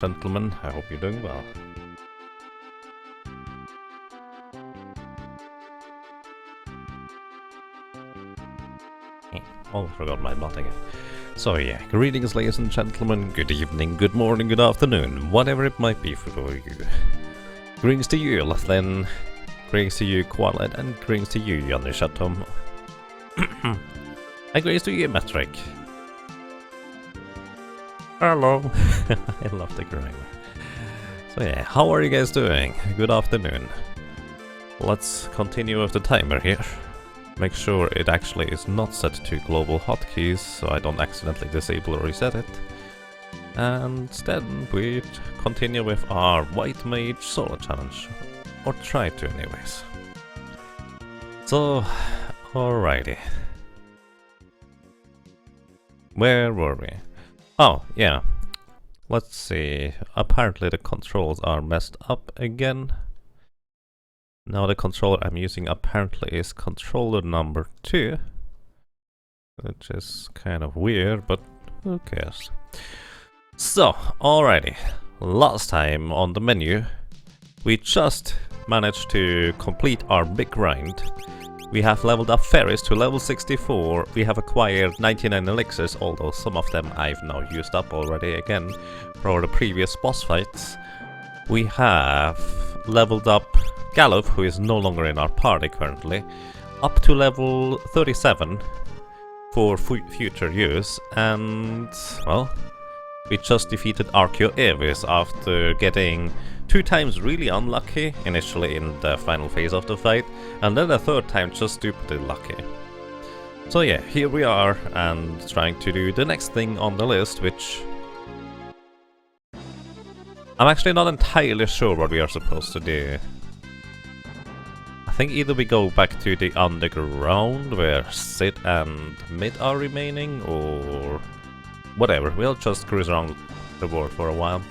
Gentlemen, I hope you're doing well. Oh, forgot my bot again. So yeah, greetings ladies and gentlemen, good evening, good morning, good afternoon, whatever it might be for you. Greetings to you, Lathlin. Greetings to you, Qualit, and greetings to you, Johnny Chatham. And greetings to you, Metric. Hello. I love the grammar. So yeah, how are you guys doing? Good afternoon. Let's continue with the timer here. Make sure it actually is not set to global hotkeys, so I don't accidentally disable or reset it. And then we continue with our White Mage solo challenge. Or try to anyways. So, alrighty. Where were we? Oh, yeah. Let's see. Apparently the controls are messed up again. Now the controller I'm using apparently is controller number 2. Which is kind of weird, but who cares? So, alrighty. Last time on the menu, we just managed to complete our big grind. We have leveled up Ferris to level 64, we have acquired 99 elixirs, although some of them I've now used up already again for the previous boss fights. We have leveled up Gallup, who is no longer in our party currently, up to level 37 for future use, and, well, we just defeated Archeo Evis after getting 2 times really unlucky initially in the final phase of the fight, and then a 3rd time just stupidly lucky. So yeah, here we are, and trying to do the next thing on the list, which I'm actually not entirely sure what we are supposed to do. I think either we go back to the underground where Sid and Mid are remaining, or whatever, we'll just cruise around the world for a while.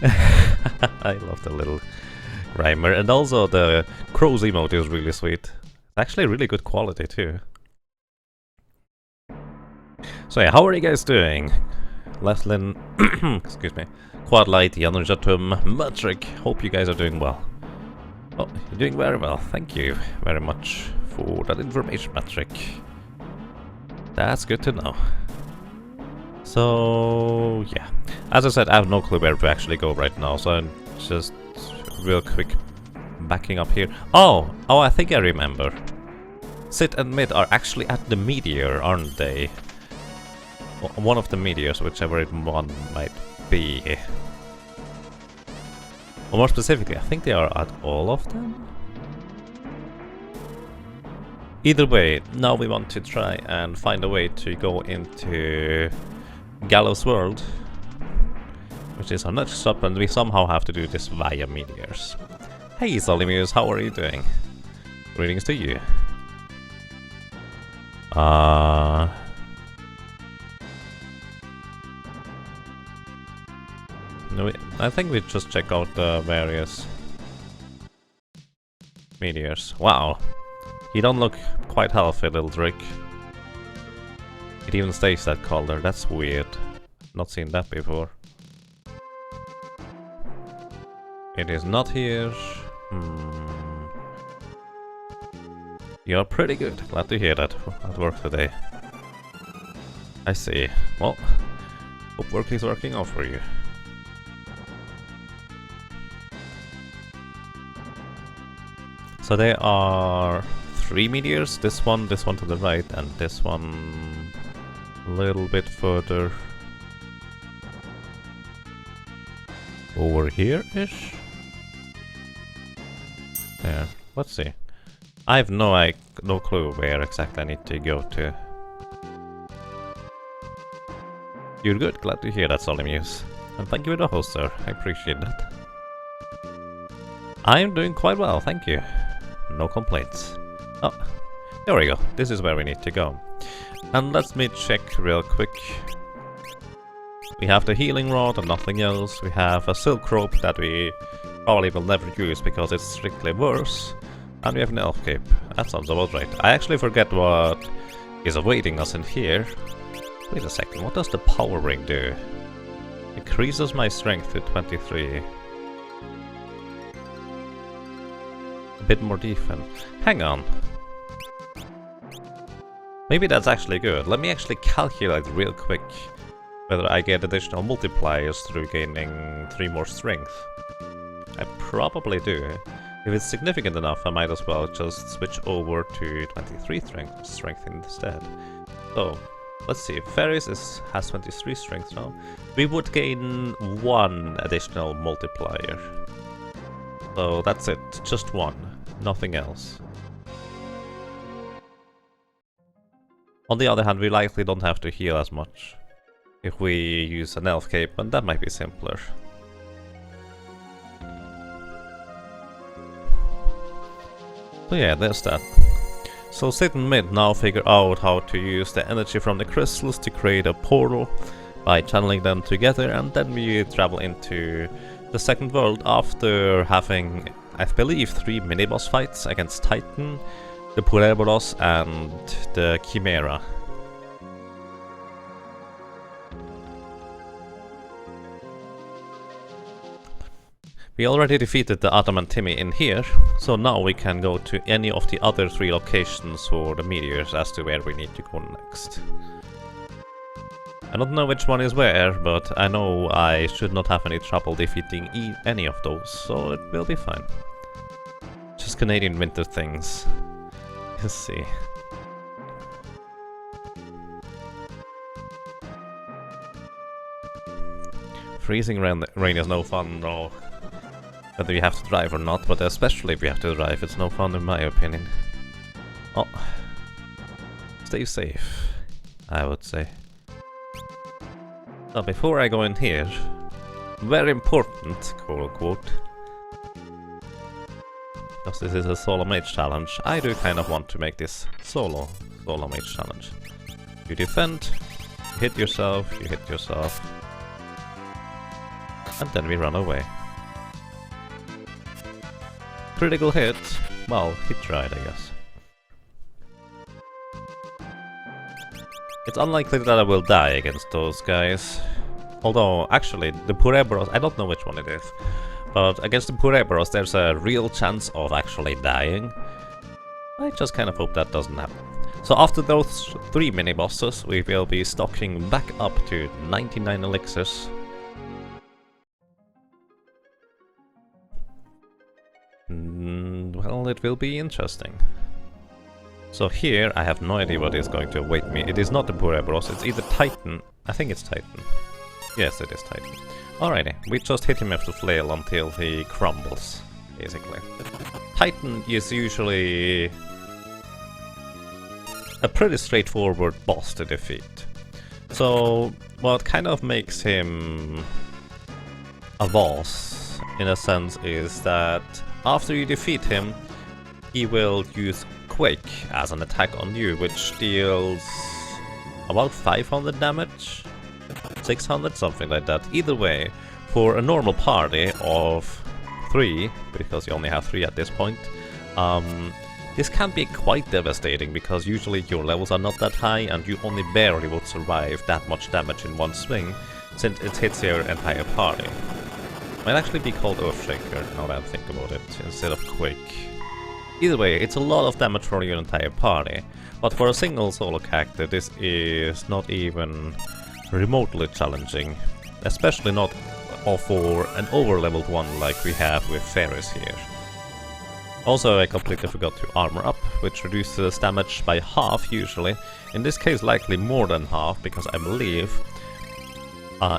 I love the little rhymer, and also the crow's emote is really sweet. It's actually really good quality too. So yeah, how are you guys doing? Leslin, excuse me, Quadlight, Janurjatum, Matrick, hope you guys are doing well. Oh, you're doing very well, thank you very much for that information, Matrick. That's good to know. So, yeah. As I said, I have no clue where to actually go right now, so I'm just real quick backing up here. Oh, I think I remember. Sid and Mid are actually at the meteor, aren't they? One of the meteors, whichever one might be. Or more specifically, I think they are at all of them? Either way, now we want to try and find a way to go into Gallows World, which is our next stop, and we somehow have to do this via meteors. Hey Solimus, how are you doing? Greetings to you. No, I think we just check out the various meteors. Wow, you don't look quite healthy, little Drake. It even stays that color, that's weird. Not seen that before. It is not here. You're pretty good, glad to hear that at work today. I see. Well, hope work is working out for you. So there are 3 meteors, this one to the right, and this one a little bit further over here-ish? There, let's see. I have no clue where exactly I need to go to. You're good, glad to hear that, Solimus. And thank you for the host, sir, I appreciate that. I'm doing quite well, thank you. No complaints. Oh, there we go. This is where we need to go. And let me check real quick. We have the healing rod and nothing else. We have a silk rope that we probably will never use because it's strictly worse. And we have an elf cape. That sounds about right. I actually forget what is awaiting us in here. Wait a second, what does the power ring do? increases my strength to 23. A bit more defense. Hang on. Maybe that's actually good. Let me actually calculate real quick whether I get additional multipliers through gaining 3 more strength. I probably do. If it's significant enough, I might as well just switch over to 23 strength instead. So, let's see. Ferris has 23 strength now. We would gain 1 additional multiplier. So that's it. Just 1. Nothing else. On the other hand, we likely don't have to heal as much. If we use an elf cape, and that might be simpler. So yeah, there's that. So Sid and Mid now figure out how to use the energy from the crystals to create a portal by channeling them together, and then we travel into the second world after having, I believe, 3 mini-boss fights against Titan, the Purobros and the Chimera. We already defeated the Atom and Timmy in here, so now we can go to any of the other 3 locations for the meteors as to where we need to go next. I don't know which one is where, but I know I should not have any trouble defeating any of those, so it will be fine. Just Canadian winter things. Let's see. Freezing rain is no fun, though. Whether you have to drive or not, but especially if you have to drive, it's no fun in my opinion. Oh. Stay safe, I would say. So before I go in here, very important, quote-unquote, because this is a solo mage challenge, I do kind of want to make this solo mage challenge. You defend, you hit yourself, and then we run away. Critical hit, well, hit right, I guess. It's unlikely that I will die against those guys. Although, actually, the Purobros, I don't know which one it is, but against the Purobros there's a real chance of actually dying. I just kind of hope that doesn't happen. So after those 3 mini-bosses, we will be stocking back up to 99 elixirs. Well, it will be interesting. So here, I have no idea what is going to await me. It is not the Purobros, it's either Titan. I think it's Titan. Yes, it is Titan. Alrighty, we just hit him with the flail until he crumbles, basically. Titan is usually a pretty straightforward boss to defeat. So, what kind of makes him a boss, in a sense, is that after you defeat him, he will use Quake as an attack on you, which deals about 500 damage? 600, something like that. Either way, for a normal party of 3, because you only have 3 at this point, this can be quite devastating, because usually your levels are not that high and you only barely would survive that much damage in one swing, since it hits your entire party. Might actually be called Earthshaker, now that I think about it, instead of Quake. Either way, it's a lot of damage for your entire party, but for a single solo character this is not even remotely challenging, especially not for an over-leveled one like we have with Ferris here. Also, I completely forgot to armor up, which reduces damage by half usually, in this case likely more than half, because I believe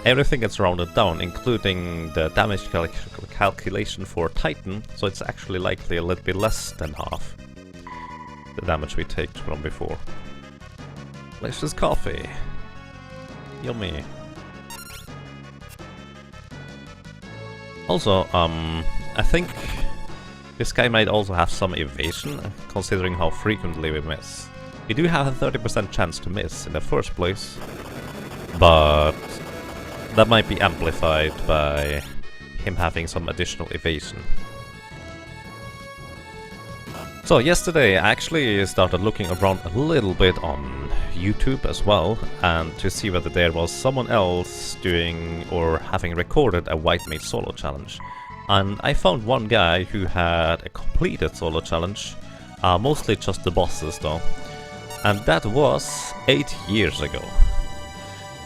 everything gets rounded down, including the damage calculation for Titan, so it's actually likely a little bit less than half the damage we take from before. Delicious coffee. Yummy. Also, I think this guy might also have some evasion, considering how frequently we miss. We do have a 30% chance to miss in the first place, but that might be amplified by him having some additional evasion. So yesterday I actually started looking around a little bit on YouTube as well, and to see whether there was someone else doing or having recorded a White Mage solo challenge. And I found one guy who had a completed solo challenge, mostly just the bosses though, and that was 8 years ago.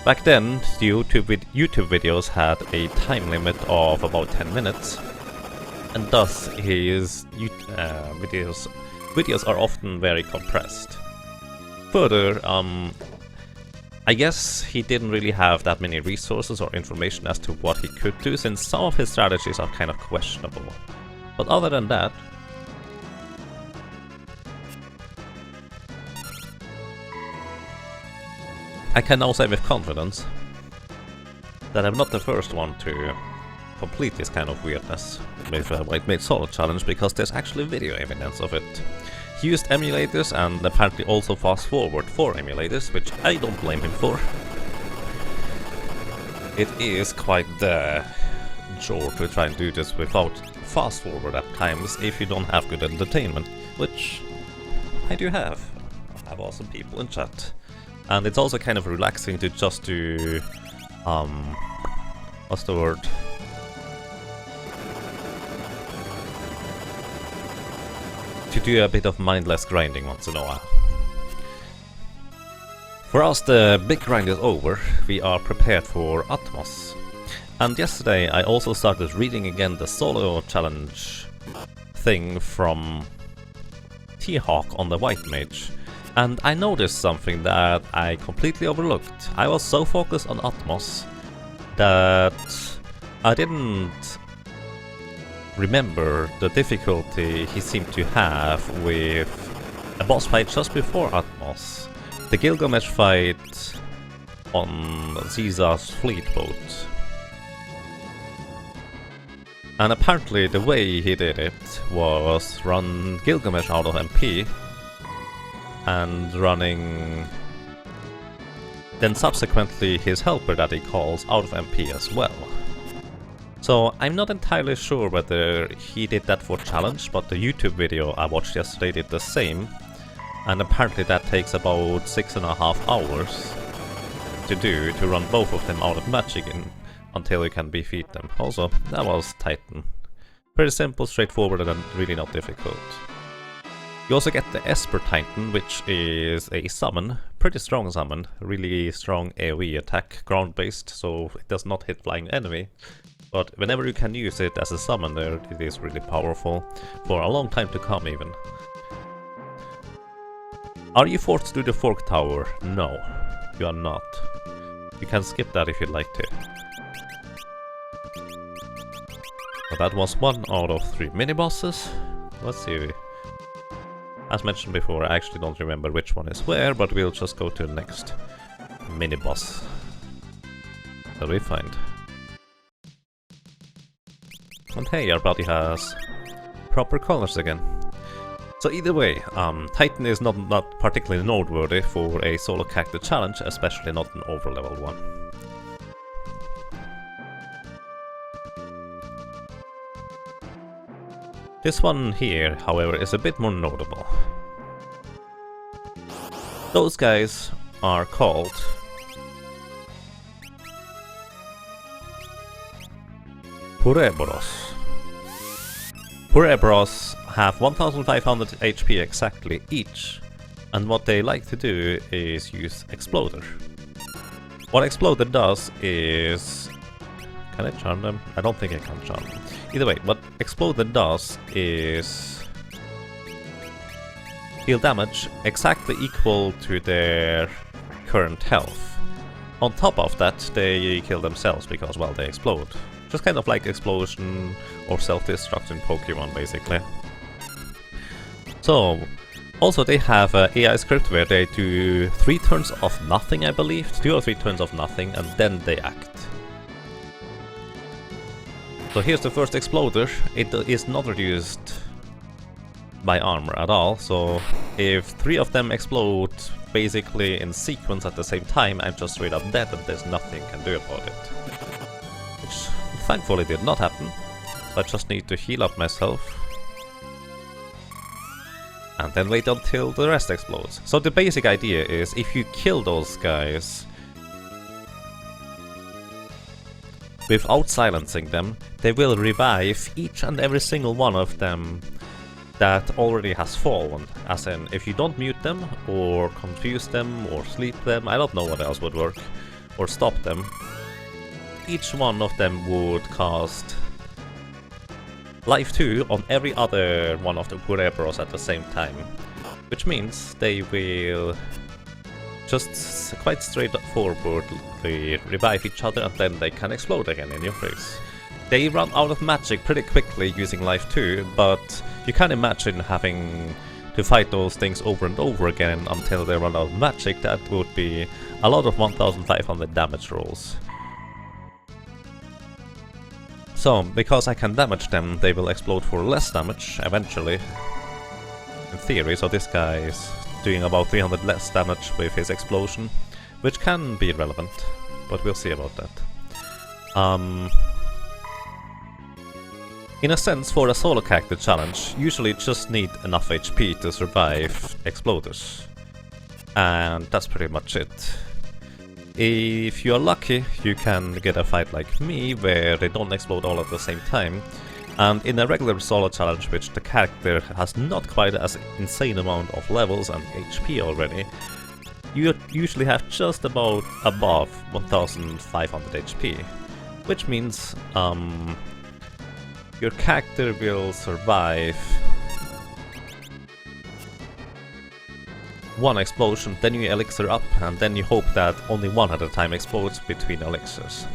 Back then, the YouTube videos had a time limit of about 10 minutes, and thus his videos are often very compressed. Further, I guess he didn't really have that many resources or information as to what he could do, since some of his strategies are kind of questionable. But other than that, I can now say with confidence that I'm not the first one to complete this kind of weirdness with a White Mage solo challenge, because there's actually video evidence of it. He used emulators and apparently also fast forward for emulators, which I don't blame him for. It is quite the chore to try and do this without fast forward at times if you don't have good entertainment, which I do have. I have awesome people in chat. And it's also kind of relaxing to just do, what's the word? To do a bit of mindless grinding once in a while. For us, the big grind is over. We are prepared for Atmos. And yesterday I also started reading again the solo challenge thing from T-Hawk on the White Mage. And I noticed something that I completely overlooked. I was so focused on Atmos that I didn't remember the difficulty he seemed to have with a boss fight just before Atmos. The Gilgamesh fight on Caesar's fleet boat. And apparently the way he did it was run Gilgamesh out of MP and running then subsequently his helper that he calls out of MP as well. So I'm not entirely sure whether he did that for challenge, but the YouTube video I watched yesterday did the same, and apparently that takes about 6.5 hours to do, to run both of them out of magic until you can defeat them. Also, that was Titan. Pretty simple, straightforward, and really not difficult. You also get the Esper Titan, which is a summon, pretty strong summon, really strong AoE attack, ground-based, so it does not hit flying enemy. But whenever you can use it as a summoner, it is really powerful, for a long time to come even. Are you forced to do the Fork Tower? No, you are not. You can skip that if you'd like to. But that was 1 out of 3 mini-bosses. Let's see. As mentioned before, I actually don't remember which one is where, but we'll just go to the next mini-boss that we find. And hey, our body has proper colors again. So either way, Titan is not particularly noteworthy for a solo character challenge, especially not an overleveled one. This one here, however, is a bit more notable. Those guys are called Purobros. Purobros have 1500 HP exactly each, and what they like to do is use Exploder. What Exploder does is... Can I charm them? I don't think I can charm them. Either way, what Exploder does is deal damage exactly equal to their current health. On top of that, they kill themselves because, well, they explode. Just kind of like explosion or self-destruct in Pokemon, basically. So, also they have a AI script where they do 3 turns of nothing, I believe. 2 or 3 turns of nothing, and then they act. So here's the first Exploder. It is not reduced by armor at all, so if 3 of them explode basically in sequence at the same time, I'm just straight up dead and there's nothing I can do about it. Which thankfully did not happen. I just need to heal up myself. and then wait until the rest explodes. So the basic idea is if you kill those guys without silencing them, they will revive each and every single one of them that already has fallen. As in, if you don't mute them, or confuse them, or sleep them, I don't know what else would work, or stop them, each one of them would cast Life 2 on every other one of the Purobros at the same time. Which means they will just quite straightforwardly revive each other, and then they can explode again in your face. They run out of magic pretty quickly using Life 2, but you can imagine having to fight those things over and over again until they run out of magic. That would be a lot of 1500 damage rolls. So, because I can damage them, they will explode for less damage eventually, in theory. So this guy is doing about 300 less damage with his explosion, which can be relevant, but we'll see about that. In a sense, for a solo character challenge, usually you just need enough HP to survive exploders. And that's pretty much it. If you're lucky, you can get a fight like me, where they don't explode all at the same time. And in a regular solo challenge, which the character has not quite as insane amount of levels and HP already, you usually have just about above 1500 HP. Which means, your character will survive one explosion, then you elixir up, and then you hope that only one at a time explodes between elixirs.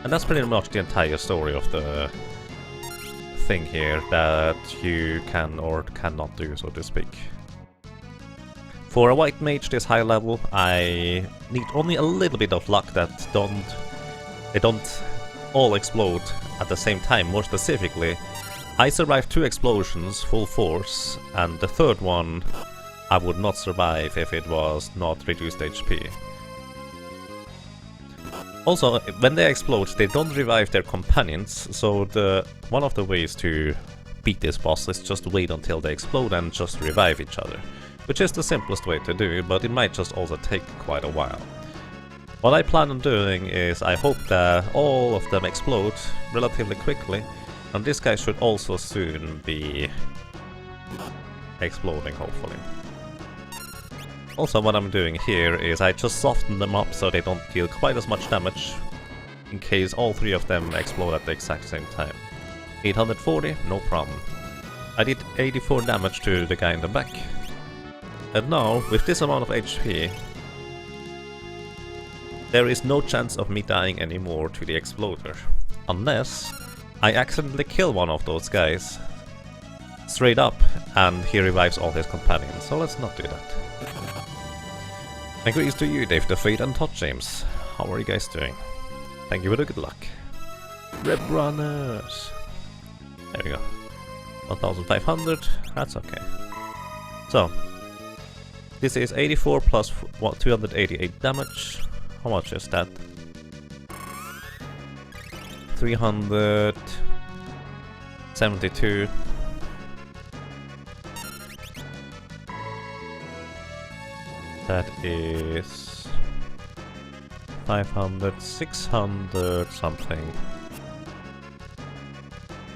And that's pretty much the entire story of the thing here that you can or cannot do, so to speak. For a white mage this high level, I need only a little bit of luck that they don't all explode at the same time. More specifically, I survived 2 explosions full force, and the third one I would not survive if it was not reduced HP. Also, when they explode, they don't revive their companions, so one of the ways to beat this boss is just wait until they explode and just revive each other. Which is the simplest way to do, but it might just also take quite a while. What I plan on doing is I hope that all of them explode relatively quickly, and this guy should also soon be exploding, hopefully. Also, what I'm doing here is I just soften them up so they don't deal quite as much damage, in case all 3 of them explode at the exact same time. 840, no problem. I did 84 damage to the guy in the back. And now, with this amount of HP, there is no chance of me dying anymore to the exploder. Unless I accidentally kill one of those guys straight up and he revives all his companions, so let's not do that. Agrees to you, Dave the Fate and Todd James. How are you guys doing? Thank you for the good luck. Red Runners! There we go. 1500, that's okay. So, this is 84 plus 288 damage. How much is that? 372. That is 500, 600 something.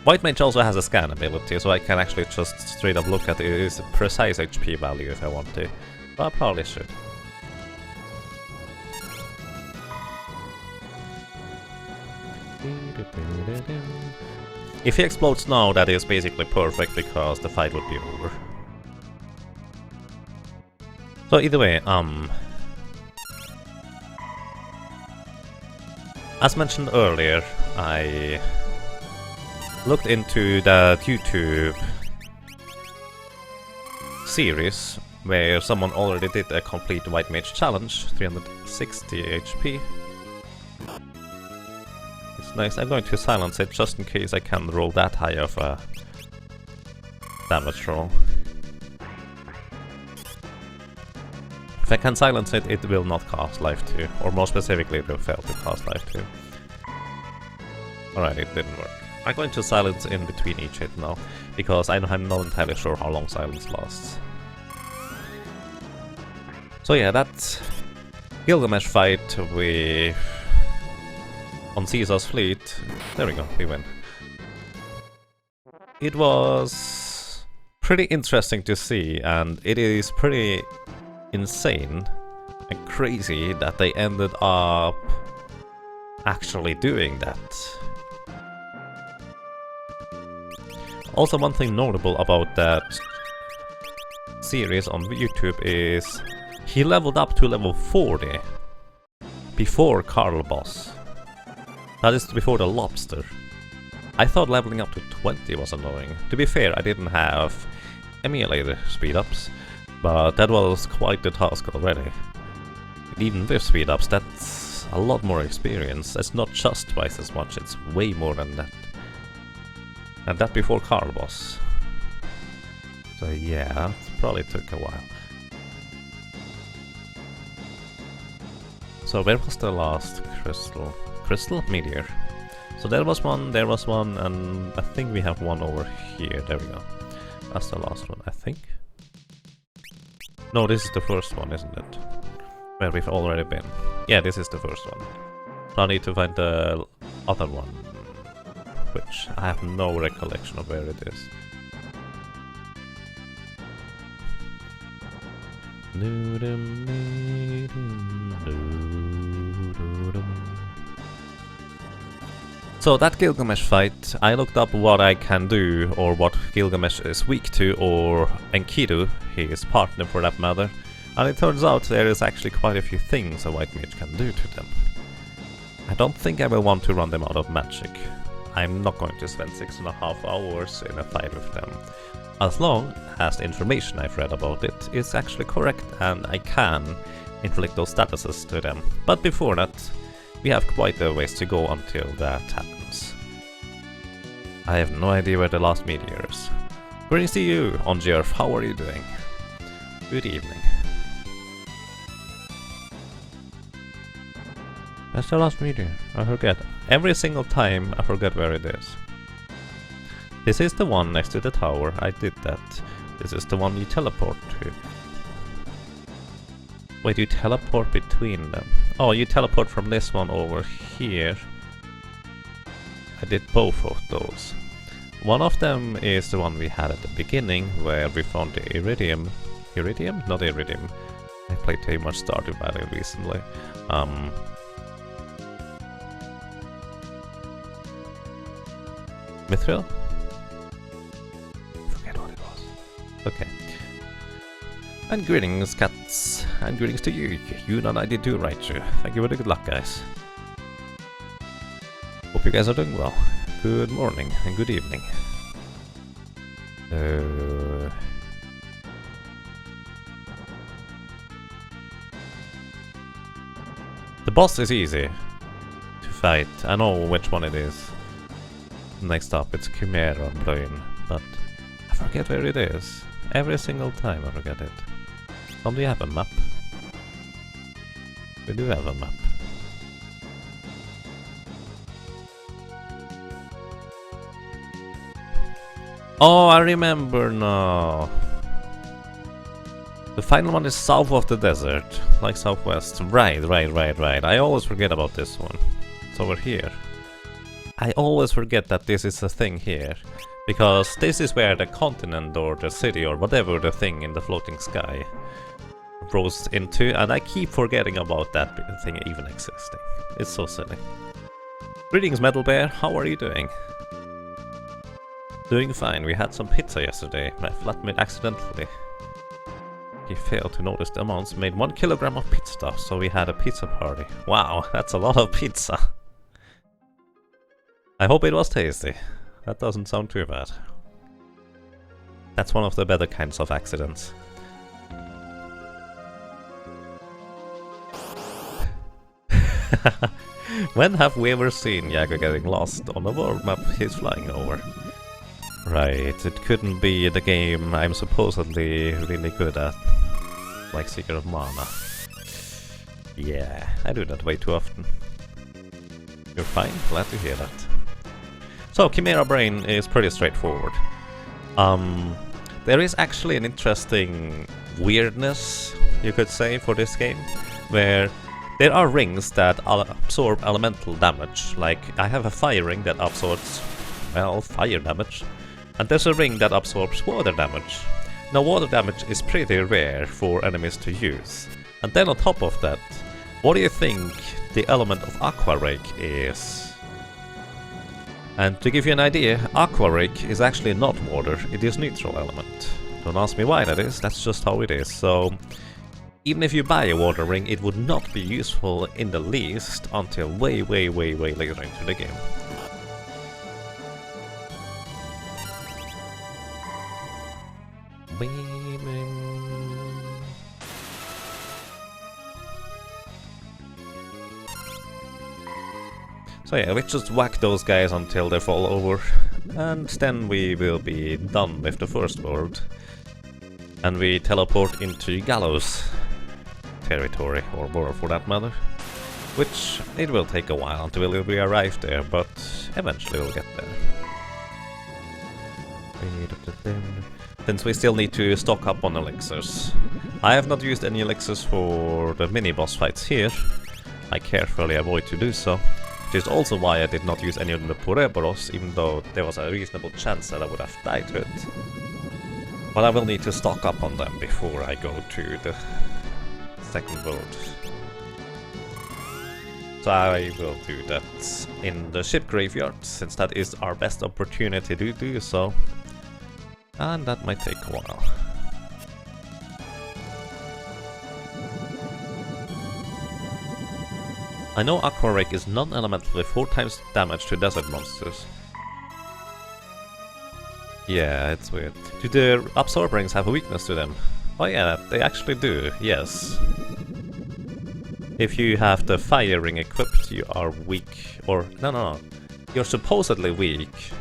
White Mage also has a scan ability, so I can actually just straight up look at his precise HP value if I want to. But I probably should. If he explodes now, that is basically perfect, because the fight would be over. So either way, as mentioned earlier, I looked into that YouTube series where someone already did a complete White Mage challenge, 360 HP. It's nice. I'm going to silence it just in case I can roll that high of a damage roll. If I can silence it, it will not cast Life 2, or more specifically, it will fail to cast Life 2. Alright, it didn't work. I'm going to silence in between each hit now, because I'm not entirely sure how long silence lasts. So yeah, that Gilgamesh fight on Caesar's fleet. There we go, we win. It was pretty interesting to see, and it is pretty insane and crazy that they ended up actually doing that. Also, one thing notable about that series on YouTube is he leveled up to level 40 before Carl boss. That is before the lobster. I thought leveling up to 20 was annoying. To be fair, I didn't have emulator speed-ups, but that was quite the task already. Even with speed-ups, that's a lot more experience. It's not just twice as much, it's way more than that. And that before Carl boss. So yeah, it probably took a while. So where was the last crystal? Crystal? Meteor. So there was one, and I think we have one over here. There we go. That's the last one, I think. No, this is the first one, isn't it? Where we've already been. Yeah, this is the first one. So I need to find the other one, which I have no recollection of where it is. So that Gilgamesh fight, I looked up what I can do, or what Gilgamesh is weak to, or Enkidu, his partner for that matter, and it turns out there is actually quite a few things a white mage can do to them. I don't think I will want to run them out of magic. I'm not going to spend 6.5 hours in a fight with them. As long as the information I've read about it is actually correct and I can inflict those statuses to them. But before that, we have quite a ways to go until that happens. I have no idea where the last meteor is. Greetings to you, on Earth. How are you doing? Good evening. Where's the last meteor? I forget. Every single time I forget where it is. This is the one next to the tower. I did that. This is the one you teleport to. Wait, you teleport between them? Oh, you teleport from this one over here. I did both of those. One of them is the one we had at the beginning, where we found the iridium. Iridium? Not iridium. I played too much Stardew Valley recently. Mithril? Forget what it was. Okay. And greetings, cats. And greetings to you, Yuna92 Raichu. Thank you for the good luck, guys. Hope you guys are doing well. Good morning and good evening. The boss is easy to fight. I know which one it is. Next up, it's Chimera I'm playing, but I forget where it is. Every single time I forget it. Don't we have a map? We do have a map. Oh, I remember now. The final one is south of the desert, like southwest. Right. I always forget about this one. It's over here. I always forget that this is a thing here, because this is where the continent or the city or whatever the thing in the floating sky rose into, and I keep forgetting about that thing even existing. It's so silly. Greetings, Metal Bear, how are you doing? Doing fine. We had some pizza yesterday. My flatmate accidentally. He failed to notice the amounts, made 1 kilogram of pizza, so we had a pizza party. Wow, that's a lot of pizza. I hope it was tasty. That doesn't sound too bad. That's one of the better kinds of accidents. When have we ever seen Jager getting lost on a world map he's flying over? Right, it couldn't be the game I'm supposedly really good at. Like Secret of Mana. Yeah, I do that way too often. You're fine? Glad to hear that. So, Chimera Brain is pretty straightforward. There is actually an interesting weirdness you could say, for this game, where there are rings that absorb elemental damage. Like, I have a fire ring that absorbs, well, fire damage, and there's a ring that absorbs water damage. Now, water damage is pretty rare for enemies to use. And then on top of that, what do you think the element of Aqua Rake is? And to give you an idea, Aqua Rake is actually not water, it is neutral element. Don't ask me why that is, that's just how it is. So, even if you buy a water ring, it would not be useful in the least until way later into the game. So yeah, we just whack those guys until they fall over, and then we will be done with the first world. And we teleport into Gallows territory, or more for that matter. Which, it will take a while until we arrive there, but eventually we'll get there. Since we still need to stock up on elixirs. I have not used any elixirs for the mini-boss fights here. I carefully avoid to do so. Which is also why I did not use any of the Purobros, even though there was a reasonable chance that I would have died to it. But I will need to stock up on them before I go to the second world. So I will do that in the ship graveyard, since that is our best opportunity to do so. And that might take a while. I know Aqua Rake is non-elemental with 4 times damage to desert monsters. Yeah, it's weird. Do the absorb rings have a weakness to them? Oh yeah, they actually do, yes. If you have the fire ring equipped, you are weak, or no. You're supposedly weak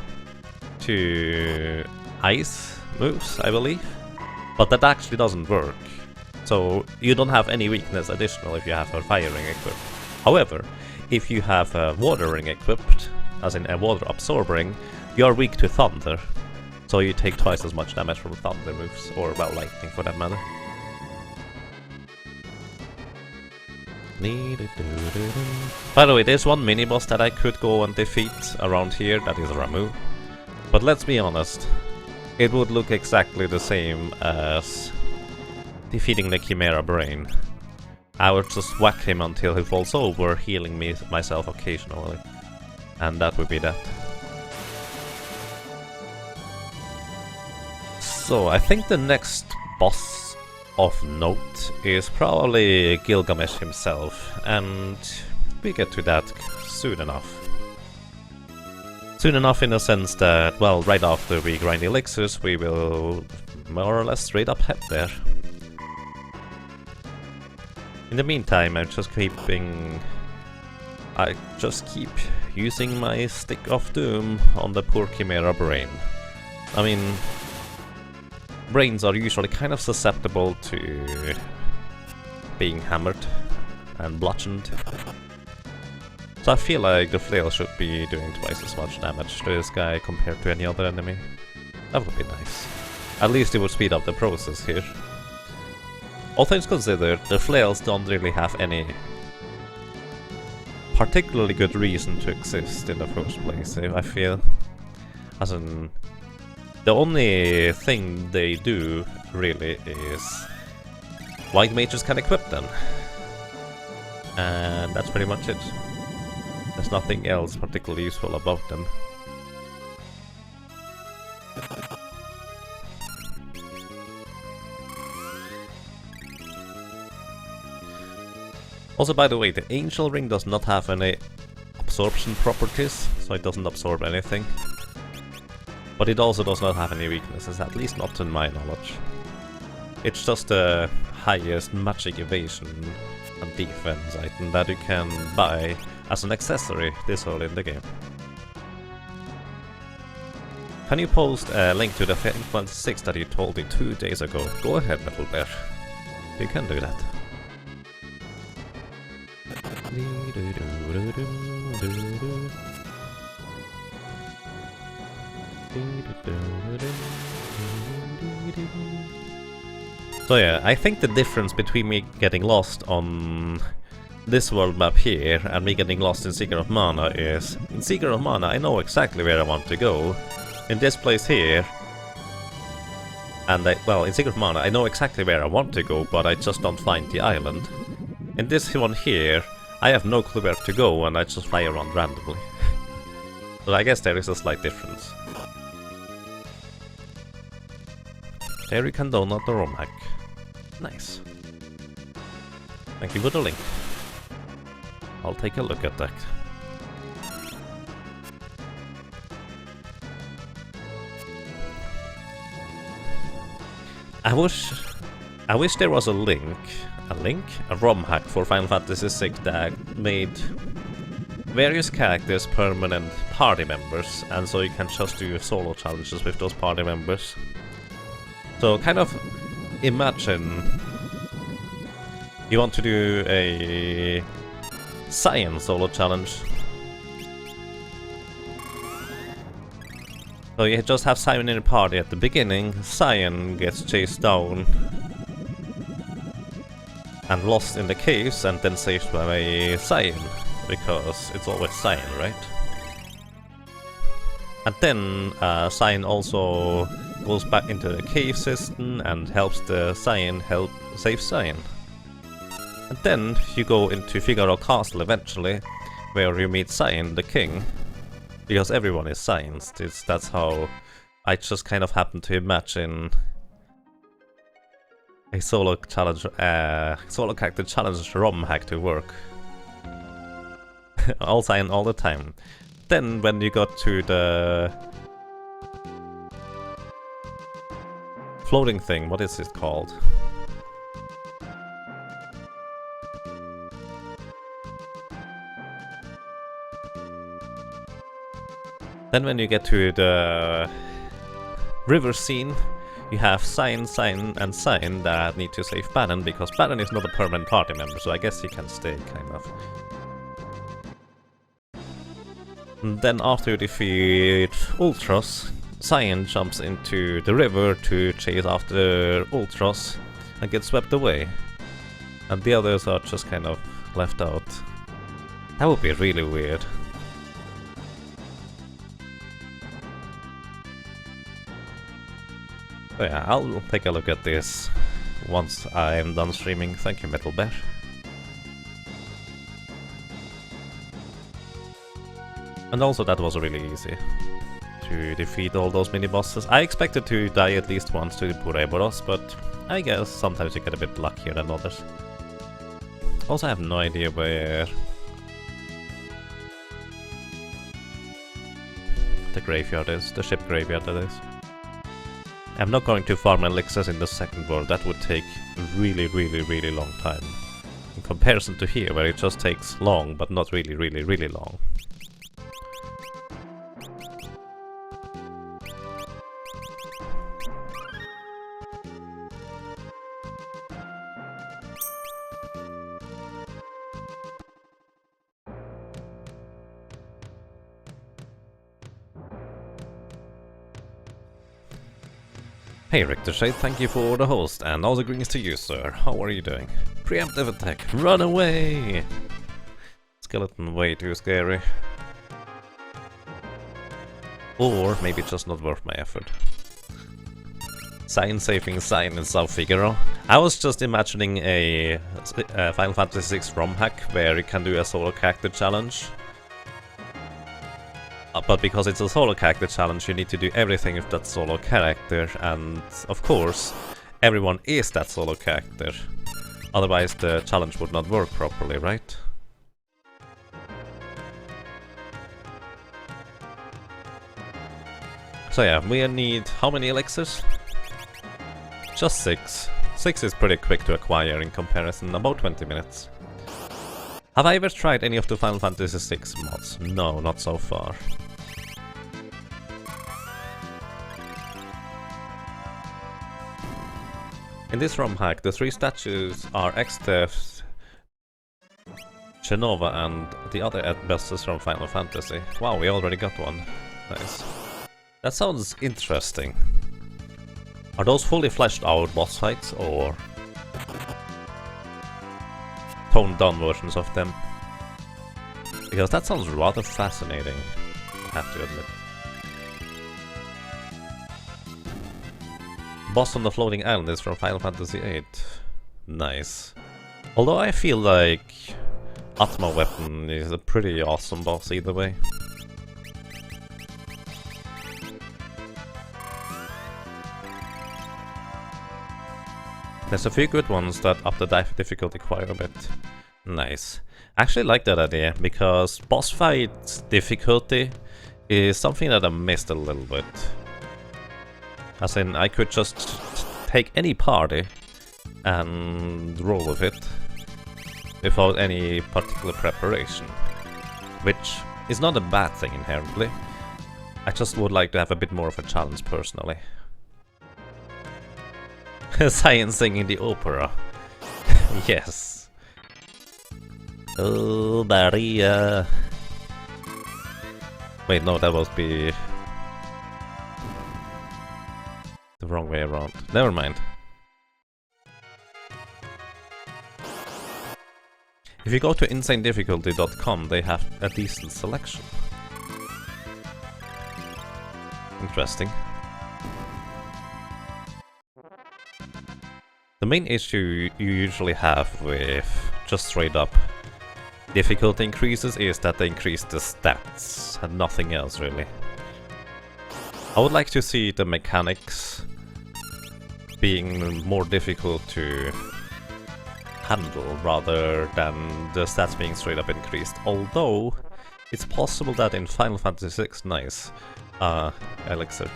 to ice moves, I believe. But that actually doesn't work. So you don't have any weakness additional if you have a fire ring equipped. However, if you have a water ring equipped, as in a water absorb ring, you are weak to thunder. So you take twice as much damage from thunder moves, or well, lightning for that matter. By the way, there's one mini-boss that I could go and defeat around here, that is Ramu. But let's be honest, it would look exactly the same as defeating the Chimera brain. I would just whack him until he falls over, healing myself occasionally. And that would be that. So, I think the next boss of note is probably Gilgamesh himself, and we get to that soon enough. Soon enough in the sense that, well, right after we grind elixirs, we will more or less straight up head there. In the meantime, I just keep using my Stick of Doom on the poor Chimera brain. I mean, brains are usually kind of susceptible to being hammered and bludgeoned. So I feel like the flail should be doing twice as much damage to this guy compared to any other enemy. That would be nice. At least it would speed up the process here. All things considered, the flails don't really have any particularly good reason to exist in the first place, I feel. As in, the only thing they do, really, is white mages can equip them. And that's pretty much it. There's nothing else particularly useful about them. Also, by the way, the Angel Ring does not have any absorption properties, so it doesn't absorb anything. But it also does not have any weaknesses, at least not to my knowledge. It's just the highest magic evasion and defense item that you can buy as an accessory this early in the game. Can you post a link to the Final Fantasy VI that you told me 2 days ago? Go ahead, Metal Bear. You can do that. So yeah, I think the difference between me getting lost on this world map here and me getting lost in Secret of Mana is, in Secret of Mana I know exactly where I want to go. In this place here, and well, in Secret of Mana I know exactly where I want to go, but I just don't find the island. In this one here, I have no clue where to go and I just fly around randomly. So I guess there is a slight difference. There you can download the ROM hack. Nice. Thank you for the link. I'll take a look at that. I wish there was a ROM hack for Final Fantasy VI that made various characters permanent party members, and so you can just do solo challenges with those party members. So kind of imagine you want to do a Cyan solo challenge. So you just have Cyan in a party at the beginning, Cyan gets chased down and lost in the caves and then saved by Cyan, because it's always Cyan, right? And then Cyan also goes back into the cave system and helps the Cyan save Cyan. And then you go into Figaro Castle eventually, where you meet Cyan, the king. Because everyone is Cyan's. That's how I just kind of happen to imagine a solo character challenge ROM hack to work. All Cyan all the time. Then when you got to the floating thing, what is it called? Then when you get to the river scene, you have Cyan, and Cyan that need to save Baron, because Baron is not a permanent party member, so I guess he can stay, kind of. And then after you defeat Ultros, Cyan jumps into the river to chase after Ultros and gets swept away. And the others are just kind of left out. That would be really weird. So yeah, I'll take a look at this once I'm done streaming. Thank you, Metal Bear. And also that was really easy to defeat all those mini-bosses. I expected to die at least once to the Purobros, but I guess sometimes you get a bit luckier than others. Also I have no idea where the graveyard is, the ship graveyard that is. I'm not going to farm elixirs in the second world, that would take a really long time. In comparison to here, where it just takes long, but not really long. Hey Rictorshade, thank you for the host, and all the greens to you, sir. How are you doing? Preemptive attack, run away! Skeleton way too scary. Or maybe just not worth my effort. Cyan saving Cyan in South Figaro. I was just imagining a Final Fantasy VI ROM hack where you can do a solo character challenge. But because it's a solo character challenge, you need to do everything with that solo character, and of course, everyone is that solo character. Otherwise the challenge would not work properly, right? So yeah, we need how many elixirs? Just 6. 6 is pretty quick to acquire in comparison, about 20 minutes. Have I ever tried any of the Final Fantasy VI mods? No, not so far. In this ROM hack, the 3 statues are Extef, Genova, and the other bosses from Final Fantasy. Wow, we already got one. Nice. That sounds interesting. Are those fully fleshed out boss fights or toned down versions of them? Because that sounds rather fascinating, I have to admit. Boss on the floating island is from Final Fantasy VIII. Nice. Although I feel like Atma Weapon is a pretty awesome boss either way. There's a few good ones that up the difficulty quite a bit. Nice. I actually like that idea, because boss fight difficulty is something that I missed a little bit. As in, I could just take any party and roll with it without any particular preparation. Which is not a bad thing inherently. I just would like to have a bit more of a challenge personally. Science singing the opera. Yes. Oh, Maria. Wait, no, that must be the wrong way around. Never mind. If you go to insanedifficulty.com, they have a decent selection. Interesting. The main issue you usually have with just straight up difficulty increases is that they increase the stats and nothing else really. I would like to see the mechanics being more difficult to handle rather than the stats being straight up increased. Although it's possible that in Final Fantasy VI, nice, elixir.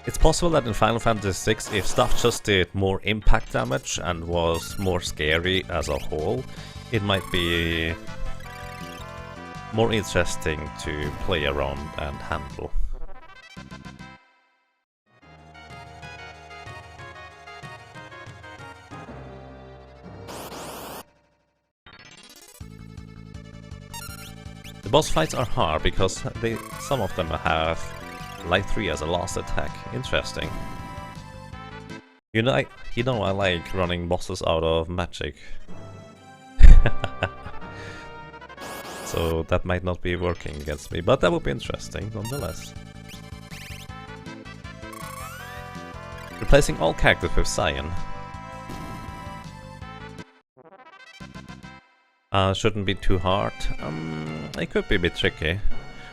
It's possible that in Final Fantasy VI, if stuff just did more impact damage and was more scary as a whole, it might be more interesting to play around and handle. The boss fights are hard because some of them have Life 3 as a last attack. Interesting. You know I like running bosses out of magic. So that might not be working against me, but that would be interesting nonetheless. Replacing all characters with Cyan. Shouldn't be too hard. It could be a bit tricky.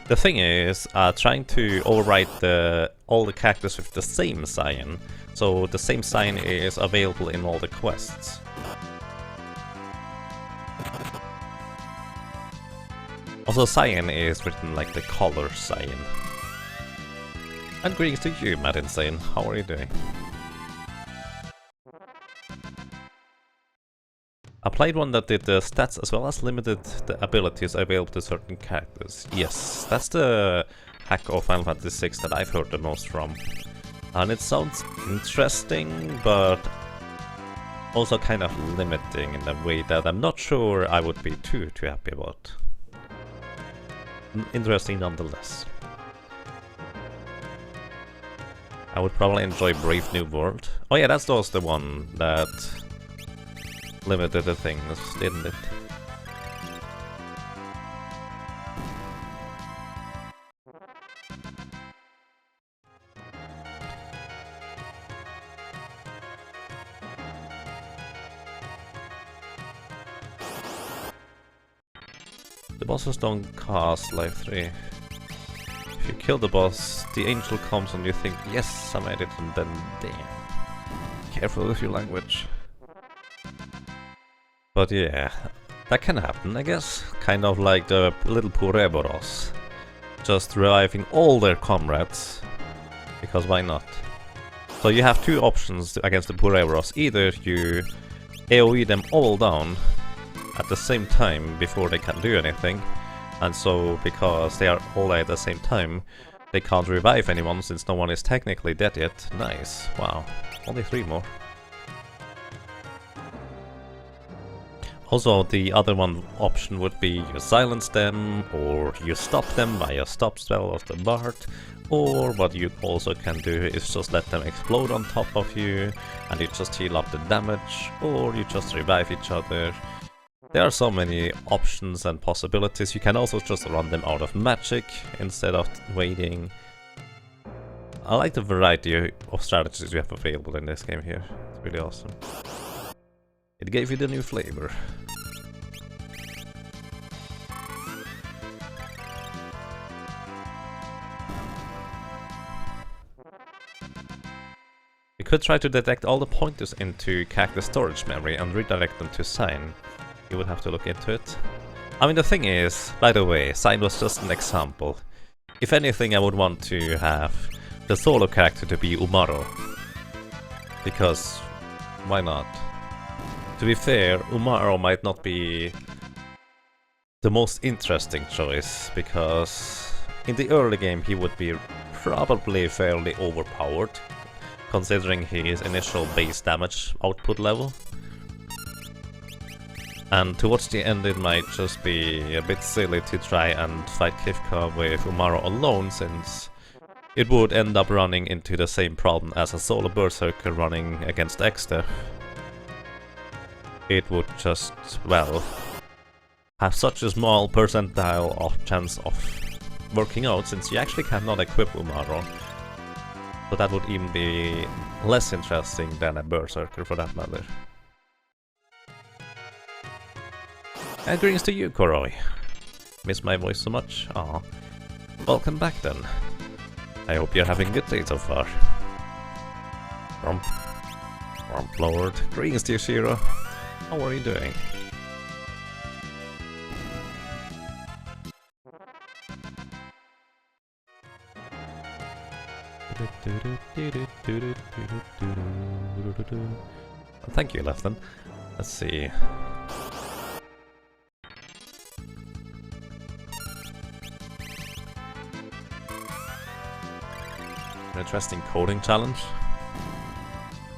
The thing is, trying to overwrite all the characters with the same Cyan, so the same Cyan is available in all the quests. Also, Cyan is written like the color Cyan. And greetings to you, Mad Insane. How are you doing? I played one that did the stats as well as limited the abilities available to certain characters. Yes, that's the hack of Final Fantasy VI that I've heard the most from. And it sounds interesting, but also kind of limiting in a way that I'm not sure I would be too happy about. Interesting nonetheless. I would probably enjoy Brave New World. Oh yeah, that's also the one that limited the things, didn't it? The bosses don't cast Life 3. If you kill the boss, the angel comes and you think, yes, I made it, and then damn. Careful with your language. But yeah, that can happen, I guess. Kind of like the little Purobros. Just reviving all their comrades. Because why not? So you have two options against the Purobros. Either you AoE them all down at the same time before they can do anything. And so, because they are all there at the same time, they can't revive anyone since no one is technically dead yet. Nice. Wow. Only 3 more. Also, the other one option would be you silence them, or you stop them by a stop spell of the Bard, or what you also can do is just let them explode on top of you, and you just heal up the damage, or you just revive each other. There are so many options and possibilities. You can also just run them out of magic instead of waiting. I like the variety of strategies you have available in this game here. It's really awesome. It gave you the new flavor. You could try to detect all the pointers into character storage memory and redirect them to Sign. You would have to look into it. I mean, the thing is, by the way, Sign was just an example. If anything, I would want to have the solo character to be Umaro. Because, why not? To be fair, Umaro might not be the most interesting choice, because in the early game he would be probably fairly overpowered, considering his initial base damage output level. And towards the end it might just be a bit silly to try and fight Kifka with Umaro alone, since it would end up running into the same problem as a solo berserker running against Exter. It would just, well, have such a small percentile of chance of working out, since you actually cannot equip Umaro. So that would even be less interesting than a berserker for that matter. And greetings to you, Koroi. Miss my voice so much? Aw. Welcome back then. I hope you're having a good day so far. Rump Lord. Greetings to you, Shiro. How are you doing? Thank you, Lefton. Let's see. An interesting coding challenge.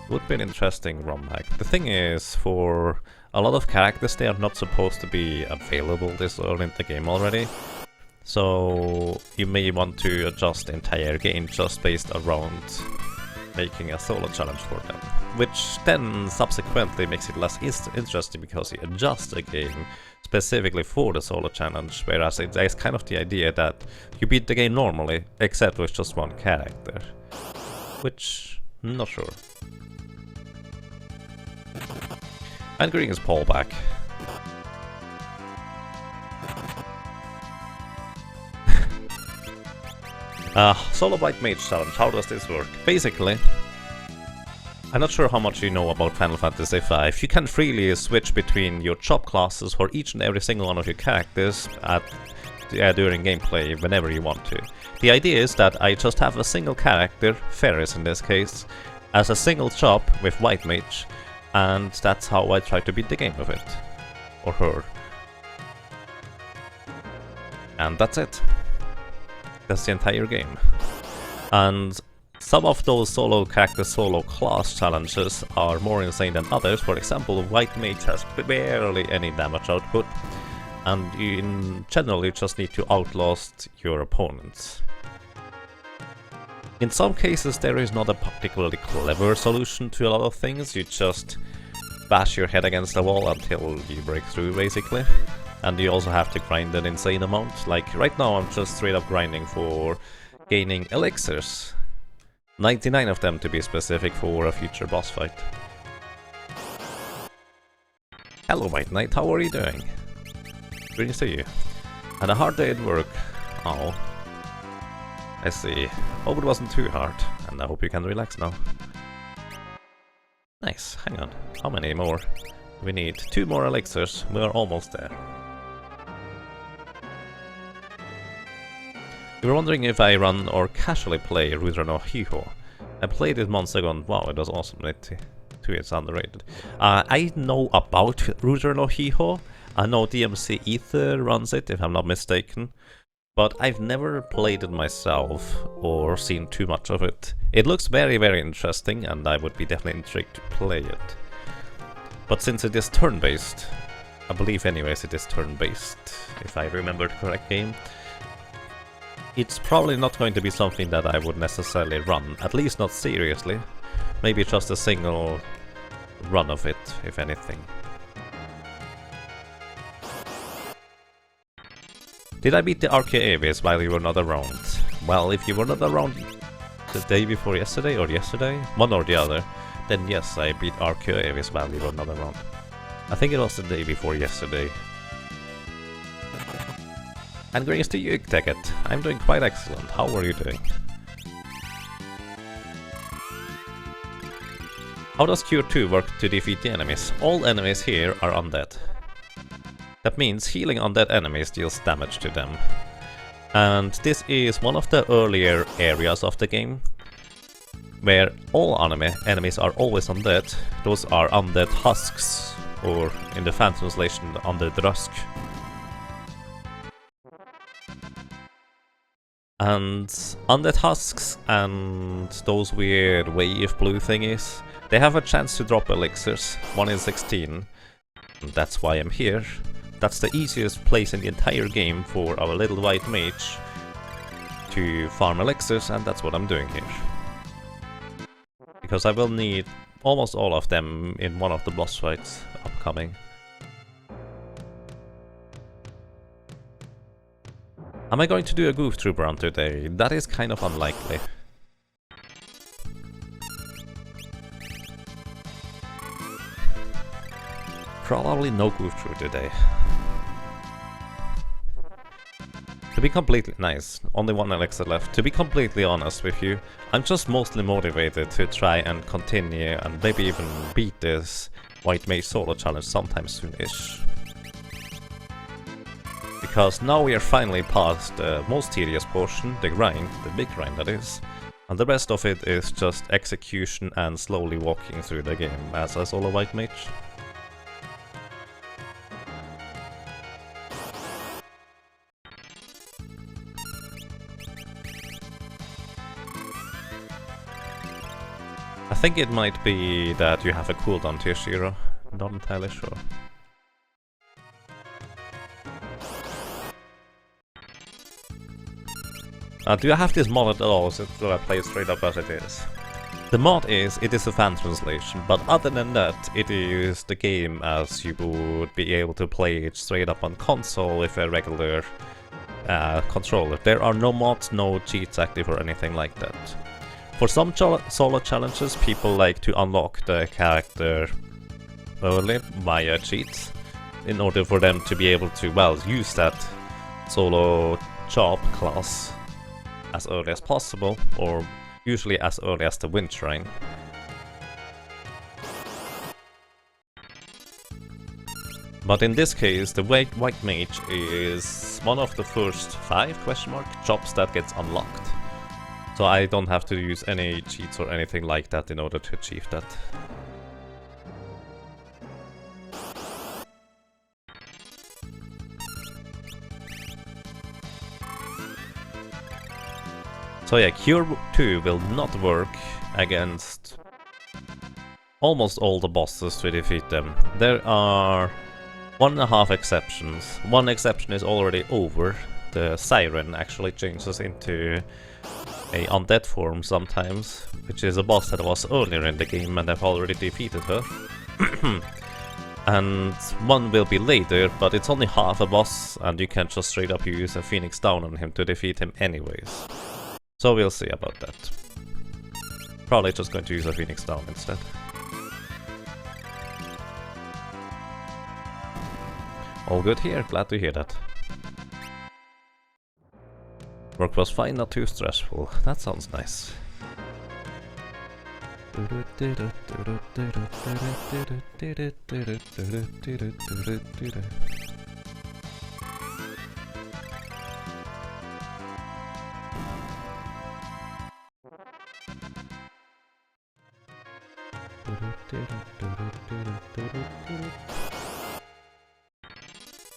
Would be an interesting ROM hack. The thing is, for a lot of characters they are not supposed to be available this early in the game already. So you may want to adjust the entire game just based around making a solo challenge for them. Which then subsequently makes it less interesting, because you adjust the game specifically for the solo challenge, whereas it's kind of the idea that you beat the game normally, except with just one character. Which, not sure. And greetings, Paul, back. Solo White Mage challenge, how does this work? Basically, I'm not sure how much you know about Final Fantasy V. You can freely switch between your chop classes for each and every single one of your characters during gameplay whenever you want to. The idea is that I just have a single character, Ferris in this case, as a single chop with White Mage, and that's how I try to beat the game with it. Or her. And that's it. That's the entire game. And some of those solo character, solo class challenges are more insane than others. For example, White Mage has barely any damage output, and in general you just need to outlast your opponents. In some cases there is not a particularly clever solution to a lot of things. You just bash your head against the wall until you break through, basically. And you also have to grind an insane amount. Like right now I'm just straight up grinding for gaining elixirs. 99 of them to be specific, for a future boss fight. Hello White Knight, how are you doing? Greetings to you. Had a hard day at work. Oh. I see. Hope it wasn't too hard, and I hope you can relax now. Nice, hang on. How many more? We need 2 more elixirs, we are almost there. You were wondering if I run or casually play Rudra no Hiho. I played it months ago and wow, it was awesome. It's underrated. I know about Rudra no Hiho. I know DMC Ether runs it, if I'm not mistaken. But I've never played it myself or seen too much of it. It looks very, very interesting, and I would be definitely intrigued to play it. But since it is turn-based, I believe anyways it is turn-based, if I remember the correct game. It's probably not going to be something that I would necessarily run, at least not seriously. Maybe just a single run of it, if anything. Did I beat the Archaeavis while you were not around? Well, if you were not around the day before yesterday or yesterday, one or the other, then yes, I beat Archaeavis while you were not around. I think it was the day before yesterday. And greetings to you, Tecket. I'm doing quite excellent. How are you doing? How does Cure 2 work to defeat the enemies? All enemies here are undead. That means healing undead enemies deals damage to them. And this is one of the earlier areas of the game where all enemies are always undead. Those are undead husks, or in the fan translation, undead rusk. And undead husks and those weird wave blue thingies, they have a chance to drop elixirs, 1 in 16. And that's why I'm here. That's the easiest place in the entire game for our little white mage to farm elixirs, and that's what I'm doing here. Because I will need almost all of them in one of the boss fights upcoming. Am I going to do a goof troop run today? That is kind of unlikely. Probably no goof troop today. To be completely nice, only one elixir left. To be completely honest with you, I'm just mostly motivated to try and continue and maybe even beat this White Mage solo challenge sometime soon-ish. Because now we are finally past the most tedious portion, the grind, the big grind that is. And the rest of it is just execution and slowly walking through the game as a solo White Mage. I think it might be that you have a cooldown to your Shiro, not entirely sure. Do I have this mod at all, or do I play it straight up as it is? The mod is, it is a fan translation, but other than that, it is the game as you would be able to play it straight up on console with a regular controller. There are no mods, no cheats active or anything like that. For some solo challenges, people like to unlock the character early via cheats in order for them to be able to, well, use that solo job class as early as possible, or usually as early as the wind shrine. But in this case, the White Mage is one of the first 5 jobs that gets unlocked. So I don't have to use any cheats or anything like that in order to achieve that. So yeah, Cure 2 will not work against almost all the bosses to defeat them. There are 1.5 exceptions. One exception is already over. The Siren actually changes into a undead form sometimes, which is a boss that was earlier in the game and I've already defeated her. And one will be later, but it's only half a boss and you can just straight up use a Phoenix Down on him to defeat him anyways. So we'll see about that. Probably just going to use a Phoenix Down instead. All good here, glad to hear that. Work was fine, not too stressful. That sounds nice.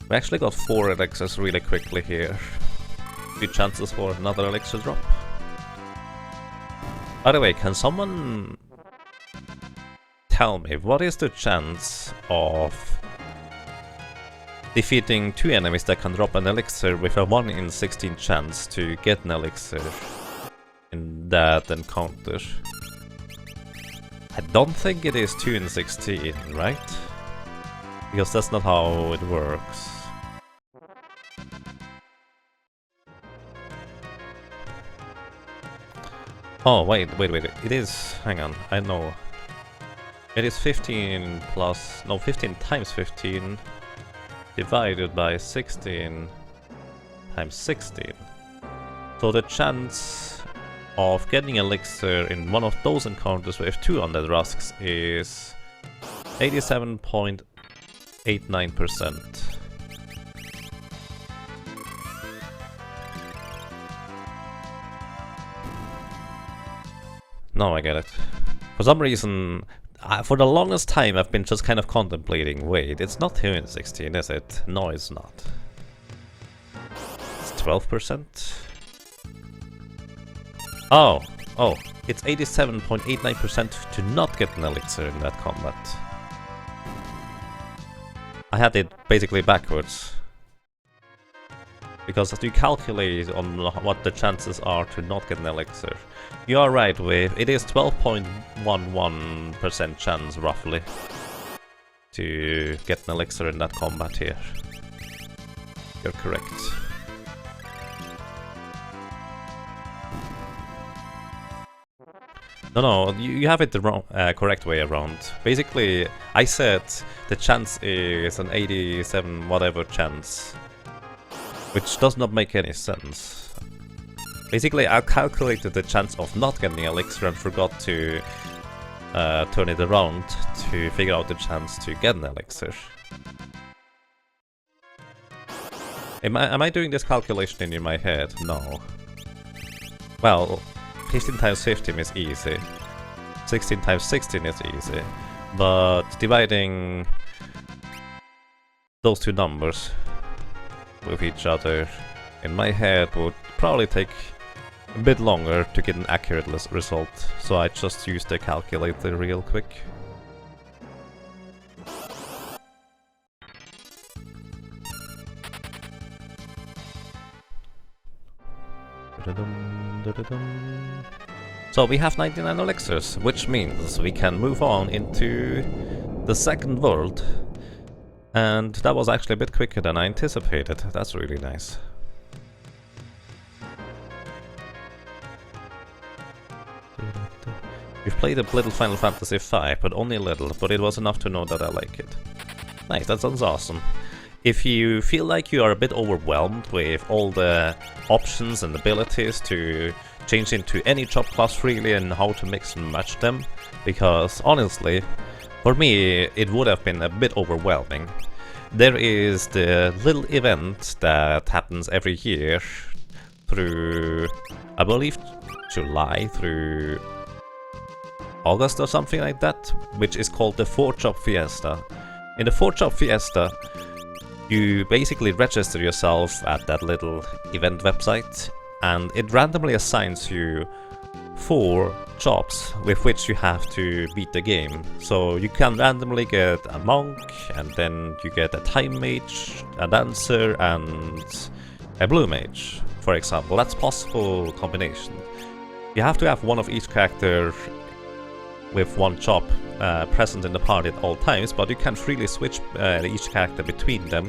We actually got 4 elixirs really quickly here. Good chances for another elixir drop. By the way, can someone tell me what is the chance of defeating 2 enemies that can drop an elixir with a 1 in 16 chance to get an elixir in that encounter. I don't think it is 2 in 16, right? Because that's not how it works. Oh, wait, it is, hang on, I know. It is 15 plus, no, 15 times 15 divided by 16 times 16. So the chance of getting elixir in one of those encounters with 2 undead rusks is 87.89%. Now I get it. For some reason, for the longest time I've been just kind of contemplating, wait, it's not here in 16, is it? No, it's not. It's 12%? Oh, it's 87.89% to not get an elixir in that combat. I had it basically backwards. Because as you calculate on what the chances are to not get an elixir, you are right with it is 12.11% chance roughly to get an elixir in that combat here. You're correct. No, you have it the wrong, correct way around. Basically, I said the chance is an 87 whatever chance, which does not make any sense. Basically, I calculated the chance of not getting elixir and forgot to turn it around to figure out the chance to get an elixir. Am I doing this calculation in my head? No. Well, 15 times 15 is easy. 16 times 16 is easy. But dividing those two numbers with each other in my head would probably take a bit longer to get an accurate result, so I just used the calculator real quick. So we have 99 elixirs, which means we can move on into the second world. And that was actually a bit quicker than I anticipated. That's really nice. We've played a little Final Fantasy V, but only a little, but it was enough to know that I like it. Nice, that sounds awesome. If you feel like you are a bit overwhelmed with all the options and abilities to change into any job class freely and how to mix and match them, because honestly, for me it would have been a bit overwhelming. There is the little event that happens every year through, I believe, July through August or something like that, which is called the 4-Job Fiesta. In the 4-Job Fiesta, you basically register yourself at that little event website, and it randomly assigns you 4 jobs with which you have to beat the game. So you can randomly get a monk, and then you get a time mage, a dancer, and a blue mage, for example. That's possible combination. You have to have one of each character with one job present in the party at all times, but you can freely switch each character between them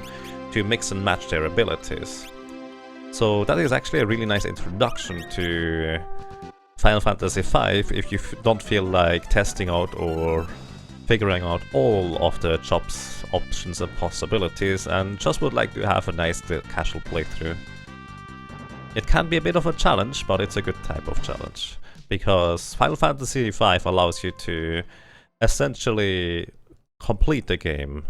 to mix and match their abilities. So that is actually a really nice introduction to Final Fantasy V if you don't feel like testing out or figuring out all of the jobs, options and possibilities, and just would like to have a nice casual playthrough. It can be a bit of a challenge, but it's a good type of challenge, because Final Fantasy V allows you to essentially complete the game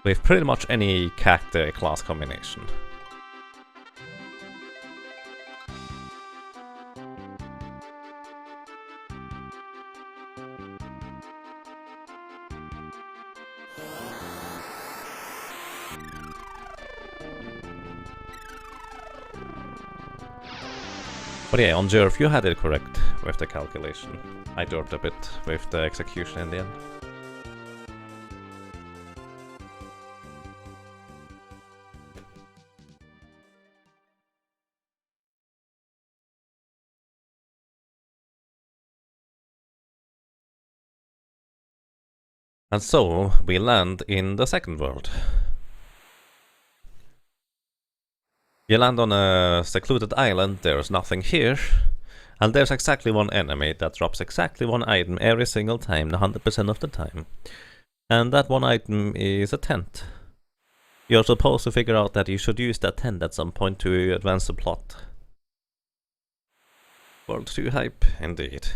with pretty much any character class combination. But yeah, on Jerv, you had it correct with the calculation. I derped a bit with the execution in the end. And so we land in the second world. You land on a secluded island, there's nothing here, and there's exactly one enemy that drops exactly one item every single time, 100% of the time. And that one item is a tent. You're supposed to figure out that you should use that tent at some point to advance the plot. World 2 hype, indeed.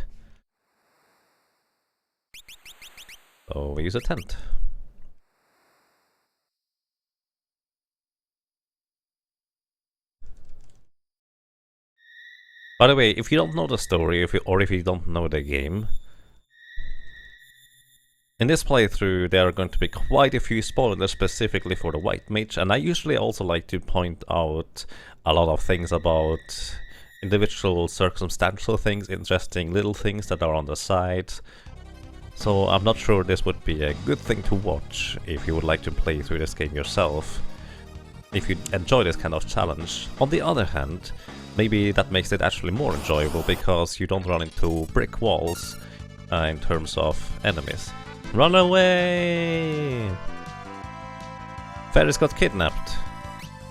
So we use a tent. By the way, if you don't know the story, or if you don't know the game, in this playthrough there are going to be quite a few spoilers specifically for the White Mage, and I usually also like to point out a lot of things about individual circumstantial things, interesting little things that are on the side. So I'm not sure this would be a good thing to watch if you would like to play through this game yourself, if you enjoy this kind of challenge. On the other hand, maybe that makes it actually more enjoyable because you don't run into brick walls in terms of enemies. Run away! Ferris got kidnapped.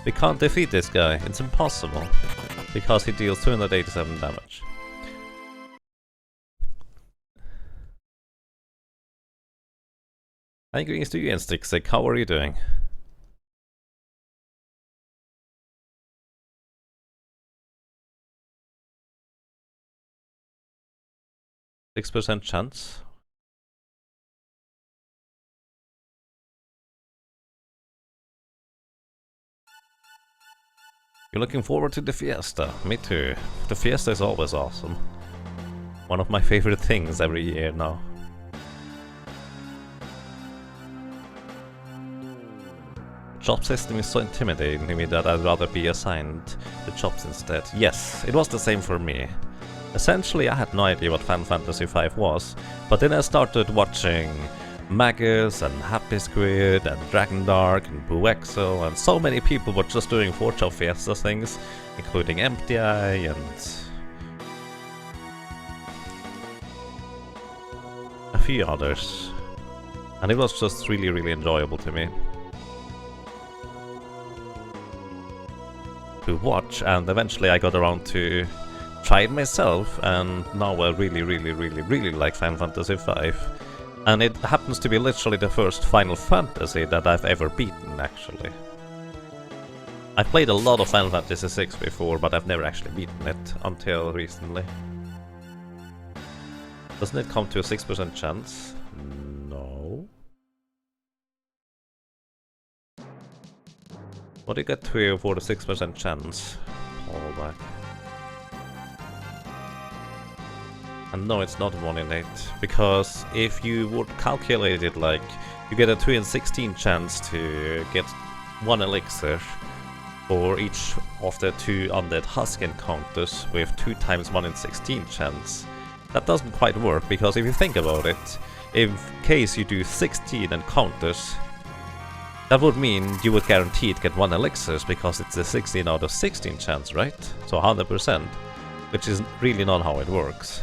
We can't defeat this guy, it's impossible, because he deals 287 damage. Hi, greetings to you, Instixic. How are you doing? %6 chance. You're looking forward to the fiesta? Me too. The fiesta is always awesome. One of my favorite things every year now. Chop system is so intimidating to me that I'd rather be assigned the chops instead. Yes, it was the same for me. Essentially, I had no idea what Final Fantasy V was, but then I started watching Magus and Happy Squid and Dragon Dark and Boo Exo, and so many people were just doing 4-chop fiesta things, including Empty Eye and a few others. And it was just really enjoyable to me to watch, and eventually I got around to try it myself, and now I really like Final Fantasy V. And it happens to be literally the first Final Fantasy that I've ever beaten, actually. I've played a lot of Final Fantasy VI before, but I've never actually beaten it until recently. Doesn't it come to a 6% chance? No. What do you get to for the 6% chance? Hold back. And no, it's not 1 in 8, because if you would calculate it like you get a 2 in 16 chance to get 1 elixir for each of the 2 undead husk encounters with 2 times 1 in 16 chance, that doesn't quite work, because if you think about it, in case you do 16 encounters, that would mean you would guaranteed get 1 elixirs, because it's a 16 out of 16 chance, right? So 100%, which is really not how it works.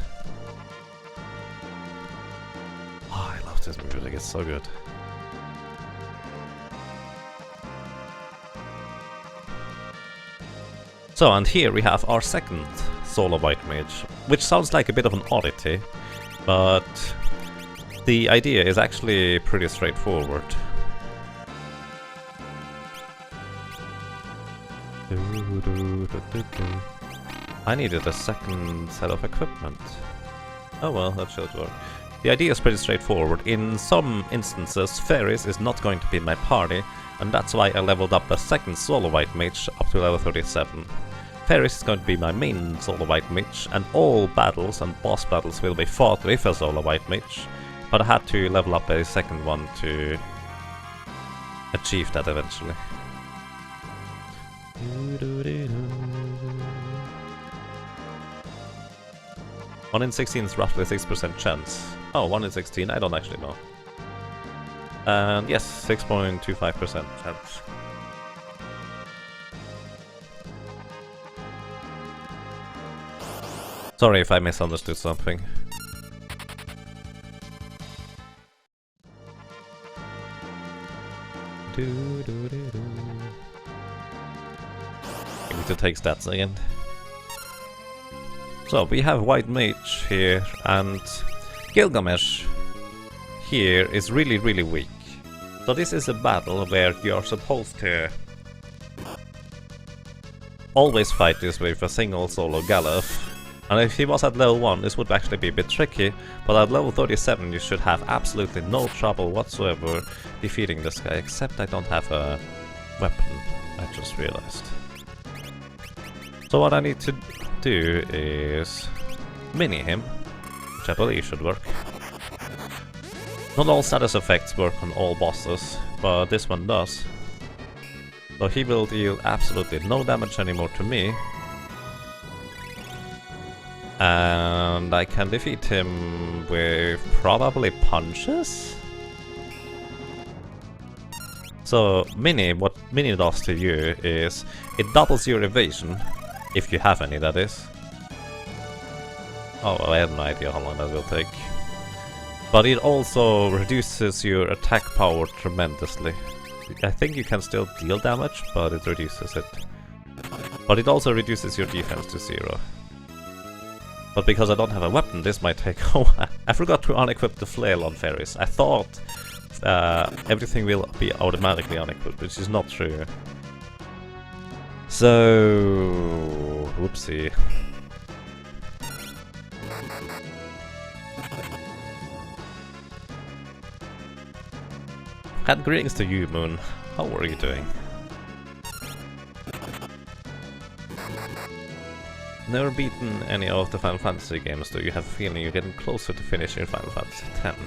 Oh, I love this music, it's so good. So, and here we have our second solo White Mage, which sounds like a bit of an oddity, but the idea is actually pretty straightforward. I needed a second set of equipment. Oh well, that should work. The idea is pretty straightforward. In some instances, Ferris is not going to be in my party, and that's why I leveled up a second solo White Mage up to level 37. Ferris is going to be my main solo White Mage, and all battles and boss battles will be fought with a solo White Mage, but I had to level up a second one to achieve that eventually. 1 in 16 is roughly 6% chance. Oh, 1 in 16? I don't actually know. And yes, 6.25% chance. Sorry if I misunderstood something. I need to take stats again. So we have White Mage here, and Gilgamesh here is really weak. So this is a battle where you're supposed to always fight this with a single solo Gallop. And if he was at level 1, this would actually be a bit tricky, but at level 37 you should have absolutely no trouble whatsoever defeating this guy, except I don't have a weapon, I just realized. So what I need to do is mini him, which I believe should work. Not all status effects work on all bosses, but this one does. So he will deal absolutely no damage anymore to me. And I can defeat him with probably punches? So Mini, what Mini does to you is it doubles your evasion, if you have any, that is. Oh, well, I have no idea how long that will take. But it also reduces your attack power tremendously. I think you can still deal damage, but it reduces it. But it also reduces your defense to 0. But because I don't have a weapon, this might take a while. I forgot to unequip the flail on fairies. I thought everything will be automatically unequipped, which is not true. So... whoopsie. And greetings to you, Moon. How are you doing? Never beaten any of the Final Fantasy games, though you have a feeling you're getting closer to finishing Final Fantasy X.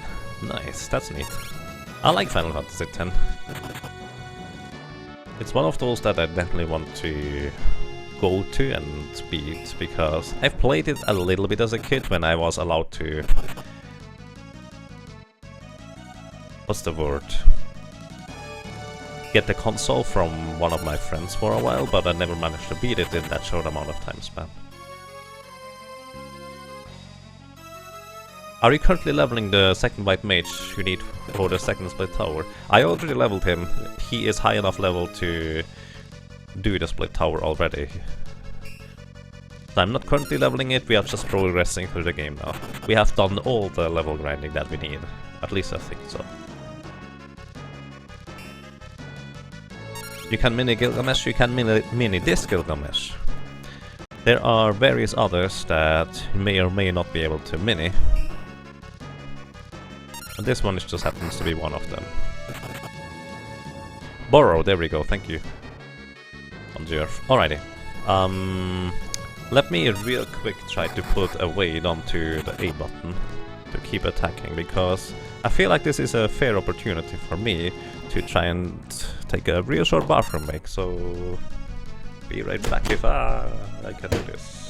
Nice, that's neat. I like Final Fantasy X. It's one of those that I definitely want to go to and beat, because I've played it a little bit as a kid when I was allowed to... what's the word? Get the console from one of my friends for a while, but I never managed to beat it in that short amount of time span. Are you currently leveling the second White Mage you need for the second split tower? I already leveled him. He is high enough level to do the split tower already. So I'm not currently leveling it, we are just progressing through the game now. We have done all the level grinding that we need. At least I think so. You can mini Gilgamesh, you can mini this Gilgamesh. There are various others that you may or may not be able to mini. And this one just happens to be one of them. Borrow, there we go, thank you. On the earth. Alrighty. Let me real quick try to put a weight onto the A button to keep attacking, because I feel like this is a fair opportunity for me to try and take a real short bathroom break, so be right back if I can do this.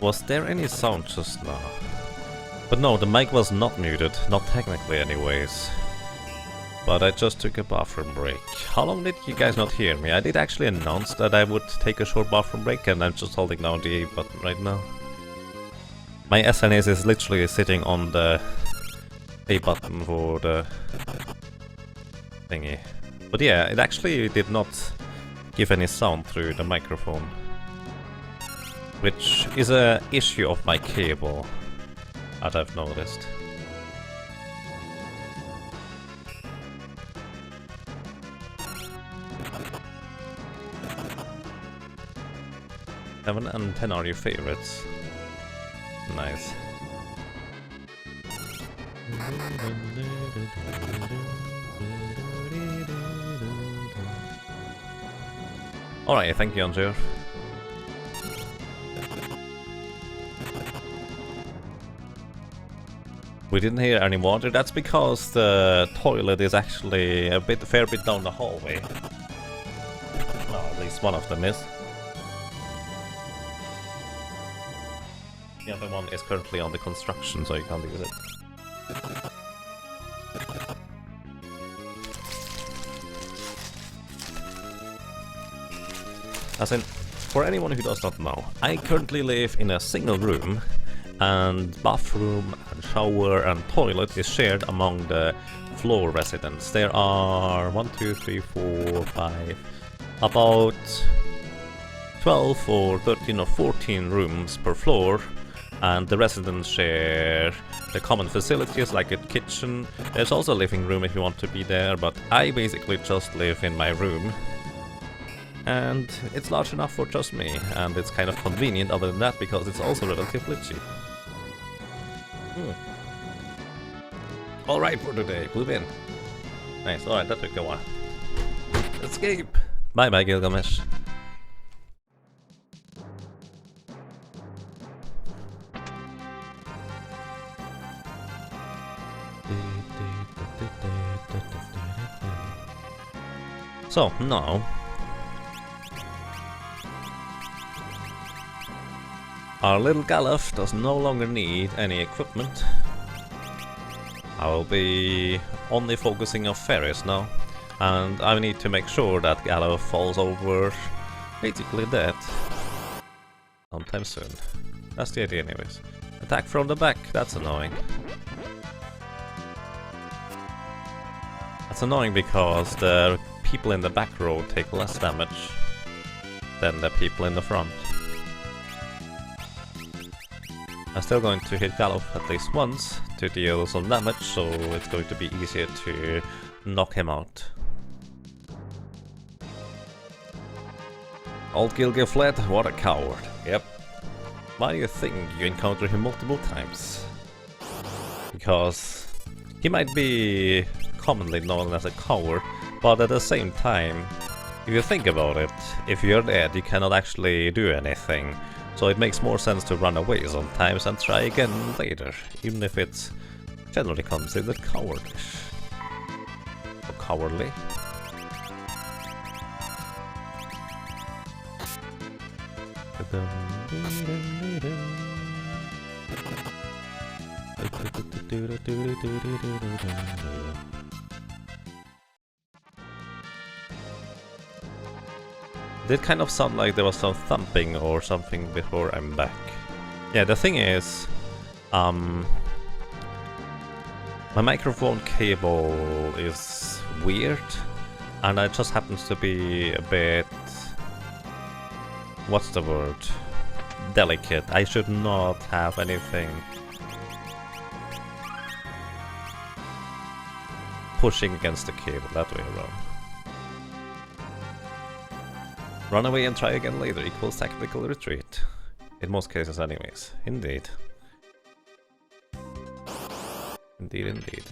Was there any sound just now? But no, the mic was not muted, not technically anyways. But I just took a bathroom break. How long did you guys not hear me? I did actually announce that I would take a short bathroom break, and I'm just holding down the A button right now. My SNS is literally sitting on the A button for the thingy. But yeah, it actually did not give any sound through the microphone. Which is a issue of my cable, that I've noticed. Seven and 10 are your favorites. Nice. Alright, thank you, Andrew. We didn't hear any water. That's because the toilet is actually a fair bit down the hallway. Well, at least one of them is. The other one is currently under construction, so you can't use it. As in, for anyone who does not know, I currently live in a single room, and bathroom and shower and toilet is shared among the floor residents. There are 1, 2, 3, 4, 5, about 12 or 13 or 14 rooms per floor, and the residents share the common facilities like a kitchen. There's also a living room if you want to be there, but I basically just live in my room. And it's large enough for just me, and it's kind of convenient other than that because it's also relatively cheap. Alright for today, move in. Nice, alright, that took a while. Escape! Bye bye, Gilgamesh. So, now our little Galuf does no longer need any equipment. I will be only focusing on ferries now, and I need to make sure that Galuf falls over basically dead sometime soon. That's the idea anyways. Attack from the back, that's annoying. That's annoying because the people in the back row take less damage than the people in the front. I'm still going to hit Galuf at least once to deal some damage, so it's going to be easier to knock him out. Old Gilgamesh fled, what a coward. Yep. Why do you think you encounter him multiple times? Because he might be commonly known as a coward, but at the same time, if you think about it, if you're dead, you cannot actually do anything. So it makes more sense to run away sometimes and try again later, even if it's generally considered cowardish. Or cowardly. Did kind of sound like there was some thumping or something before I'm back. Yeah, the thing is, my microphone cable is weird, and it just happens to be a bit, what's the word, delicate. I should not have anything pushing against the cable, that way around. Run away and try again later equals tactical retreat. In most cases anyways. Indeed. Indeed, indeed.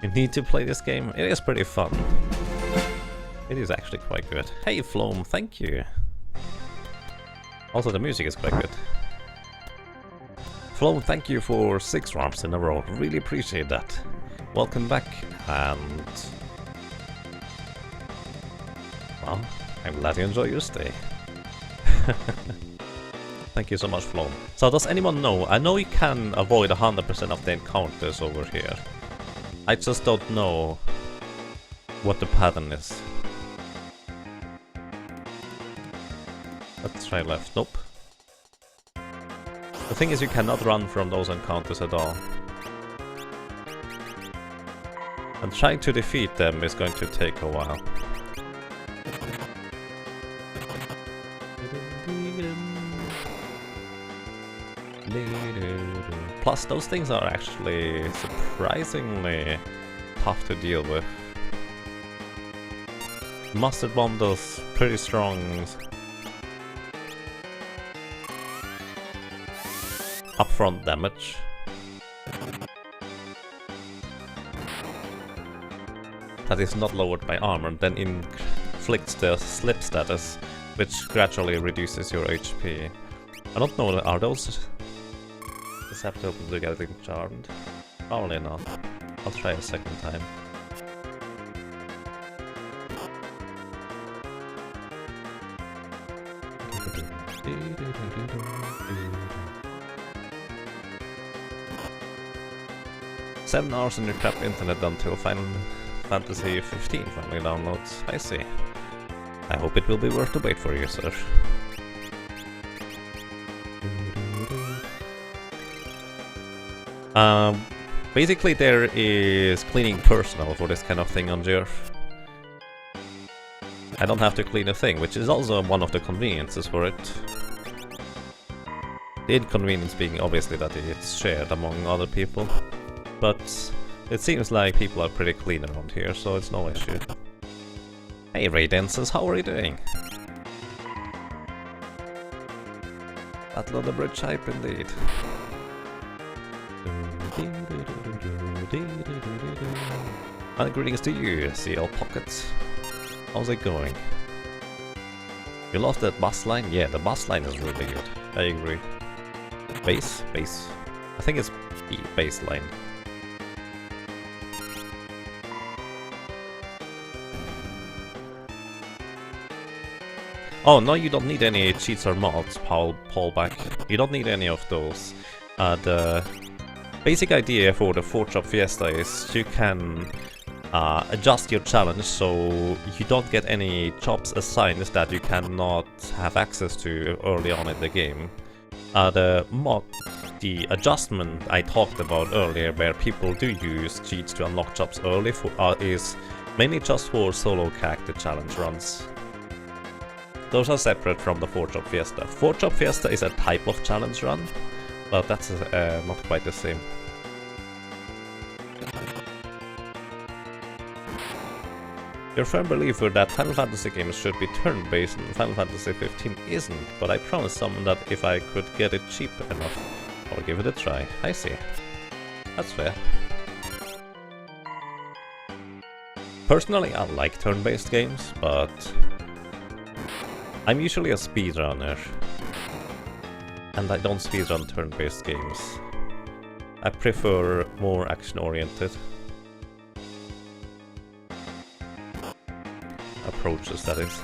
You need to play this game. It is pretty fun. It is actually quite good. Hey Floam, thank you. Also, the music is quite good. Flo, thank you for 6 rounds in a row. Really appreciate that. Welcome back, and well, I'm glad you enjoy your stay. Thank you so much, Flo. So does anyone know? I know you can avoid 100% of the encounters over here. I just don't know what the pattern is. Let's try left. Nope. The thing is, you cannot run from those encounters at all. And trying to defeat them is going to take a while. Plus, those things are actually surprisingly tough to deal with. Mustard Bomb does pretty strong upfront damage. That is not lowered by armor, then inflicts the slip status, which gradually reduces your HP. I don't know, are those susceptible to getting charmed? Probably not. I'll try a second time. "7 hours on your crap internet until Final Fantasy 15 finally downloads. I see. I hope it will be worth the wait for you, sir." Basically there is cleaning personnel for this kind of thing on Earth. I don't have to clean a thing, which is also one of the conveniences for it. The inconvenience being obviously that it's shared among other people. But it seems like people are pretty clean around here, so it's no issue. Hey Radiances, how are you doing? Battle on the Bridge hype indeed. And greetings to you, CL Pockets. How's it going? You lost that bus line? Yeah, the bus line is really good. I agree. Base? Base. I think it's the baseline. Oh, no, you don't need any cheats or mods, Paul back. You don't need any of those. The basic idea for the 4-chop Fiesta is you can adjust your challenge so you don't get any chops assigned that you cannot have access to early on in the game. The adjustment I talked about earlier, where people do use cheats to unlock chops early, is mainly just for solo character challenge runs. Those are separate from the 4-chop Fiesta. 4-chop Fiesta is a type of challenge run, but that's not quite the same. You're a firm believer that Final Fantasy games should be turn-based and Final Fantasy 15 isn't, but I promised someone that if I could get it cheap enough, I would give it a try. I see. That's fair. Personally, I like turn-based games, but I'm usually a speedrunner, and I don't speedrun turn-based games. I prefer more action-oriented approaches, that is.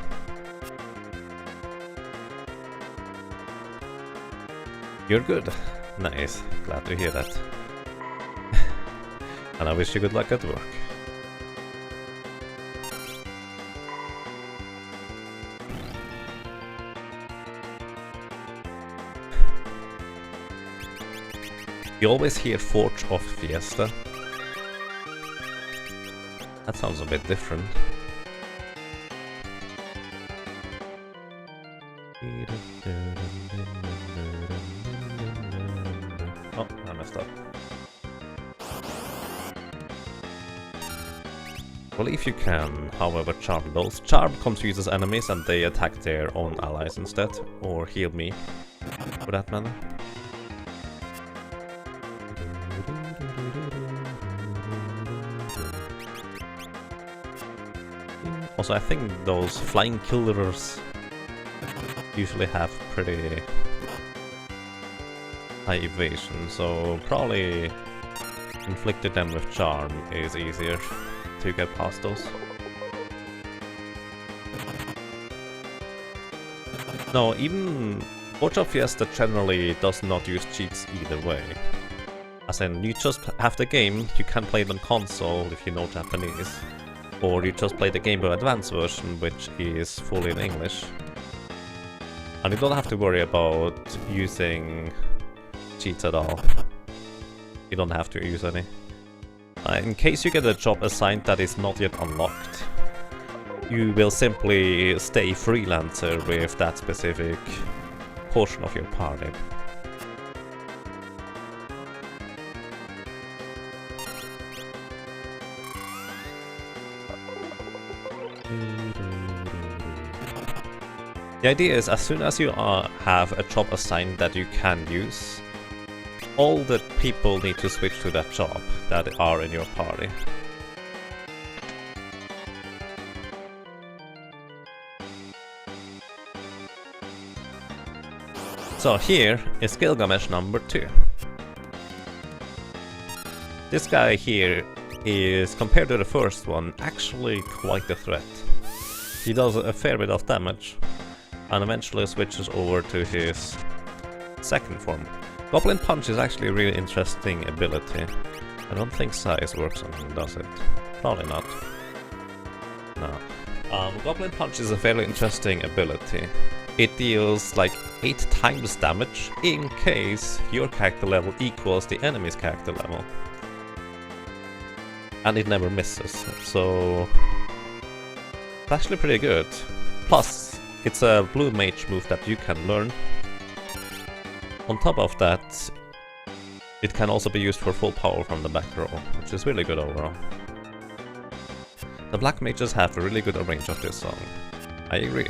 You're good. Nice. Glad to hear that. And I wish you good luck at work. You always hear Forge of Fiesta. That sounds a bit different. Oh, I messed up. Well, if you can, however, charm those. Charm confuses enemies and they attack their own allies instead, or heal me, for that matter. Also, I think those flying killers usually have pretty high evasion, so probably inflicting them with charm is easier to get past those. No, even Forge of Fiesta generally does not use cheats either way. As in, you just have the game, you can play it on console if you know Japanese. Or you just play the Game Boy Advance version, which is fully in English. And you don't have to worry about using cheats at all. You don't have to use any. In case you get a job assigned that is not yet unlocked, you will simply stay freelancer with that specific portion of your party. The idea is, as soon as you have a job assigned that you can use, all the people need to switch to that job that are in your party. So here is Gilgamesh number 2. This guy here is, compared to the first one, actually quite a threat. He does a fair bit of damage, and eventually switches over to his second form. Goblin Punch is actually a really interesting ability. I don't think size works on him, does it? Probably not. No. Goblin Punch is a fairly interesting ability. It deals like 8 times damage in case your character level equals the enemy's character level. And it never misses, so it's actually pretty good. Plus, it's a blue mage move that you can learn. On top of that, it can also be used for full power from the back row, which is really good overall. The black mages have a really good range of this song. I agree.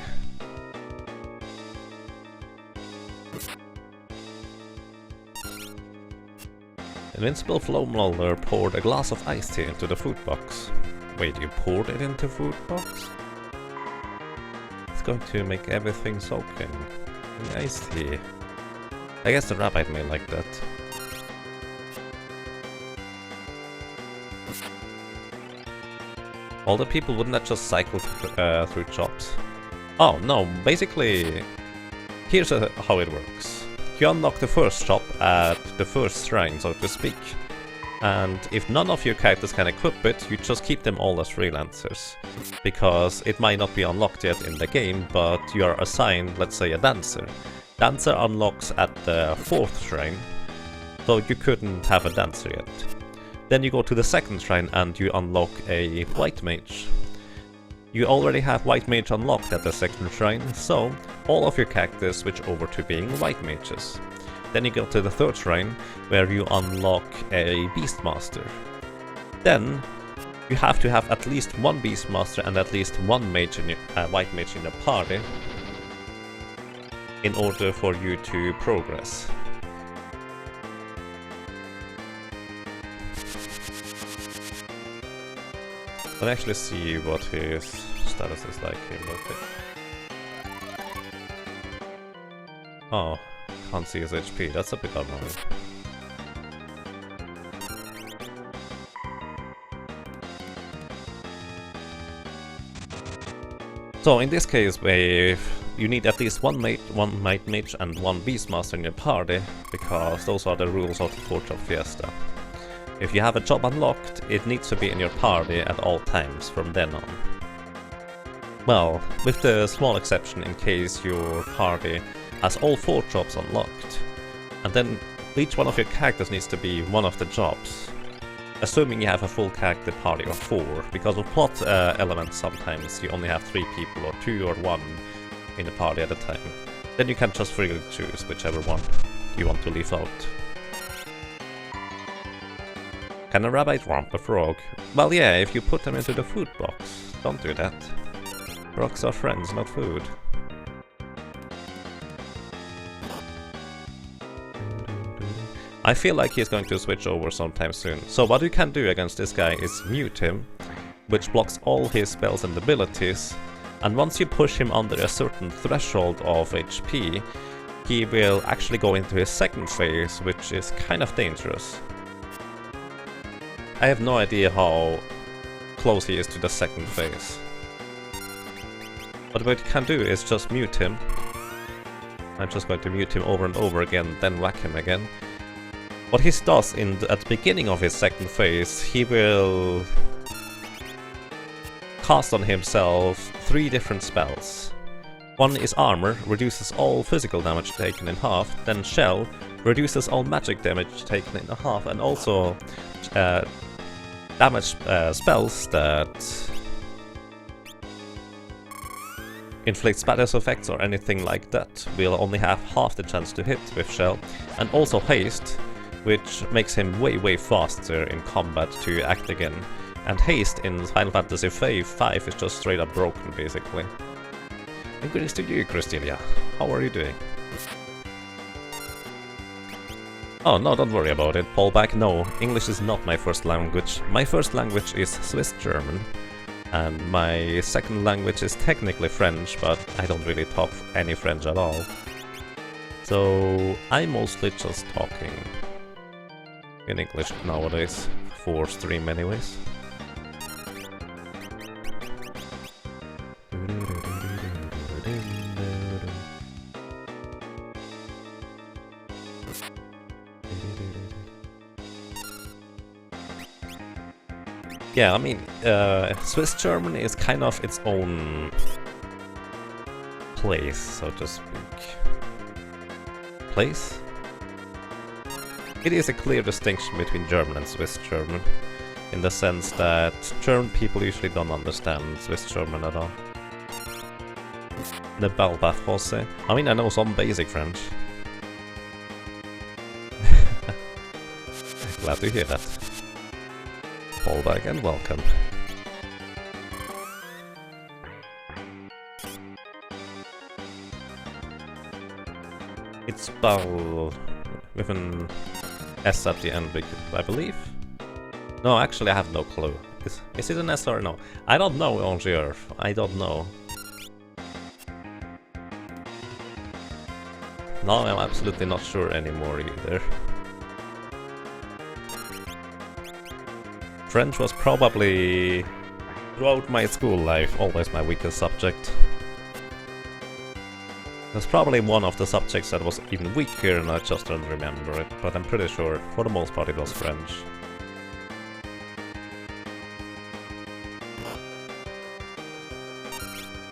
Invincible Flow Molder poured a glass of iced tea into the food box. Wait, you poured it into food box? It's going to make everything soaking in iced tea. I guess the rabbit may like that. All the people wouldn't that just cycle through jobs? Oh no, basically, here's how it works. You unlock the first shop at the first shrine, so to speak. And if none of your characters can equip it, you just keep them all as freelancers. Because it might not be unlocked yet in the game, but you are assigned, let's say, a dancer. Dancer unlocks at the 4th shrine, so you couldn't have a dancer yet. Then you go to the 2nd shrine and you unlock a white mage. You already have white mage unlocked at the 2nd shrine, so all of your characters switch over to being white mages. Then you go to the 3rd shrine, where you unlock a beastmaster. Then you have to have at least one beastmaster and at least one mage in your, white mage in your party in order for you to progress. Let's actually see what his status is like here real quick. Oh, can't see his HP, that's a bit annoying. So in this case, you need at least one Might Mage and one Beastmaster in your party, because those are the rules of the Forge of Fiesta. If you have a job unlocked, it needs to be in your party at all times from then on. Well, with the small exception in case your party has all 4 jobs unlocked, and then each one of your characters needs to be one of the jobs. Assuming you have a full character party of 4, because of plot elements sometimes you only have 3 people or 2 or 1 in the party at a time. Then you can just freely choose whichever one you want to leave out. Can a rabbit romp a frog? Well yeah, if you put them into the food box. Don't do that. Frogs are friends, not food. I feel like he's going to switch over sometime soon. So what you can do against this guy is mute him, which blocks all his spells and abilities. And once you push him under a certain threshold of HP, he will actually go into his second phase, which is kind of dangerous. I have no idea how close he is to the second phase. But what you can do is just mute him. I'm just going to mute him over and over again, then whack him again. What he does at the beginning of his second phase, he will cast on himself 3 different spells. One is Armor, reduces all physical damage taken in half, then Shell, reduces all magic damage taken in half, and also damage spells that inflict status effects or anything like that will only have half the chance to hit with Shell, and also Haste, which makes him way faster in combat to act again. And Haste in Final Fantasy V is just straight up broken, basically. And greetings to you, Christelia. How are you doing? Oh, no, don't worry about it, Paulback. No, English is not my first language. My first language is Swiss German. And my second language is technically French, but I don't really talk any French at all. So I'm mostly just talking in English nowadays, for stream anyways. Yeah, I mean, Swiss German is kind of its own place, so to speak. Place? It is a clear distinction between German and Swiss German, in the sense that German people usually don't understand Swiss German at all. Ne parle pas français. I mean, I know some basic French. Glad to hear that. Fallback and welcome. It's spelled with an S at the end, I believe. No, actually I have no clue. Is it an S or no? I don't know, Angers. I don't know. No, I'm absolutely not sure anymore either. French was probably, throughout my school life, always my weakest subject. It was probably one of the subjects that was even weaker and I just don't remember it, but I'm pretty sure for the most part it was French.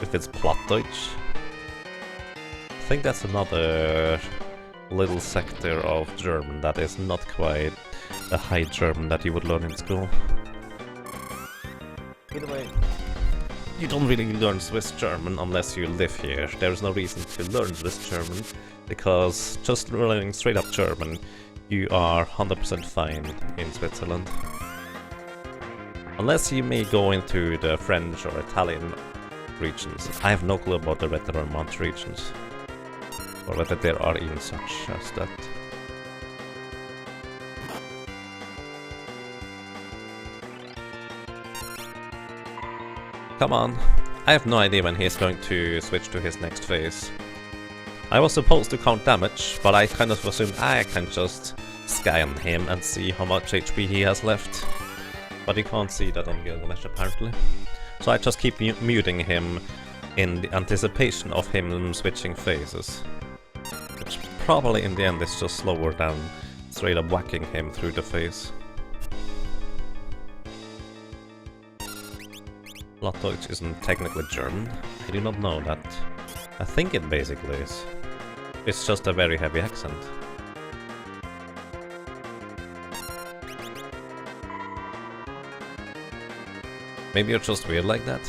If it's Plattdeutsch. I think that's another little sector of German that is not quite the high German that you would learn in school. Either way, you don't really learn Swiss German unless you live here. There's no reason to learn Swiss German, because just learning straight up German, you are 100% fine in Switzerland. Unless you may go into the French or Italian regions. I have no clue about the Red Romance regions, or whether there are even such as that. Come on. I have no idea when he's going to switch to his next phase. I was supposed to count damage, but I kind of assumed I can just scan him and see how much HP he has left. But you can't see that on Gilgamesh apparently. So I just keep muting him in the anticipation of him switching phases. Which probably in the end is just slower than straight up whacking him through the phase. Plattdeutsch isn't technically German. I do not know that. I think it basically is. It's just a very heavy accent. Maybe you're just weird like that?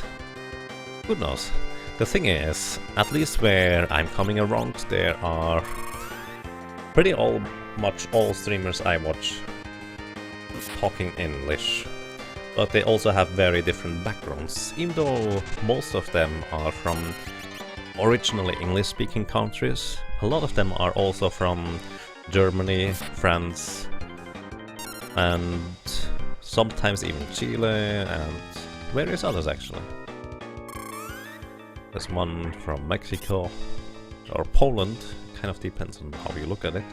Who knows? The thing is, at least where I'm coming around, there are pretty much all streamers I watch talking English. But they also have very different backgrounds, even though most of them are from originally English-speaking countries. A lot of them are also from Germany, France, and sometimes even Chile, and various others actually. There's one from Mexico, or Poland, kind of depends on how you look at it.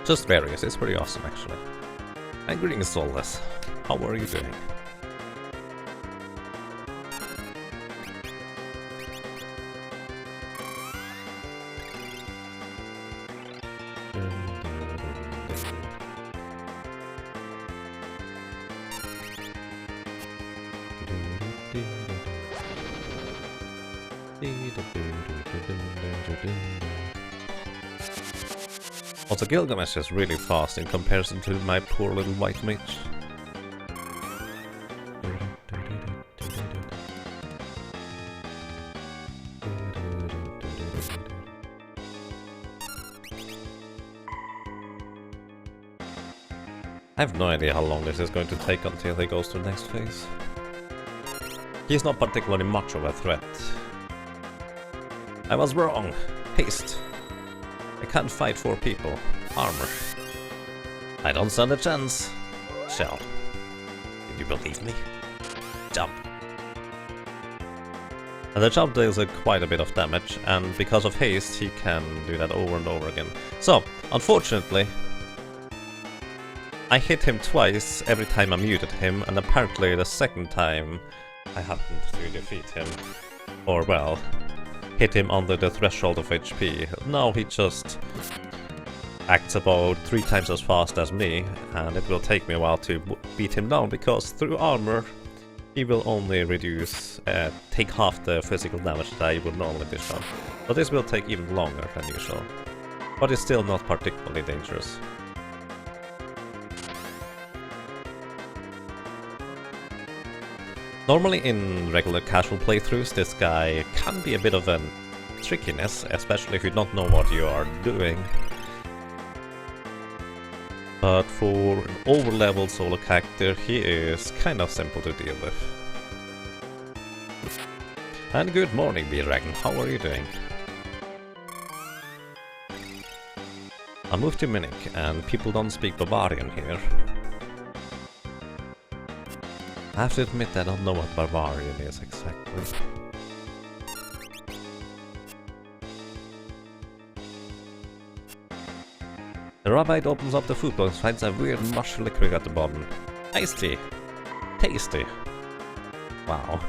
Just various, it's pretty awesome actually. And greetings Soulless, how are you doing? Also, Gilgamesh is really fast in comparison to my poor little white mage. I have no idea how long this is going to take until he goes to the next phase. He's not particularly much of a threat. I was wrong. Haste. I can't fight 4 people. Armor. I don't stand a chance. Shell. Did you believe me? Jump. And the jump deals quite a bit of damage, and because of haste he can do that over and over again. So, unfortunately, I hit him twice every time I muted him, and apparently the second time I happened to defeat him, or well, hit him under the threshold of HP. Now he just acts about 3 times as fast as me, and it will take me a while to beat him down, because through armor he will only reduce, take half the physical damage that I would normally dish out. But this will take even longer than usual. But it's still not particularly dangerous. Normally in regular casual playthroughs this guy can be a bit of a trickiness, especially if you don't know what you are doing. But for an over-leveled solo character he is kind of simple to deal with. And good morning B-Dragon, how are you doing? I moved to Munich and people don't speak Bavarian here. I have to admit I don't know what Barbarian is exactly. The rabbi opens up the food box and finds a weird mush liquid at the bottom. Iced tea! Tasty! Wow.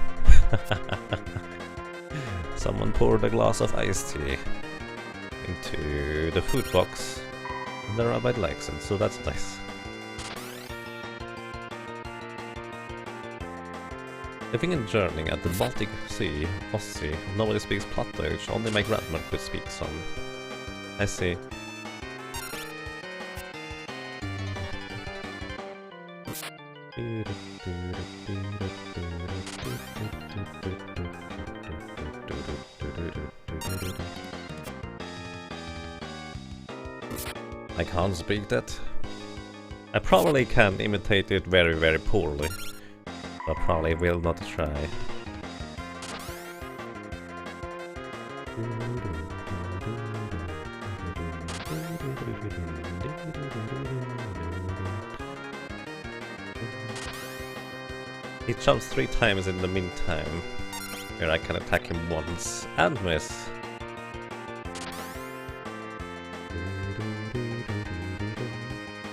Someone poured a glass of iced tea into the food box and the rabbi likes it, so that's nice. Living and journeying at the Baltic Sea, Ossie, nobody speaks Plattdeutsch, only my grandmother could speak some. I see. I can't speak that. I probably can imitate it very, very poorly. I probably will not try. He jumps 3 times in the meantime. Here I can attack him once and miss.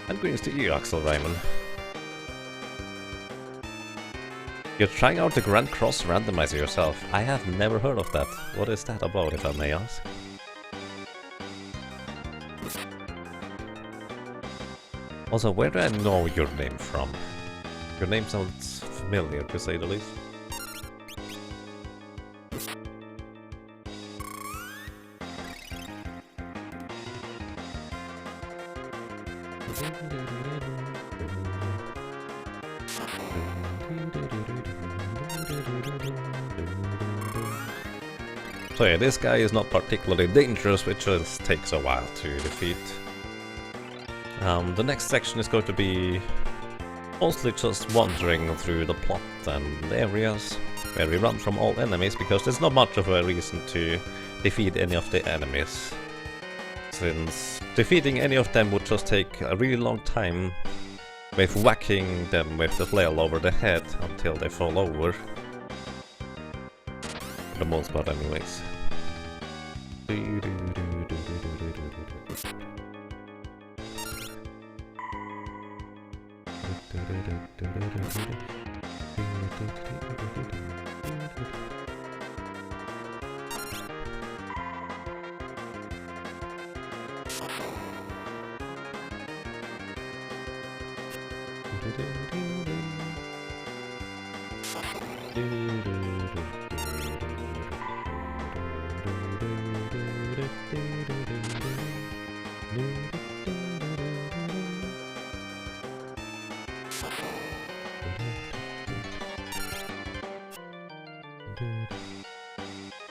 And greetings to you, Axel Ryman. You're trying out the Grand Cross randomizer yourself. I have never heard of that. What is that about, if I may ask? Also, where do I know your name from? Your name sounds familiar, to say the least. So yeah, this guy is not particularly dangerous, which just takes a while to defeat. The next section is going to be mostly just wandering through the plot and areas where we run from all enemies, because there's not much of a reason to defeat any of the enemies, since defeating any of them would just take a really long time with whacking them with the flail over the head until they fall over. for the most part anyways.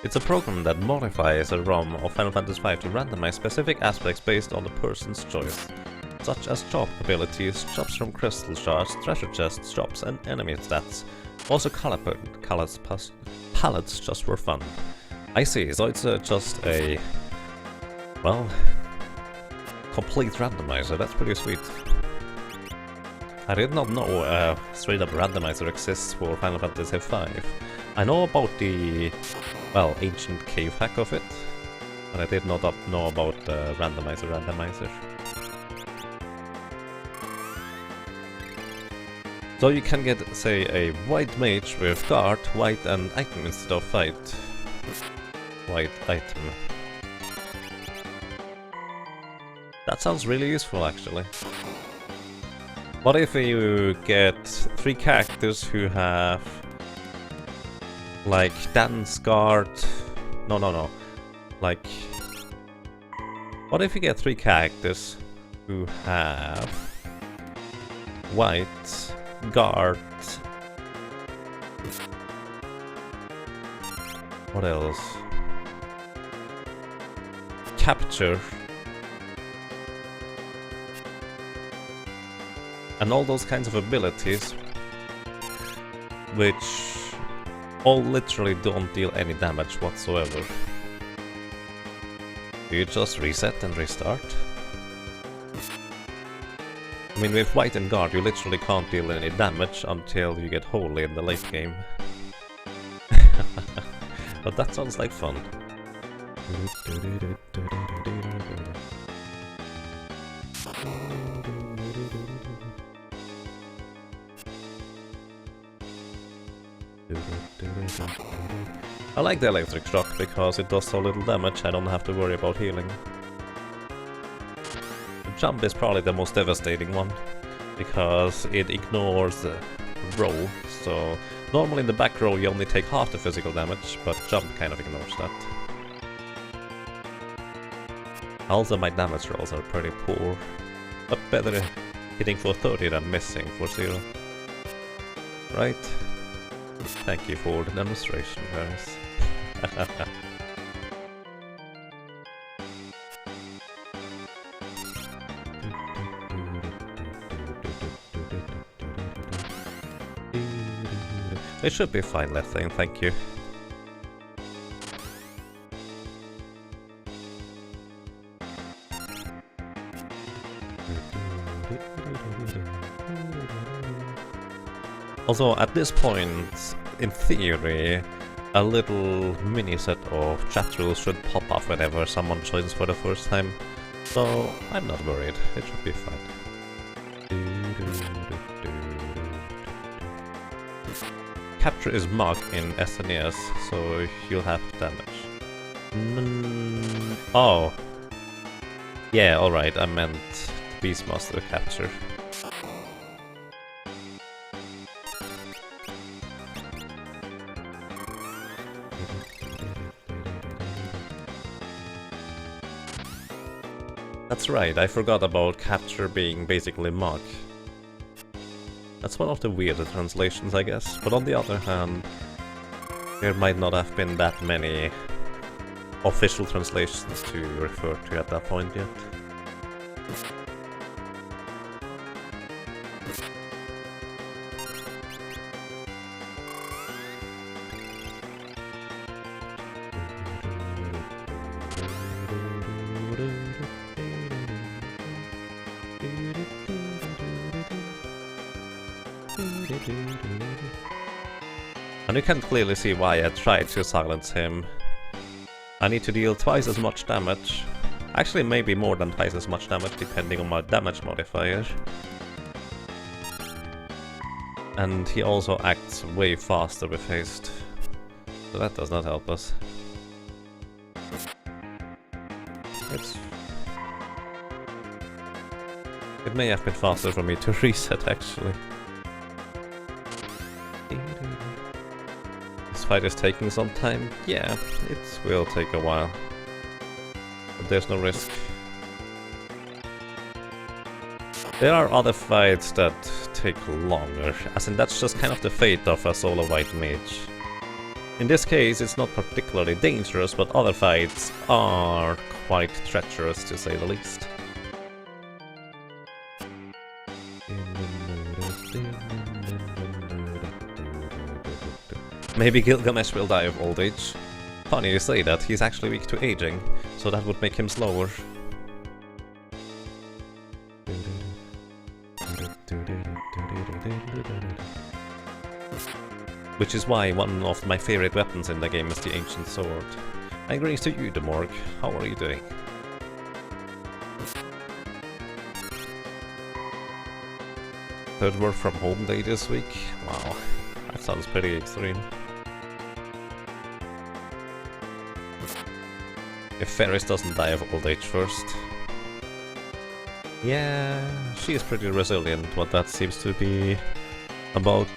It's a program that modifies a ROM of Final Fantasy V to randomize specific aspects based on the person's choice, such as job abilities, jobs from crystal shards, treasure chests, jobs, and enemy stats. Also palettes just for fun. I see, so it's just a, well, complete randomizer. That's pretty sweet. I did not know a straight-up randomizer exists for Final Fantasy V. I know about the, well, ancient cave hack of it, but I did not know about the randomizer. So you can get, say, a white mage with guard, white, and item instead of fight. White item. That sounds really useful, actually. What if you get 3 characters who have, like, dance guard... No. Like... What if you get 3 characters who have white, guard... What else? Capture... and all those kinds of abilities, which all literally don't deal any damage whatsoever. Do you just reset and restart? I mean, with white and guard, you literally can't deal any damage until you get holy in the late game. But that sounds like fun. I like the electric shock because it does so little damage, I don't have to worry about healing. The jump is probably the most devastating one, because it ignores the roll, so normally in the back row you only take half the physical damage, but jump kind of ignores that. Also my damage rolls are pretty poor, but better hitting for 30 than missing for 0. Right? Thank you for the demonstration, guys. It should be fine, Lethane, thank you. Also, at this point, in theory, a little mini set of chat rules should pop up whenever someone joins for the first time, so I'm not worried, it should be fine. Capture is Mage in SNES, so you'll have damage. Oh. Yeah, alright, I meant Beastmaster capture. That's right, I forgot about capture being basically Mage. That's one of the weirder translations, I guess, but on the other hand, there might not have been that many official translations to refer to at that point yet. And you can clearly see why I tried to silence him. I need to deal twice as much damage. Actually, maybe more than twice as much damage, depending on my damage modifier. And he also acts way faster with haste. So that does not help us. It may have been faster for me to reset, actually. This fight is taking some time. Yeah, it will take a while. But there's no risk. There are other fights that take longer, as in that's just kind of the fate of a solo white mage. In this case, it's not particularly dangerous, but other fights are quite treacherous, to say the least. Maybe Gilgamesh will die of old age. Funny you say that, he's actually weak to aging, so that would make him slower. Which is why one of my favorite weapons in the game is the ancient sword. And greetings to you, Demorg. How are you doing? Third work from home day this week? Wow, that sounds pretty extreme. If Ferris doesn't die of old age first. Yeah, she is pretty resilient, what that seems to be about.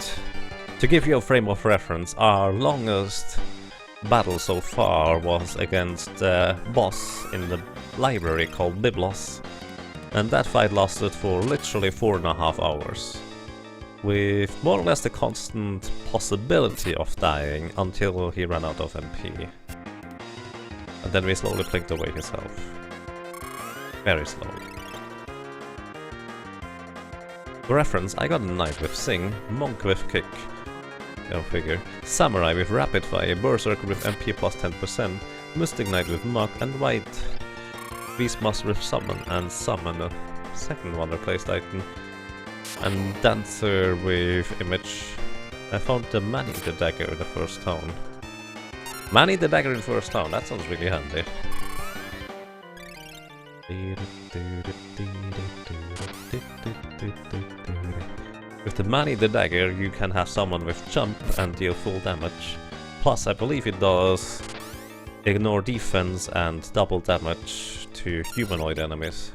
To give you a frame of reference, our longest battle so far was against a boss in the library called Biblos. And that fight lasted for literally 4.5 hours. With more or less the constant possibility of dying until he ran out of MP. And then we slowly blinked away his health. Very slowly. For reference, I got a knight with Sing, monk with kick, go figure, samurai with rapid fire, berserker with MP plus 10%, mystic knight with mug, and white beastmaster with summon, and summon a second one replaced item, and dancer with image. I found the Manny the dagger in the first town. Manny the dagger in first town, that sounds really handy. With the Manny the dagger, you can have someone with jump and deal full damage. Plus, I believe it does ignore defense and double damage to humanoid enemies.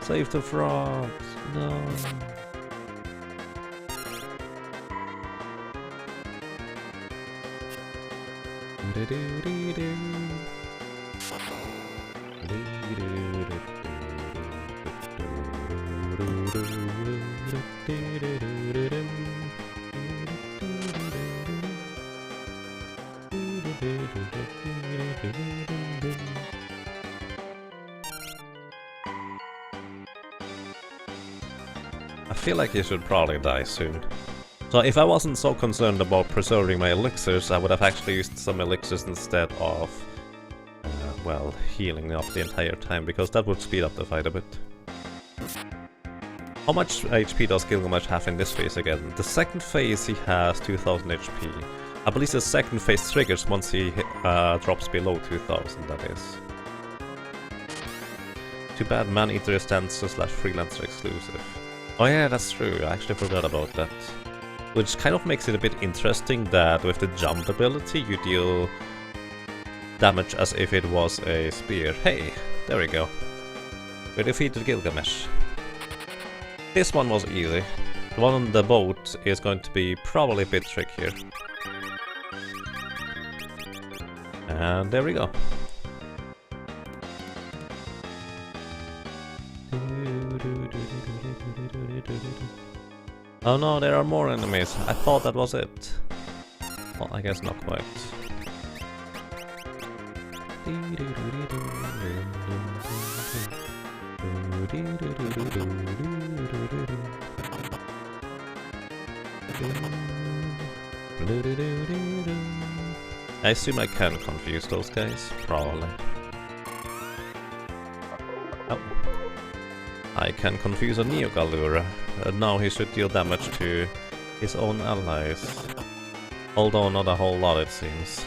Save the frogs! No! I feel like he should probably die soon. So if I wasn't so concerned about preserving my elixirs, I would have actually used some elixirs instead of, well, healing up the entire time, because that would speed up the fight a bit. How much HP does Gilgamesh have in this phase again? The second phase he has 2000 HP. I believe the second phase triggers once he drops below 2000, that is. Too bad Man-Eater is dancer/freelancer exclusive. Oh yeah, that's true, I actually forgot about that. Which kind of makes it a bit interesting that with the jump ability you deal damage as if it was a spear. Hey, there we go. We defeated Gilgamesh. This one was easy. The one on the boat is going to be probably a bit trickier. And there we go. Oh no, there are more enemies. I thought that was it. Well, I guess not quite. I assume I can confuse those guys, probably. Oh. I can confuse a Neo Galura, and now he should deal damage to his own allies. Although not a whole lot, it seems.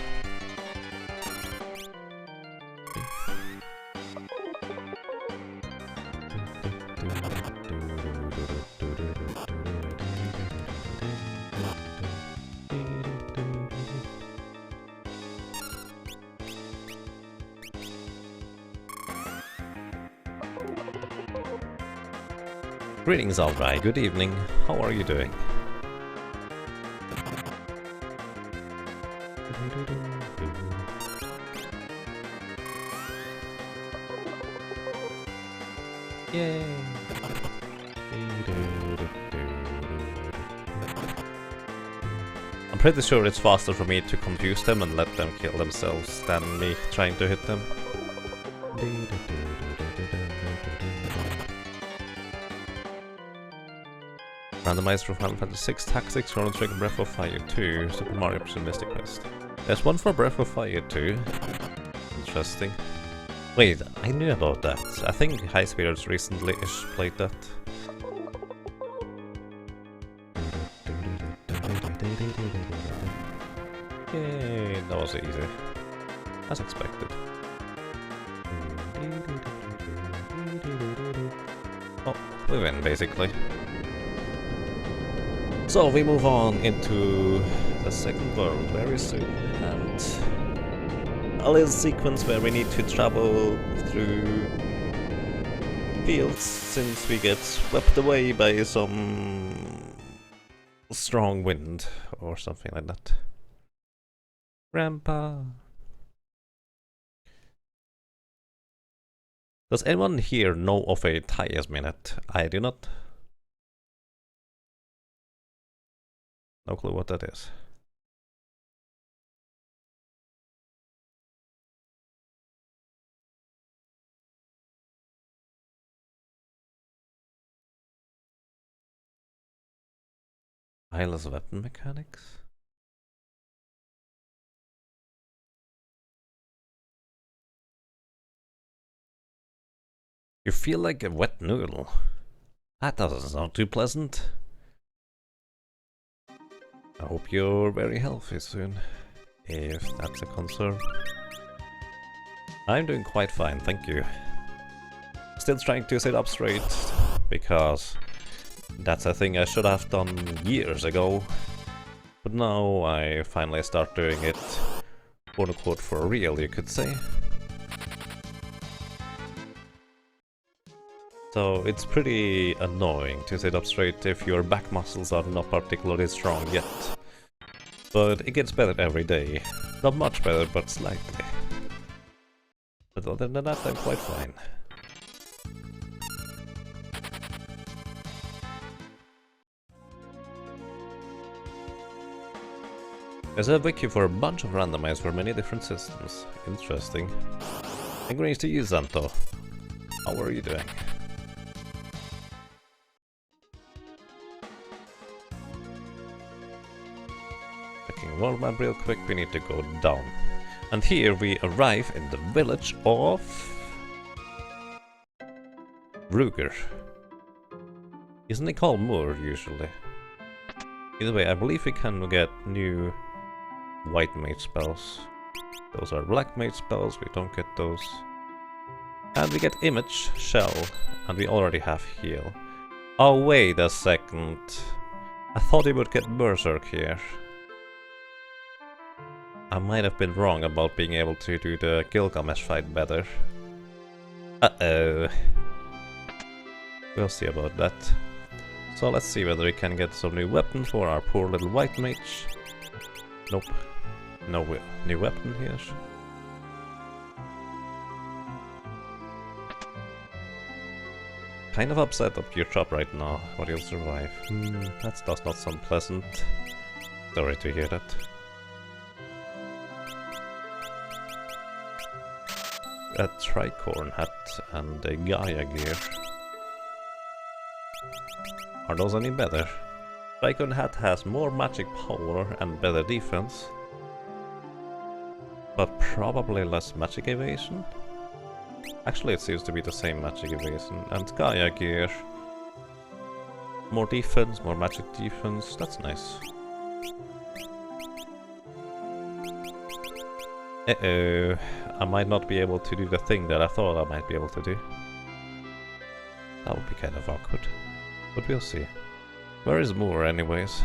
Greetings, Aldrai. Good evening. How are you doing? Yay! I'm pretty sure it's faster for me to confuse them and let them kill themselves than me trying to hit them. Randomized for Final Fantasy VI Tactics, Chrono Trigger, Breath of Fire 2, Super Mario Opportunistic Quest. There's one for Breath of Fire 2. Interesting. Wait, I knew about that. I think High Spirits recently-ish played that. Yay, that was easy. As expected. Oh, we win, basically. So we move on into the second world very soon, and a little sequence where we need to travel through fields since we get swept away by some strong wind or something like that. Grandpa. Does anyone here know of a Tyres minute? I do not. No clue what that is. Wireless weapon mechanics? You feel like a wet noodle. That doesn't sound too pleasant. I hope you're very healthy soon, if that's a concern. I'm doing quite fine, thank you. Still trying to sit up straight, because that's a thing I should have done years ago. But now I finally start doing it, quote unquote, for real, you could say. So it's pretty annoying to sit up straight if your back muscles are not particularly strong yet. But it gets better every day. Not much better, but slightly. But other than that, I'm quite fine. There's a wiki for a bunch of randomized for many different systems. Interesting. And greetings to you, Zanto. How are you doing? World map real quick, we need to go down. And here we arrive in the village of Ruger. Isn't it called Moor usually? Either way, I believe we can get new white mage spells. Those are black mage spells, we don't get those. And we get image, shell, and we already have heal. Oh wait a second. I thought we would get berserk here. I might have been wrong about being able to do the Gilgamesh fight better. Uh-oh. We'll see about that. So let's see whether we can get some new weapons for our poor little white mage. Nope. No new weapon here. Kind of upset up your shop right now, but you'll survive. That does not sound pleasant. Sorry to hear that. A tricorn hat and a Gaia gear. Are those any better? Tricorn hat has more magic power and better defense, but probably less magic evasion? Actually, it seems to be the same magic evasion and Gaia gear. More defense, more magic defense, that's nice. Uh-oh, I might not be able to do the thing that I thought I might be able to do. That would be kind of awkward, but we'll see. Where is Moore anyways?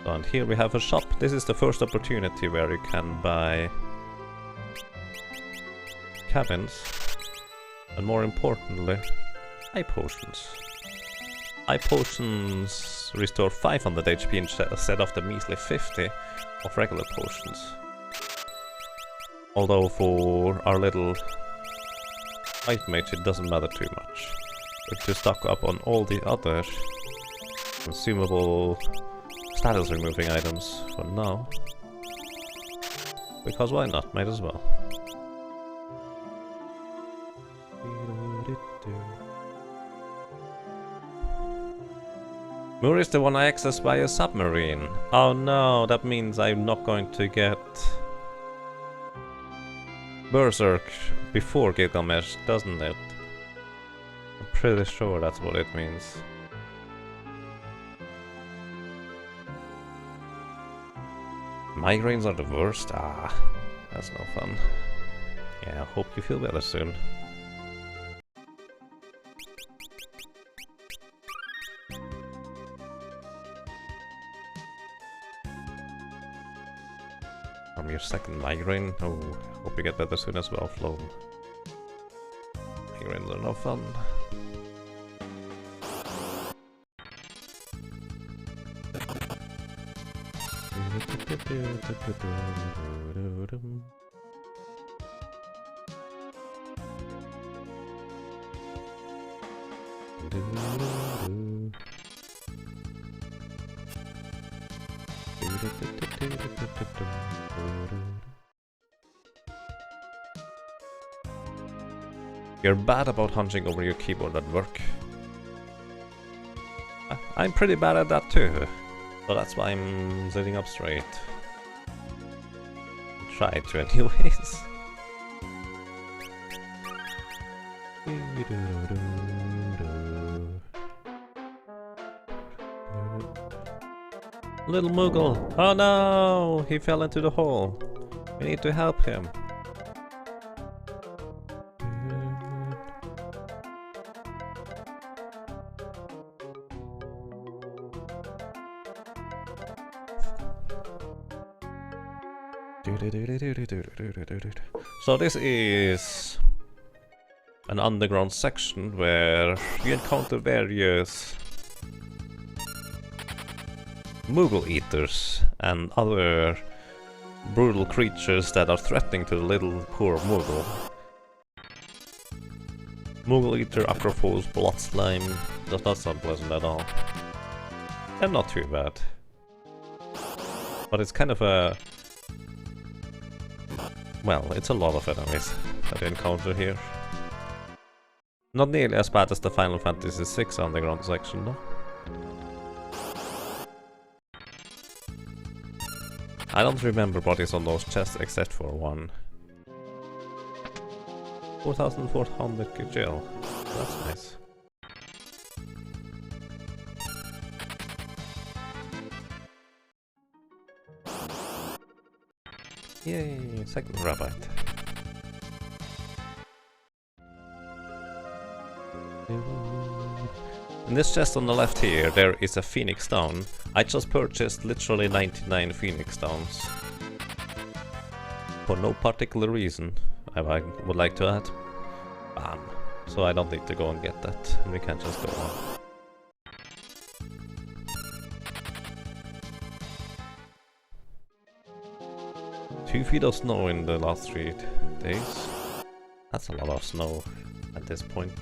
And here we have a shop. This is the first opportunity where you can buy cabins, and more importantly, eye potions. Eye potions restore 500 HP instead of the measly 50 of regular potions. Although for our little white mage it doesn't matter too much. But to stock up on all the other consumable status removing items for now. Because why not? Might as well. Moore is the one I accessed by a submarine. Oh no, that means I'm not going to get Berserk before Gilgamesh, doesn't it? I'm pretty sure that's what it means. Migraines are the worst? Ah, that's no fun. Yeah, I hope you feel better soon. From your second migraine? Oh, hope you get better soon as well, Flo. Migraines are no fun. You're bad about hunching over your keyboard at work. I'm pretty bad at that too, so that's why I'm sitting up straight. Try to anyways. Little Moogle! Oh no! He fell into the hole. We need to help him. So this is an underground section where you encounter various Moogle eaters and other brutal creatures that are threatening to the little poor Moogle. Moogle eater, Acrophos, blood slime, does not sound pleasant at all. And not too bad. But it's kind of a... well, it's a lot of enemies that you encounter here. Not nearly as bad as the Final Fantasy VI underground section though. I don't remember what is on those chests except for one. 4,400 gil. That's nice. Yay, second rabbit. In this chest on the left here, there is a Phoenix Stone. I just purchased literally 99 Phoenix Stones. For no particular reason, I would like to add. Bam. So I don't need to go and get that, and we can just go on. Two feet of snow in the last 3 days. That's a lot of snow at this point.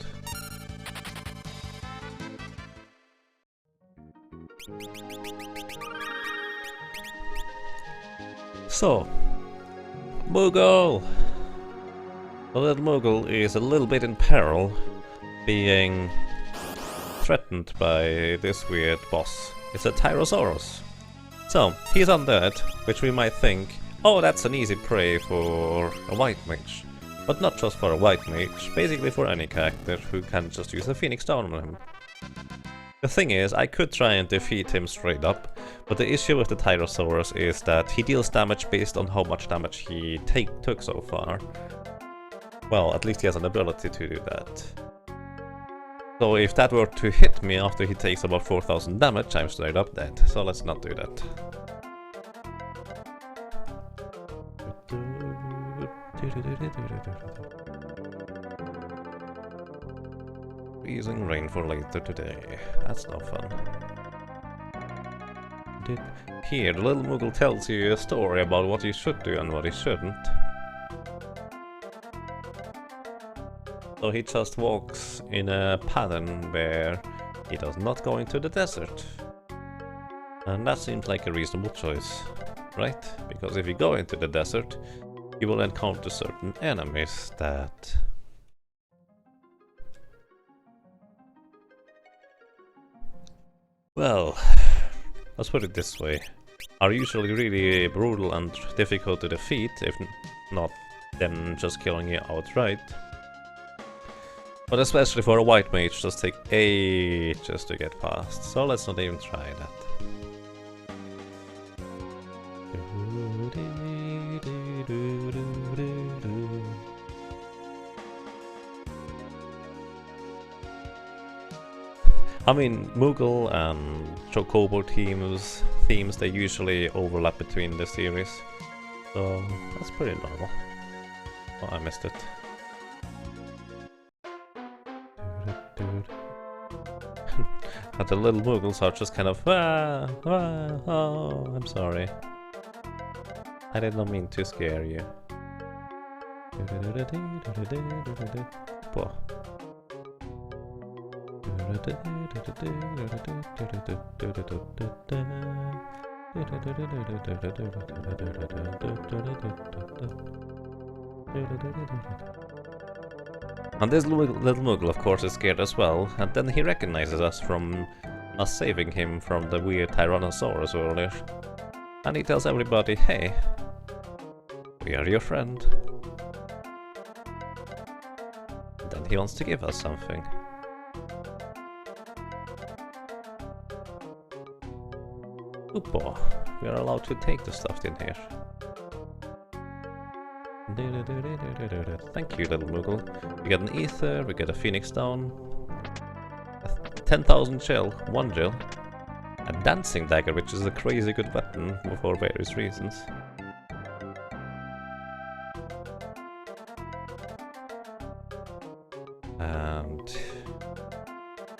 So, Moogle! The little Moogle is a little bit in peril, being threatened by this weird boss. It's a Tyrannosaurus. So, he's undead, which we might think, Oh, that's an easy prey for a white mage. But not just for a white mage, basically for any character who can just use a Phoenix Down on him. The thing is, I could try and defeat him straight up, but the issue with the Tyrannosaurus is that he deals damage based on how much damage he took so far. Well, at least he has an ability to do that. So if that were to hit me after he takes about 4000 damage, I'm straight up dead, so let's not do that. Freezing rain for later today. That's no fun. Here, the little Moogle tells you a story about what you should do and what you shouldn't. So he just walks in a pattern where he does not go into the desert. And that seems like a reasonable choice, right? Because if you go into the desert, you will encounter certain enemies that... Well, let's put it this way. Are usually really brutal and difficult to defeat, if not them just killing you outright. But especially for a white mage, just take ages to get past, so let's not even try that. I mean, Moogle and Chocobo themes, they usually overlap between the series, so that's pretty normal. Oh, I missed it. And the little Moogles are just kind of, oh, I'm sorry. I did not mean to scare you. Whoa. And this little Moogle, of course, is scared as well, and then he recognizes us from us saving him from the weird Tyrannosaurus earlier. And he tells everybody, hey, we are your friend. And then he wants to give us something. Oopa, we are allowed to take the stuff in here. Thank you, little Moogle. We get an ether, we get a Phoenix Down, a 10,000 gel, 1 gel, a dancing dagger, which is a crazy good weapon for various reasons. And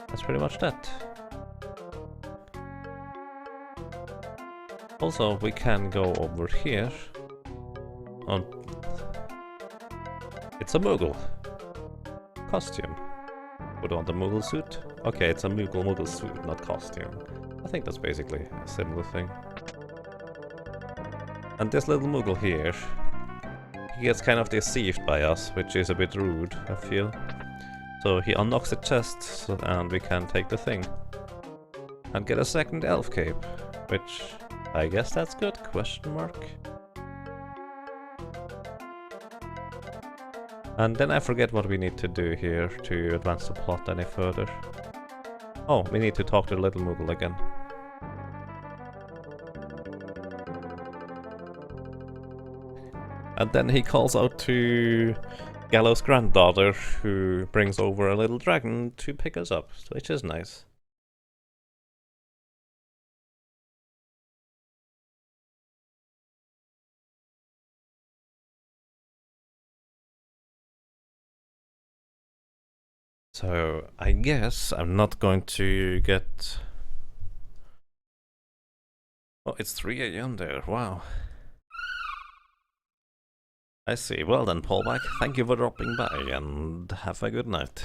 that's pretty much that. Also, we can go over here on... It's a Moogle costume. Put on the Moogle suit. Okay, it's a Moogle suit, not costume. I think that's basically a similar thing. And this little Moogle here, he gets kind of deceived by us, which is a bit rude, I feel. So he unlocks the chest, and we can take the thing. And get a second elf cape, which I guess that's good, question mark. And then I forget what we need to do here to advance the plot any further. Oh, we need to talk to the little Moogle again. And then he calls out to Gallo's granddaughter, who brings over a little dragon to pick us up, which is nice. So, I guess I'm not going to get... Oh, it's 3 AM there, wow. I see, well then, Paulback, thank you for dropping by, and have a good night.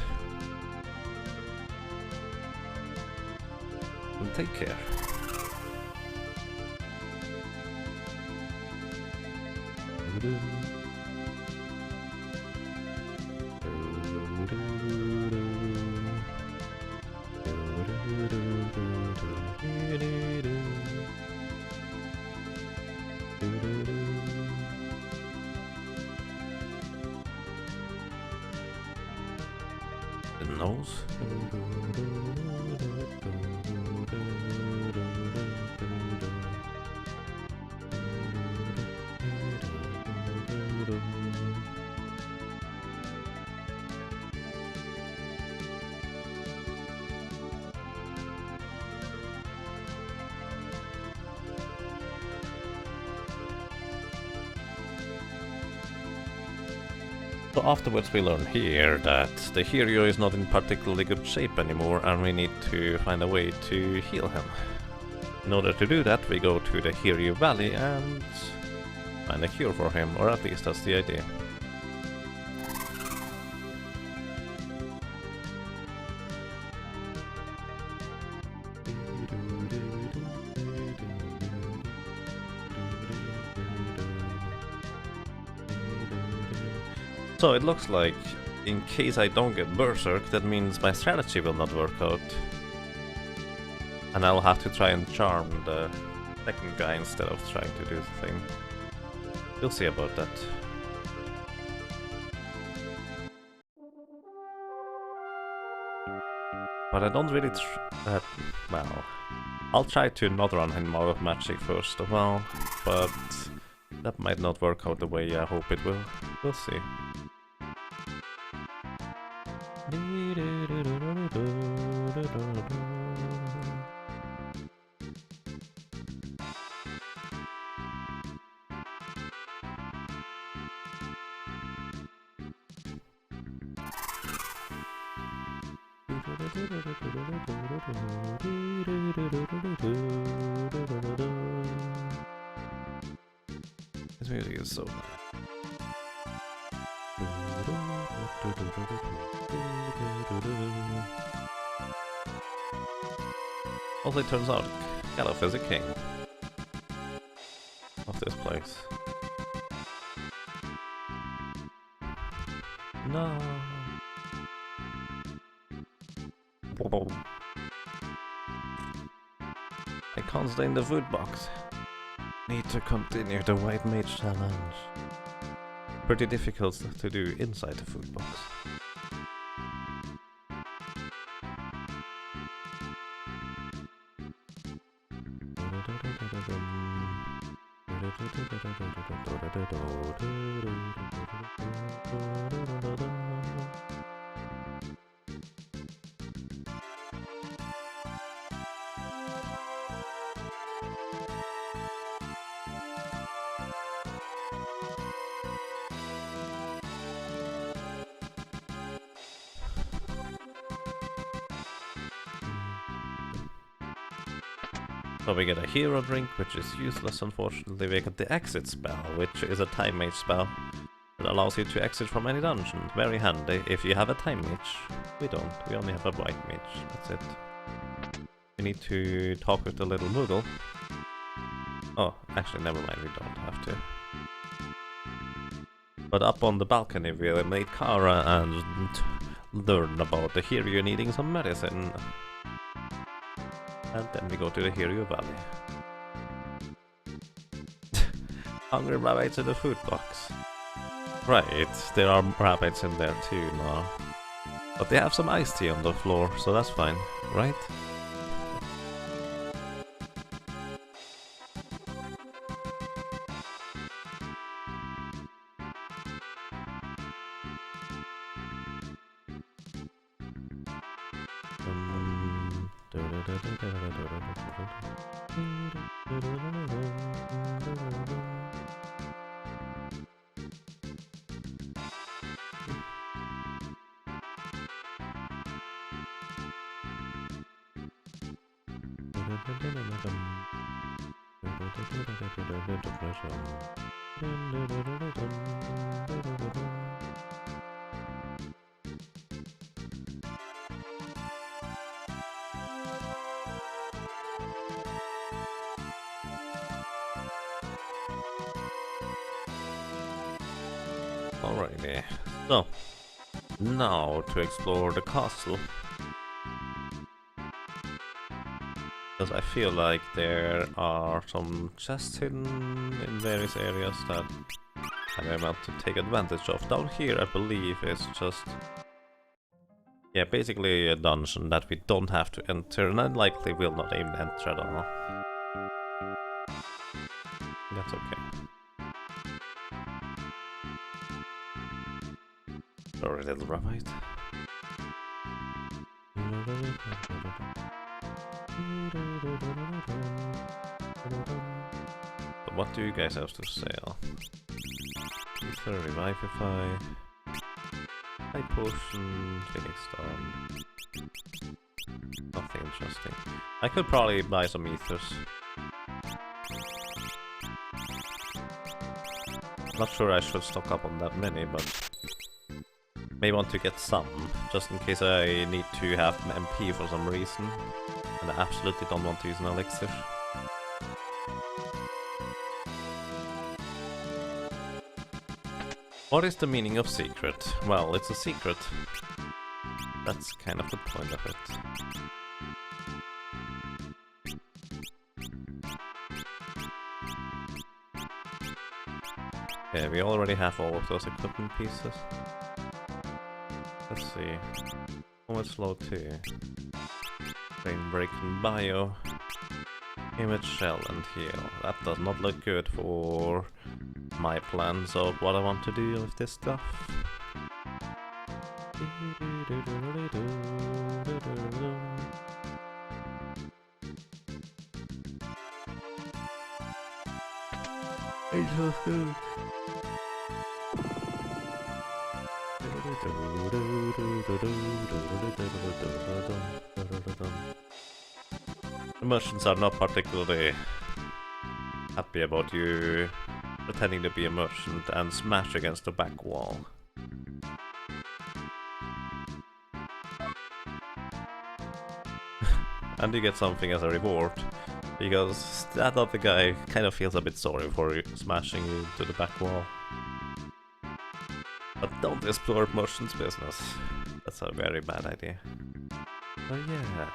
And take care. the nose. So afterwards we learn here that the Hereu is not in particularly good shape anymore and we need to find a way to heal him. In order to do that we go to the Hereu Valley and find a cure for him, or at least that's the idea. So it looks like, in case I don't get Berserk, that means my strategy will not work out. And I'll have to try and charm the second guy instead of trying to do the thing. We'll see about that. But I don't really well, I'll try to not run him out of magic first of all, but that might not work out the way I hope it will. We'll see. This music is so nice. Also, it turns out Caliph is a king of this place. No. I can't stay in the food box. Need to continue the White Mage challenge. Pretty difficult to do inside the food box. So we get a hero drink, which is useless unfortunately. We get the exit spell, which is a time mage spell that allows you to exit from any dungeon. Very handy if you have a time mage. We don't, we only have a white mage, that's it. We need to talk with the little Moogle. Oh, actually never mind, we don't have to. But up on the balcony we made Kara and learn about the Hereu needing some medicine. And then we go to the Hereu Valley. Hungry rabbits in the food box. Right, there are rabbits in there too now. But they have some iced tea on the floor, so that's fine, right? Alrighty, so now to explore the castle. Because I feel like there are some chests hidden in various areas that I want to take advantage of. Down here I believe is just Yeah, basically a dungeon that we don't have to enter, and unlikely will not even enter at all. That's okay. Sorry, little rabbit. So what do you guys have to sell? Ether, Revivify, High Potion, Phoenix Stone. Nothing interesting. I could probably buy some ethers. Not sure I should stock up on that many, but may want to get some, just in case I need to have MP for some reason, and I absolutely don't want to use an elixir. What is the meaning of secret? Well, it's a secret. That's kind of the point of it. Yeah, we already have all of those equipment pieces. Let's see. Forward slow 2. Brain break and bio. Image shell and heal. That does not look good for my plans of what I want to do with this stuff. The merchants are not particularly happy about you pretending to be a merchant and smash against the back wall. And you get something as a reward, because that other guy kind of feels a bit sorry for you smashing you to the back wall. But don't explore merchant's business. That's a very bad idea. Oh yeah.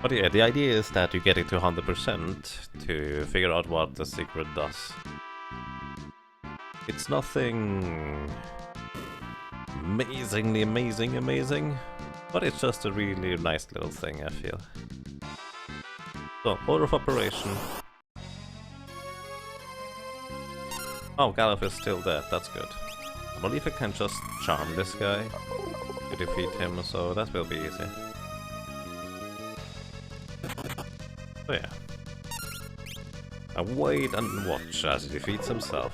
But yeah, the idea is that you get it to 100% to figure out what the secret does. It's nothing amazingly amazing, but it's just a really nice little thing, I feel. So, order of operation. Oh, Galuf is still dead, that's good. I believe I can just charm this guy to defeat him, so that will be easy. So yeah. I wait and watch as he defeats himself.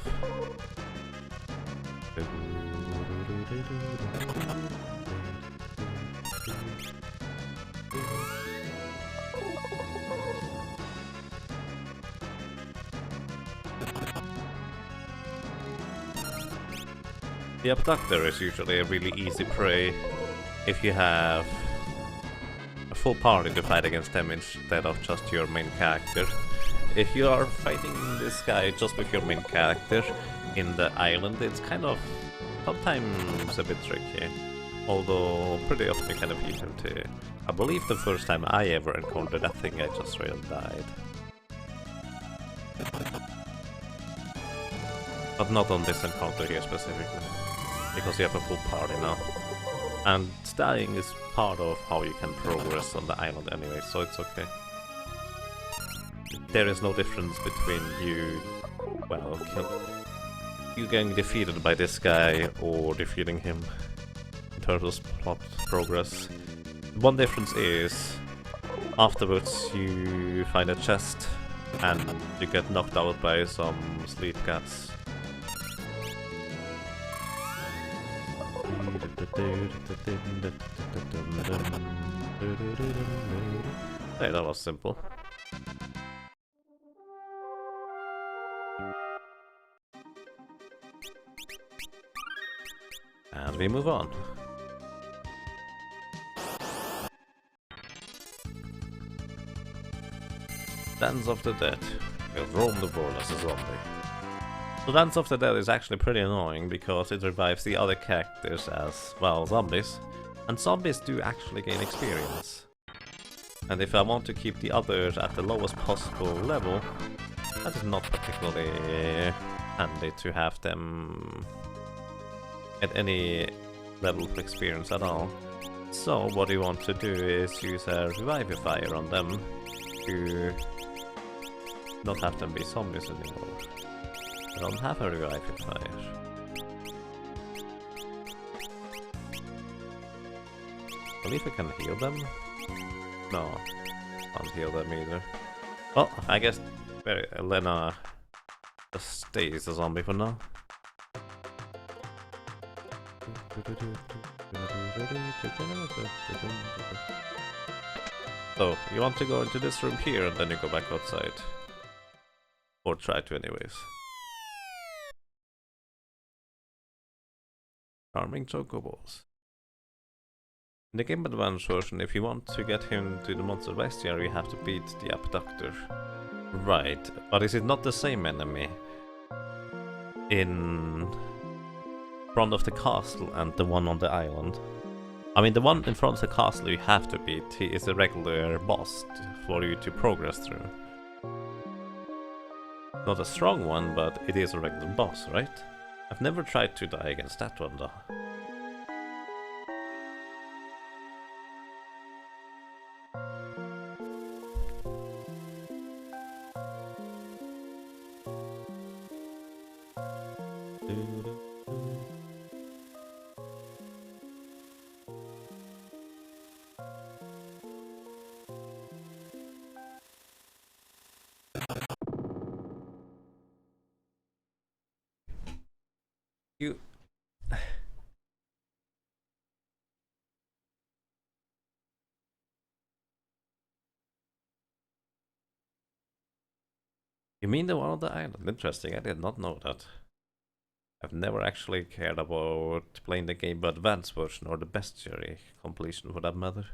The Abductor is usually a really easy prey if you have a full party to fight against them instead of just your main character. If you are fighting this guy just with your main character in the island, it's kind of sometimes a bit tricky. Although pretty often you kind of beat him too. I believe the first time I ever encountered that thing, I just really died. But not on this encounter here specifically, because you have a full party now. And dying is part of how you can progress on the island anyway, so it's okay. There is no difference between you, well, you getting defeated by this guy or defeating him in terms of plot progress. One difference is, afterwards you find a chest and you get knocked out by some sleep cats. Hey, that was simple. And we move on. Dance of the Dead will roam the world as a zombie. So Dance of the Dead is actually pretty annoying because it revives the other characters as, well, zombies. And zombies do actually gain experience. And if I want to keep the others at the lowest possible level, that is not particularly handy to have them at any level of experience at all. So what you want to do is use a revivifier on them to not have them be zombies anymore. I don't have a revivifier. I believe I can heal them. No, can't heal them either. Well, I guess Elena just stays a zombie for now. So, you want to go into this room here and then you go back outside. Or try to anyways. Charming chocobos. In the Game Advance version, if you want to get him to the Monster Bestiary, you have to beat the Abductor. Right, but is it not the same enemy in front of the castle and the one on the island? I mean, the one in front of the castle you have to beat. He is a regular boss for you to progress through. Not a strong one, but it is a regular boss, right? I've never tried to die against that one though. You mean the one on the island? Interesting, I did not know that. I've never actually cared about playing the Game Advance version or the Bestiary completion for that matter.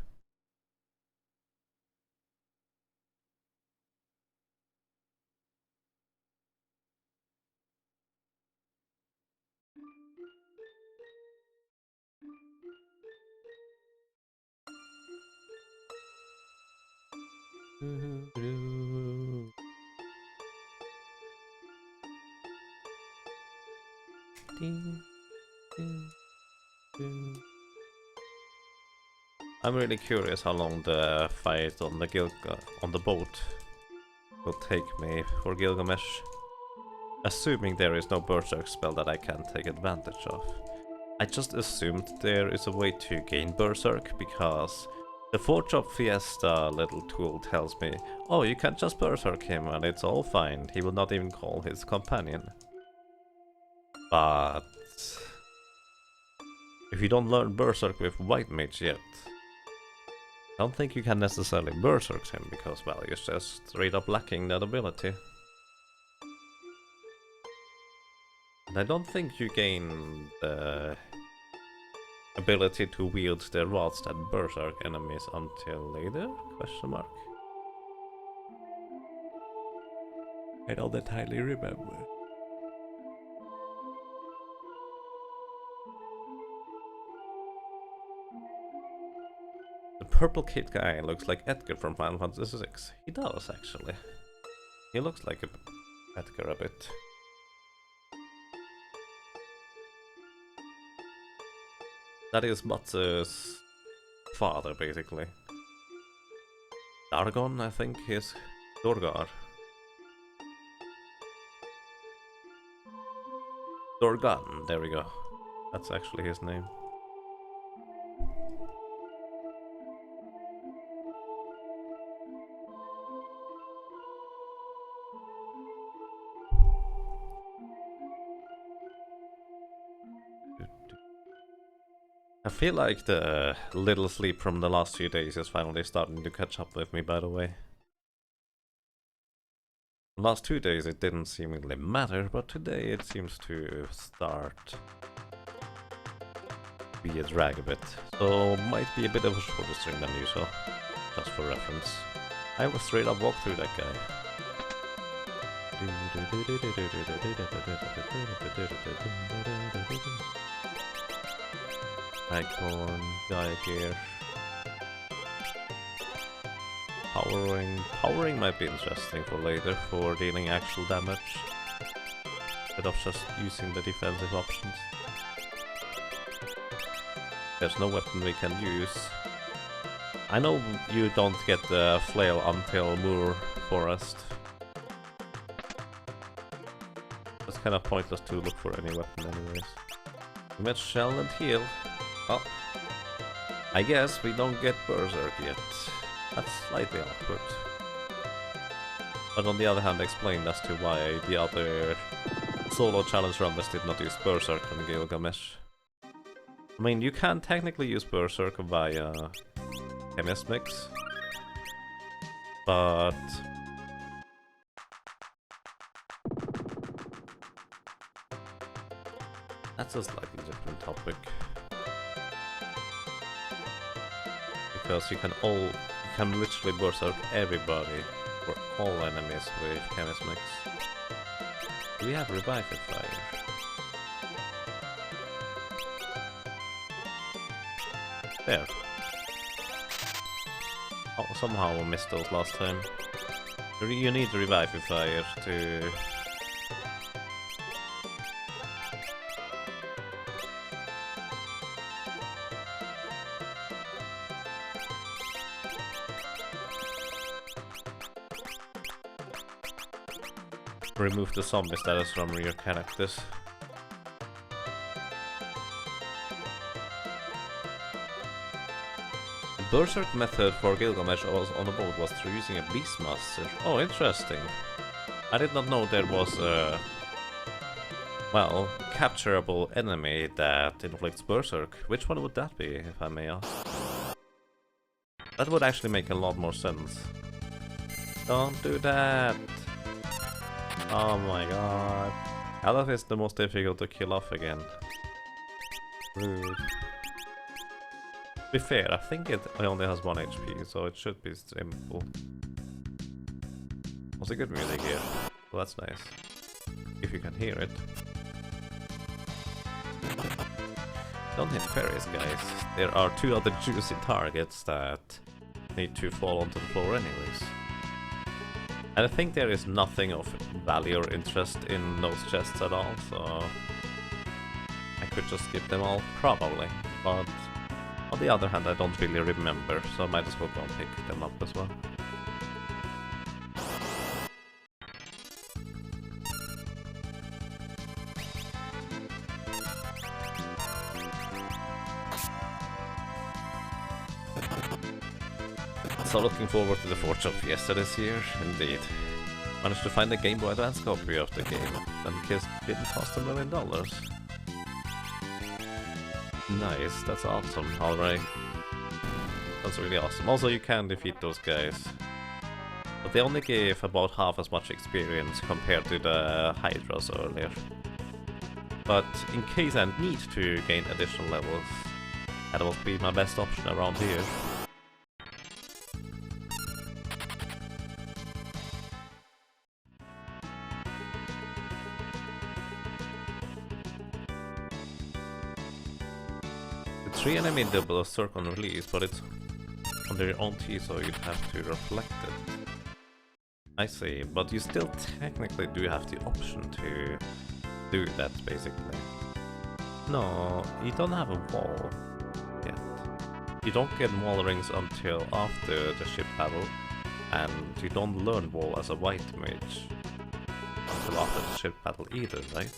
I'm really curious how long the fight on the boat will take me for Gilgamesh. Assuming there is no berserk spell that I can take advantage of. I just assumed there is a way to gain berserk because the Forge of Fiesta little tool tells me, oh, you can just berserk him and it's all fine. He will not even call his companion. But if you don't learn berserk with White Mage yet, I don't think you can necessarily berserk him because, well, you're just straight up lacking that ability. And I don't think you gain the ability to wield the rods that berserk enemies until later? Question mark. I don't entirely remember. The purple kid guy looks like Edgar from Final Fantasy VI. He does, actually. He looks like Edgar a bit. That is Matsu's father, basically. Dargon, I think, is Dorgar. Dorgan, there we go. That's actually his name. I feel like the little sleep from the last few days is finally starting to catch up with me, by the way. The last 2 days it didn't seemingly matter, but today it seems to start to be a drag a bit. So might be a bit of a shorter stream than usual, just for reference. I will straight up walk through that guy. Icon, guy here. Powering. Powering might be interesting for later, for dealing actual damage. Instead of just using the defensive options. There's no weapon we can use. I know you don't get the flail until Moor Forest. It's kind of pointless to look for any weapon anyways. Mage shell and heal. Well, I guess we don't get Berserk yet. That's slightly awkward. But on the other hand, explained as to why the other solo challenge runners did not use Berserk on Gilgamesh. I mean, you can technically use Berserk via Chemist Mix, but that's a slightly different topic. Because you can literally Berserk everybody or all enemies with Chemist Mix. Do we have Revive Fire? There. Oh, somehow I missed those last time. You need Revive Fire to... remove the zombie status from your characters. The Berserk method for Gilgamesh on the boat was through using a Beastmaster. Oh, interesting. I did not know there was a, well, capturable enemy that inflicts Berserk. Which one would that be, if I may ask? That would actually make a lot more sense. Don't do that! Oh my god. Elf is the most difficult to kill off again. Rude. To be fair, I think it only has 1 HP, so it should be simple. Also good music here. Well, that's nice. If you can hear it. Don't hit fairies, guys. There are 2 other juicy targets that need to fall onto the floor anyways. And I think there is nothing of value or interest in those chests at all, so I could just skip them all, probably. But on the other hand, I don't really remember, so I might as well go and pick them up as well. So looking forward to the Forge of Fiesta this year, indeed. Managed to find a Game Boy Advance copy of the game, and it didn't cost $1 million. Nice, that's awesome, alright. That's really awesome. Also, you can defeat those guys. But they only gave about half as much experience compared to the Hydras earlier. But in case I need to gain additional levels, that will be my best option around here. The 3 enemy double circle on release, but it's on their own T, so you'd have to reflect it. I see, but you still technically do have the option to do that, basically. No, you don't have a wall yet. You don't get wall rings until after the ship battle, and you don't learn wall as a white mage until after the ship battle either, right?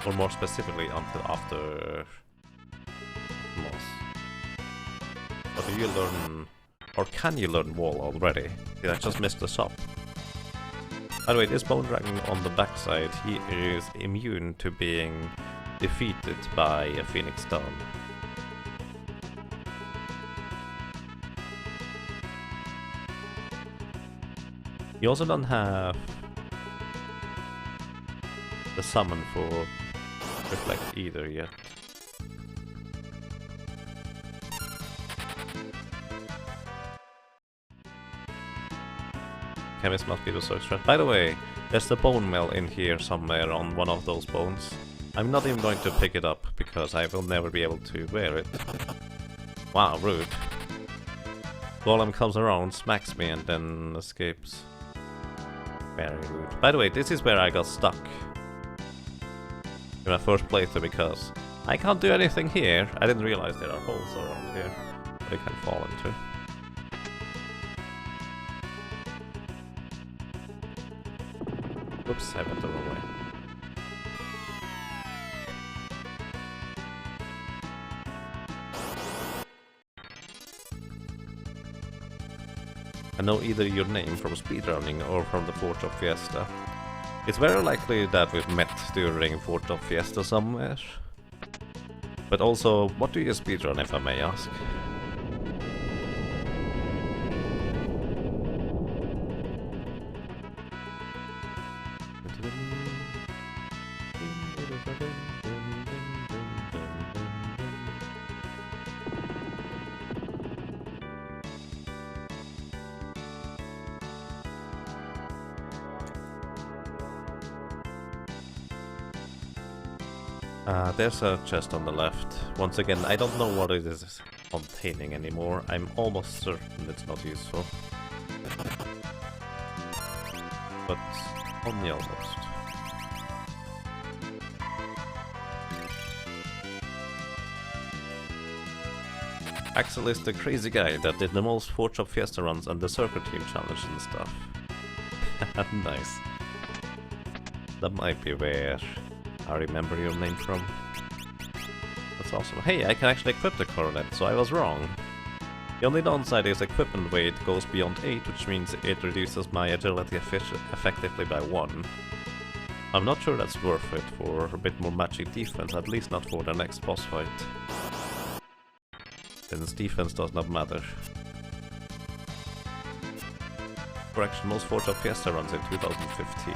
Or more specifically, until after Moss. But do you learn, or can you learn wall already? Did I just miss this up? By the way, this bone dragon on the backside, he is immune to being defeated by a Phoenix Stone. You also don't have the summon for Reflect either yet. Chemist must be the search trap. By the way, there's the bone mill in here somewhere on one of those bones. I'm not even going to pick it up because I will never be able to wear it. Wow, rude. Golem comes around, smacks me, and then escapes. Very rude. By the way, this is where I got stuck in my first playthrough because I can't do anything here. I didn't realize there are holes around here that I can fall into. Oops, I went the wrong way. I know either your name from speedrunning or from the 4th of Fiesta. It's very likely that we've met during 4th of Fiesta somewhere. But also, what do you speedrun, if I may ask? There's a chest on the left. Once again, I don't know what it is containing anymore. I'm almost certain it's not useful. But only almost. Axel is the crazy guy that did the most 4th of Fiesta runs and the Circuit Team Challenge and stuff. Nice. That might be where I remember your name from. That's awesome. Hey, I can actually equip the coronet, so I was wrong. The only downside is equipment weight goes beyond 8, which means it reduces my agility effectively by 1. I'm not sure that's worth it for a bit more magic defense, at least not for the next boss fight. Since defense does not matter. Correction, most 4th of Fiesta runs in 2015.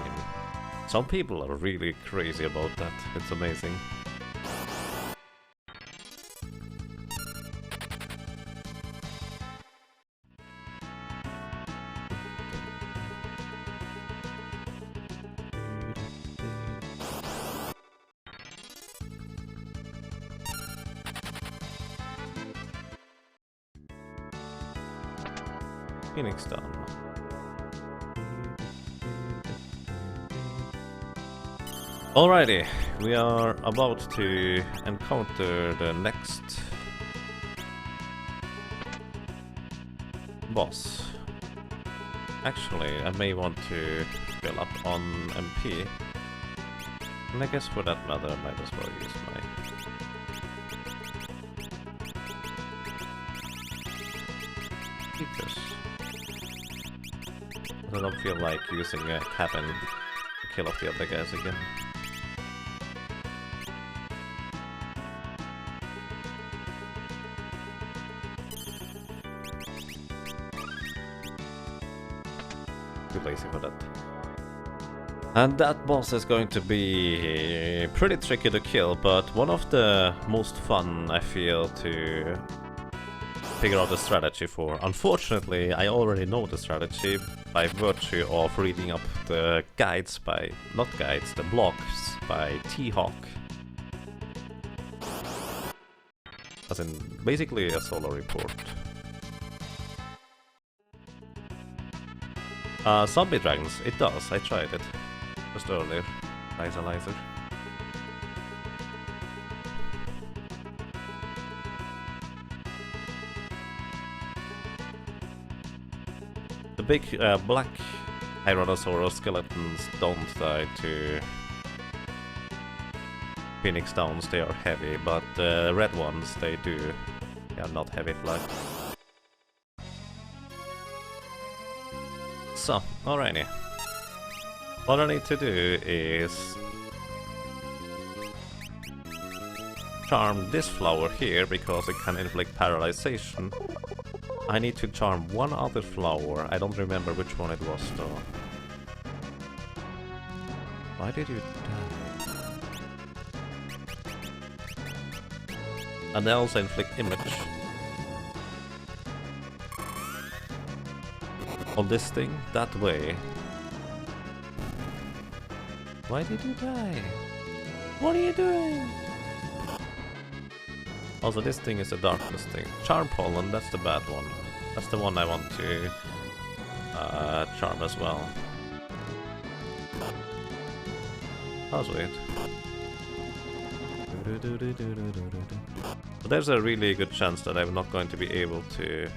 Some people are really crazy about that, it's amazing. Phoenix done. Alrighty, we are about to encounter the next boss. Actually, I may want to fill up on MP. And I guess for that matter, I might as well use my... Keepers. I don't feel like using a cabin to kill off the other guys again. Too lazy for that. And that boss is going to be pretty tricky to kill, but one of the most fun, I feel, to figure out the strategy for. Unfortunately, I already know the strategy by virtue of reading up the guides by, not guides, the blocks by T-Hawk. As in, basically a solo report. Zombie dragons, it does, I tried it just earlier. Lizer. The big black Tyrannosaurus skeletons don't die to Phoenix Downs, they are heavy, but the red ones, they do. They are not heavy flag. So, alrighty. What I need to do is charm this flower here because it can inflict paralyzation. I need to charm one other flower. I don't remember which one it was though. Why did you die? And they also inflict image. on this thing that way. Why did you die? What are you doing? Also, this thing is a darkness thing. Charm pollen, that's the bad one. That's the one I want to charm as well. That was weird. But there's a really good chance that I'm not going to be able to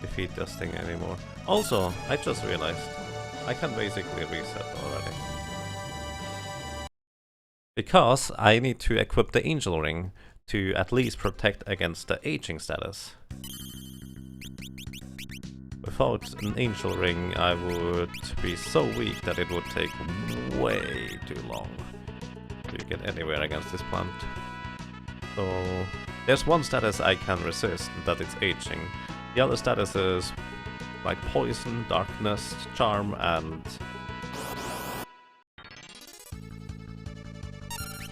defeat this thing anymore. Also, I just realized I can basically reset already. Because I need to equip the Angel Ring to at least protect against the aging status. Without an Angel Ring, I would be so weak that it would take way too long to get anywhere against this plant. So there's one status I can resist, that it's aging. The other status is like poison, darkness, charm, and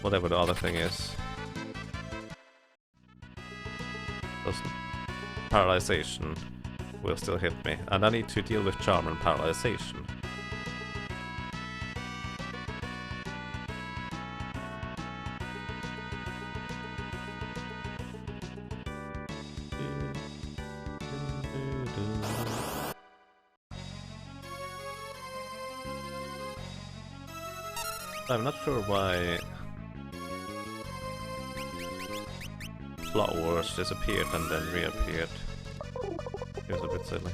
whatever the other thing is. Just paralyzation will still hit me, and I need to deal with charm and paralyzation. I'm not sure why flowers disappeared and then reappeared. It was a bit silly.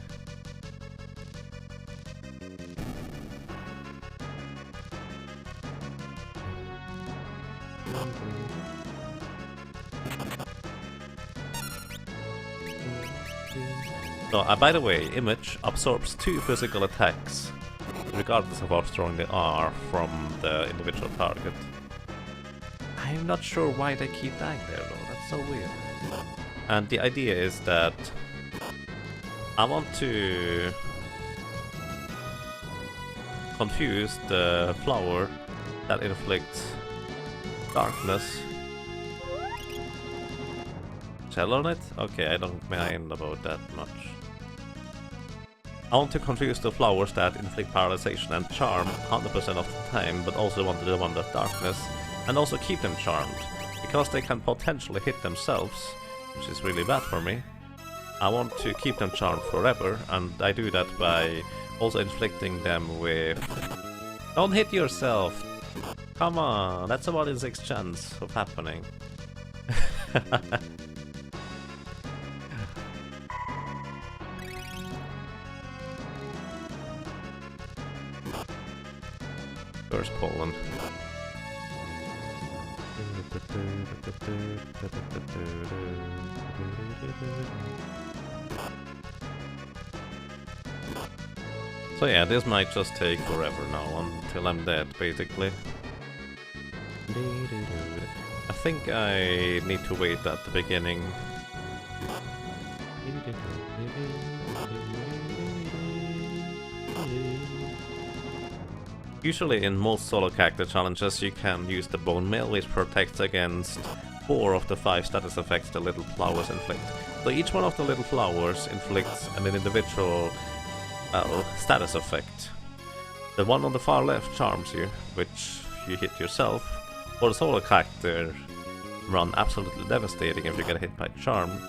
So, by the way, Image absorbs 2 physical attacks, regardless of how strong they are, from the individual target. I'm not sure why they keep dying there though, that's so weird. And the idea is that I want to confuse the flower that inflicts darkness. Shell on it? Okay, I don't mind about that much. I want to confuse the flowers that inflict paralyzation and charm 100% of the time, but also want the one that darkness, and also keep them charmed, because they can potentially hit themselves, which is really bad for me. I want to keep them charmed forever, and I do that by also inflicting them with... Don't hit yourself! Come on, that's about his 6 chance of happening. Where's Poland? So yeah, this might just take forever now, until I'm dead, basically. I think I need to wait at the beginning. Usually in most solo character challenges you can use the bone mail, which protects against 4 of the 5 status effects the little flowers inflict. So each one of the little flowers inflicts an individual status effect. The one on the far left charms you, which you hit yourself. For the solo character run absolutely devastating if you get hit by charm.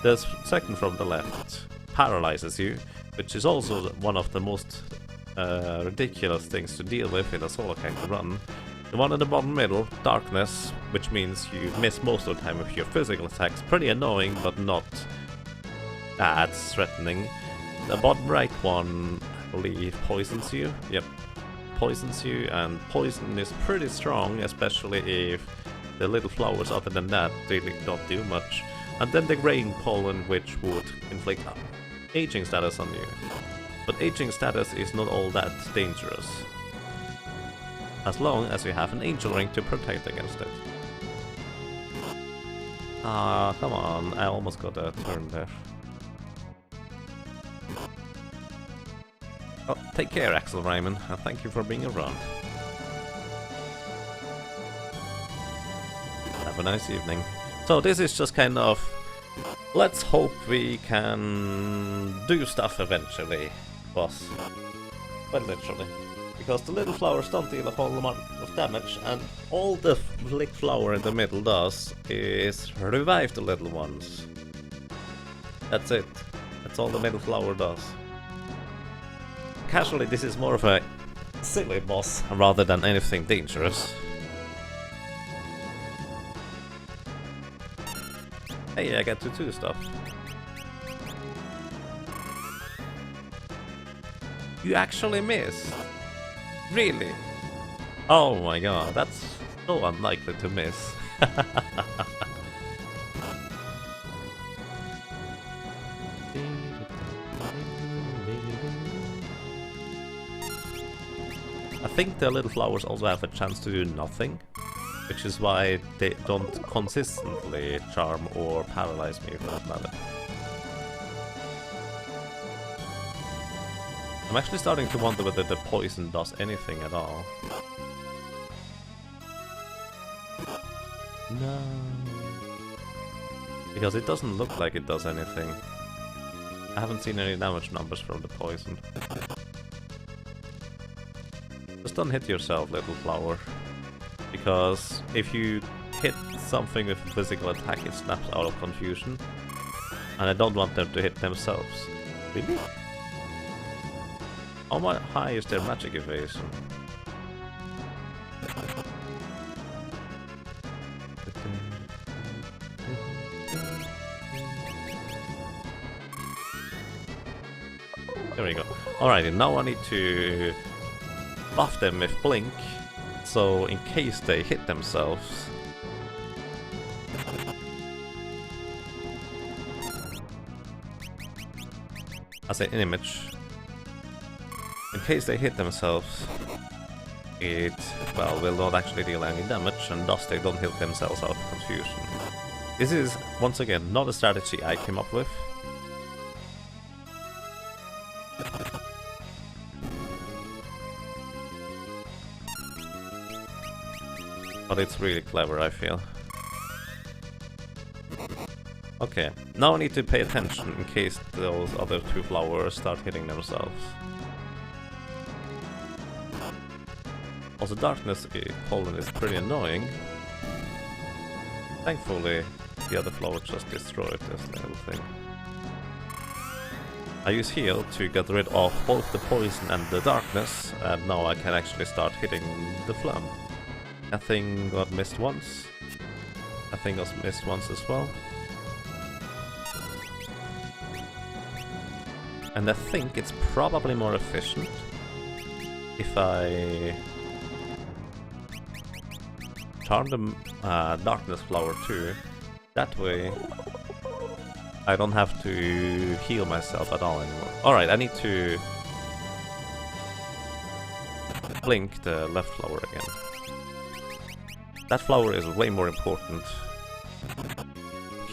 The second from the left paralyzes you, which is also one of the most ridiculous things to deal with in a solo character run. The one in the bottom middle, darkness, which means you miss most of the time with your physical attacks. Pretty annoying, but not that threatening. The bottom right one, I believe, poisons you. Yep, poisons you, and poison is pretty strong, especially if the little flowers other than that really don't do much. And then the rain pollen, which would inflict aging status on you. But aging status is not all that dangerous, as long as you have an angel ring to protect against it. Ah, come on, I almost got a turn there. Oh, take care, Axel Ryman, and thank you for being around. Have a nice evening. So this is just kind of... Let's hope we can do stuff eventually. boss. Quite literally. Because the little flowers don't deal a whole lot of damage, and all the big flower in the middle does is revive the little ones. That's it. That's all the middle flower does. Casually, this is more of a silly boss rather than anything dangerous. Hey, I get to do stuff. You actually missed. Really? Oh my god, that's so unlikely to miss. I think the little flowers also have a chance to do nothing, which is why they don't consistently charm or paralyze me for that matter. I'm actually starting to wonder whether the poison does anything at all. No. Because it doesn't look like it does anything. I haven't seen any damage numbers from the poison. Just don't hit yourself, little flower. Because if you hit something with a physical attack, it snaps out of confusion. And I don't want them to hit themselves. Really? How high is their magic evasion? There we go. Alrighty, now I need to buff them with Blink, so in case they hit themselves... as an image. In case they hit themselves, it, well, will not actually deal any damage, and thus they don't hit themselves out of confusion. This is, once again, not a strategy I came up with. But it's really clever, I feel. Okay, now I need to pay attention in case those other two flowers start hitting themselves. Also, darkness pollen is pretty annoying. Thankfully, the other flower just destroyed this little thing. I use heal to get rid of both the poison and the darkness, and now I can actually start hitting the flam. That thing got missed once. That thing got missed once as well. And I think it's probably more efficient if I charm the darkness flower too. That way I don't have to heal myself at all anymore. Alright, I need to blink the left flower again. That flower is way more important to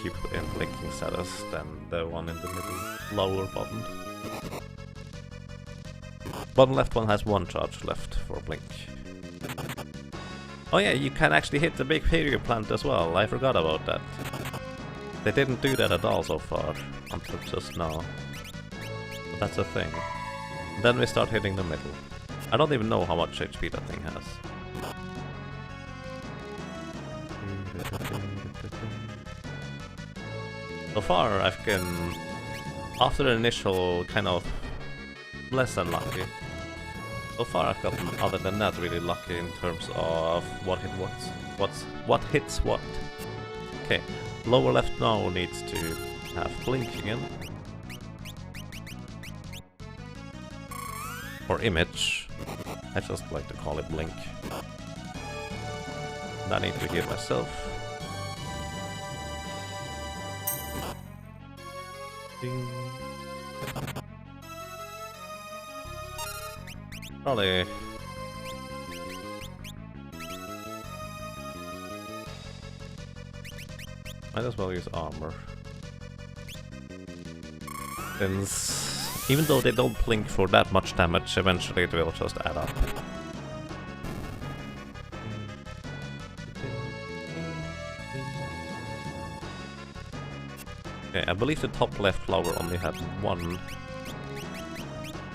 keep in blinking status than the one in the middle, lower button. Bottom left one has one charge left for blink. Oh yeah, you can actually hit the big Hereu plant as well, I forgot about that. They didn't do that at all so far, until just now. But that's a thing. Then we start hitting the middle. I don't even know how much HP that thing has. So far I've been, after the initial kind of less than lucky, so far I've gotten, other than that, really lucky in terms of what hits what. Okay, lower left now needs to have blink again. Or image. I just like to call it blink. And I need to heal myself. Ding. Probably might as well use armor. Since even though they don't blink for that much damage, eventually it will just add up. Okay, I believe the top left flower only had one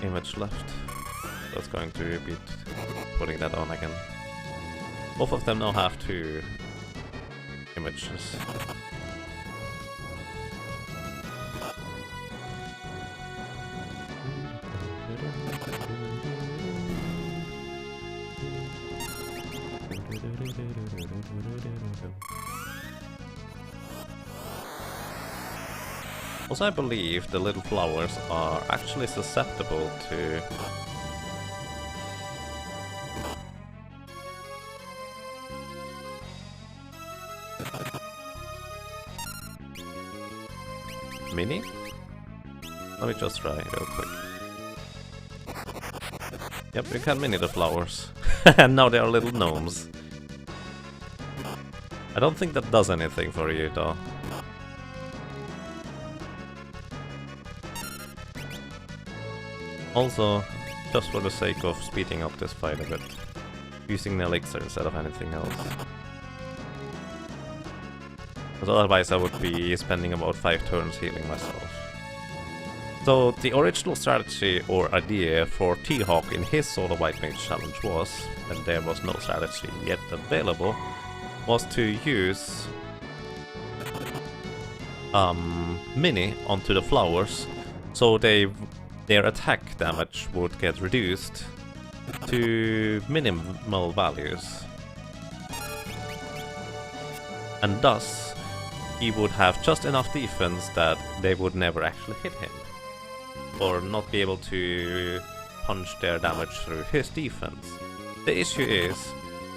image left. That's going to be putting that on again. Both of them now have 2 images. Also, I believe the little flowers are actually susceptible to mini? Let me just try real quick. Yep, you can mini the flowers. And now they are little gnomes. I don't think that does anything for you though. Also, just for the sake of speeding up this fight a bit, using the elixir instead of anything else. Because otherwise I would be spending about 5 turns healing myself. So the original strategy or idea for T-Hawk in his solo White Mage challenge was, and there was no strategy yet available, was to use mini onto the flowers, so their attack damage would get reduced to minimal values. And thus, he would have just enough defense that they would never actually hit him. Or not be able to punch their damage through his defense. The issue is,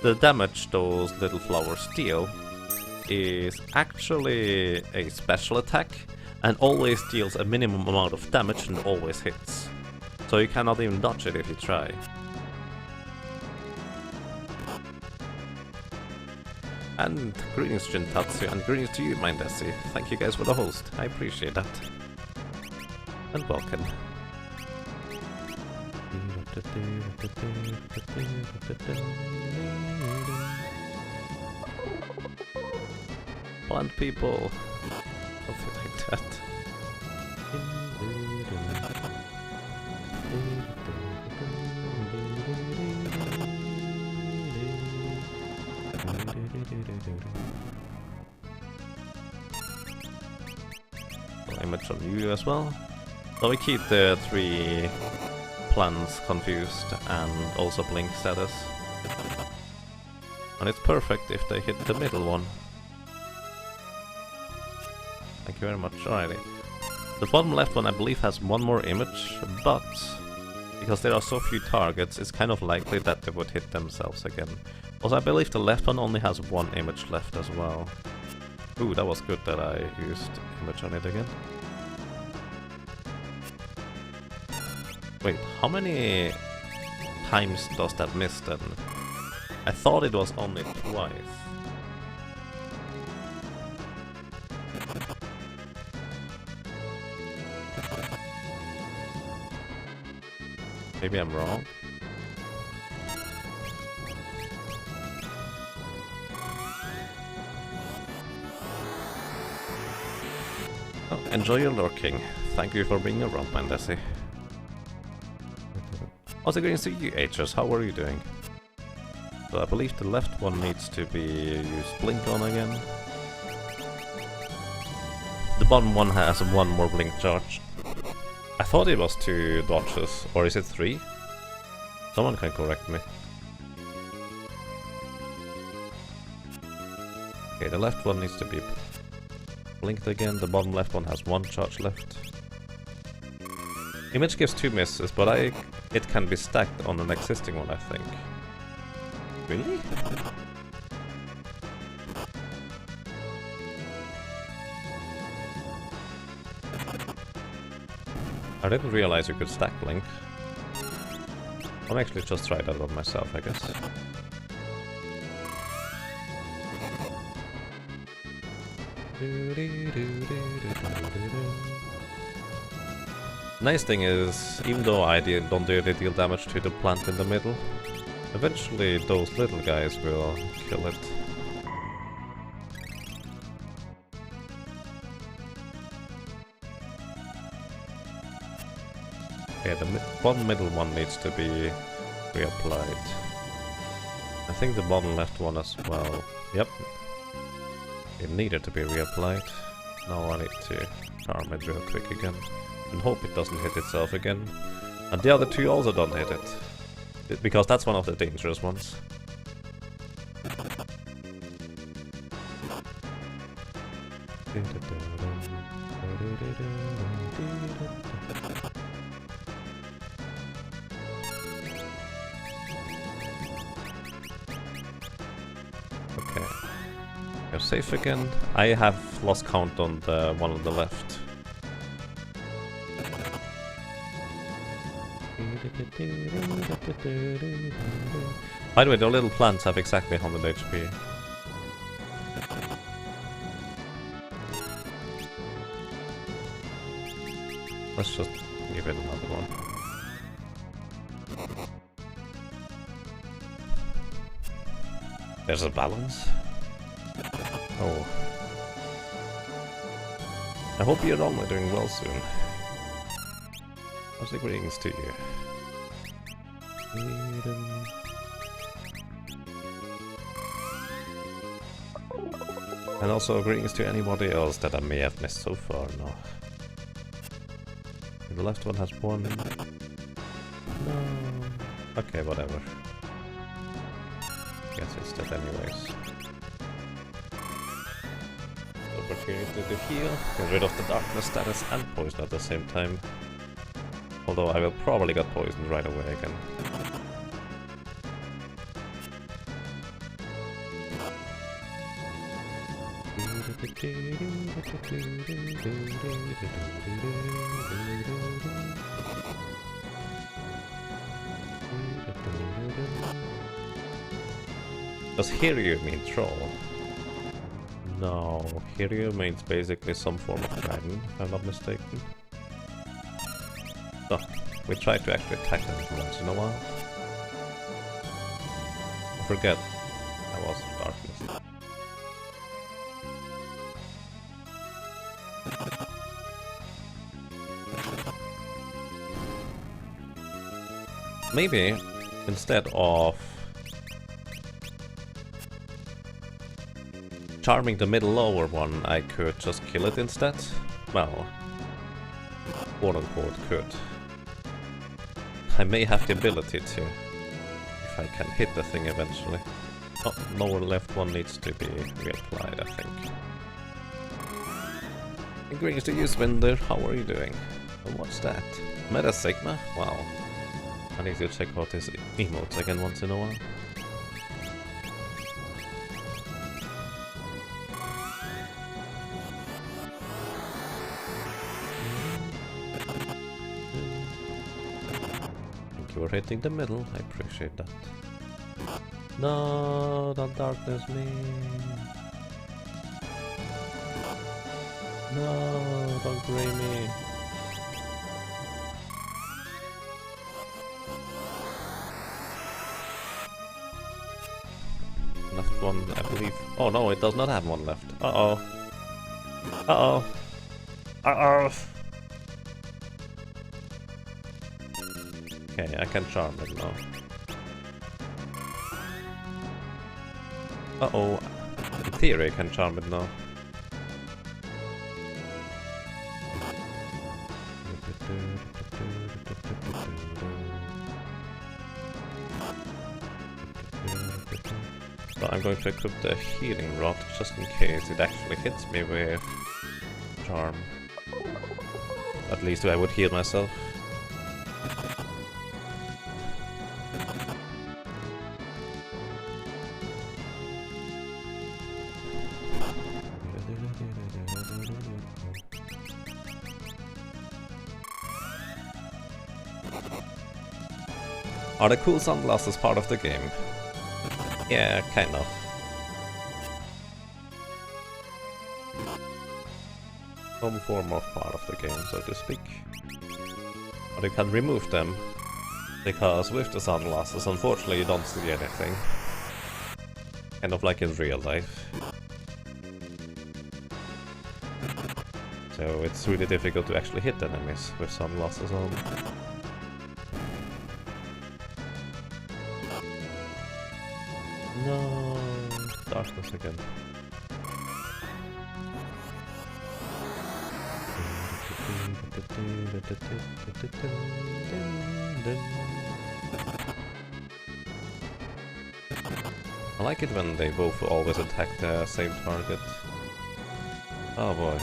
the damage those little flowers deal is actually a special attack, and always deals a minimum amount of damage and always hits. So you cannot even dodge it if you try. And greetings Jintatsu, and greetings to you, Mindesi. Thank you guys for the host, I appreciate that. And welcome. Plant people. Something like that. Image on you as well. So we keep the 3 plants confused and also blink status. And it's perfect if they hit the middle one. Thank you very much. Alrighty. The bottom left one I believe has 1 more image, but because there are so few targets, it's kind of likely that they would hit themselves again. Also, I believe the left one only has 1 image left as well. Ooh, that was good that I used image on it again. Wait, how many times does that miss then? I thought it was only twice. Maybe I'm wrong. Oh, enjoy your lurking. Thank you for being around, Mandesi. Also greetings to you, HS. How are you doing? So I believe the left one needs to be used blink on again. The bottom one has 1 more blink charge. I thought it was 2 dodges, or is it 3? Someone can correct me. Okay, the left one needs to be blinked again. The bottom left one has 1 charge left. Image gives 2 misses, but it can be stacked on an existing one, I think. Really? I didn't realize you could stack blink. I'll actually just try that on myself, I guess. Nice thing is, even though I don't really deal damage to the plant in the middle, eventually those little guys will kill it. Yeah, the one middle one needs to be reapplied. I think the bottom left one as well. Yep. It needed to be reapplied. Now I need to charm it real quick again. And hope it doesn't hit itself again. And the other two also don't hit it. Because that's one of the dangerous ones. Okay. You're safe again. I have lost count on the one on the left. By the way, the little plants have exactly 100 HP. Let's just give it another one. There's a balance. Oh. I hope you're only doing well soon. How's the greetings to you? And also greetings to anybody else that I may have missed so far. No. The left one has one. No. Okay, whatever. Guess it's dead anyways. Opportunity to heal. Get rid of the darkness status and poison at the same time. Although I will probably get poisoned right away again. Does Hereu mean troll? No, Hereu means basically some form of dragon, if I'm not mistaken. So, we try to actually attack them once in a while. I forget I was darkness. Maybe instead of charming the middle lower one, I could just kill it instead. Well, quote unquote could. I may have the ability to, if I can hit the thing eventually. Oh, lower left one needs to be reapplied, I think. Greetings to you, Svinder. How are you doing? And what's that? Meta Sigma? Wow. I need to check out his emotes again once in a while. Thank you for hitting the middle, I appreciate that. No, don't darkness me. No, don't gray me. Left one, I believe. Oh no, it does not have one left. Uh-oh. Uh-oh. Uh-oh. Okay, I can charm it now. Uh-oh. In theory, I can charm it now. So I'm going to equip the healing rod just in case it actually hits me with charm. At least I would heal myself. Are the cool sunglasses part of the game? Yeah, kind of. Some form of part of the game, so to speak. But you can remove them, because with the sunglasses, unfortunately, you don't see anything. Kind of like in real life. So it's really difficult to actually hit enemies with sunglasses on. No, darkness again. I like it when they both always attack the same target. Oh boy.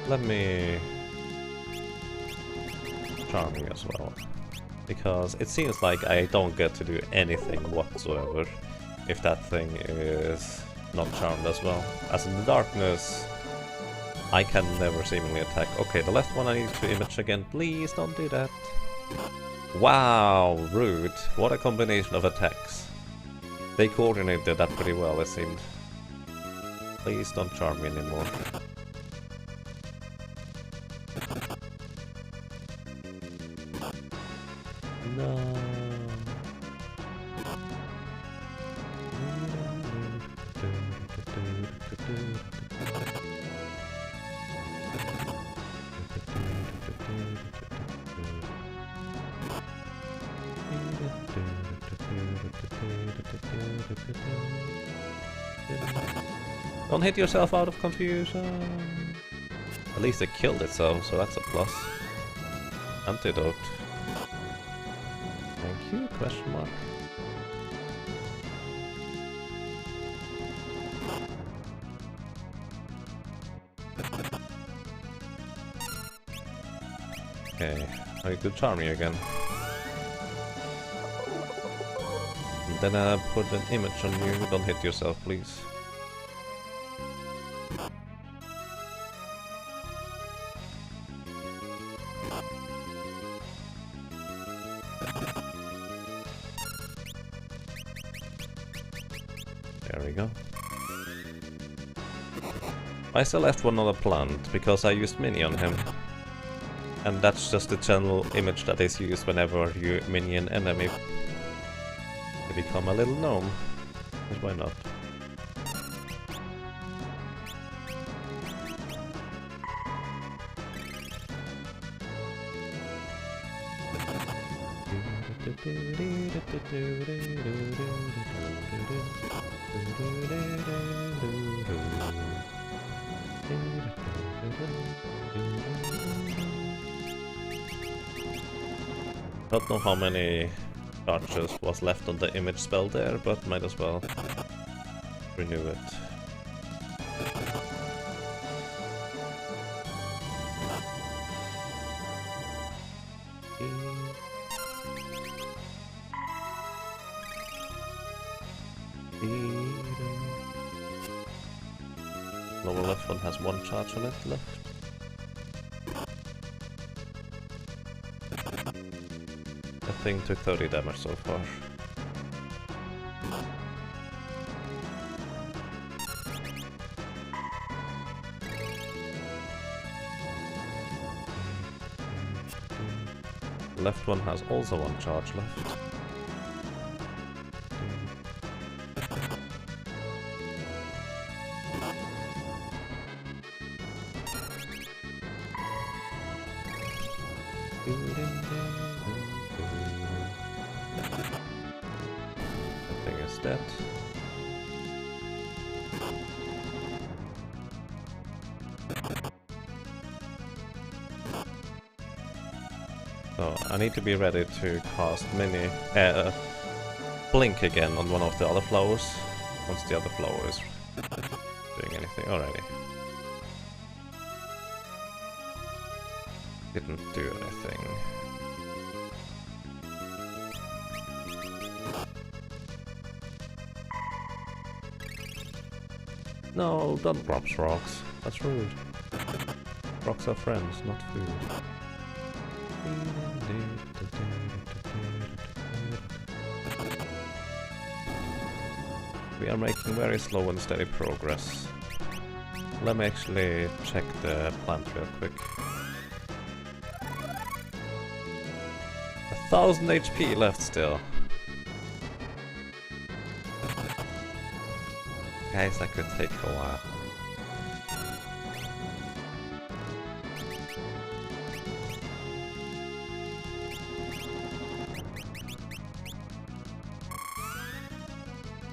Let me charming as well. Because it seems like I don't get to do anything whatsoever if that thing is not charmed as well. As in the darkness, I can never seemingly attack. Okay, the left one I need to image again. Please don't do that. Wow, rude. What a combination of attacks. They coordinated that pretty well, it seemed. Please don't charm me anymore. No. Don't hit yourself out of confusion. At least it killed itself, so that's a plus. Antidote. Thank you, question mark. Okay, I need to charm you again. And then I put an image on you. Don't hit yourself, please. There we go. I still left one other plant because I used mini on him. And that's just the general image that is used whenever you mini an enemy. To become a little gnome. Because why not? Don't know how many charges was left on the image spell there, but might as well renew it. Lower left one has one charge on it left. The thing took 30 damage so far. The left one has also one charge left. Dead. So I need to be ready to cast mini blink again on one of the other flowers once the other flower is doing anything already. Didn't do anything. No, don't drop rocks. That's rude. Rocks are friends, not food. We are making very slow and steady progress. Let me actually check the plant real quick. 1000 HP left still. Guys, that could take a while.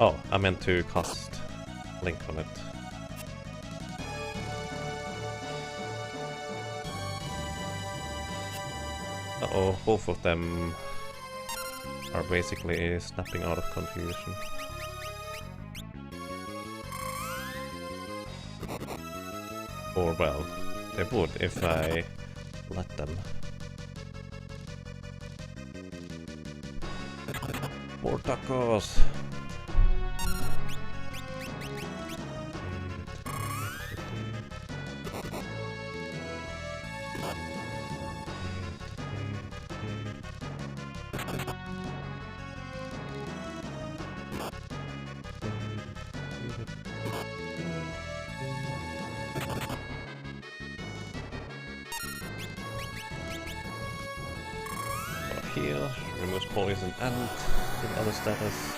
Oh, I meant to cast Link on it. Uh-oh, both of them are basically snapping out of confusion. Or, well, they would if I let them. More tacos! Here, removes poison and in other status.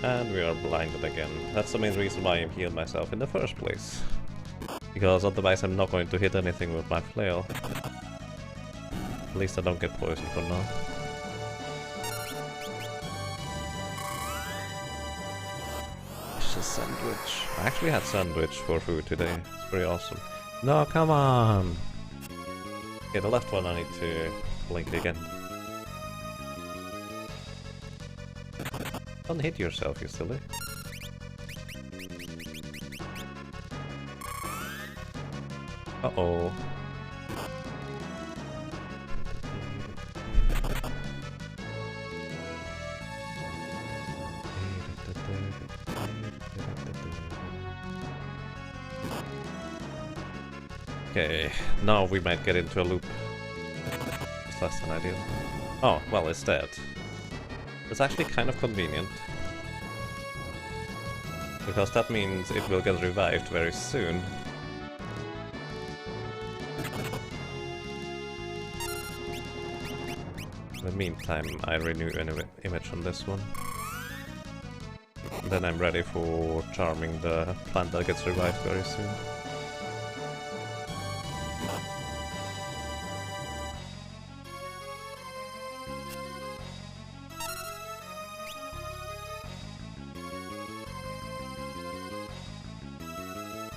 And we are blinded again. That's the main reason why I healed myself in the first place. Because otherwise I'm not going to hit anything with my flail. At least I don't get poisoned for now. It's a sandwich. I actually had sandwich for food today. It's pretty awesome. No, come on! Okay, the left one I need to blink again. Don't hit yourself, you silly. Uh-oh. Okay, now we might get into a loop. It's less than ideal. Oh, well, it's dead. It's actually kind of convenient. Because that means it will get revived very soon. In the meantime, I renew an image on this one. Then I'm ready for charming the plant that gets revived very soon.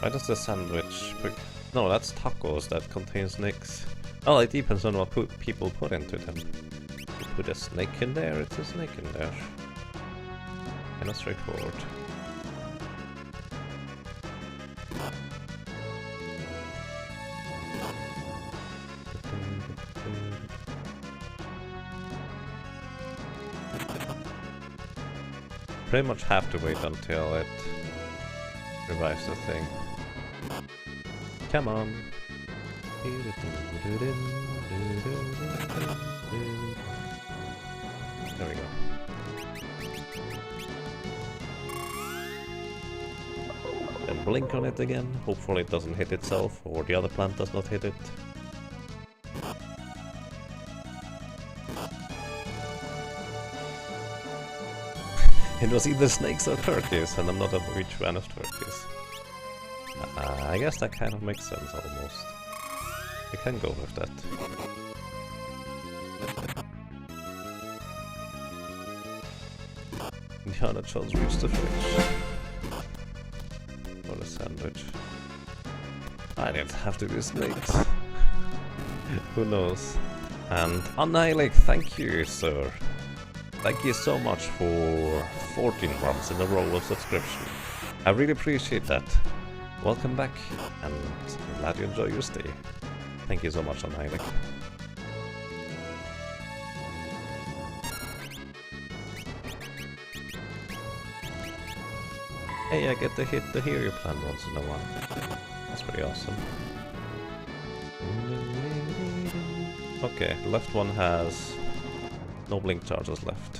Why does the sandwich... No, that's tacos that contain snakes. Oh, it depends on what people put into them. You put a snake in there, it's a snake in there. Kinda straightforward. Pretty much have to wait until it revives the thing. Come on. There we go. Then blink on it again. Hopefully it doesn't hit itself, or the other plant does not hit it. It was either snakes or turkeys, and I'm not a huge fan of turkeys. I guess that kind of makes sense, almost. You can go with that. Indiana Jones reached the fridge. Or a sandwich. I didn't have to do snakes. Who knows? And Annihilate, thank you, sir. Thank you so much for 14 months in a row of subscription. I really appreciate that. Welcome back, and I'm glad you enjoy your stay. Thank you so much, Annihilate. Hey, I get to hit the Hereu plant once in a while. That's pretty awesome. Okay, the left one has no blink charges left.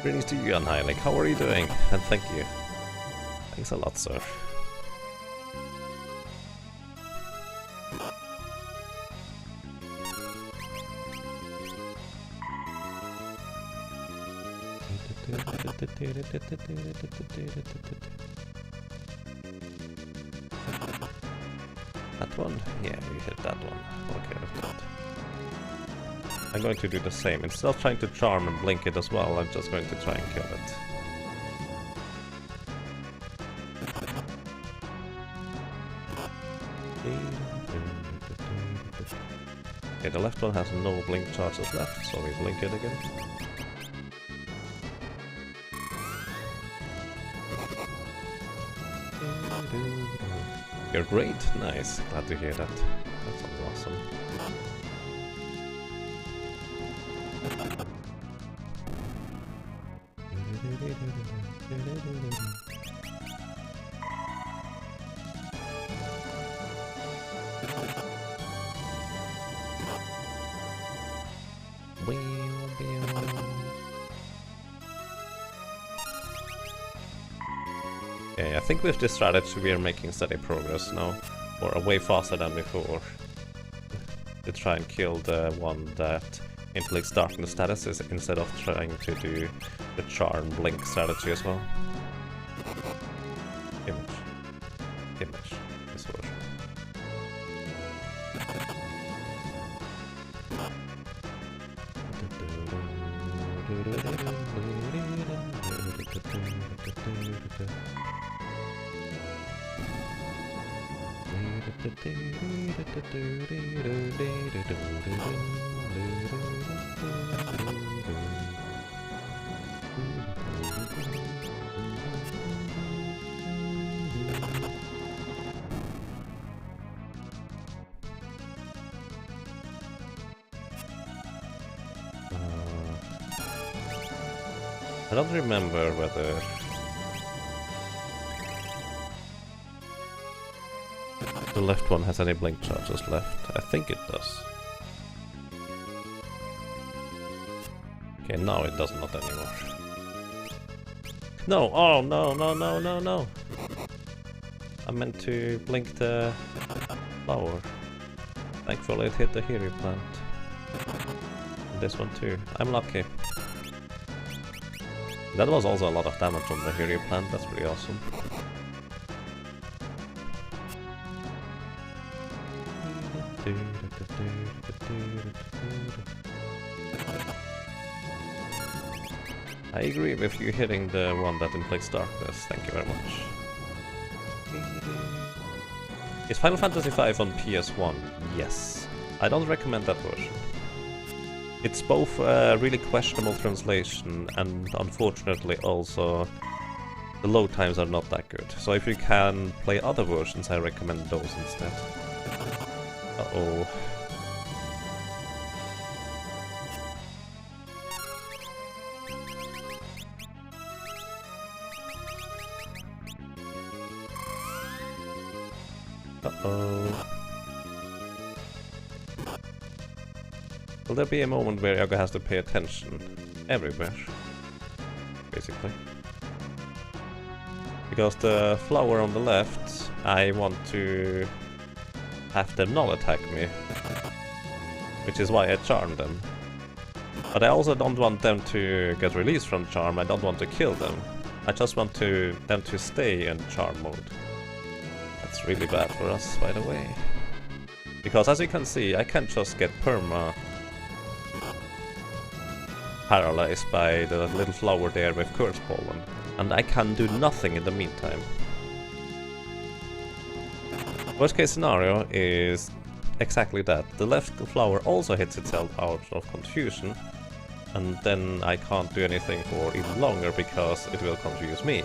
Greetings to you, Annihilate. How are you doing? And thank you. Thanks a lot, sir. one? Yeah, you hit that one. Okay, with that. I'm going to do the same. Instead of trying to charm and blink it as well, I'm just going to try and kill it. Okay, the left one has no blink charges left, so we blink it again. You're great, nice, glad to hear that. That sounds awesome. Okay, I think with this strategy we are making steady progress now, or way faster than before. To try and kill the one that inflicts darkness statuses instead of trying to do the charm blink strategy as well. Image, this version. I don't remember whether the left one has any blink charges left. I think it does. Okay, now it does not anymore. No! Oh, no, no, no, no, no! I meant to blink the flower. Thankfully it hit the Hereu plant. And this one too. I'm lucky. That was also a lot of damage on the Hereu plant, that's pretty awesome. I agree with you hitting the one that inflicts darkness, thank you very much. Is Final Fantasy V on PS1? Yes. I don't recommend that version. It's both a really questionable translation and unfortunately also the load times are not that good. So if you can play other versions, I recommend those instead. Uh-oh. Uh-oh. Will there be a moment where Yaga has to pay attention everywhere? Basically. Because the flower on the left, I want to have them null attack me. Which is why I charm them. But I also don't want them to get released from charm, I don't want to kill them. I just want them to stay in charm mode. That's really bad for us, by the way. Because as you can see, I can't just get perma paralyzed by the little flower there with curse pollen, and I can do nothing in the meantime. Worst case scenario is exactly that. The left flower also hits itself out of confusion, and then I can't do anything for even longer because it will confuse me.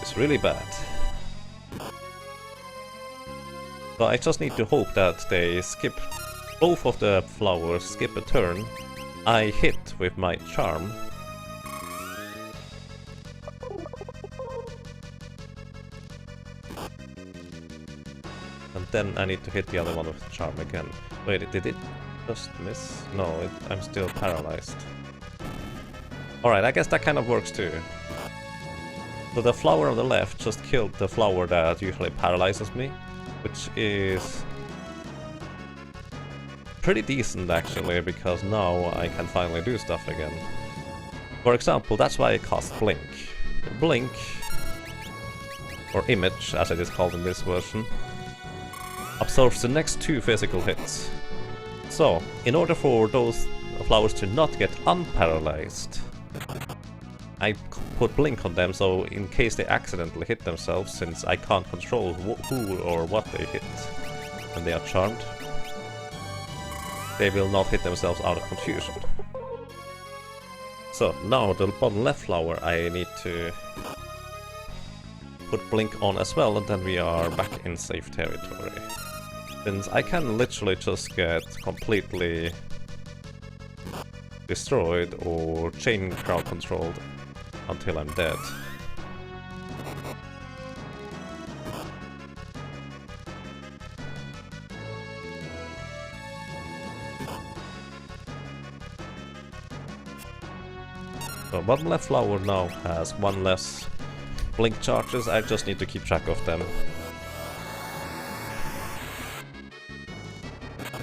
It's really bad. So I just need to hope that they skip, both of the flowers skip a turn. I hit with my charm. And then I need to hit the other one with charm again. Wait, did it just miss? No, I'm still paralyzed. Alright, I guess that kind of works too. So the flower on the left just killed the flower that usually paralyzes me, which is pretty decent actually, because now I can finally do stuff again. For example, that's why I cast Blink. Blink, or Image as it is called in this version, absorbs the next 2 physical hits. So, in order for those flowers to not get unparalyzed, I put blink on them, so in case they accidentally hit themselves, since I can't control who or what they hit when they are charmed, they will not hit themselves out of confusion. So now the bottom left flower I need to put blink on as well, and then we are back in safe territory. Since I can literally just get completely destroyed or chain crowd controlled until I'm dead. So bottom left flower now has 1 less blink charges, I just need to keep track of them.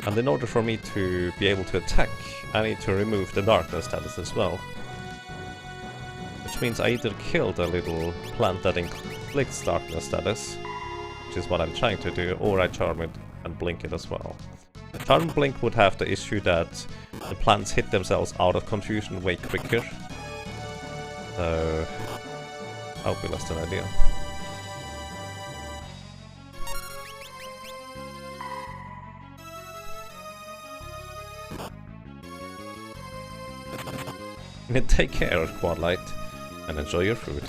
And in order for me to be able to attack, I need to remove the darkness status as well. Which means I either kill the little plant that inflicts darkness status, which is what I'm trying to do, or I charm it and blink it as well. Charm and blink would have the issue that the plants hit themselves out of confusion way quicker. So that would be less than ideal. Take care, Quadlight, and enjoy your food.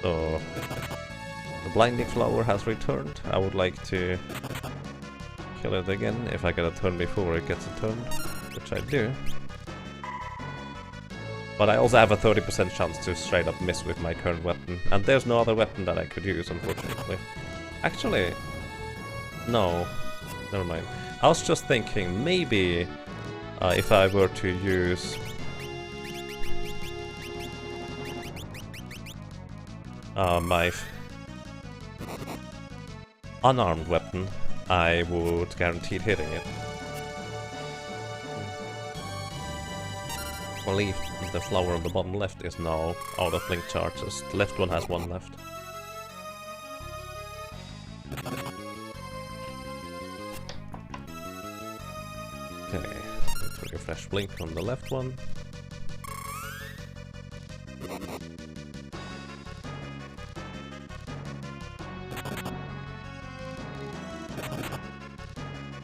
So, the blinding flower has returned. I would like to kill it again if I get a turn before it gets a turn, which I do. But I also have a 30% chance to straight up miss with my current weapon, and there's no other weapon that I could use, unfortunately. Actually, no, never mind. I was just thinking, maybe if I were to use my unarmed weapon, I would guarantee hitting it. I believe the flower on the bottom left is now out of blink charges. The left one has 1 left. Okay, let's refresh blink on the left one.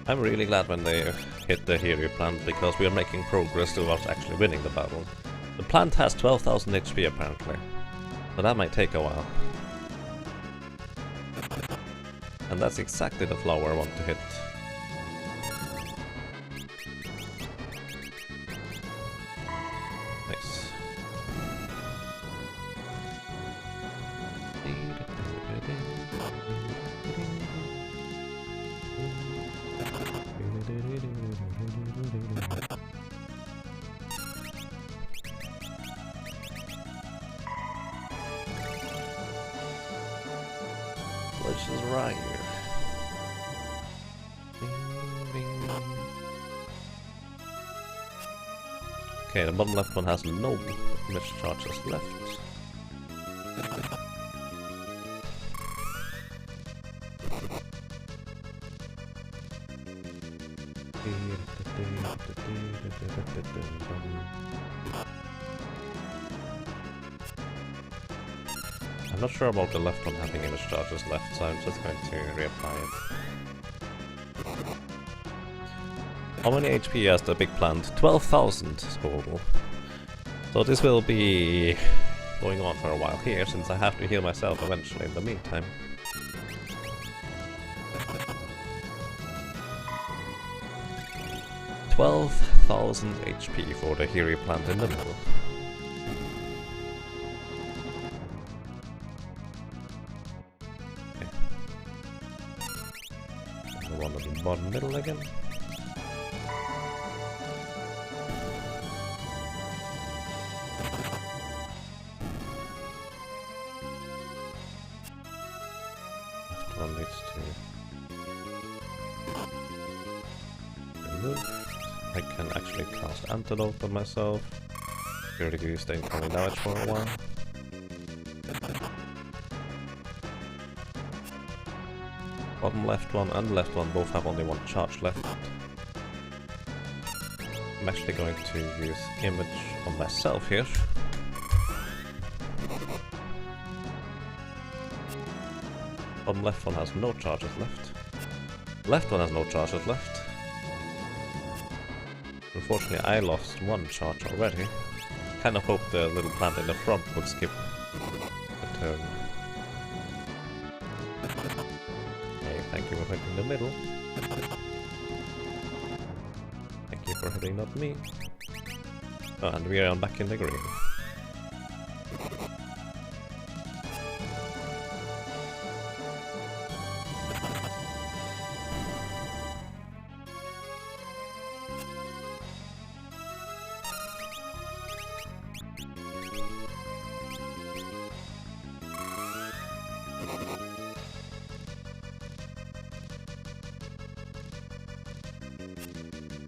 I'm really glad when they hit the Hereu plant, because we are making progress towards actually winning the battle. The plant has 12,000 HP apparently, so that might take a while. And that's exactly the flower I want to hit. Nice. Which is right here. Okay, the bottom left one has no image charges left. I'm not sure about the left one having image charges left, so I'm just going to reapply it. How many HP has the big plant? 12,000 total. So this will be going on for a while here, since I have to heal myself eventually in the meantime. $12,000 HP for the Hereu plant in the middle. One of the bottom middle again. Left one needs to I can actually cast Antidote on myself. Reduce the incoming damage for a while. Bottom left one and left one both have only one charge left. I'm actually going to use Image on myself here. Bottom left one has no charges left. Left one has no charges left. Unfortunately, I lost one charge already. Kind of hoped the little plant in the front would skip a turn. Hey, thank you for hitting the middle. Thank you for hitting not me. Oh, and we are back in the green.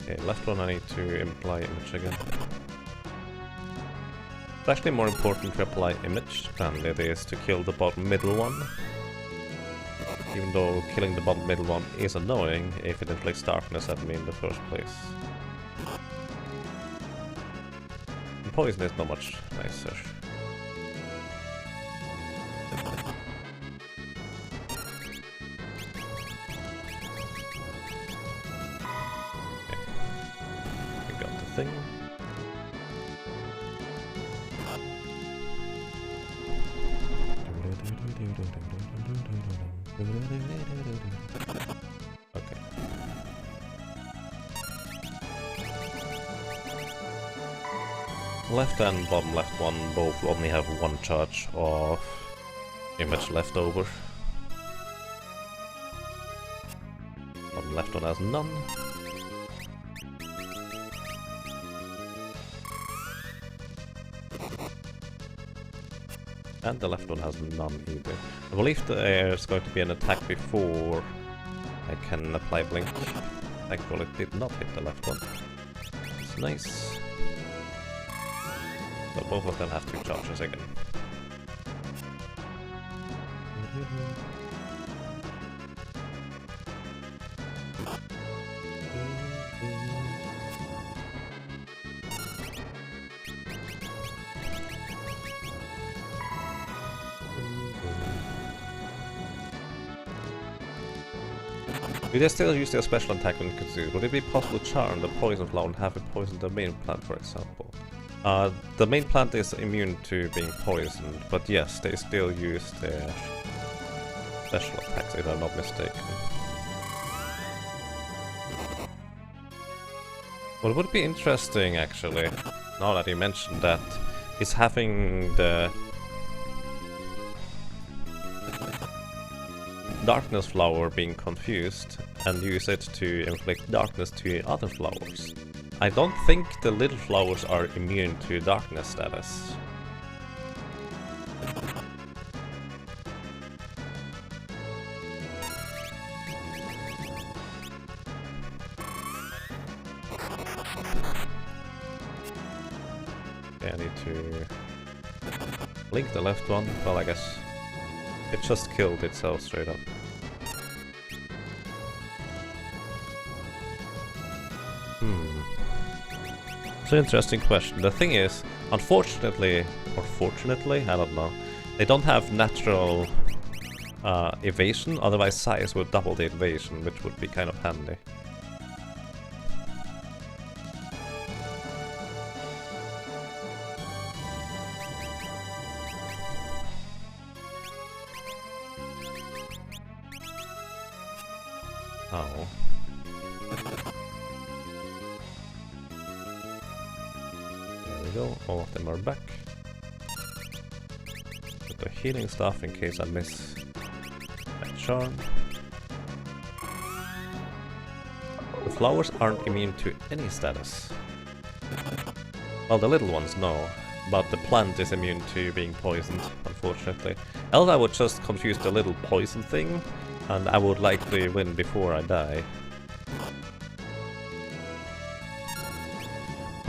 Okay, left one I need to apply Image again. It's actually more important to apply Image than it is to kill the bottom middle one. Even though killing the bottom middle one is annoying if it inflicts darkness at me in the first place. And poison is not much nicer. Thing. Okay. Left and bottom left one both only have one charge of Image left over. Bottom left one has none. And the left one has none either. I believe there's going to be an attack before I can apply Blink. Thankfully it did not hit the left one. It's nice. So both of them have two charges again. Do they still use their special attack when considered? Would it be possible to charm the poison flower and have it poison the main plant, for example? The main plant is immune to being poisoned, but yes, they still use their special attacks if I'm not mistaken. What would be interesting, actually, now that you mentioned that, is having the darkness flower being confused and use it to inflict darkness to other flowers. I don't think the little flowers are immune to darkness status. Okay, I need to link the left one. Well, I guess it just killed itself straight up. It's an interesting question. The thing is, unfortunately, or fortunately, I don't know, they don't have natural evasion, otherwise size would double the evasion, which would be kind of handy. Oh. There we go, all of them are back. Put the healing stuff in case I miss that charm. The flowers aren't immune to any status. Well, the little ones, no. But the plant is immune to being poisoned, unfortunately. Else I would just confuse the little poison thing, and I would likely win before I die.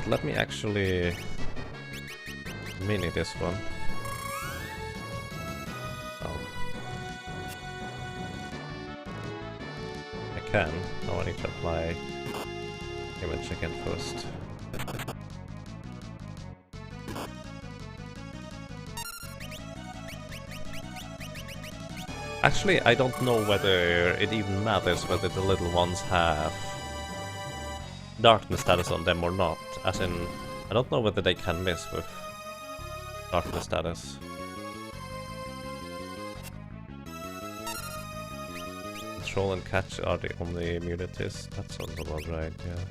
But let me actually mini this one. Oh. I can. Now I need to apply image again first. Actually, I don't know whether it even matters whether the little ones have darkness status on them or not. As in, I don't know whether they can miss with darkness status. Control and catch are the only immunities. That sounds about right, yeah.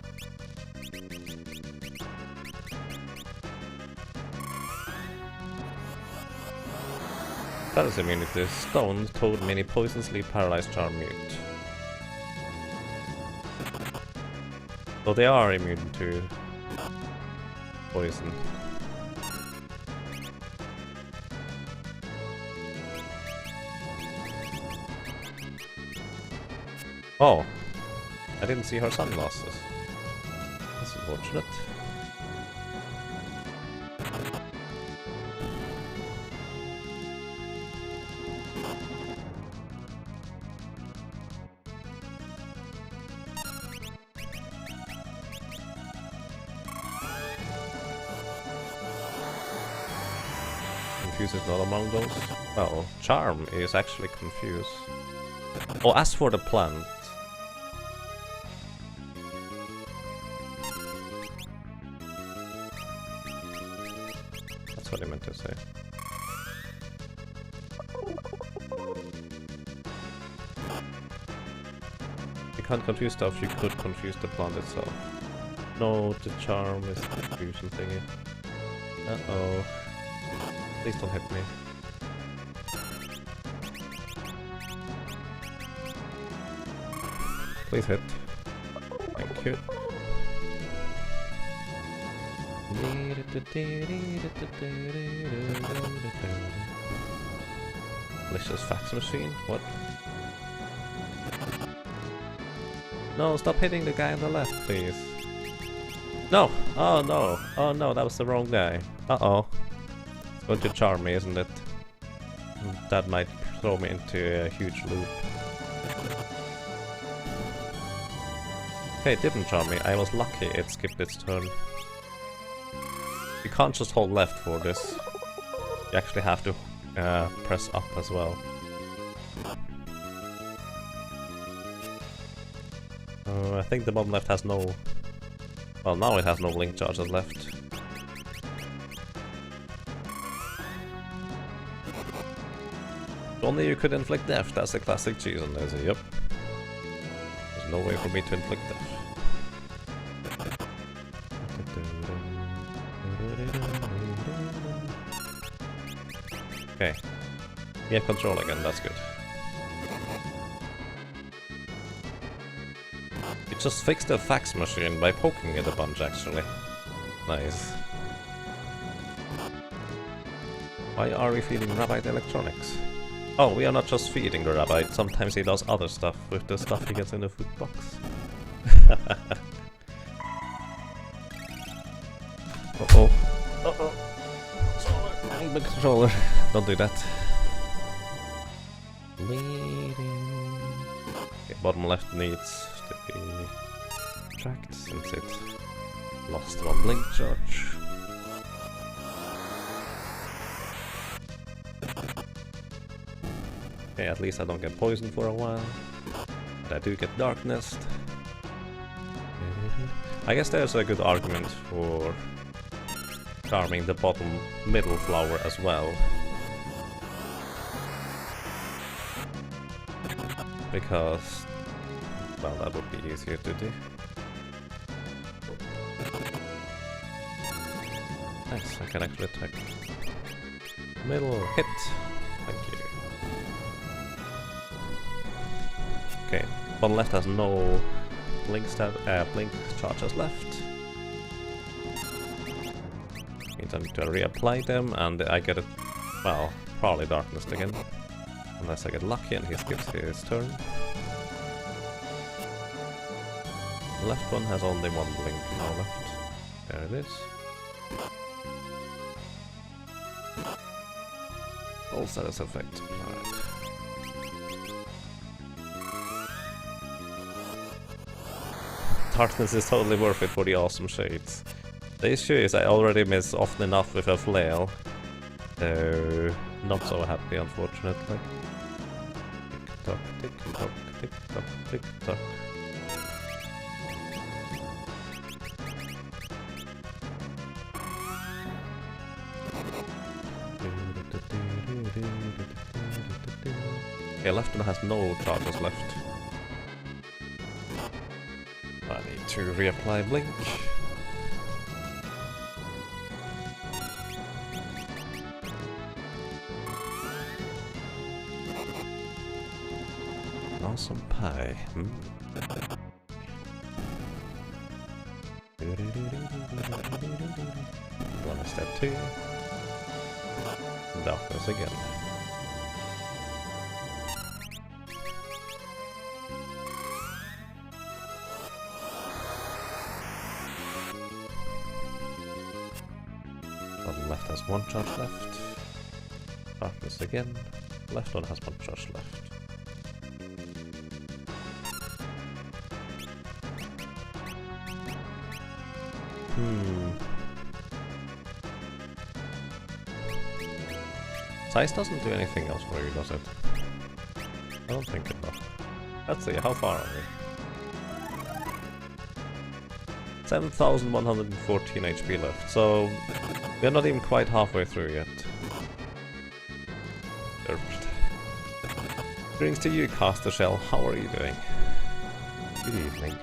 Status immunity: Stone, Toad, Mini, Poison, Sleep, Paralyzed, Charm, Mute. So they are immune to poison. Oh, I didn't see her sunglasses. That's unfortunate. Confuse is not among those. Oh, Charm is actually Confuse. Oh, as for the plant. That's what I meant to say. You can't confuse stuff, you could confuse the plant itself. No, the Charm is the confusion thingy. Uh-oh. Please don't hit me. Please hit. Thank you. Delicious fax machine? What? No, stop hitting the guy on the left, please. No! Oh no! Oh no, that was the wrong guy. Uh-oh. It's going to charm me, isn't it? That might throw me into a huge loop. Okay, it didn't charm me. I was lucky it skipped its turn. You can't just hold left for this. You actually have to press up as well. I think the bottom left has no... Well, now it has no blink charges left. If only you could inflict death, that's a classic cheese on this. Yep. There's no way for me to inflict death. Okay. We have control again, that's good. It just fixed the fax machine by poking it a bunch, actually. Nice. Why are we feeding Rabbi the electronics? Oh, we are not just feeding the Rabbi, sometimes he does other stuff with the stuff he gets in the food box. Uh-oh. Uh-oh. The controller. Don't do that. Okay, bottom left needs to be tracked since it lost one blink charge. Okay, at least I don't get poisoned for a while. But I do get darkness. I guess there's a good argument for charming the bottom middle flower as well. Because, well, that would be easier to do. Nice, I can actually attack. Middle hit. Thank you. Okay, bottom left has no blink charges left. Means I need to reapply them, and I get it, well, probably darkness again. Unless I get lucky and he skips his turn. The left one has only one blink now left. There it is. All status effects applied. Darkness is totally worth it for the awesome shades. The issue is I already miss often enough with a flail. So, not so happy unfortunately. Tick tock, tick tock, tick tock, tick tock. Okay, left one has no charges left. I need to reapply blink. Awesome pie. One step 2. Darkness again. One left has 1 charge left. Darkness again. Left one has 1 charge left. Size doesn't do anything else for you, does it? I don't think it does. Let's see, how far are we? 7,114 HP left, so we're not even quite halfway through yet. Greetings to you, Caster Shell. How are you doing? Good evening.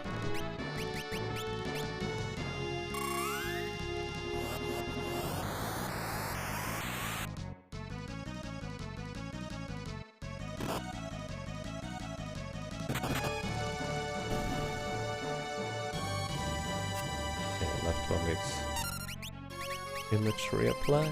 Image reapplied.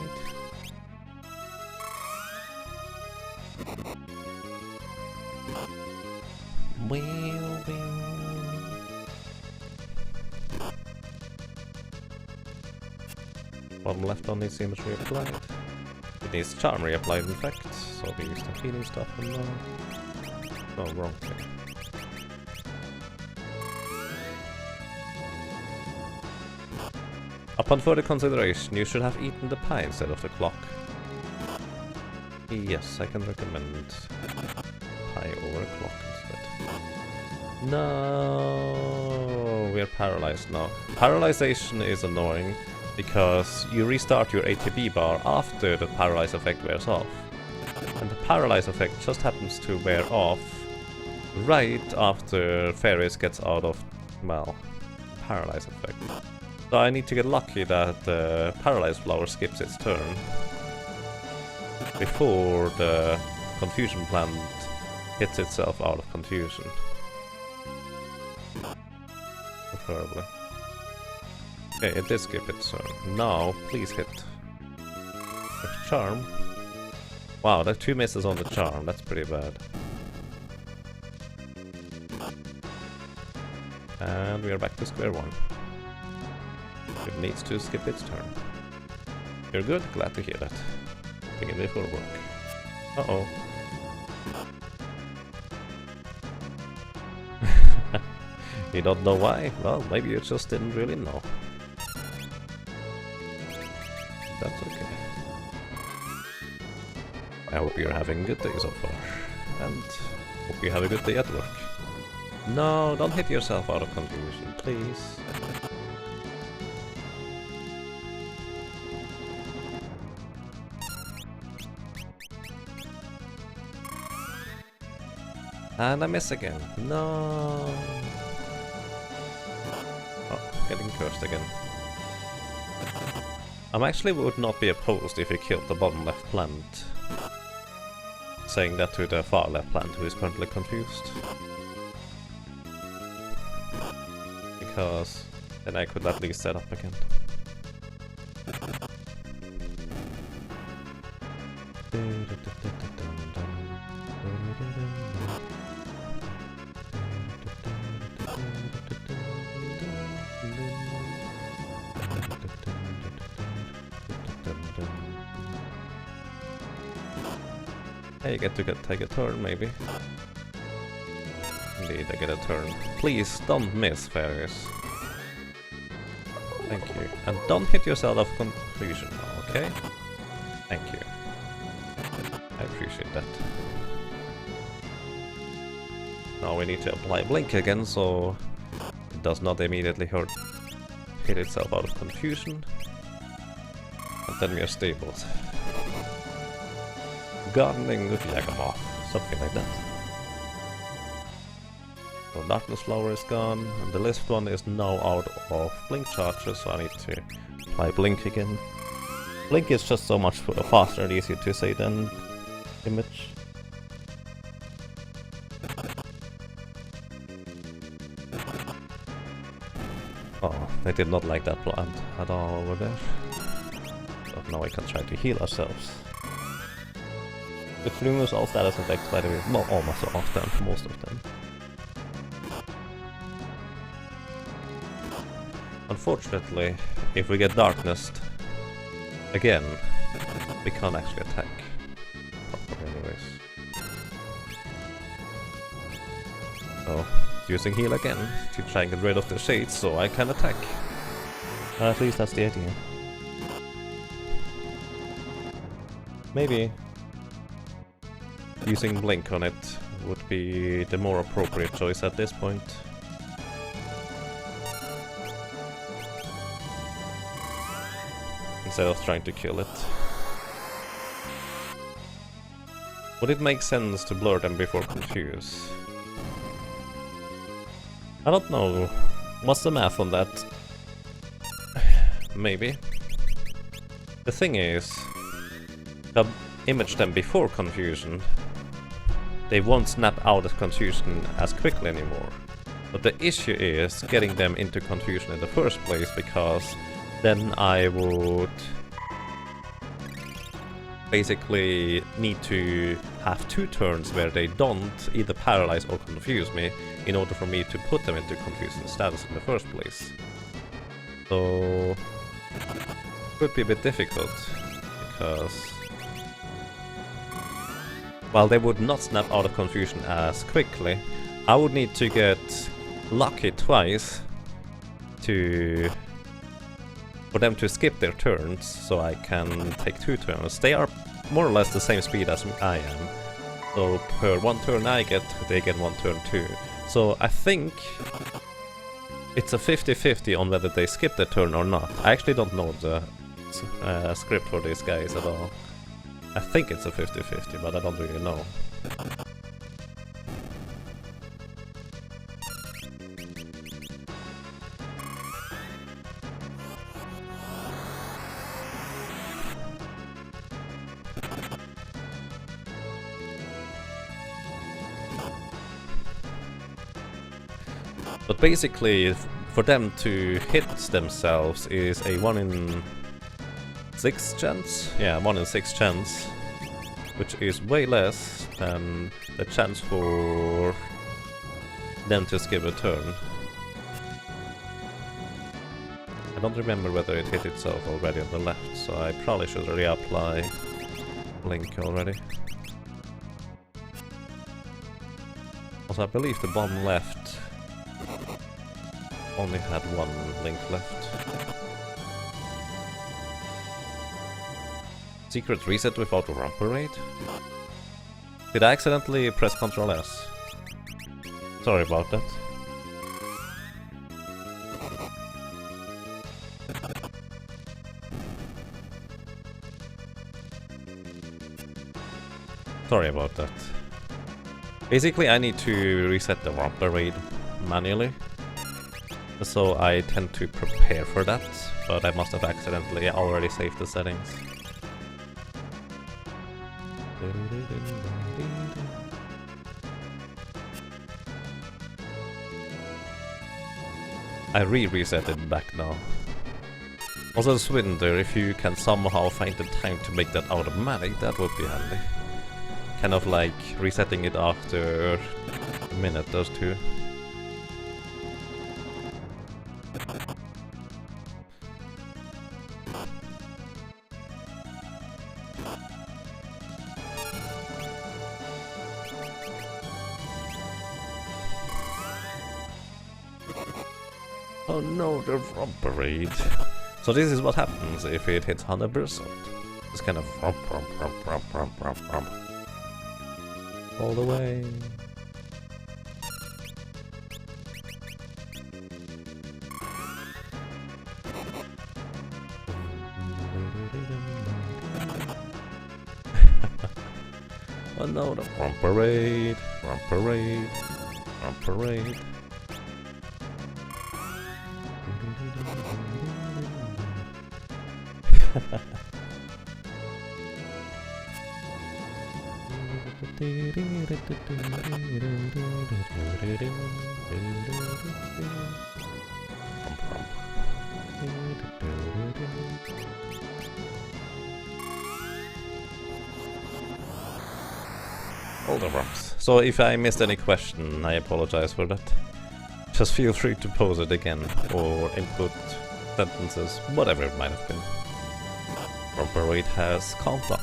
One left on needs image reapplied. It needs charm reapplied in fact, so we use the healing stuff and no, wrong thing. Upon further consideration, you should have eaten the pie instead of the clock. Yes, I can recommend pie over a clock instead. No, we're paralyzed now. Paralyzation is annoying because you restart your ATB bar after the paralyze effect wears off. And the paralyze effect just happens to wear off right after Ferris gets out of, well, paralyze effect. So I need to get lucky that the Paralyzed Flower skips its turn before the Confusion Plant hits itself out of confusion. Preferably. Okay, it did skip its turn. Now, please hit. With Charm. Wow, there are 2 misses on the Charm. That's pretty bad. And we are back to square one. It needs to skip its turn. You're good? Glad to hear that. Thinking before work. Uh-oh. You don't know why? Well, maybe you just didn't really know. That's okay. I hope you're having a good day so far. And hope you have a good day at work. No, don't hit yourself out of confusion, please. And I miss again. No. Oh, getting cursed again. I actually would not be opposed if you killed the bottom left plant. Saying that to the far left plant who is currently confused. Because then I could at least set up again. Hey, you get to take a turn, maybe. Indeed, I get a turn. Please don't miss, fairies. Thank you. And don't hit yourself of confusion now, okay? Thank you. I appreciate that. Now we need to apply Blink again, so it does not immediately hit itself out of confusion. And then we are stable. Gardening with Gilgamesh, something like that. So Darkness Flower is gone, and the list one is now out of Blink charges, so I need to apply Blink again. Blink is just so much faster and easier to say than Image. Oh, they did not like that plant at all over there. So now we can try to heal ourselves. It removes all status effects, by the way. Well, almost all of them, most of them. Unfortunately, if we get darkness again, we can't actually attack properly anyways. So, using heal again to try and get rid of the shades so I can attack. At least that's the idea. Maybe using Blink on it would be the more appropriate choice at this point. Instead of trying to kill it. Would it make sense to blur them before confuse? I don't know. What's the math on that? Maybe. The thing is, if I image them before confusion, they won't snap out of confusion as quickly anymore. But the issue is getting them into confusion in the first place, because then I would basically need to have 2 turns where they don't either paralyze or confuse me in order for me to put them into confusion status in the first place. So it could be a bit difficult, because while they would not snap out of confusion as quickly, I would need to get lucky twice for them to skip their turns, so I can take 2 turns. They are more or less the same speed as I am. So per 1 turn I get, they get 1 turn too. So I think it's a 50-50 on whether they skip the turn or not. I actually don't know the script for these guys at all. I think it's a 50-50, but I don't really know. But basically, for them to hit themselves is a 1 in 6 chance? Yeah, 1 in 6 chance. Which is way less than the chance for them to skip a turn. I don't remember whether it hit itself already on the left, so I probably should reapply Blink already. Also, I believe the bottom left only had 1 Blink left. Secret reset without a ramp parade? Did I accidentally press Ctrl S? Sorry about that. Sorry about that. Basically, I need to reset the ramp parade manually. So I tend to prepare for that, but I must have accidentally already saved the settings. I reset it back now. Also, Swinder, if you can somehow find the time to make that automatic, that would be handy. Kind of like resetting it after a minute, those two. Oh no, the parade. So this is what happens if it hits 100%. It's kind of romp all the way. Oh no, the romp parade. All the rumps. So if I missed any question, I apologize for that. Just feel free to pose it again, or input sentences, whatever it might have been. Romper rate has calmed down.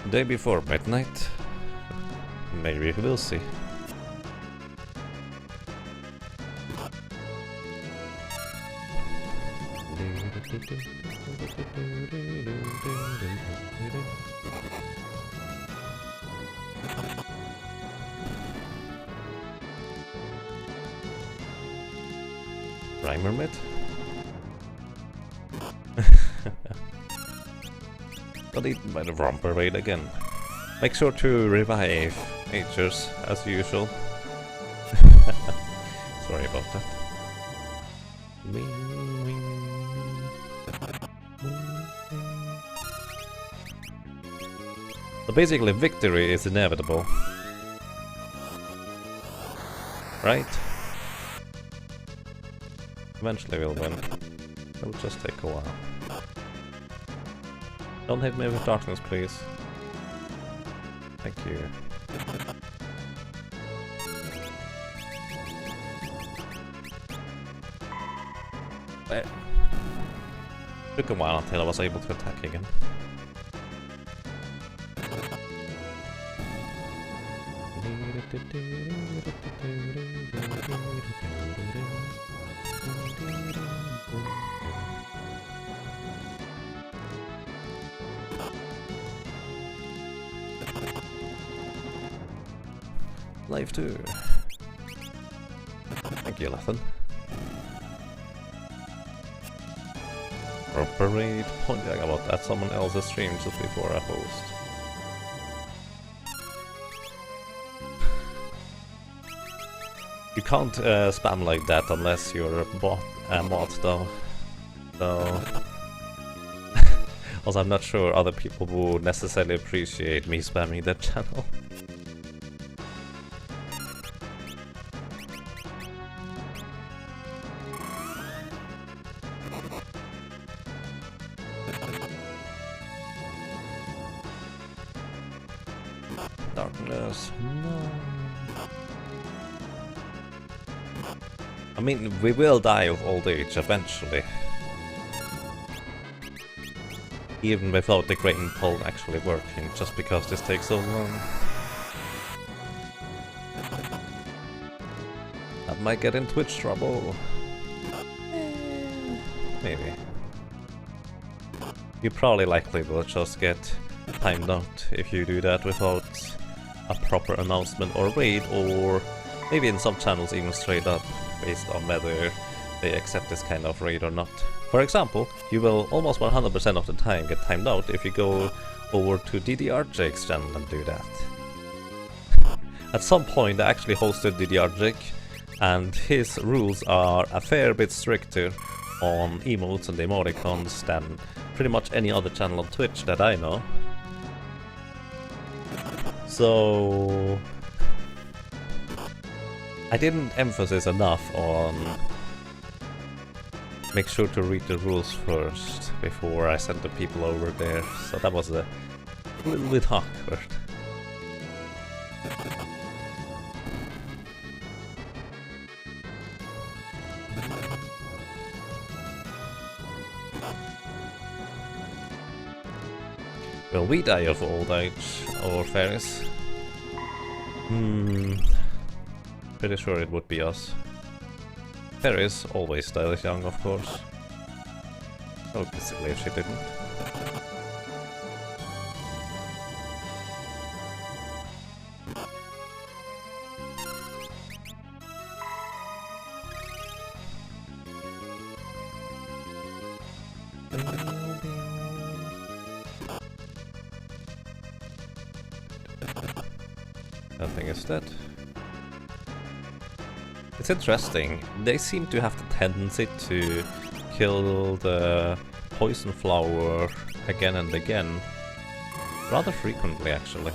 Day before midnight. Maybe we'll see. Primer mid? Got eaten by the romper raid again. Make sure to revive Mages as usual. Sorry about that. So basically victory is inevitable. Right? Eventually we'll win. It'll just take a while. Don't hit me with darkness, please. Thank you. Took a while until I was able to attack again. Life 2. Thank you, Lathan. Parade. Pondering about that someone else's stream just before I host. You can't spam like that unless you're a mod though. So also I'm not sure other people would necessarily appreciate me spamming that channel. Darkness, no. I mean, we will die of old age eventually. Even without the grain pole actually working, just because this takes so long. That might get in Twitch trouble. Maybe. You probably likely will just get timed out if you do that without a proper announcement or raid, or maybe in some channels even straight up, based on whether they accept this kind of raid or not. For example, you will almost 100% of the time get timed out if you go over to DDRJake's channel and do that. At some point I actually hosted DDRJake, and his rules are a fair bit stricter on emotes and emoticons than pretty much any other channel on Twitch that I know. So I didn't emphasize enough on make sure to read the rules first before I send the people over there, so that was a little bit awkward. Will we die of old age or fairies? Pretty sure it would be us. Fairies always die young, of course. Oh, basically if she didn't. Nothing is dead. It's interesting, they seem to have the tendency to kill the poison flower again and again. Rather frequently, actually.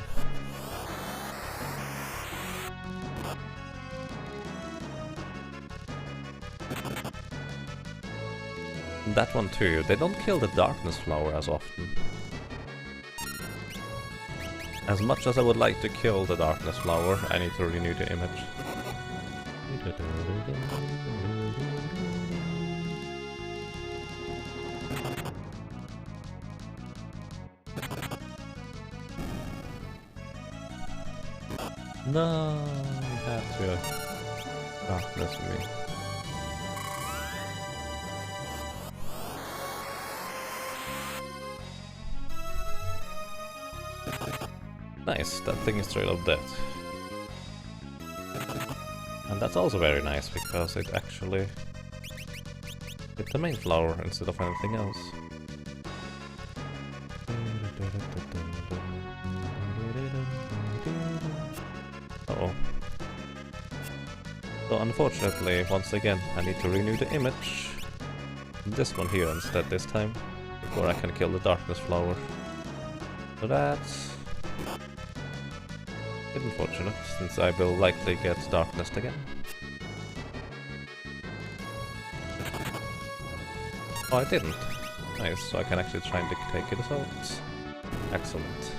That one too, they don't kill the darkness flower as often. As much as I would like to kill the darkness flower, I need to renew the image. No, you have to darkness me. Nice, that thing is straight up dead. And that's also very nice, because it actually hit the main flower instead of anything else. Uh-oh. So unfortunately, once again, I need to renew the image. This one here instead this time, before I can kill the darkness flower. So that's unfortunate, since I will likely get darkness again. Oh, I didn't. Nice, so I can actually try and take it out. Excellent.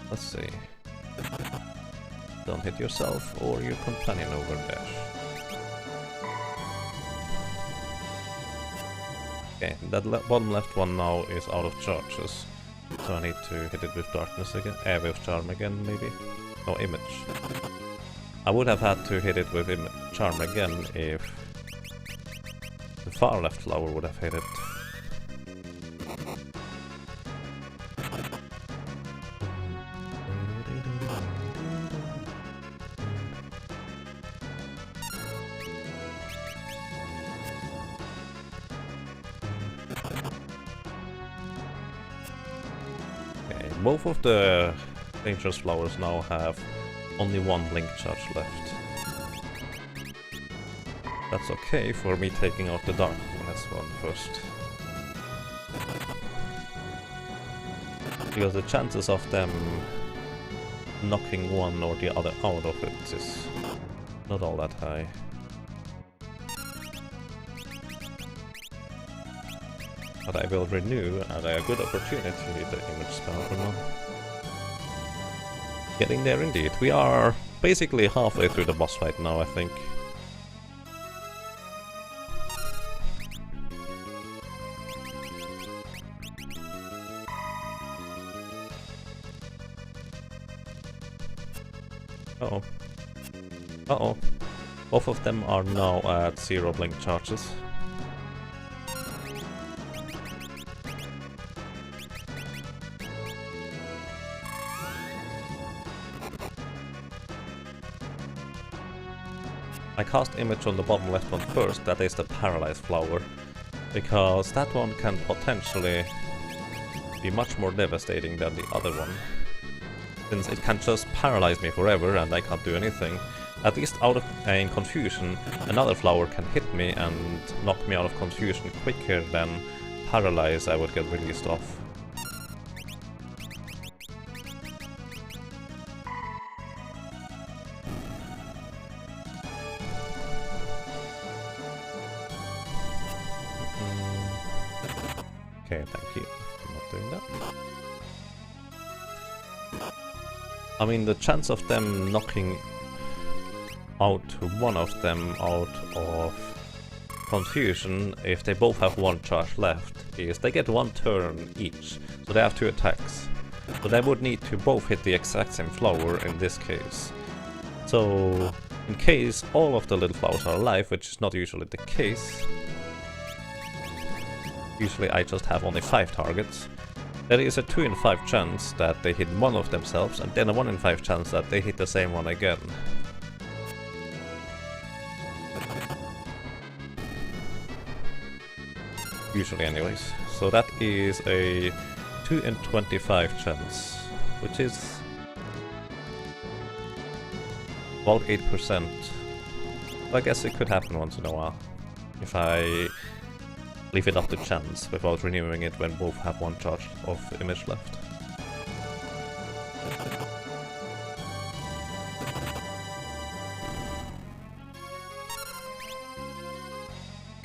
Let's see. Don't hit yourself or your companion over dash. Okay, that bottom left one now is out of charges, so I need to hit it with darkness again, with charm again maybe? No, image. I would have had to hit it with charm again if the far left flower would have hit it. Both of the dangerous flowers now have only one blink charge left. That's okay for me taking out the darkness one first. Because the chances of them knocking one or the other out of it is not all that high. But I will renew at a good opportunity the image spell for now. Getting there indeed. We are basically halfway through the boss fight now, I think. Uh-oh. Uh-oh. Both of them are now at 0 blink charges. I cast image on the bottom left one first, that is the paralyzed flower, because that one can potentially be much more devastating than the other one. Since it can just paralyze me forever and I can't do anything, at least out of in confusion, another flower can hit me and knock me out of confusion quicker than paralyze I would get released off. Okay, thank you for not doing that. I mean, the chance of them knocking out one of them out of confusion, if they both have one charge left, is they get one turn each, so they have 2 attacks. So they would need to both hit the exact same flower in this case. So, in case all of the little flowers are alive, which is not usually the case, usually I just have only 5 targets, there is a 2 in 5 chance that they hit one of themselves, and then a 1 in 5 chance that they hit the same one again. Usually anyways. So that is a 2 in 25 chance, which is about 8%. I guess it could happen once in a while, if I leave it up to chance without renewing it when both have 1 charge of image left.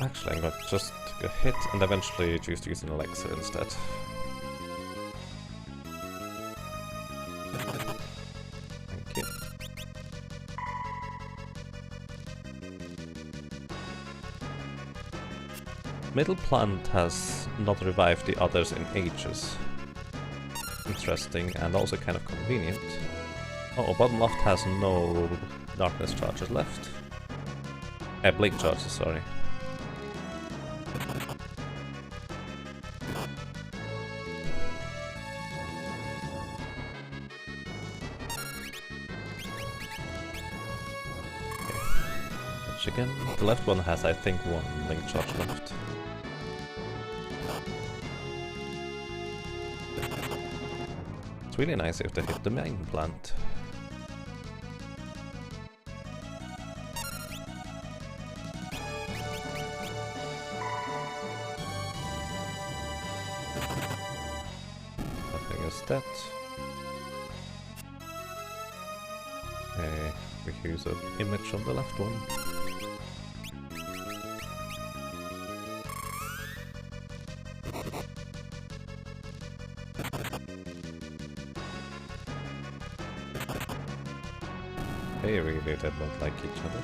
Actually, I'm going to just take a hit and eventually choose to use an elixir instead. Thank you. Middle plant has not revived the others in ages. Interesting and also kind of convenient. Oh, bottom left has no darkness charges left. Blink charges, sorry. Again, the left one has, I think, 1 link charge left. It's really nice if they hit the main plant. Nothing is that. We use an image on the left one. They really did not like each other.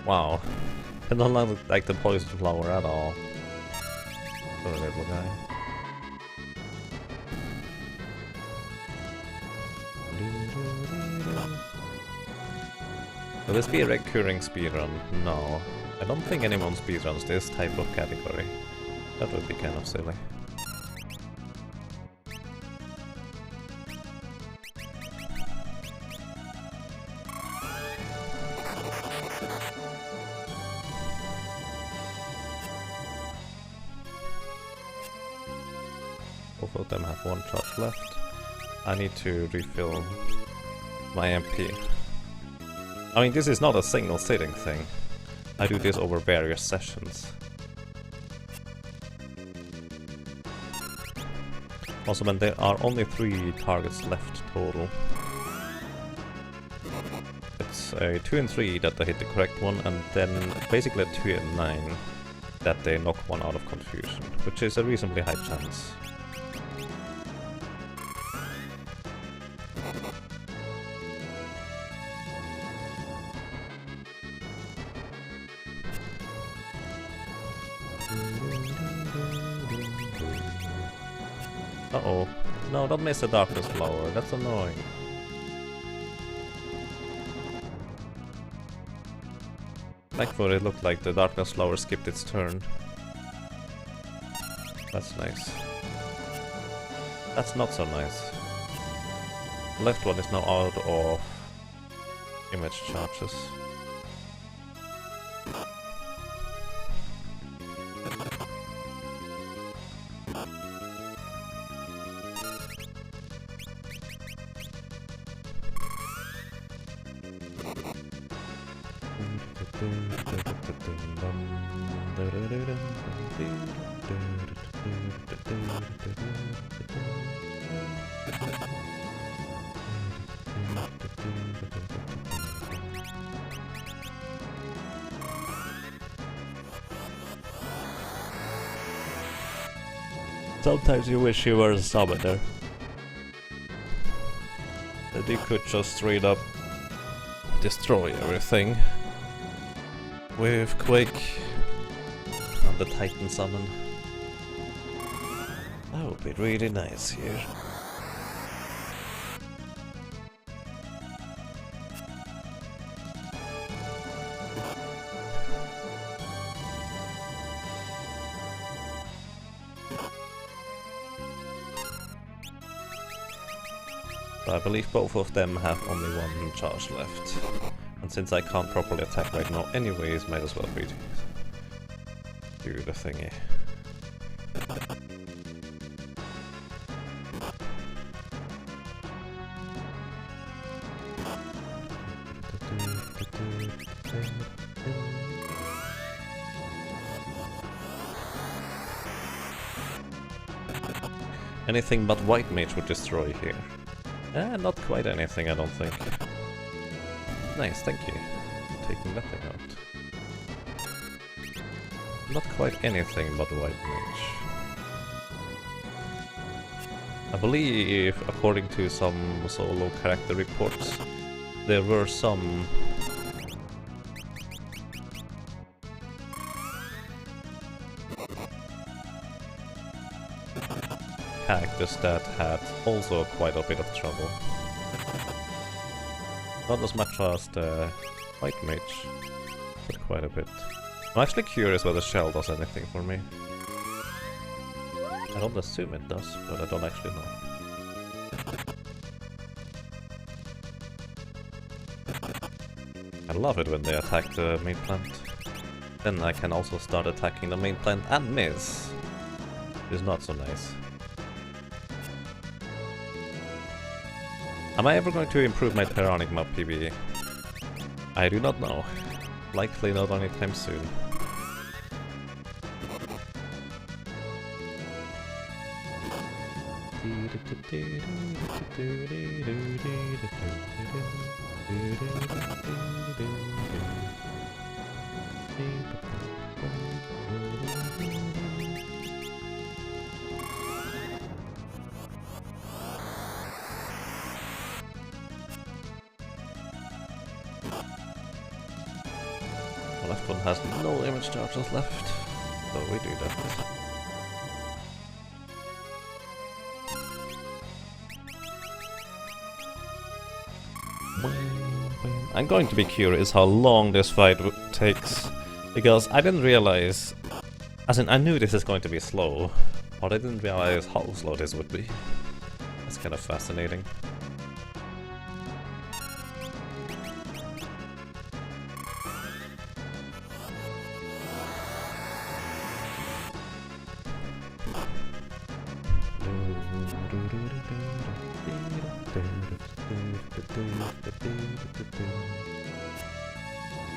Wow. It doesn't look like the poison flower at all. Poor little guy. Will this be a recurring speedrun? No. I don't think anyone speedruns this type of category. That would be kind of silly. Both of them have 1 charge left. I need to refill my MP. I mean, this is not a single sitting thing. I do this over various sessions. Also, when there are only 3 targets left total, it's a 2 in 3 that they hit the correct one, and then basically a 2 in 9 that they knock one out of confusion, which is a reasonably high chance. Uh-oh. No, don't miss the darkness flower, that's annoying. Thankfully it looked like the darkness flower skipped its turn. That's nice. That's not so nice. The left one is now out of image charges. Sometimes you wish you were a summoner. That you could just straight up destroy everything with Quake and the Titan summon. That would be really nice here. I believe both of them have only one charge left. And since I can't properly attack right now anyways, might as well do the thingy. Anything but White Mage would destroy here. Not quite anything, I don't think. Nice, thank you. Taking that thing out. Not quite anything but White Mage. I believe, according to some solo character reports, there were some characters that had also quite a bit of trouble. Not as much as the White Mage, but quite a bit. I'm actually curious whether Shell does anything for me. I don't assume it does, but I don't actually know. I love it when they attack the main plant. Then I can also start attacking the main plant and miss. It's not so nice. Am I ever going to improve my Terranic map PvE? I do not know. Likely not anytime soon. The left one has no image charges left, so we do that. I'm going to be curious how long this fight takes, because I didn't realize, as in I knew this is going to be slow, but I didn't realize how slow this would be. That's kind of fascinating.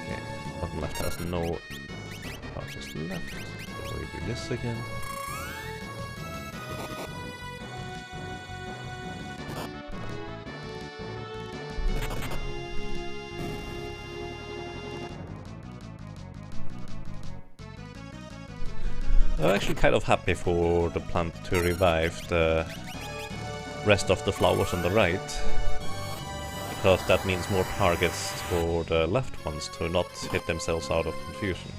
Okay, bottom left has no charges left, so we do this again. I'm actually kind of happy for the plant to revive the rest of the flowers on the right, because that means more targets for the left ones to not hit themselves out of confusion.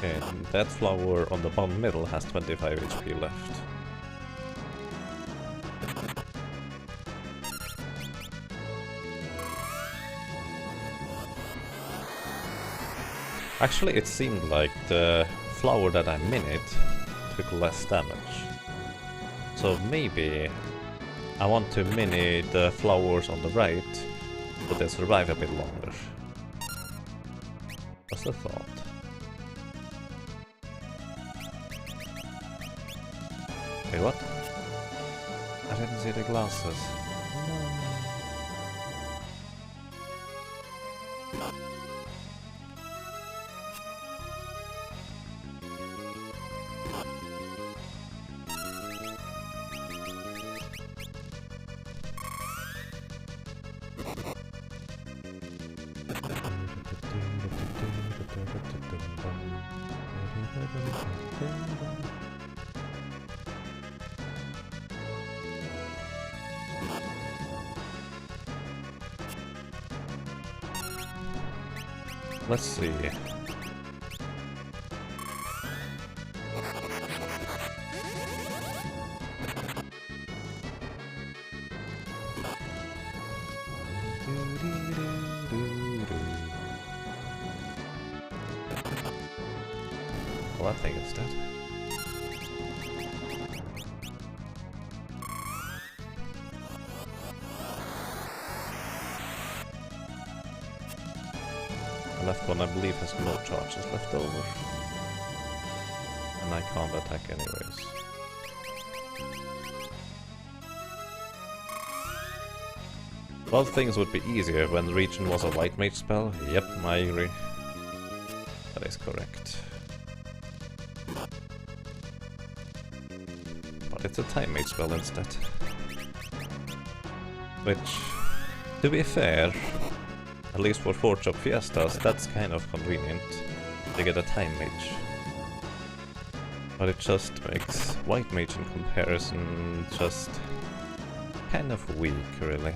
And that flower on the bottom middle has 25 HP left. Actually, it seemed like the flower that I minied took less damage. So maybe I want to mini the flowers on the right, but they survive a bit longer. What's the thought? Wait, what? I didn't see the glasses. No. Let's see. Well, I think it's dead. The left one, I believe, has no charges left over. And I can't attack anyways. Well, things would be easier when the region was a white mage spell. Yep, I agree. That is correct. But it's a time mage spell instead. Which, to be fair, at least for 4-drop fiestas, that's kind of convenient to get a time mage. But it just makes white mage in comparison just kind of weak, really.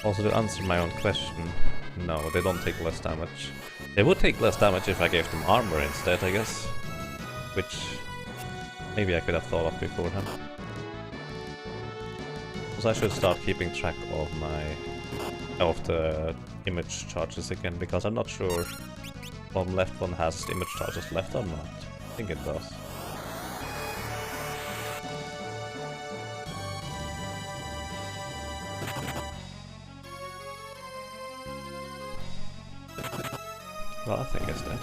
Also, to answer my own question, no, they don't take less damage. They would take less damage if I gave them armor instead, I guess. Which maybe I could have thought of beforehand. So I should start keeping track of the image charges again, because I'm not sure one left one has image charges left or not. I think it does. Well, I think it's dead.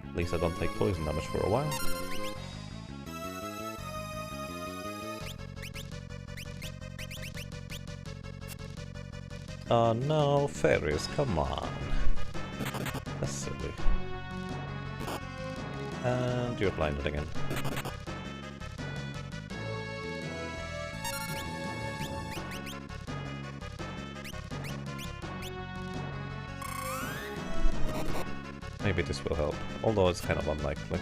At least I don't take poison damage for a while. Oh no, fairies, come on. That's silly. And you're blinded again. Maybe this will help, although it's kind of unlikely.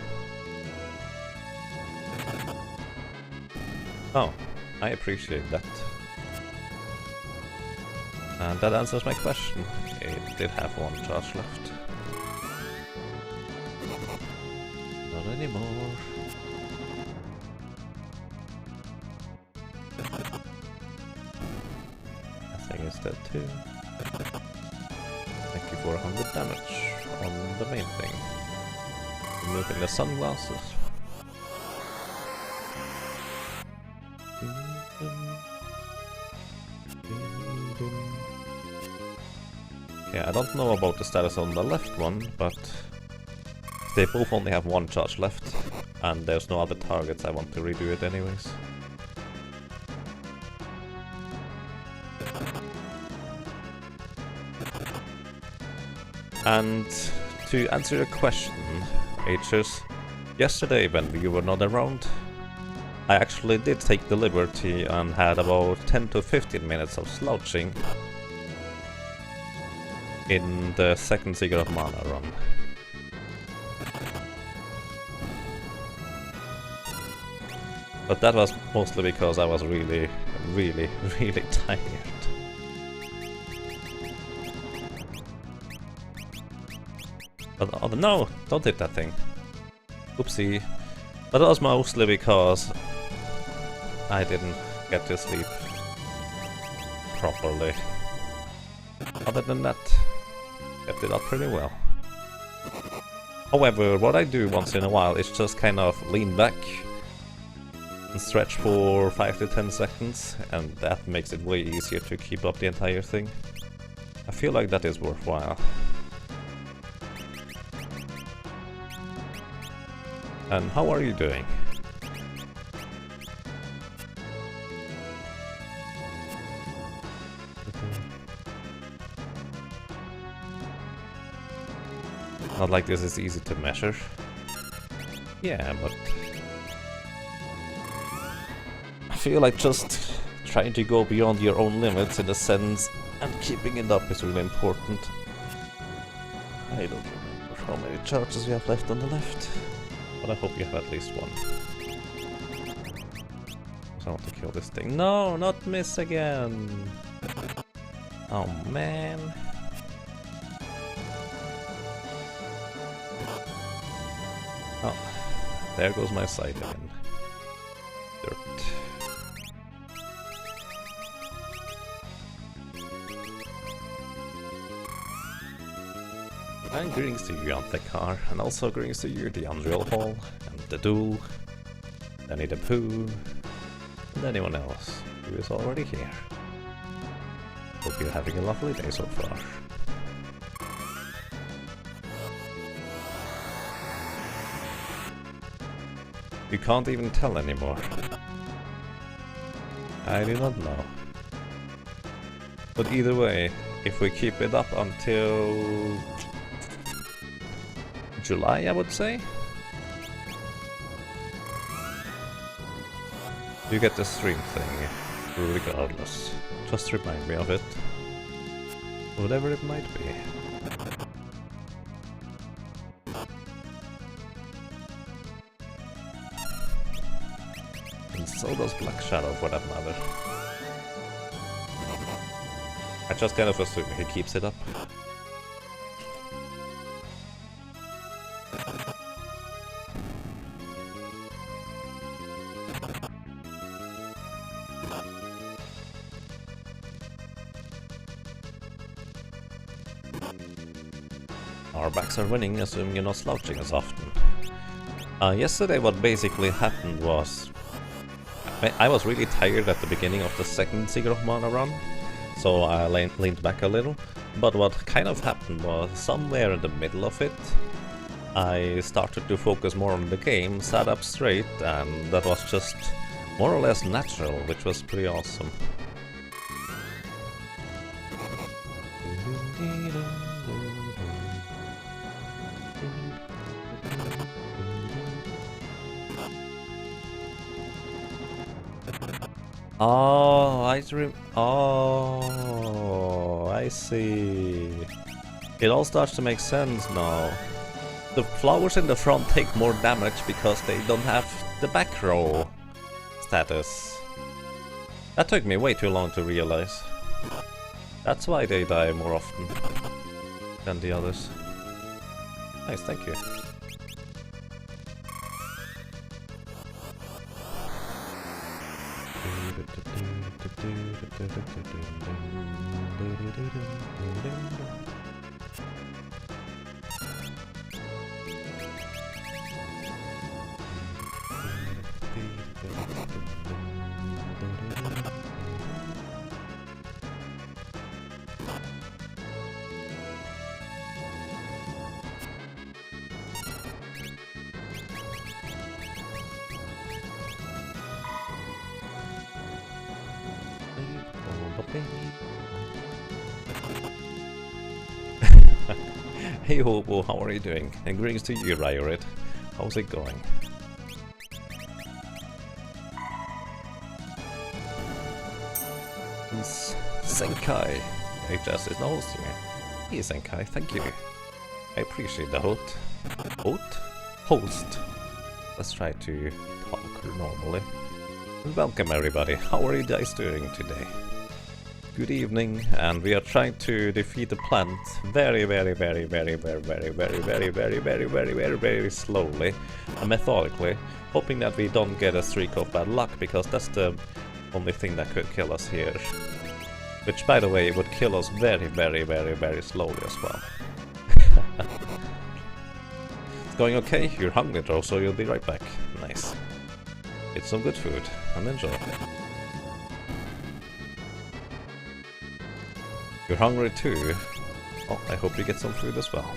Oh, I appreciate that. And that answers my question. It did have one charge left. Not anymore. I think it's dead too. Thank you for 100 damage on the main thing. Removing the sunglasses. Yeah, I don't know about the status on the left one, but they both only have one charge left, and there's no other targets. I want to redo it anyways. And to answer your question, H's, yesterday when you were not around, I actually did take the liberty and had about 10 to 15 minutes of slouching in the second Seeker of Mana run. But that was mostly because I was really tired. But, oh no! Don't hit that thing. Oopsie. But that was mostly because I didn't get to sleep properly. Other than that, kept it up pretty well. However, what I do once in a while is just kind of lean back and stretch for 5 to 10 seconds, and that makes it way easier to keep up the entire thing. I feel like that is worthwhile. And how are you doing? Not like this is easy to measure. Yeah, but I feel like just trying to go beyond your own limits in a sense and keeping it up is really important. I don't remember how many charges we have left on the left, but I hope you have at least one. I want to kill this thing. No, not miss again! Oh man. Oh, there goes my sight again. Dirt. And greetings to you, Antekar, and also greetings to you, the Unreal Hall, and the Duel, Danny the Pooh, and anyone else who is already here. Hope you're having a lovely day so far. You can't even tell anymore. I do not know. But either way, if we keep it up until July, I would say, you get the stream thing, regardless. Just remind me of it. Whatever it might be. And so does Black Shadow, for that matter. I just kind of assume he keeps it up. Our backs are winning, assuming you're not slouching as often. Yesterday what basically happened was I was really tired at the beginning of the second Seeker of Mana run, so I leaned back a little, but what kind of happened was somewhere in the middle of it I started to focus more on the game, sat up straight, and that was just more or less natural, which was pretty awesome. I see. It all starts to make sense now. The flowers in the front take more damage because they don't have the back row status. That took me way too long to realize. That's why they die more often than the others. Nice, thank you. Hey Hobo, how are you doing? And greetings to you, Ryorid. How's it going? Senkai. HS is the host here. Hey Senkai, thank you. I appreciate the host. Host. Let's try to talk normally. Welcome everybody. How are you guys doing today? Good evening, and we are trying to defeat the plant very slowly and methodically, hoping that we don't get a streak of bad luck, because that's the only thing that could kill us here. Which, by the way, would kill us very slowly as well. It's going okay? You're hungry though, so you'll be right back. Nice. Eat some good food and enjoy. You're hungry too? Oh, I hope you get some food as well.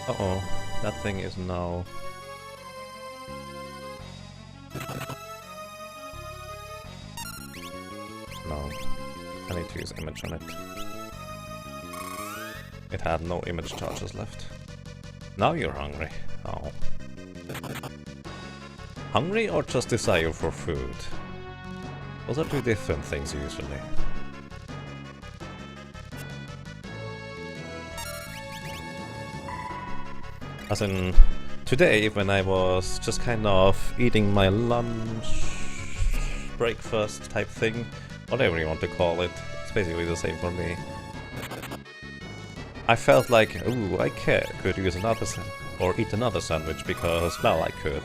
Uh-oh, that thing is now... No, I need to use image on it. It had no image charges left. Now you're hungry. Oh. Hungry or just desire for food? Those are two different things usually. As in, today when I was just kind of eating my lunch, breakfast type thing, whatever you want to call it, it's basically the same for me. I felt like, ooh, I could use another or eat another sandwich because, well, I could.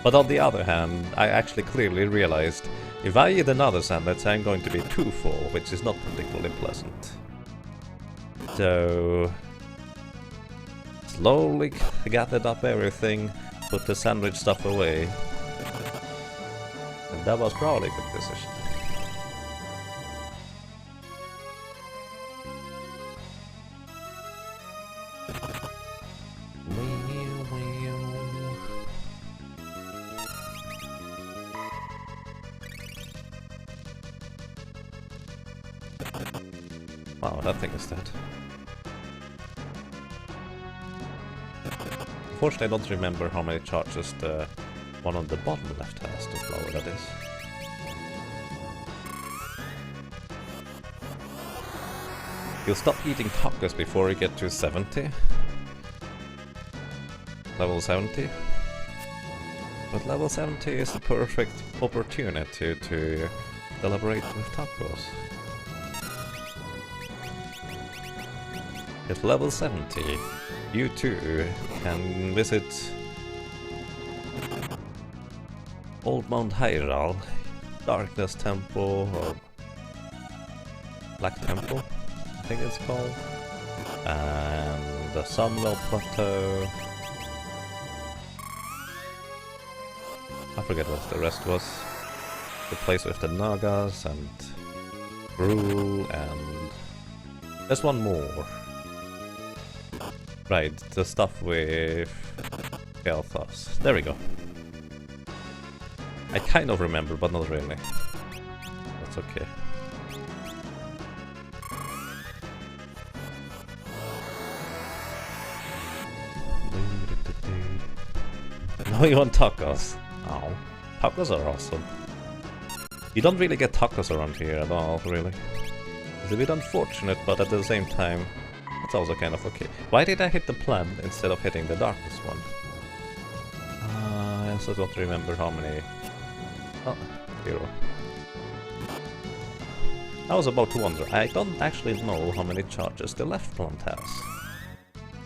But on the other hand, I actually clearly realized if I eat another sandwich, I'm going to be too full, which is not particularly pleasant. So... slowly gathered up everything, put the sandwich stuff away. And that was probably a good decision. Wow, that thing is dead. Unfortunately, I don't remember how many charges the one on the bottom left has to blow that is. You'll stop eating tacos before you get to 70. Level 70. But level 70 is the perfect opportunity to celebrate with tacos. At level 70, you too can visit Old Mount Hyral, Darkness Temple, or Black Temple, I think it's called, and the Sunwell Plateau. I forget what the rest was. The place with the Nagas and Brule, and there's one more. Right, the stuff with Galthos. There we go. I kind of remember, but not really. That's okay. Now you want tacos. Oh, tacos are awesome. You don't really get tacos around here at all, really. It's a bit unfortunate, but at the same time, it's also kind of okay. Why did I hit the plant instead of hitting the darkest one? I also don't remember how many... Oh, 0. I was about to wonder. I don't actually know how many charges the left plant has.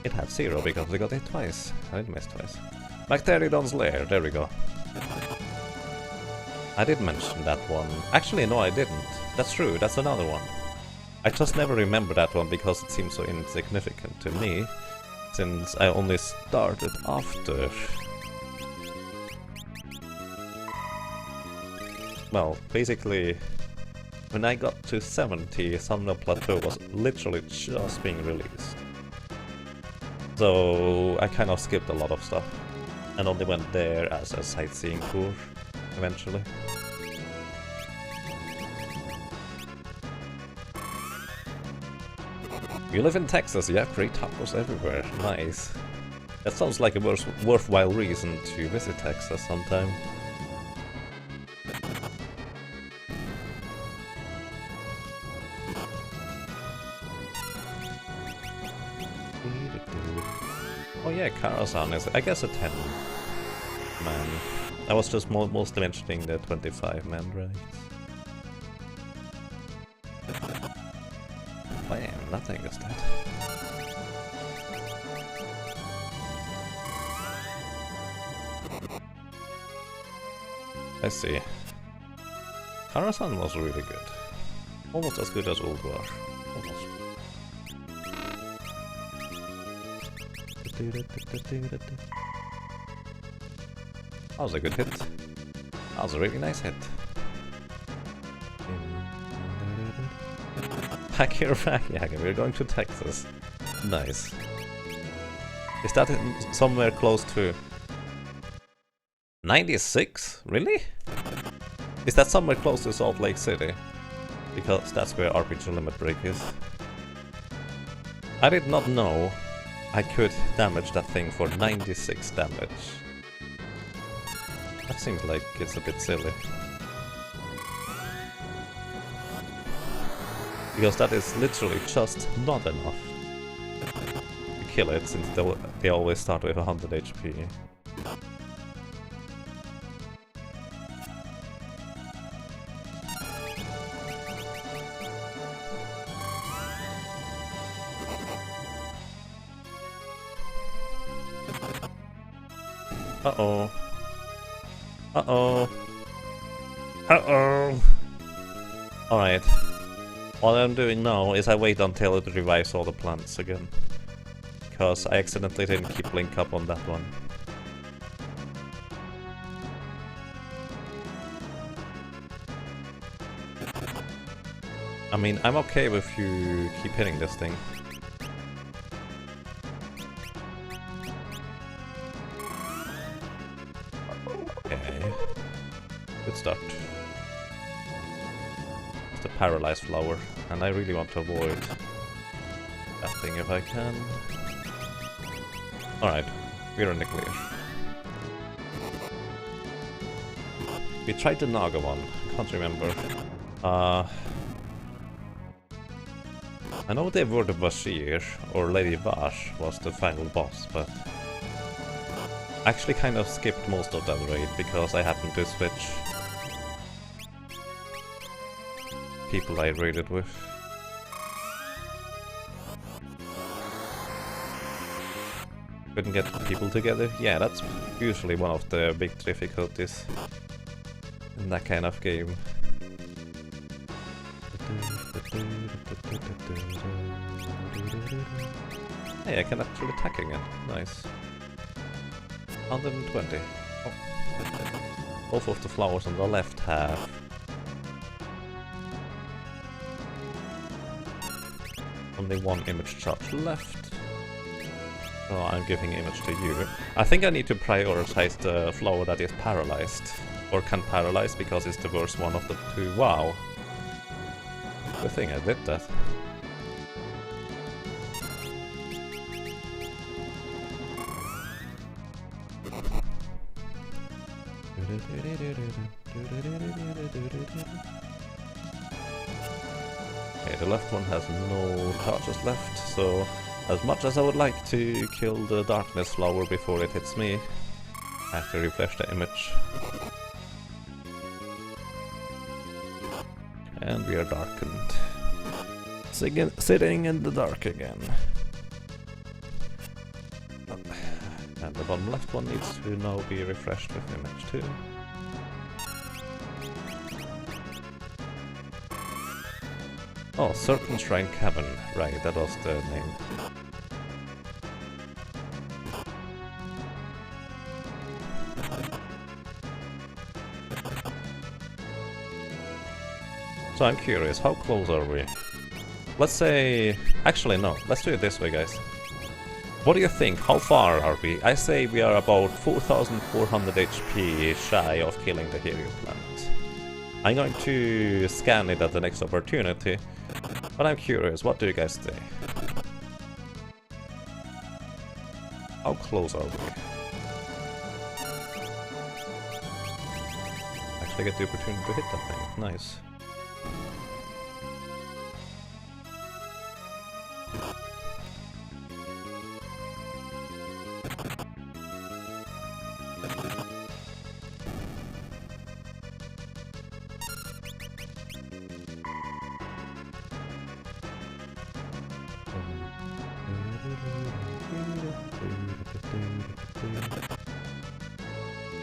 It had 0 because I got hit twice. I didn't miss twice. Bacteridon's lair, there we go. I did mention that one. Actually, no, I didn't. That's true, that's another one. I just never remember that one because it seems so insignificant to me, since I only started after. Well, basically, when I got to 70, Sunwell Plateau was literally just being released. So I kind of skipped a lot of stuff, and only went there as a sightseeing tour, eventually. You live in Texas, you have great tacos everywhere. Nice. That sounds like a worthwhile reason to visit Texas sometime. Oh yeah, Kara-san is, I guess, a 10 man. I was just mostly mentioning the 25 man, right? Bam, that thing is dead. I see. Kara-san was really good. Almost as good as Ulguar. Almost. That was a good hit. That was a really nice hit. Pack your bag. Yeah, we're going to Texas. Nice. Is that somewhere close to 96? Really? Is that somewhere close to Salt Lake City? Because that's where RPG Limit Break is. I did not know I could damage that thing for 96 damage. That seems like it's a bit silly. Because that is literally just not enough to kill it, since they always start with 100 HP. Uh-oh. Uh-oh. Uh-oh. Alright. What I'm doing now is I wait until it revives all the plants again. Because I accidentally didn't keep link up on that one. I mean, I'm okay with you keep hitting this thing. Okay. Good start. It's the paralyzed flower, and I really want to avoid that thing if I can. Alright, we're in the clear. We tried the Naga one, can't remember. I know they were the Bashir, or Lady Vash was the final boss, but I actually kind of skipped most of that raid because I happened to switch people I raided with. Couldn't get people together? Yeah, that's usually one of the big difficulties in that kind of game. Hey, I can actually attack again. Nice. 120. Oh. Both of the flowers on the left have only one image charge left. So I'm giving image to you. I think I need to prioritize the flower that is paralyzed. Or can paralyze because it's the worst one of the two. Wow. Good thing I did that. Okay, the left one has no charges left, so as much as I would like to kill the darkness flower before it hits me, I have to refresh the image. And we are darkened. Sitting in the dark again. And the bottom left one needs to now be refreshed with image too. Oh, Serpent Shrine Cavern. Right, that was the name. So I'm curious, how close are we? Let's say... Actually no, let's do it this way, guys. What do you think? How far are we? I say we are about 4,400 HP shy of killing the Hereu plant. I'm going to scan it at the next opportunity, but I'm curious, what do you guys think? How close are we? Actually get the opportunity to hit that thing, nice.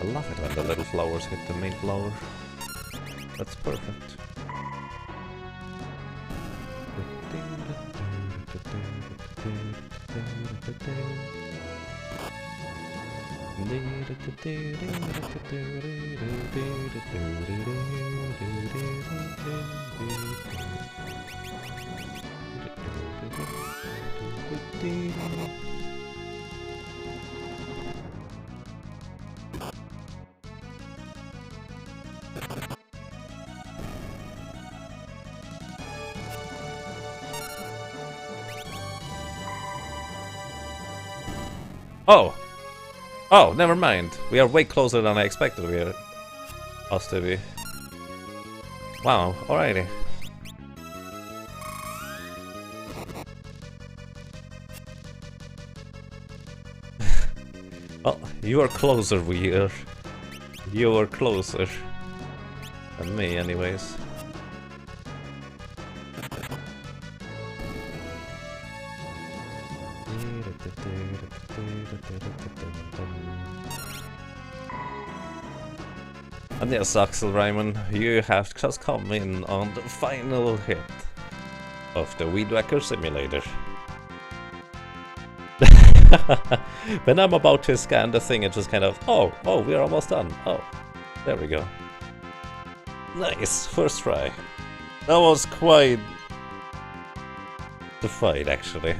I love it when the little flowers hit the main flower. That's perfect. Oh! Oh, never mind. We are way closer than I expected we are us to be. Wow, alrighty. Well, you are closer, Weir. You are closer. Than me, anyways. And yes, Axel Ryman, you have just come in on the final hit of the Weed Whacker Simulator. When I'm about to scan the thing, it just kind of, oh, we're almost done. Oh, there we go. Nice, first try. That was quite the fight, actually.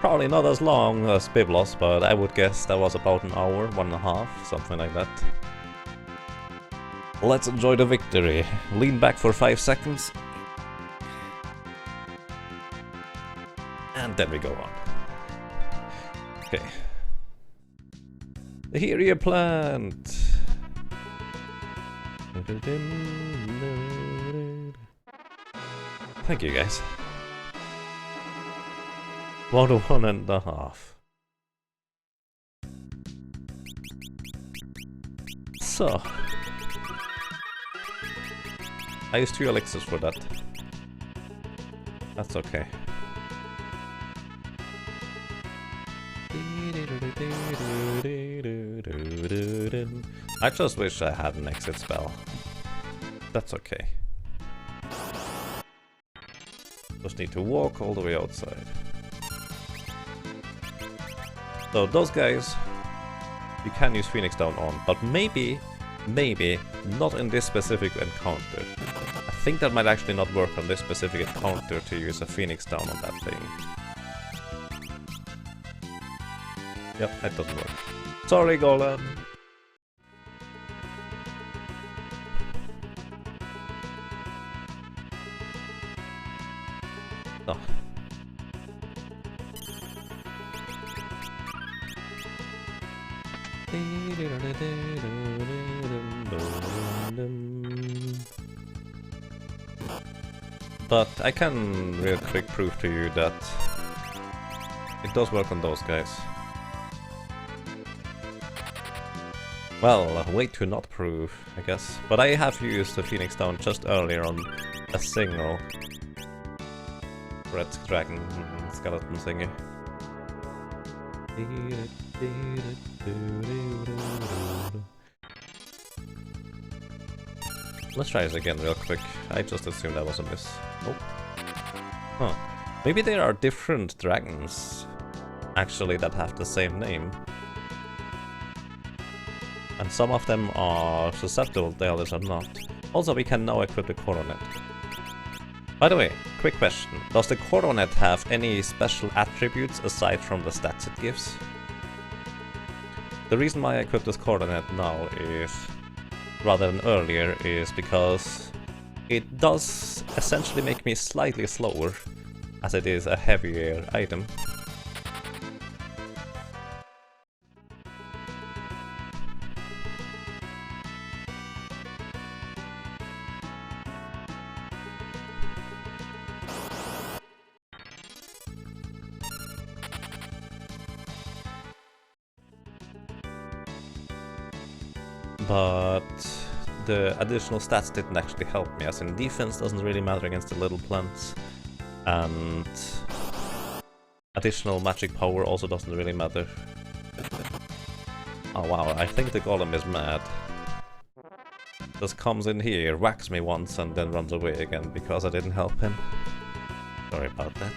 Probably not as long as Biblos, but I would guess that was about an hour, 1.5, something like that. Let's enjoy the victory. Lean back for 5 seconds. And then we go on. Okay. The Hereu plant. Thank you, guys. 1.5. So. I used 2 elixirs for that. That's okay. I just wish I had an exit spell. That's okay. Just need to walk all the way outside. So those guys, you can use Phoenix Down on, but maybe not in this specific encounter. I think that might actually not work on this specific encounter to use a Phoenix Down on that thing. Yep, that doesn't work. Sorry, Golem. Oh. But I can real quick prove to you that it does work on those guys. Well, a way to not prove, I guess. But I have used the Phoenix Down just earlier on a single red dragon skeleton thingy. Let's try this again real quick. I just assumed that was a miss. Nope. Huh. Maybe there are different dragons, actually, that have the same name. And some of them are susceptible, the others are not. Also, we can now equip the coronet. By the way, quick question. Does the coronet have any special attributes aside from the stats it gives? The reason why I equip this coronet now is, rather than earlier, is because it does essentially make me slightly slower, as it is a heavier item. But the additional stats didn't actually help me, as in defense doesn't really matter against the little plants, and additional magic power also doesn't really matter. Oh wow, I think the golem is mad. Just comes in here, whacks me once, and then runs away again because I didn't help him. Sorry about that.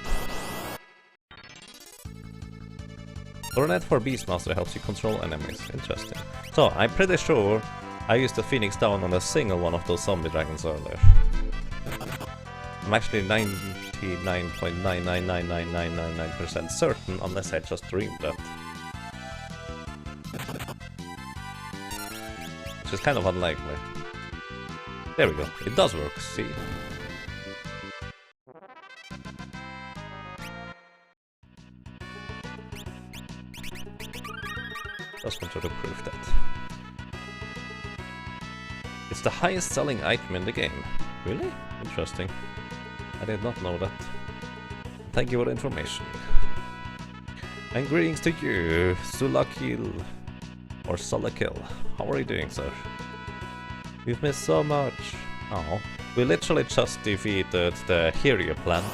Coronet for Beastmaster helps you control enemies. Interesting. So, I'm pretty sure I used the Phoenix Down on a single one of those zombie dragons earlier. I'm actually 99.999999% certain, unless I just dreamed that. Which is kind of unlikely. There we go. It does work, see? Just wanted to prove that. It's the highest selling item in the game. Really? Interesting. I did not know that. Thank you for the information. And greetings to you, Sulakil. Or Solakil. How are you doing, sir? We've missed so much. Oh, we literally just defeated the Hereu plant,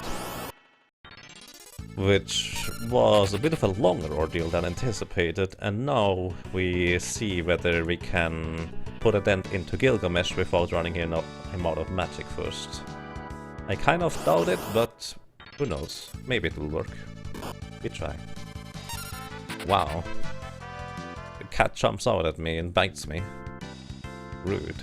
which was a bit of a longer ordeal than anticipated, and now we see whether we can put a dent into Gilgamesh without running him out of magic first. I kind of doubt it, but who knows? Maybe it will work. We try. Wow. The cat jumps out at me and bites me. Rude.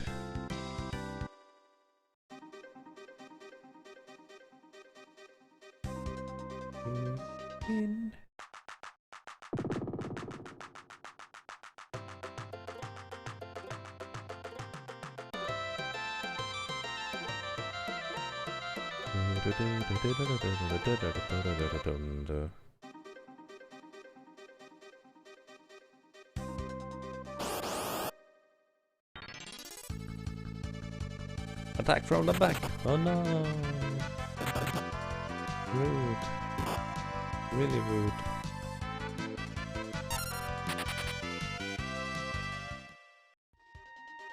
Attack from the back. Oh no. Rude. Really rude.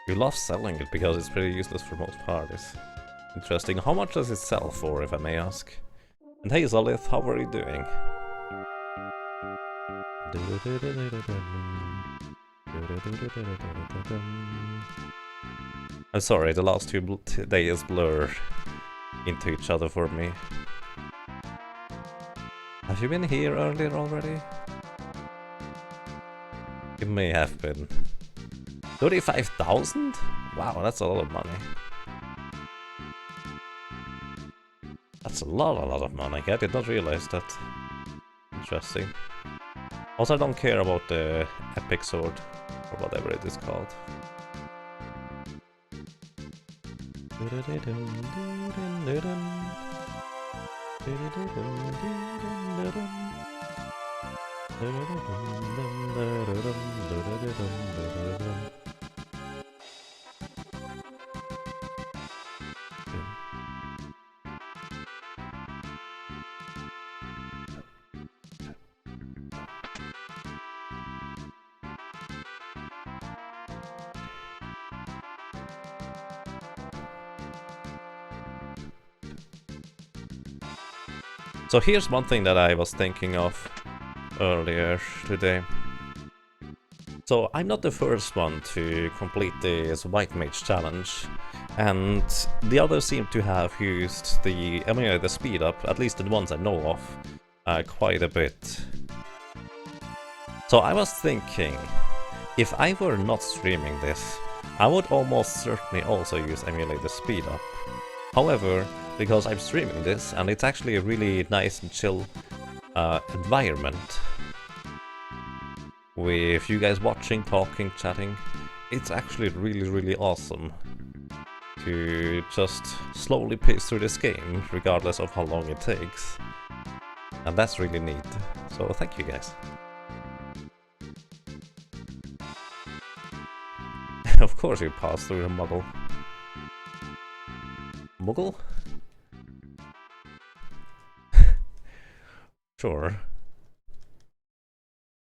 You love selling it because it's pretty useless for most parties. Interesting. How much does it sell for, if I may ask? And hey Zolith, how are you doing? I'm sorry, the last two days blur into each other for me. Have you been here earlier already? It may have been. 35,000? Wow, that's a lot of money. That's a lot of money. I did not realize that. Interesting. Also, I don't care about the epic sword, or whatever it is called. So here's one thing that I was thinking of earlier today. So I'm not the first one to complete this White Mage challenge, and the others seem to have used the speed up, at least the ones I know of, quite a bit. So I was thinking, if I were not streaming this, I would almost certainly also use emulator speed up. However, because I'm streaming this, and it's actually a really nice and chill environment, with you guys watching, talking, chatting, it's actually really awesome to just slowly pace through this game, regardless of how long it takes. And that's really neat, so thank you guys. Of course you pass through a muggle. Muggle? Sure.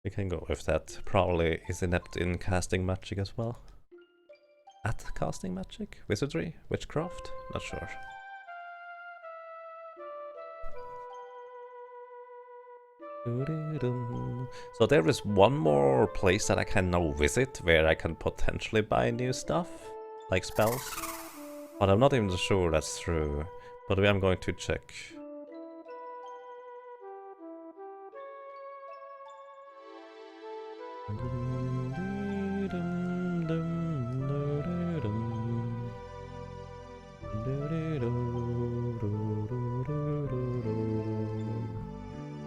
We can go with that. Probably is inept in casting magic as well. At casting magic? Wizardry? Witchcraft? Not sure. So there is one more place that I can now visit where I can potentially buy new stuff, like spells. But I'm not even sure that's true. But I'm going to check.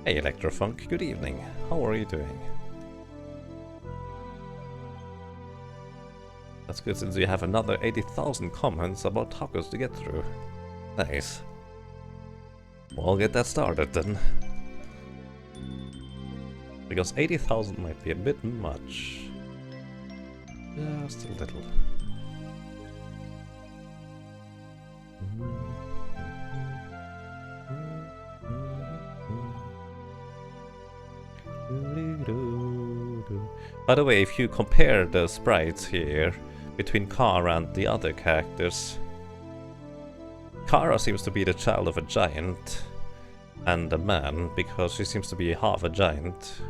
Hey Electrofunk, good evening. How are you doing? That's good since you have another 80,000 comments about tacos to get through. Nice. We'll get that started then. Because 80,000 might be a bit much. Just a little. By the way, if you compare the sprites here between Kara and the other characters, Kara seems to be the child of a giant and a man, because she seems to be half a giant,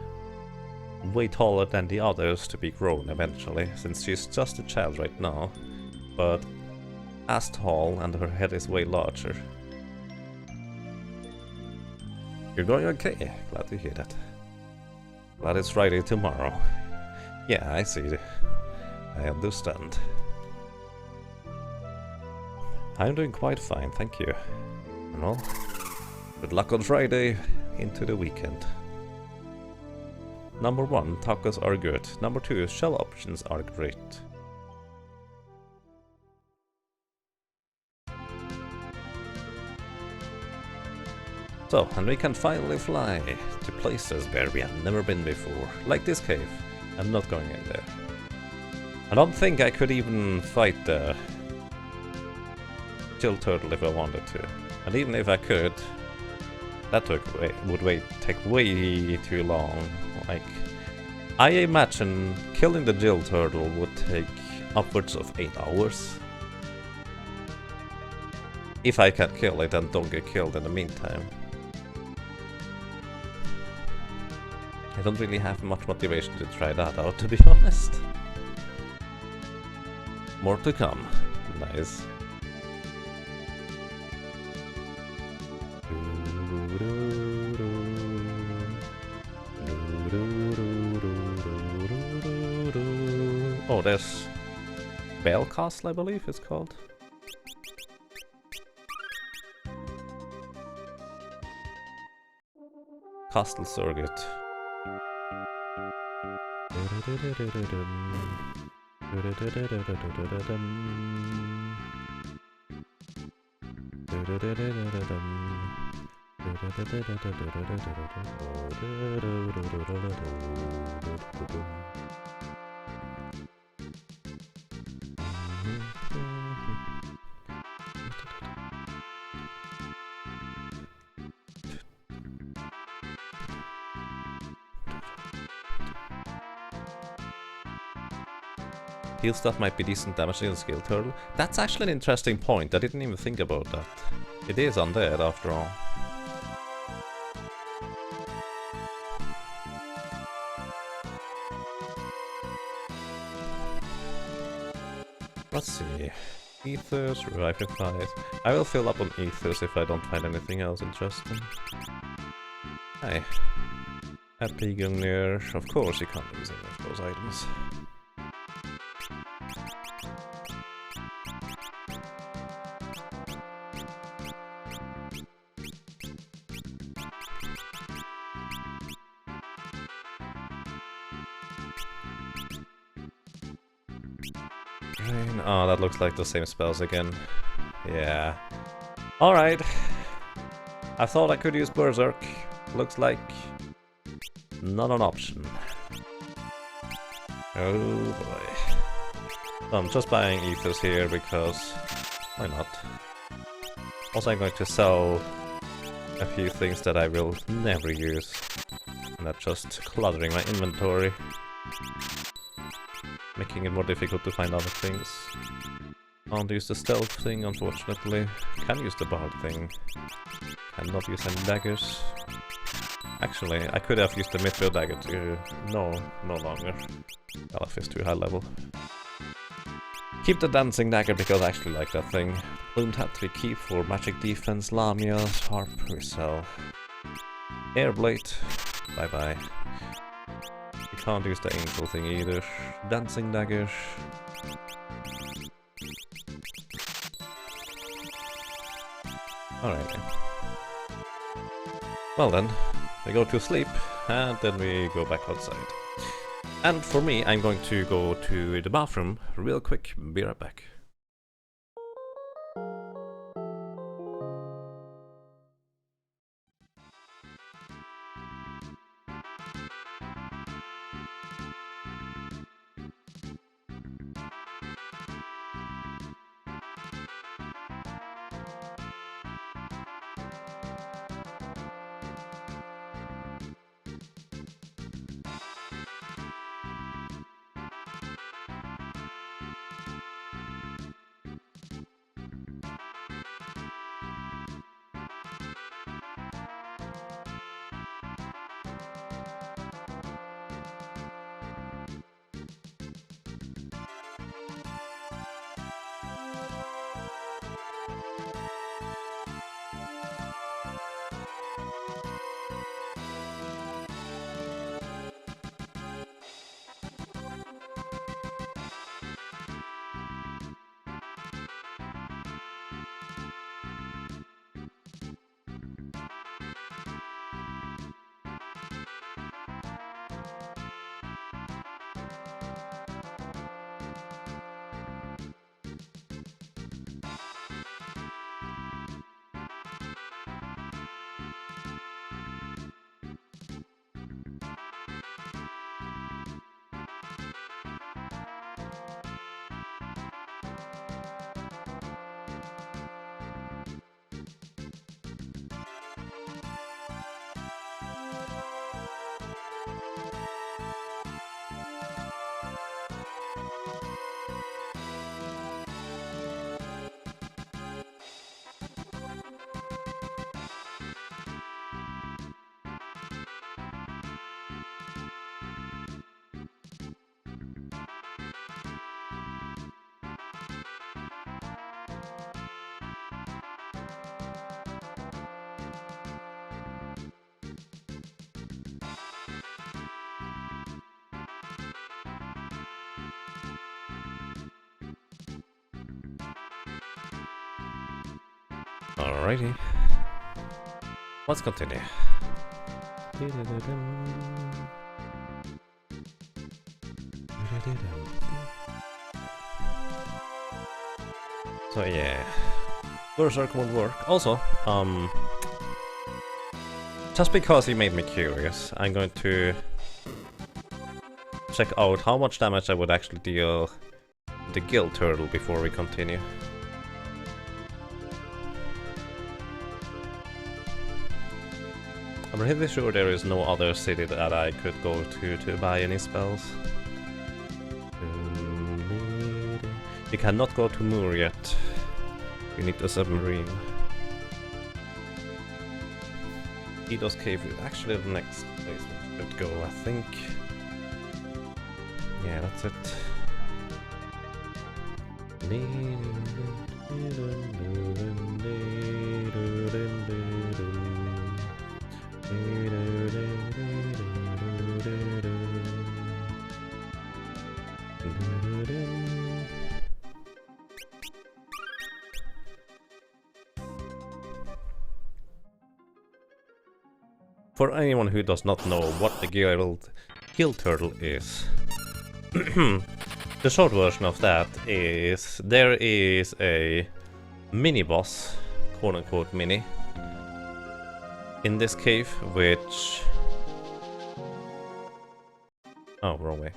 way taller than the others to be grown eventually, since she's just a child right now, but as tall and her head is way larger. You're going okay, glad to hear that. Glad it's Friday tomorrow. Yeah, I see. I understand. I'm doing quite fine, thank you. Well, good luck on Friday into the weekend. Number 1, tacos are good. Number 2, shell options are great. So, and we can finally fly to places where we have never been before, like this cave. I'm not going in there. I don't think I could even fight the Jill Turtle if I wanted to. And even if I could, that would take way too long. Like, I imagine killing the Jill Turtle would take upwards of 8 hours. If I can kill it and don't get killed in the meantime. I don't really have much motivation to try that out, to be honest. More to come. Nice. Oh, there's Bell Castle, I believe it's called. Castle Circuit. Heal stuff might be decent damage in the skill turtle. That's actually an interesting point. I didn't even think about that. It is undead after all. Let's see. Ethers, revive replies. I will fill up on ethers if I don't find anything else interesting. Hi. Happy Gungnir. Of course you can't use any of those items. Oh, that looks like the same spells again. Yeah. Alright. I thought I could use Berserk. Looks like not an option. Oh boy. So I'm just buying ethers here because why not? Also, I'm going to sell a few things that I will never use. Not just cluttering my inventory. Making it more difficult to find other things. Can't use the stealth thing, unfortunately. Can use the bard thing. Cannot use any daggers. Actually, I could have used the meteor dagger too. No longer. Galaf is too high level. Keep the dancing dagger because I actually like that thing. Plumed hat we keep for magic defense, lamias, harp we sell. Airblade, bye bye. You can't use the angel thing either. Dancing dagger. Alright. Well then, we go to sleep and then we go back outside. And for me, I'm going to go to the bathroom real quick. Be right back. Alrighty. Let's continue. So yeah, Berserk won't work. Also, just because you made me curious, I'm going to check out how much damage I would actually deal the Gill Turtle before we continue. I'm really sure there is no other city that I could go to buy any spells. You cannot go to Moor yet. You need a submarine. Edo's Cave is actually the next place we should go, I think. Yeah, that's it. For anyone who does not know what the Gill Turtle is, the short version of that is there is a mini-boss, quote-unquote mini, in this cave, which... Oh, wrong way.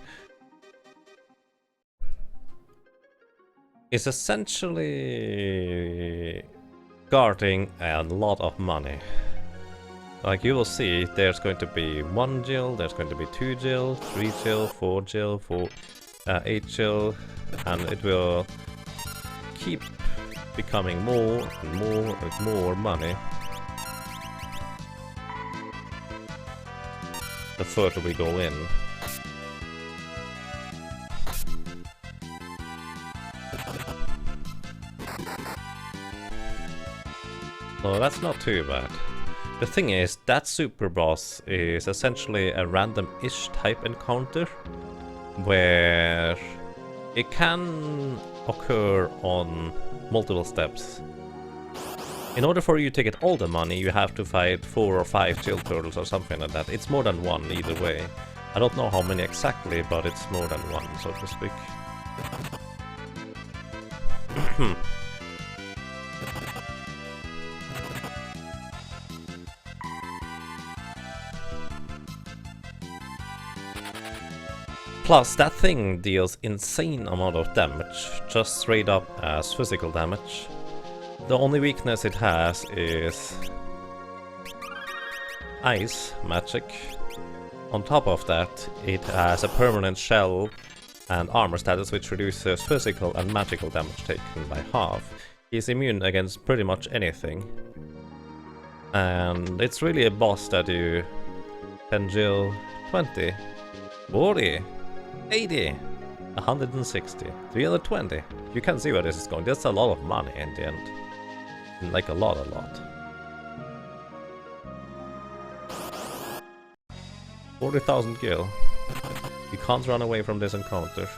Is essentially guarding a lot of money. Like you will see, there's going to be 1 Jill, there's going to be 2 Jill, 3 Jill, 4 Jill, 8 Jill, and it will keep becoming more and more and more money the further we go in. So that's not too bad. The thing is, that super boss is essentially a random-ish type encounter, where it can occur on multiple steps. In order for you to get all the money, you have to fight 4 or 5 Jill Turtles or something like that. It's more than 1 either way. I don't know how many exactly, but it's more than one, so to speak. Plus, that thing deals insane amount of damage, just straight up as physical damage. The only weakness it has is ice magic. On top of that, it has a permanent shell and armor status which reduces physical and magical damage taken by half. He's immune against pretty much anything. And it's really a boss that you can deal 20, 40, 80, 160, 320. You can see where this is going. That's a lot of money in the end. Like a lot. 40,000 gil. You can't run away from this encounter.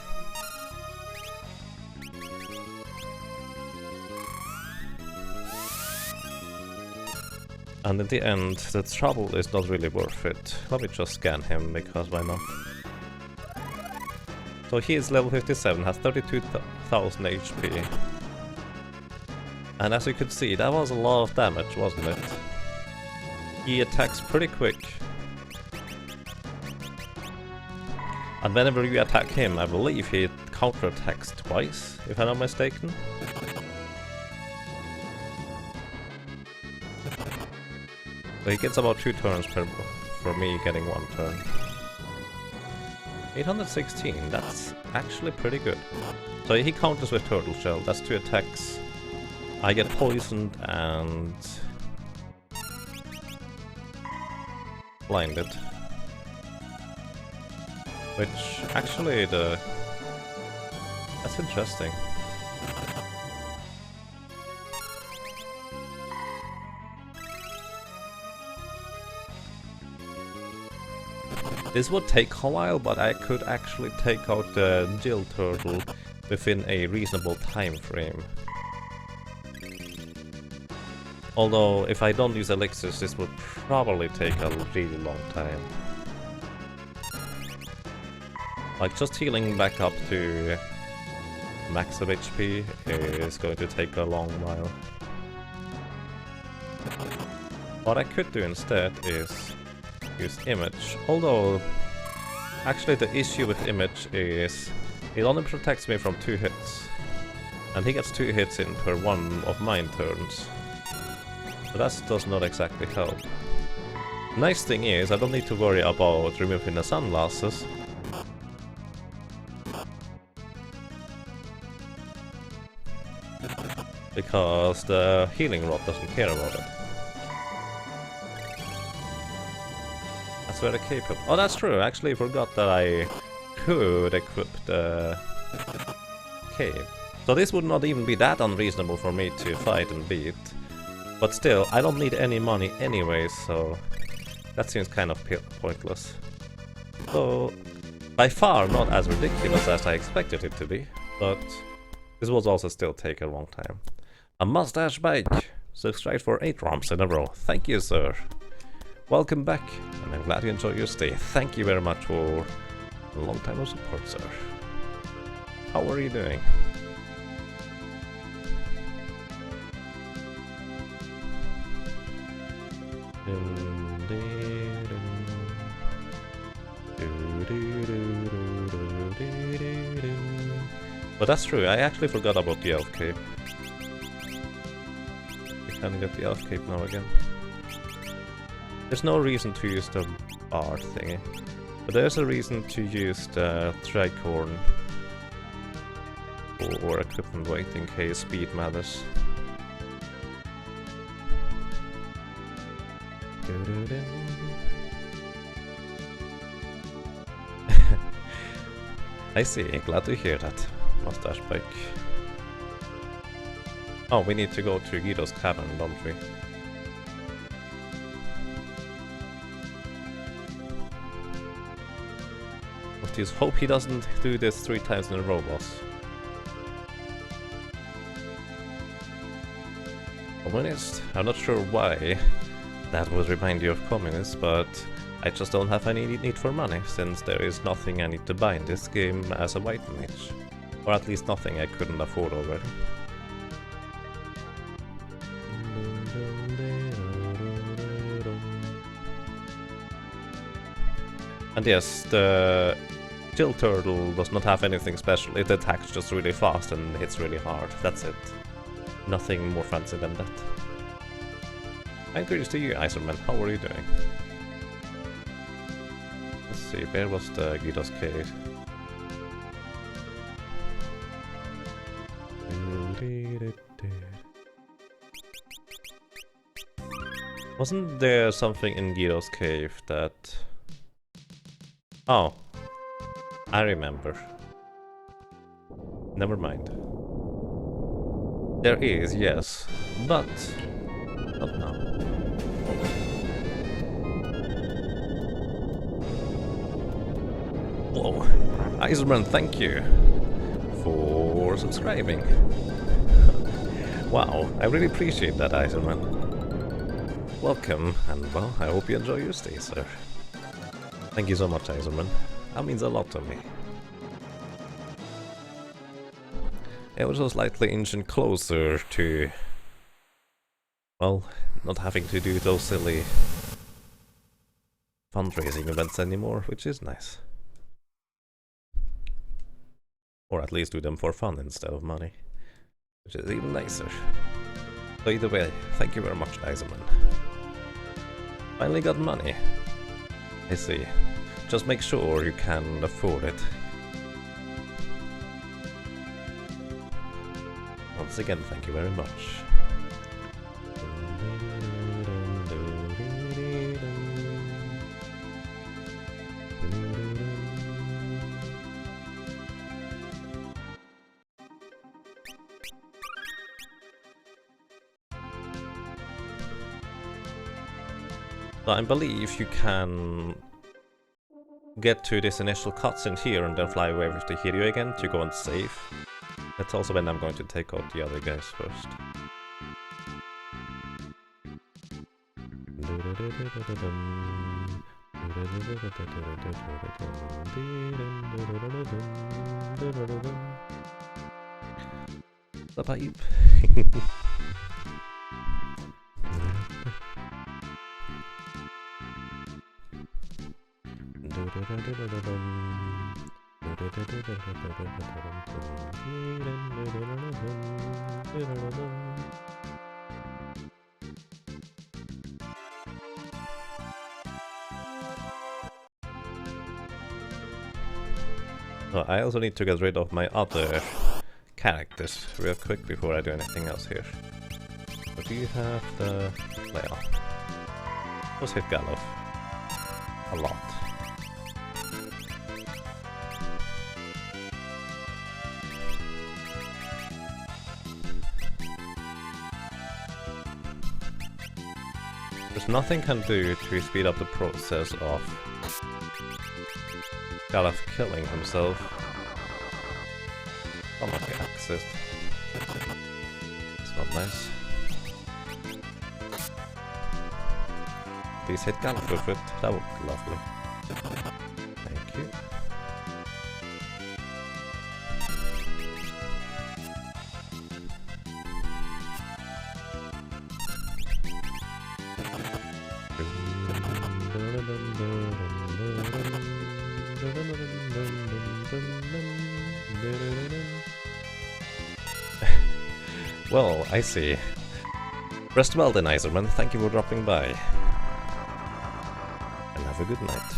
And in the end, the trouble is not really worth it. Let me just scan him, because why not? So he is level 57, has 32,000 HP. And as you could see, that was a lot of damage, wasn't it? He attacks pretty quick. And whenever you attack him, I believe he counterattacks twice, if I'm not mistaken. So he gets about 2 turns for me getting 1 turn. 816, that's actually pretty good. So he counters with Turtle Shell, that's 2 attacks. I get poisoned and blinded. Which actually that's interesting. This would take a while, but I could actually take out the Jill Turtle within a reasonable time frame. Although, if I don't use elixirs, this would probably take a really long time. Like, just healing back up to max of HP is going to take a long while. What I could do instead is use Image, although actually the issue with Image is it only protects me from 2 hits, and he gets 2 hits in per 1 of mine turns, so that does not exactly help. Nice thing is I don't need to worry about removing the sunglasses, because the healing rod doesn't care about it. Very capable. Oh, that's true. I actually forgot that I could equip the cape. So this would not even be that unreasonable for me to fight and beat. But still, I don't need any money anyways, so that seems kind of pointless. So, by far not as ridiculous as I expected it to be, but this will also still take a long time. A mustache bike! Subscribe for 8 ROMs in a row. Thank you, sir. Welcome back, and I'm glad you enjoyed your stay. Thank you very much for a long time of support, sir. How are you doing? But that's true, I actually forgot about the elf cape. We can get the elf cape now again. There's no reason to use the bar thingy, but there's a reason to use the tricorn or equipment weight in case speed matters. I see, glad to hear that, mustache bike. Oh, we need to go to Guido's cabin, don't we? Just hope he doesn't do this 3 times in a row, boss. Communist? I'm not sure why that would remind you of communists, but I just don't have any need for money, since there is nothing I need to buy in this game as a white mage. Or at least nothing I couldn't afford already. And yes, the Chill Turtle does not have anything special. It attacks just really fast and hits really hard. That's it. Nothing more fancy than that. And greetings to you, Iserman. How are you doing? Let's see, where was the Gydos cave? Wasn't there something in Gydos cave that... Oh, I remember. Never mind. There is, yes, but not now. Whoa, Iserman, thank you for subscribing. Wow, I really appreciate that, Iserman. Welcome, and well, I hope you enjoy your stay, sir. Thank you so much, Iserman. That means a lot to me. I was just slightly inching closer to, well, not having to do those silly fundraising events anymore, which is nice. Or at least do them for fun instead of money, which is even nicer. So either way, thank you very much, Iserman. Finally got money. I see. Just make sure you can afford it. Once again, thank you very much. So I believe you can get to this initial cutscene here and then fly away with the Hereu again to go and save. That's also when I'm going to take out the other guys first. The pipe. Oh, I also need to get rid of my other characters real quick before I do anything else here. So do you have the layout? Let's hit Gallo a lot. There's nothing can do to speed up the process of Gallo killing himself. Oh, not the access. It's not nice. Please hit Gallo with it. That would be lovely. Thank you. Well, I see. Rest well then, Iserman. Thank you for dropping by. And have a good night.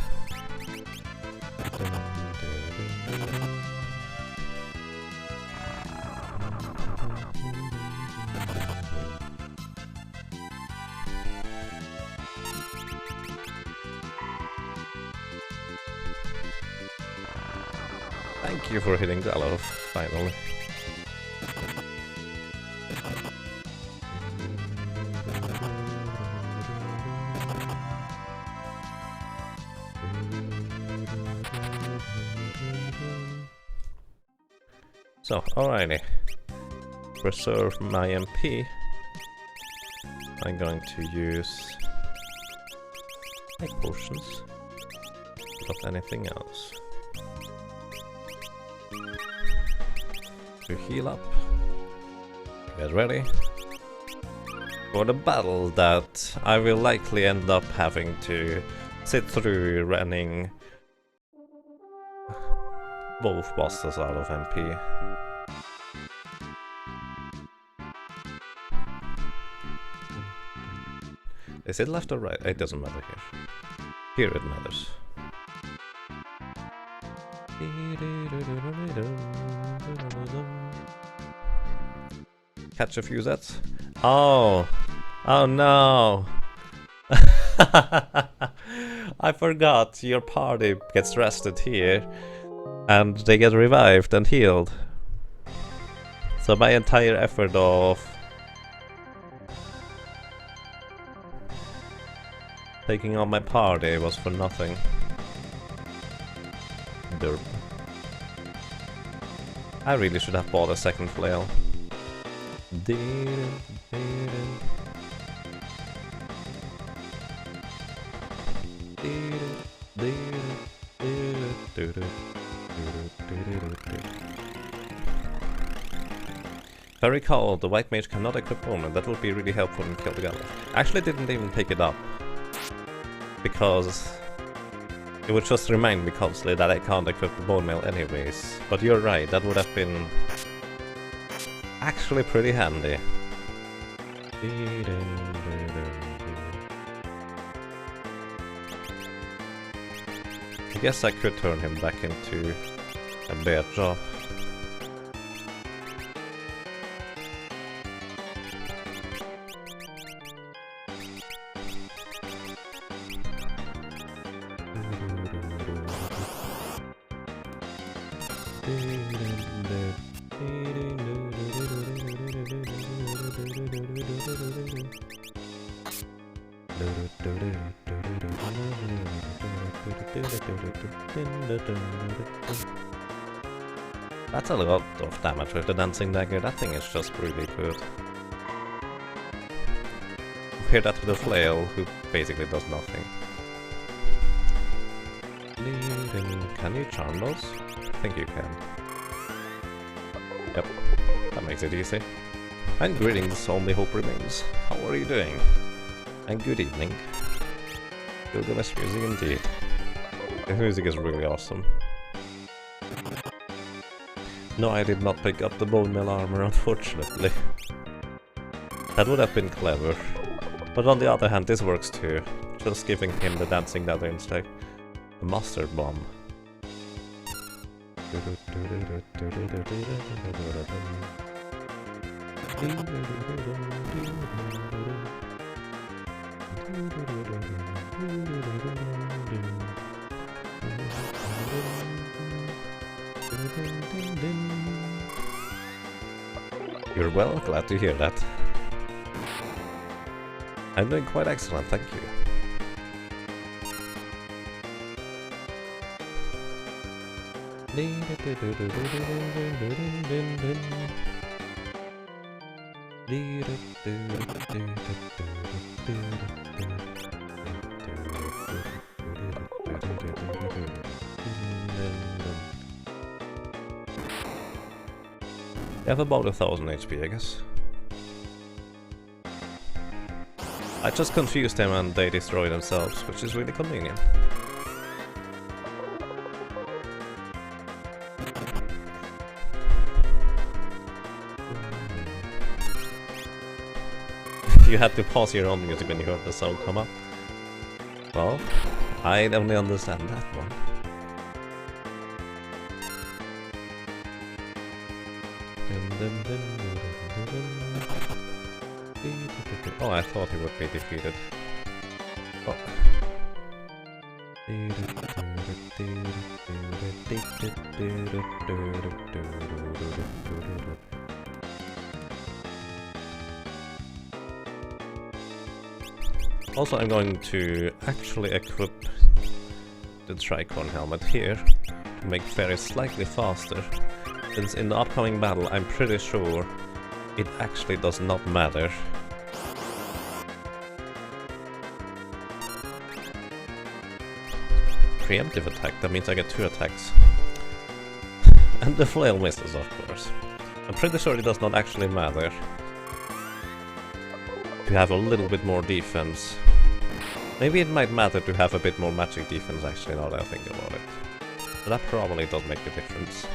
Thank you for hitting Gallo, finally. So, alrighty. Preserve my MP. I'm going to use egg potions. but anything else. To heal up. Get ready for the battle that I will likely end up having to sit through running both bosses out of MP. Is it left or right? It doesn't matter here. Here it matters. Catch a few sets. Oh! Oh no! I forgot your party gets rested here and they get revived and healed. So my entire effort of taking on my party was for nothing. Derp. I really should have bought a second flail. If I recall, the white mage cannot equip Bowman. That would be really helpful in Kill the Gilgamesh. I actually didn't even pick it up, because it would just remind me constantly that I can't equip the bone mail anyways. But you're right, that would have been actually pretty handy. I guess I could turn him back into a bear job. That's a lot of damage with the dancing dagger. That thing is just really good. Compare that to the flail, who basically does nothing. Can you charm those? I think you can. Yep, that makes it easy. And greetings, only hope remains. How are you doing? And good evening. Gilgamesh music indeed. The music is really awesome. No, I did not pick up the bone mail armor, unfortunately. That would have been clever. But on the other hand, this works too. Just giving him the dancing dagger instead. The mustard bomb. You're well, glad to hear that. I'm doing quite excellent, thank you. You have about 1000 HP, I guess. I just confused them and they destroy themselves, which is really convenient. You had to pause your own music when you heard the song come up. Well, I only understand that one. Oh, I thought he would be defeated. Oh. Also, I'm going to actually equip the tricorn helmet here to make fairies slightly faster, since in the upcoming battle I'm pretty sure it actually does not matter. preemptive attack, that means I get 2 attacks. And the flail misses, of course. I'm pretty sure it does not actually matter to have a little bit more defense. Maybe it might matter to have a bit more magic defense, actually, now that I think about it. But that probably does make a difference.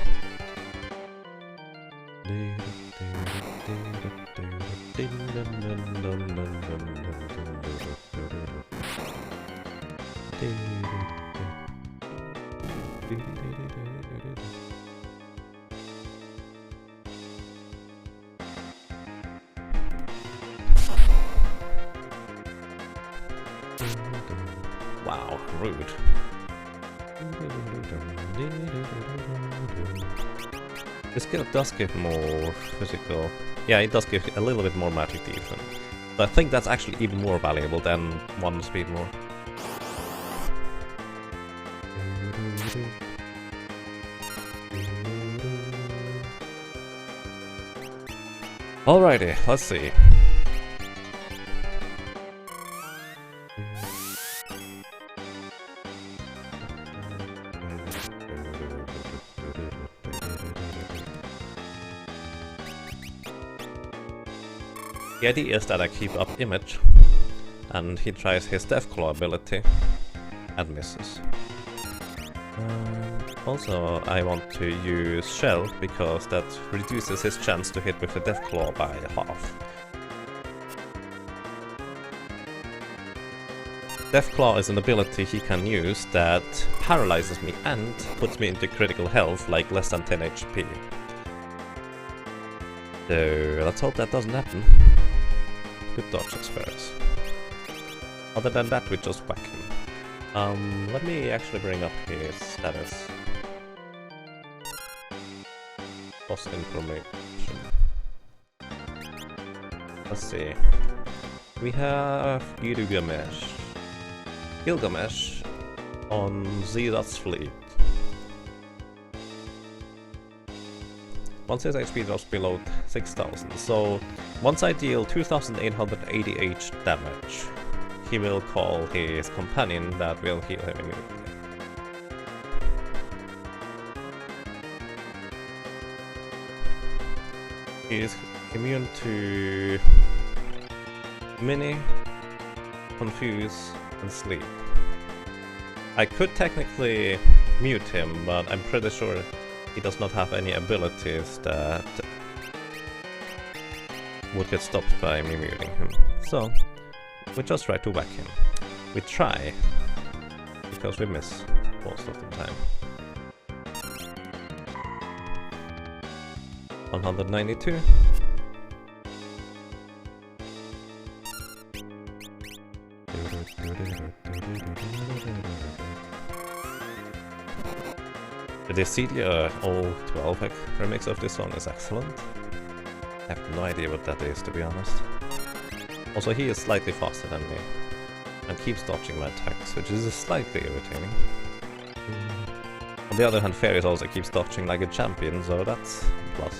Wow, rude. This skill does give more physical... Yeah, it does give a little bit more magic defense. But I think that's actually even more valuable than 1 speed more. Alrighty, let's see. The idea is that I keep up image, and he tries his Deathclaw ability, and misses. Also, I want to use Shell, because that reduces his chance to hit with the Deathclaw by half. Deathclaw is an ability he can use that paralyzes me and puts me into critical health, like less than 10 HP. So let's hope that doesn't happen. Good dodges first. Other than that, we just whack him. Let me actually bring up his status. Boss information. Let's see. We have Gilgamesh on Zeda's fleet. Once his HP drops below 6000, so once I deal 2888 damage, he will call his companion that will heal him immediately. He is immune to Mini, Confuse, and Sleep. I could technically mute him, but I'm pretty sure he does not have any abilities that would get stopped by me muting him. So, we just try to whack him. We try, because we miss most of the time. 192. The Celia 012 remix of this song is excellent. I have no idea what that is, to be honest. Also, he is slightly faster than me, and keeps dodging my attacks, which is slightly irritating. On the other hand, Fairies also keeps dodging like a champion, so that's a plus.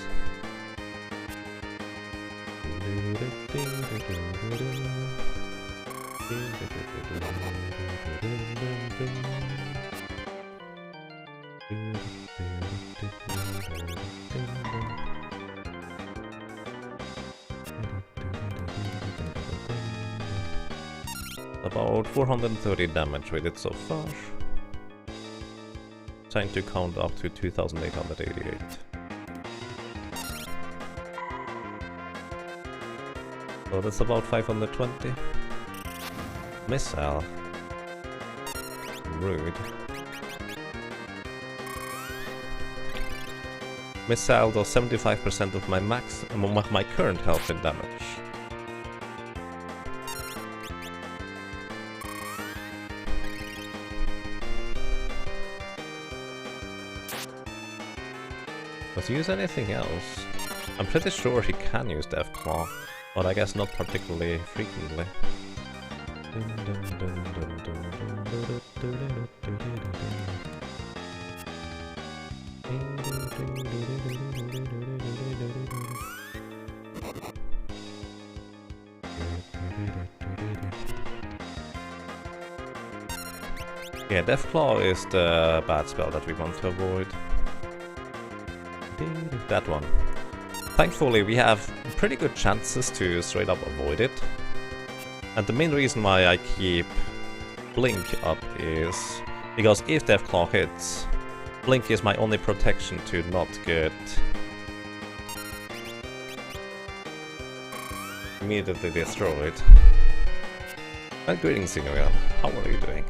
About 430 damage with it so far. Trying to count up to 2888. So that's about 520. Missile. Rude. Missile does 75% of my max, my current health in damage. Does he use anything else? I'm pretty sure he can use Deathclaw, but I guess not particularly frequently. Yeah, Deathclaw is the bad spell that we want to avoid. That one. Thankfully, we have pretty good chances to straight up avoid it. And the main reason why I keep Blink up is because if Deathclaw hits, Blink is my only protection to not get immediately destroyed. And greetings, Sinuyan. How are you doing?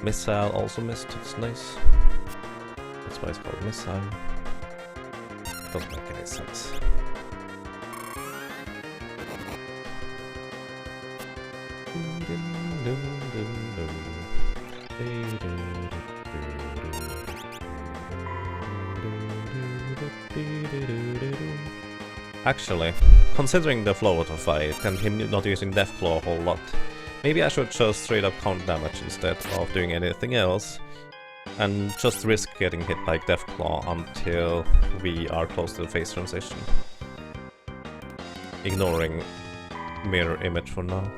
Missile also missed, it's nice. That's why it's called Missile. Doesn't make any sense. Actually, considering the flow of the fight and him not using Deathclaw a whole lot, maybe I should just straight up count damage instead of doing anything else, and just risk getting hit by Deathclaw until we are close to the phase transition. Ignoring mirror image for now.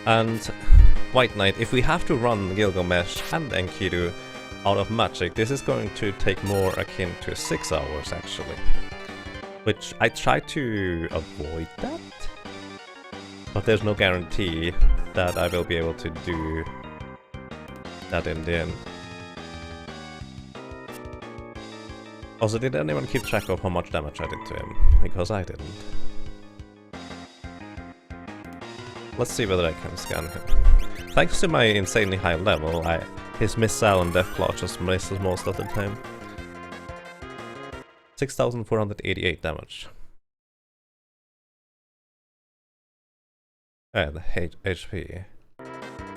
And White Knight, if we have to run Gilgamesh and Enkidu out of magic, this is going to take more akin to 6 hours actually. Which I try to avoid that, but there's no guarantee that I will be able to do that in the end. Also, did anyone keep track of how much damage I did to him? Because I didn't. Let's see whether I can scan him. Thanks to my insanely high level, his Missile and Deathclaw just misses most of the time. 6,488 damage. And HP.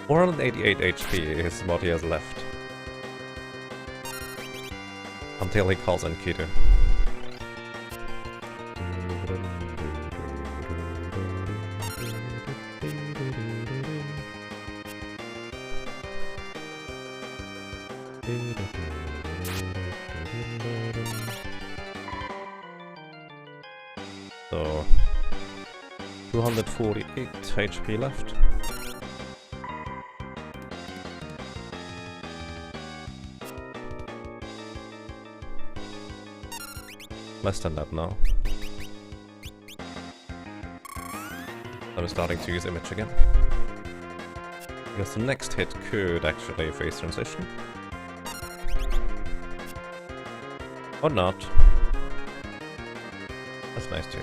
488 HP is what he has left. Until he calls Enkidu. So 248 HP left. Less than that now. I'm starting to use image again. Because the next hit could actually phase transition. Or not. That's nice too.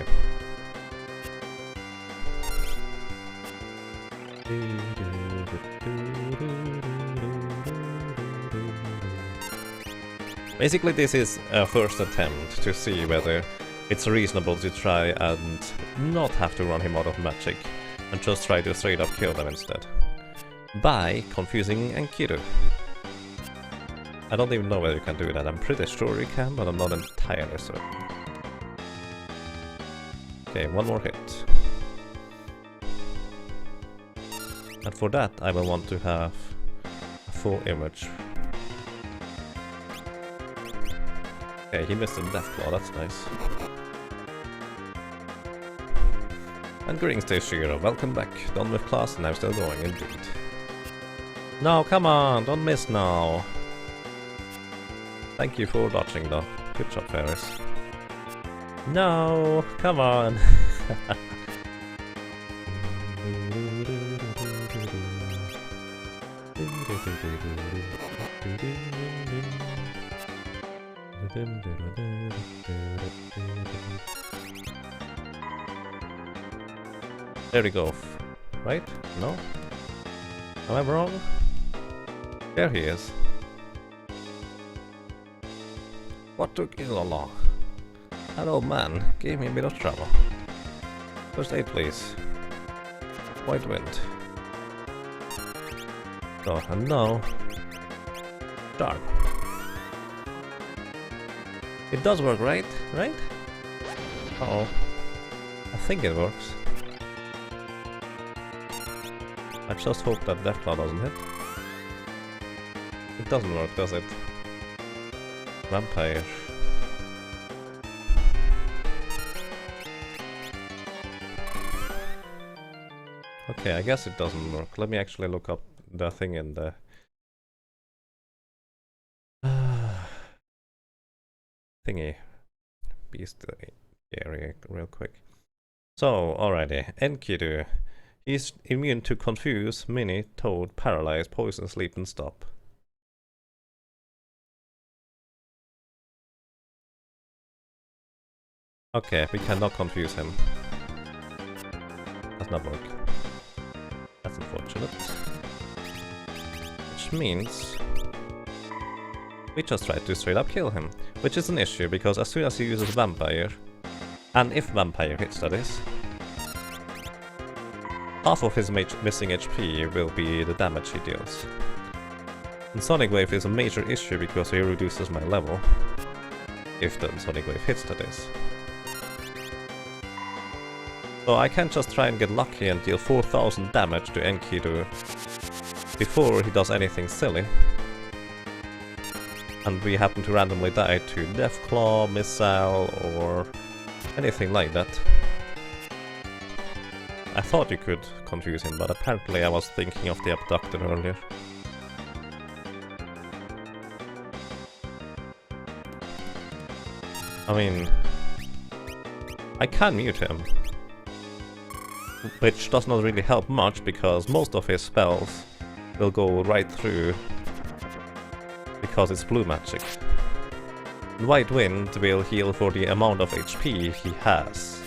Basically this is a first attempt to see whether it's reasonable to try and not have to run him out of magic and just try to straight up kill them instead. By confusing Enkidu. I don't even know whether you can do that. I'm pretty sure you can, but I'm not entirely certain. Okay, one more hit. And for that I will want to have a full image. Okay, he missed a Deathclaw, that's nice. And greetings to Shiro, welcome back. Done with class and I'm still going indeed. No, come on, don't miss now. Thank you for dodging though. Good job, Ferris. No, come on. There we go. Right? No? Am I wrong? There he is. What took you so long? That old man gave me a bit of trouble. First aid, please. White wind. Oh, and now... Darn. It does work, right? Right? Uh-oh. I think it works. I just hope that Deathclaw doesn't hit. It doesn't work, does it? Vampire. Okay, I guess it doesn't work. Let me actually look up the thing in the... thingy. Beast area real quick. So, alrighty. Enkidu. He's immune to Confuse, Mini, Toad, Paralyze, Poison, Sleep, and Stop. Okay, we cannot confuse him. Does not work. That's unfortunate. Which means... we just tried to straight up kill him. Which is an issue, because as soon as he uses Vampire, and if Vampire hits, that is, half of his missing HP will be the damage he deals. And Sonic Wave is a major issue because he reduces my level. If the Sonic Wave hits, that is. So I can't just try and get lucky and deal 4000 damage to Enkidu before he does anything silly. And we happen to randomly die to Deathclaw, Missile, or anything like that. I thought you could confuse him, but apparently I was thinking of the Abductor earlier. I mean... I can mute him. Which does not really help much, because most of his spells will go right through, because it's blue magic. White Wind will heal for the amount of HP he has.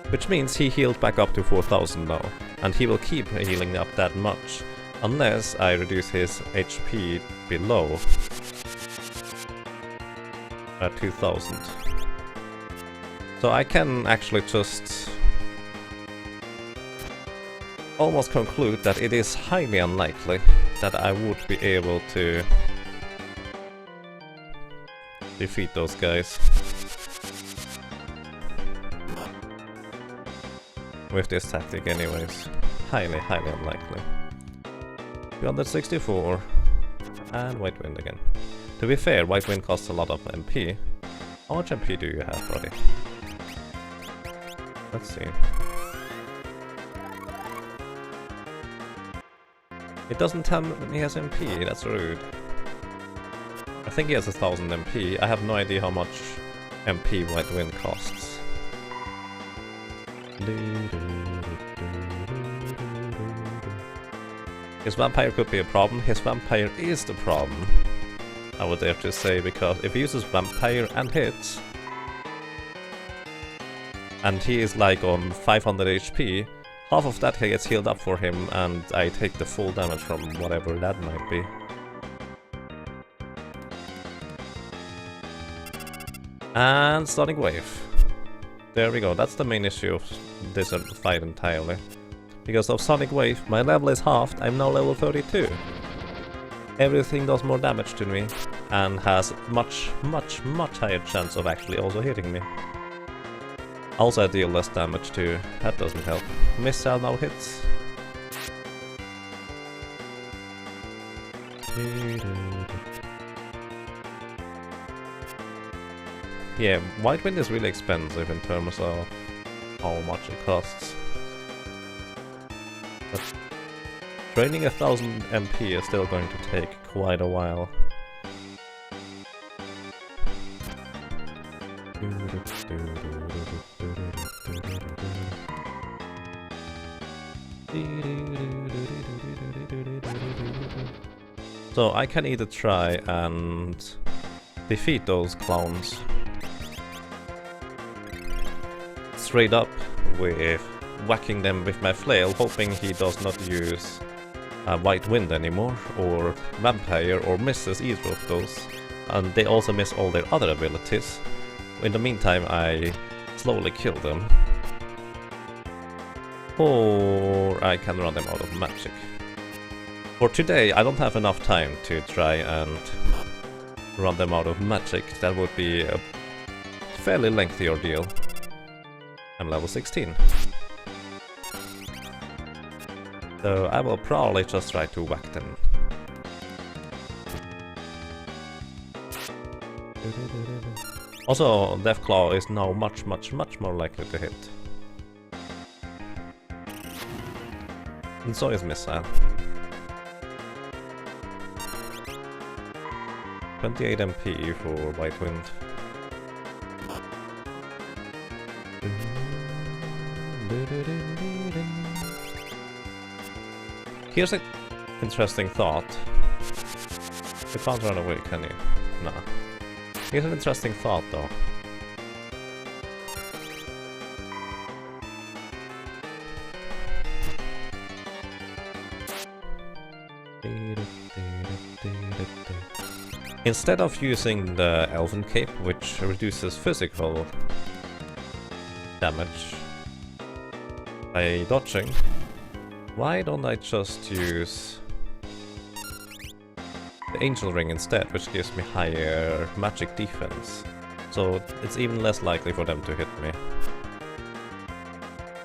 Which means he healed back up to 4000 now, and he will keep healing up that much, unless I reduce his HP below 2000. So I can actually just almost conclude that it is highly unlikely that I would be able to defeat those guys with this tactic anyways. Highly, highly unlikely. 264 and White Wind again. To be fair, White Wind costs a lot of MP. How much MP do you have, buddy? Let's see. It doesn't tell me he has MP, that's rude. I think he has 1000 MP. I have no idea how much MP White Wind costs. His Vampire could be a problem. His Vampire is the problem, I would dare to say, because if he uses Vampire and hits, and he is like on 500 HP, half of that gets healed up for him, and I take the full damage from whatever that might be. And Sonic Wave. There we go, that's the main issue of this fight entirely. Because of Sonic Wave, my level is halved, I'm now level 32. Everything does more damage to me, and has much higher chance of actually also hitting me. Also I deal less damage too, that doesn't help. Missile now hits. Yeah, White Wind is really expensive in terms of how much it costs. But training 1000 MP is still going to take quite a while. So I can either try and defeat those clowns straight up with whacking them with my flail, hoping he does not use White Wind anymore, or Vampire, or misses either of those. And they also miss all their other abilities. In the meantime, I slowly kill them. Or I can run them out of magic. For today, I don't have enough time to try and run them out of magic. That would be a fairly lengthy ordeal. I'm level 16. So I will probably just try to whack them. Also, Deathclaw is now much more likely to hit. And so is Missile. 28 MP for White Wind. Here's an interesting thought. You can't run away, can you? Nah. Here's an interesting thought, though. Instead of using the Elven Cape, which reduces physical damage by dodging, why don't I just use the Angel Ring instead, which gives me higher magic defense, so it's even less likely for them to hit me.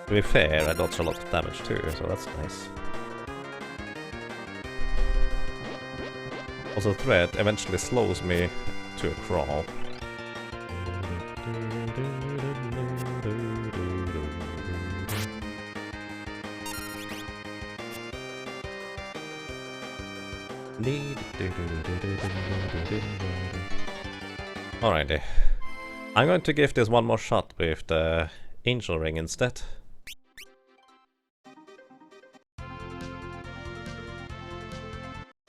To be fair, I dodge a lot of damage too, so that's nice. Also, Thread eventually slows me to a crawl. Alrighty. I'm going to give this one more shot with the Angel Ring instead.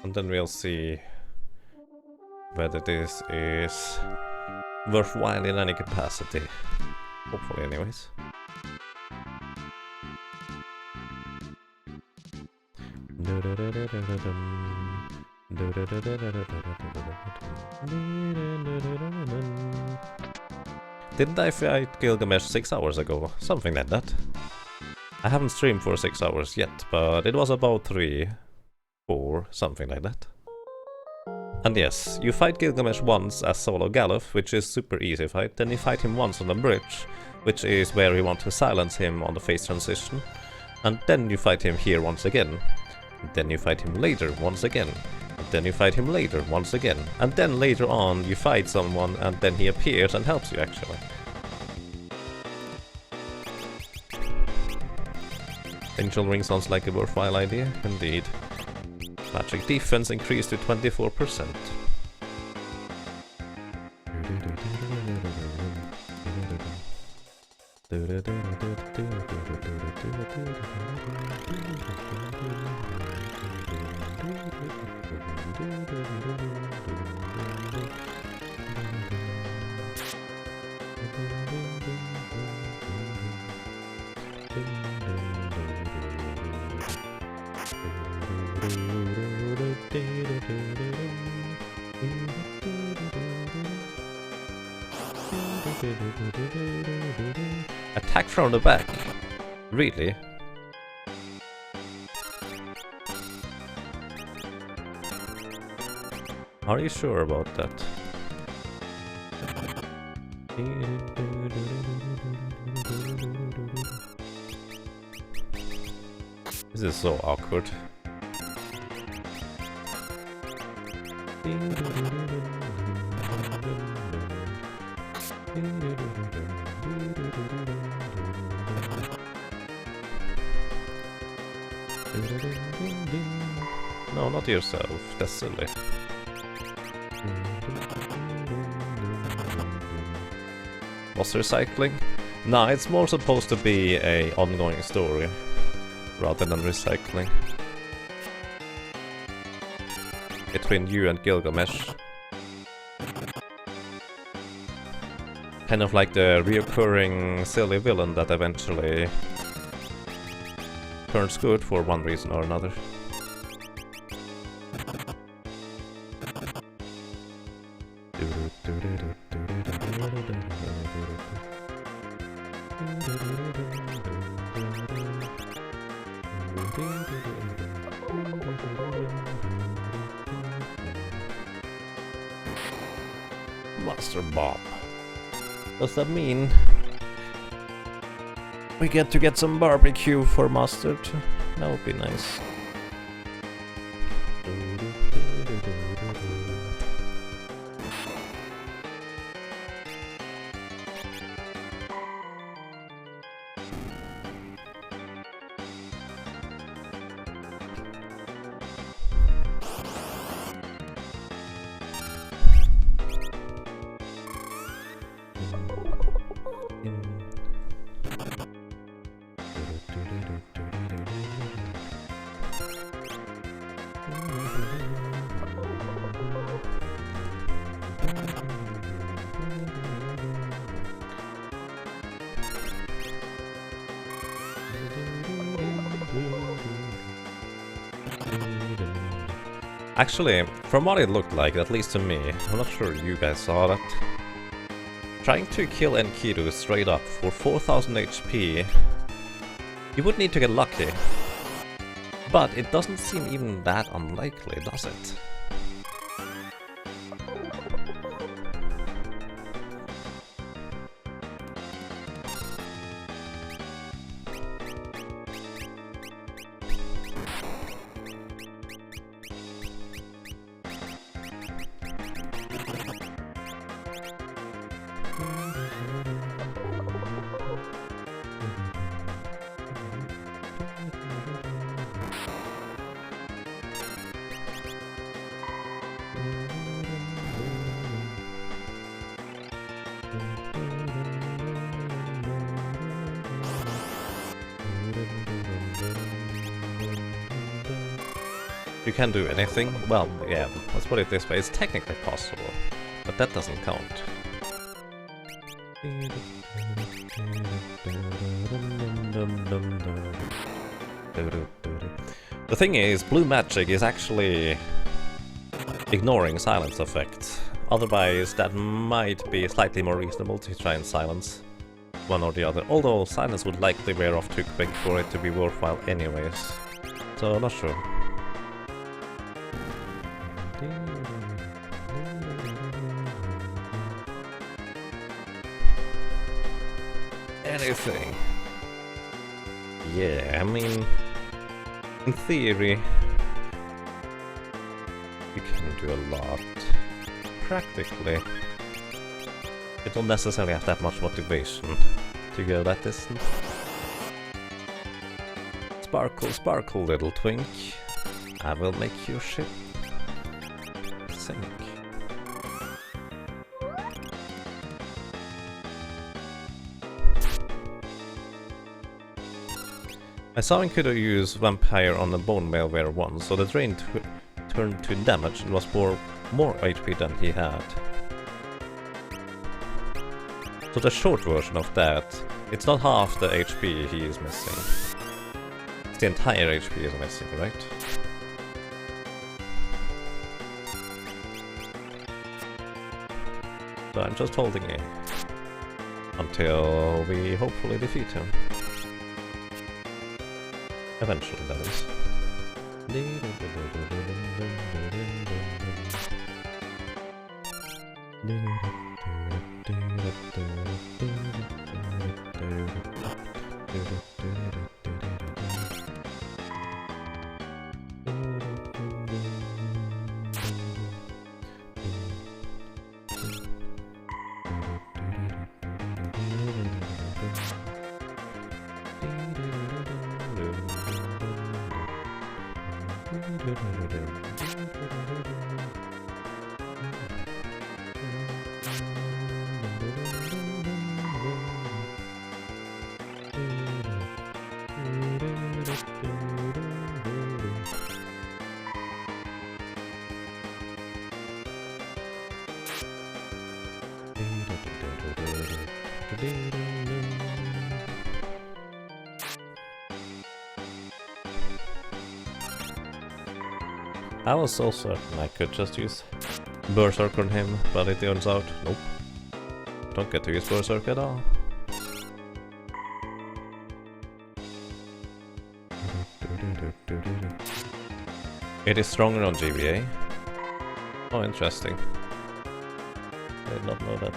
And then we'll see whether this is worthwhile in any capacity. Hopefully, anyways. Didn't I fight Gilgamesh 6 hours ago? Something like that. I haven't streamed for 6 hours yet, but it was about 3, 4, something like that. And yes, you fight Gilgamesh once as solo Galuf, which is super easy fight, then you fight him once on the bridge, which is where you want to silence him on the phase transition, and then you fight him here once again. Then you fight him later once again. And then you fight him later once again. And then later on you fight someone and then he appears and helps you actually. Angel Ring sounds like a worthwhile idea, indeed. Magic defense increased to 24%. Attack from the back? Really? Are you sure about that? This is so awkward. No, not yourself. That's silly. Was recycling? Nah, it's more supposed to be a ongoing story rather than recycling between you and Gilgamesh. Kind of like the reoccurring silly villain that eventually turns good for one reason or another. Master Bomb. Does that mean we get to get some barbecue for Mustard? That would be nice. Actually, from what it looked like, at least to me, I'm not sure you guys saw that. Trying to kill Enkidu straight up for 4000 HP, you would need to get lucky. But it doesn't seem even that unlikely, does it? You can do anything? Well, yeah, let's put it this way, it's technically possible, but that doesn't count. The thing is, blue magic is actually ignoring silence effect. Otherwise, that might be slightly more reasonable to try and silence one or the other. Although silence would likely wear off too quick for it to be worthwhile anyways. So, I'm not sure. Anything. Yeah, I mean, in theory, you can do a lot. Practically, you don't necessarily have that much motivation to go that distance. Sparkle, sparkle, little twink. I will make your ship sink. I saw Enkidu use Vampire on the Bone Malware once, so the drain turned to damage and was more HP than he had. So the short version of that, it's not half the HP he is missing. It's the entire HP is missing, right? So I'm just holding it until we hopefully defeat him. Eventually, that is. I was so certain I could just use Berserk on him, but it turns out, nope. Don't get to use Berserk at all. It is stronger on GBA. Oh, interesting. I did not know that.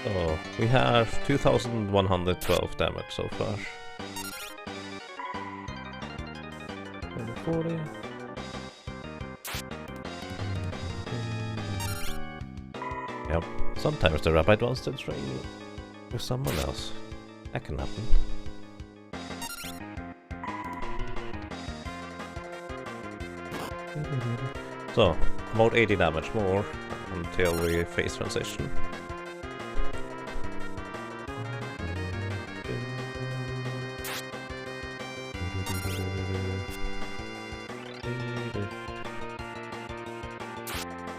Oh, we have 2112 damage so far. 140. Yep, sometimes the rabbit wants to train with someone else. That can happen. So, about 80 damage more until we phase transition.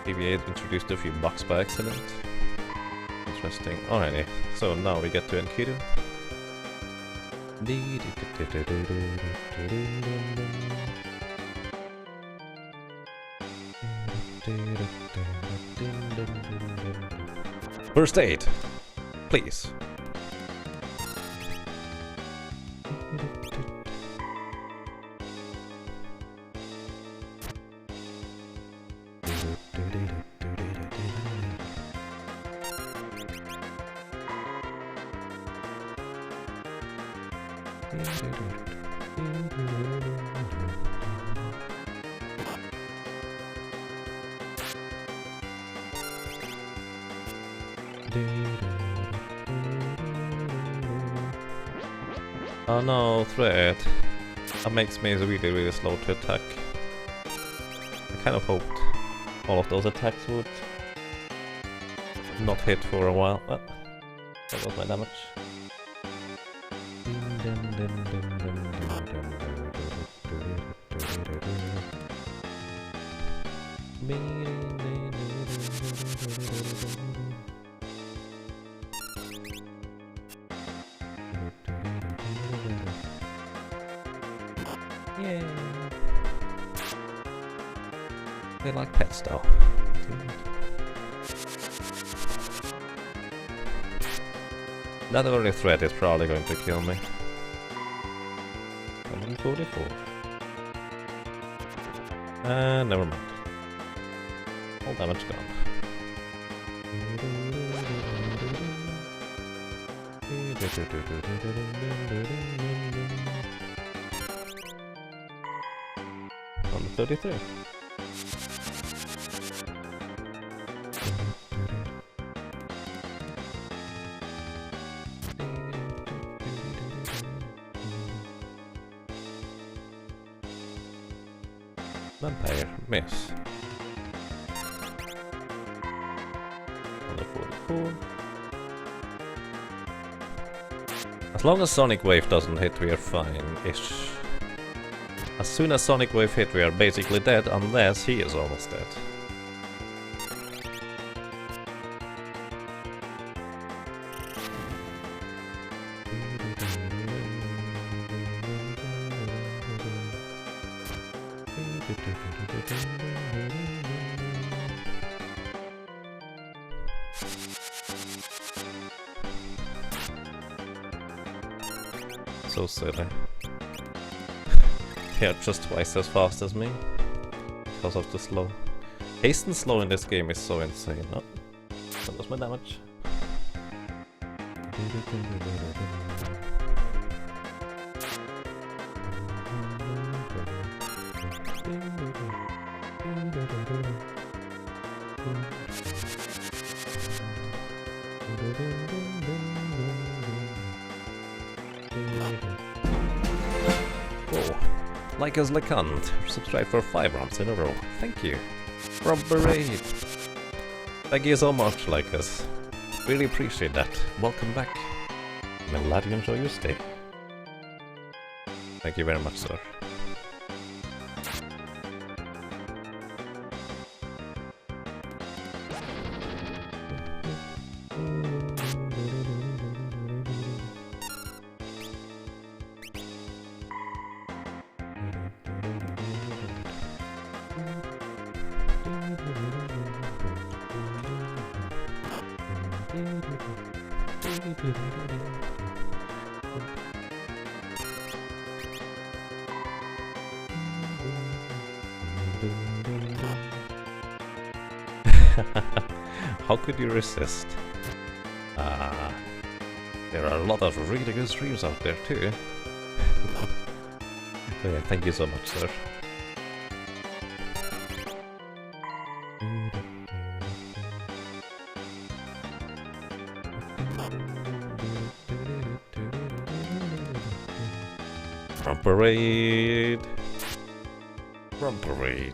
BB-8 introduced a few bugs by accident. Interesting. Alrighty, so now we get to Enkidu. First aid, please. Oh no, threat. That makes me really slow to attack. I kind of hoped all of those attacks would not hit for a while. Well, that was my damage. Yeah. They like pets though. That early threat is probably going to kill me. 144. Never mind. All damage gone. On 33. Vampire, miss. On the 44. As long as Sonic Wave doesn't hit, we are fine-ish. As soon as Sonic Wave hit, we are basically dead, unless he is almost dead. So silly. They are just twice as fast as me because of the slow. Haste and slow in this game is so insane. Oh, that was my damage. Like us Lekant, subscribe for 5 rounds in a row. Thank you. Robberade. Thank you so much, like us. Really appreciate that. Welcome back. I'm glad you enjoy your stay. Thank you very much, sir. How could you resist? There are a lot of really good streams out there too. So yeah, thank you so much, sir. From parade! From parade!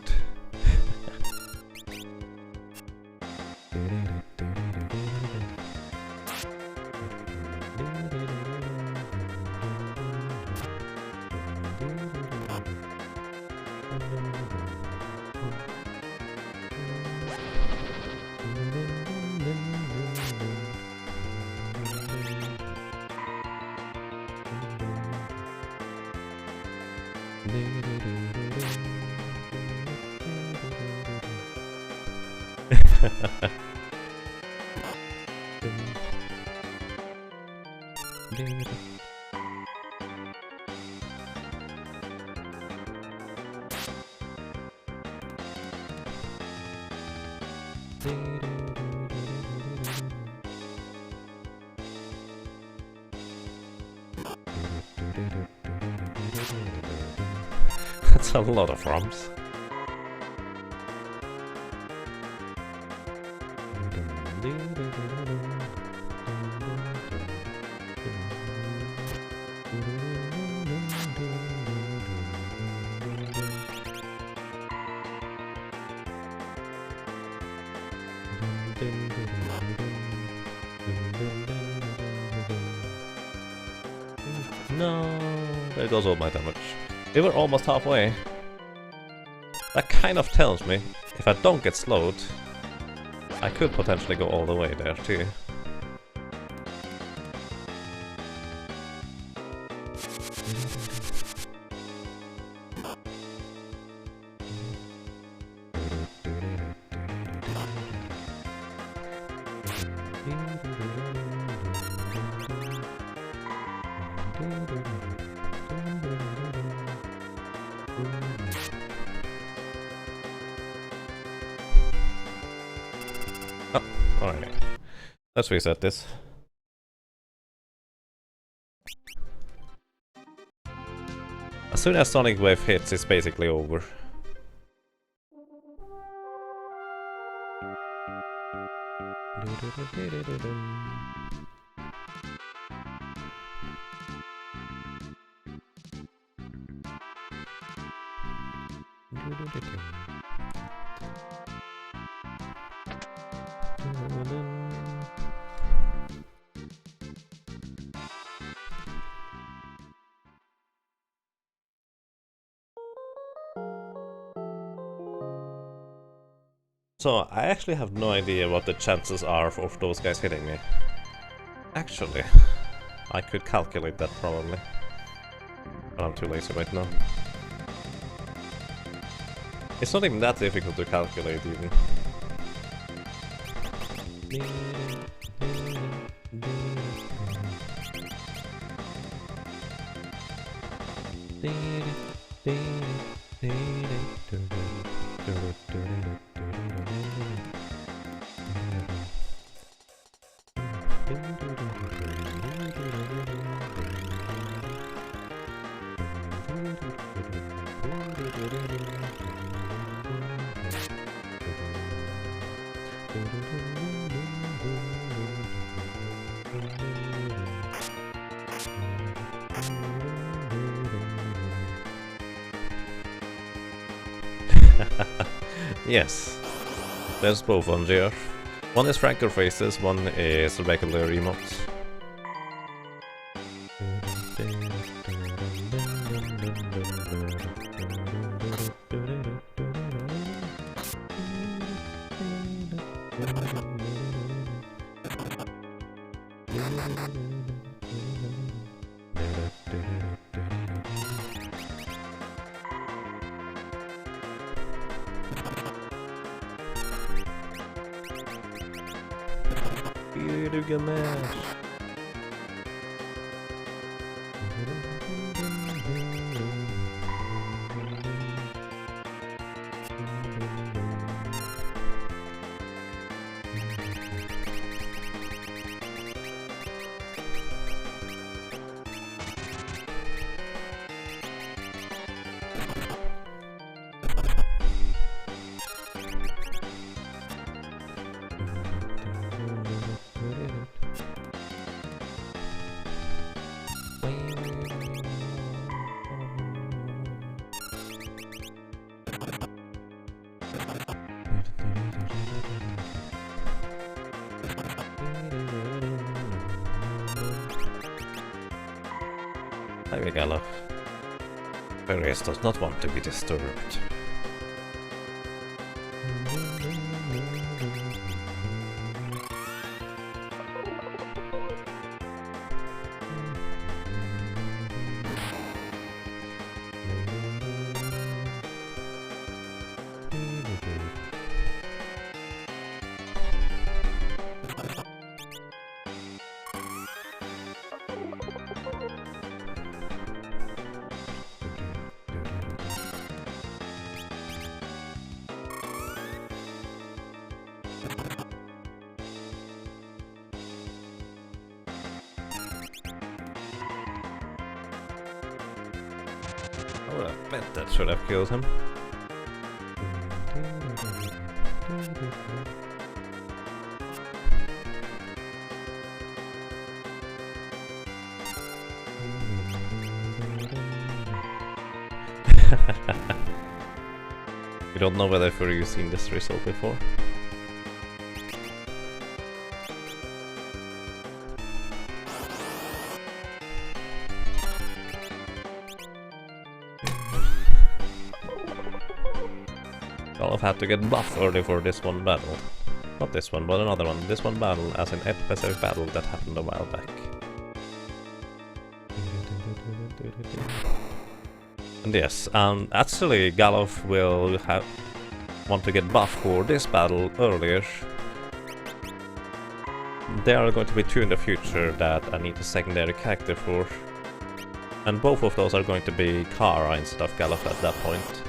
That's a lot of ROMs. No, there goes all my damage. We were almost halfway. That kind of tells me, if I don't get slowed, I could potentially go all the way there too. Oh, alright. Let's reset this. As soon as Sonic Wave hits, it's basically over. So, I actually have no idea what the chances are of those guys hitting me. Actually, I could calculate that probably. But I'm too lazy right now. It's not even that difficult to calculate even. Yes, there's both on there. One is Franker faces, one is regular emotes. Gilgamesh. Highway Gallop. Various does not want to be disturbed. Oh, I bet that should have killed him. You don't know whether you've seen this result before? I'll have to get buff early for this one battle. Not this one, but another one. This one battle as an episode battle that happened a while back. And yes, actually Galuf will want to get buff for this battle earlier. There are going to be two in the future that I need a secondary character for. And both of those are going to be Kara instead of Galuf at that point.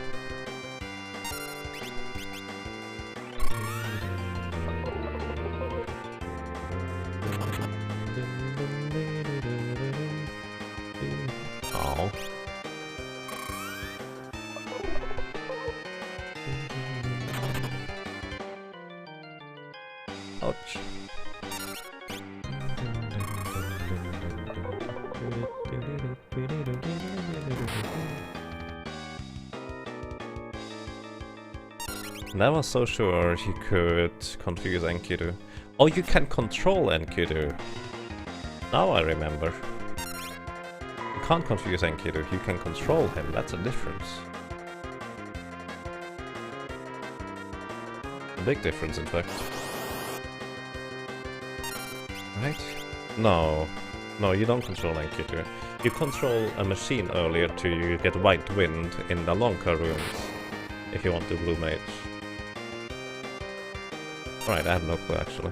Ouch. I was so sure you could confuse Enkidu. Oh, you can control Enkidu. Now I remember. You can't confuse Enkidu, you can control him, that's a difference. A big difference, in fact. Right? No. No, you don't control Enkidu. You control a machine earlier to get White Wind in the Lonka ruins, if you want to Blue Mage. Right, I have no clue actually.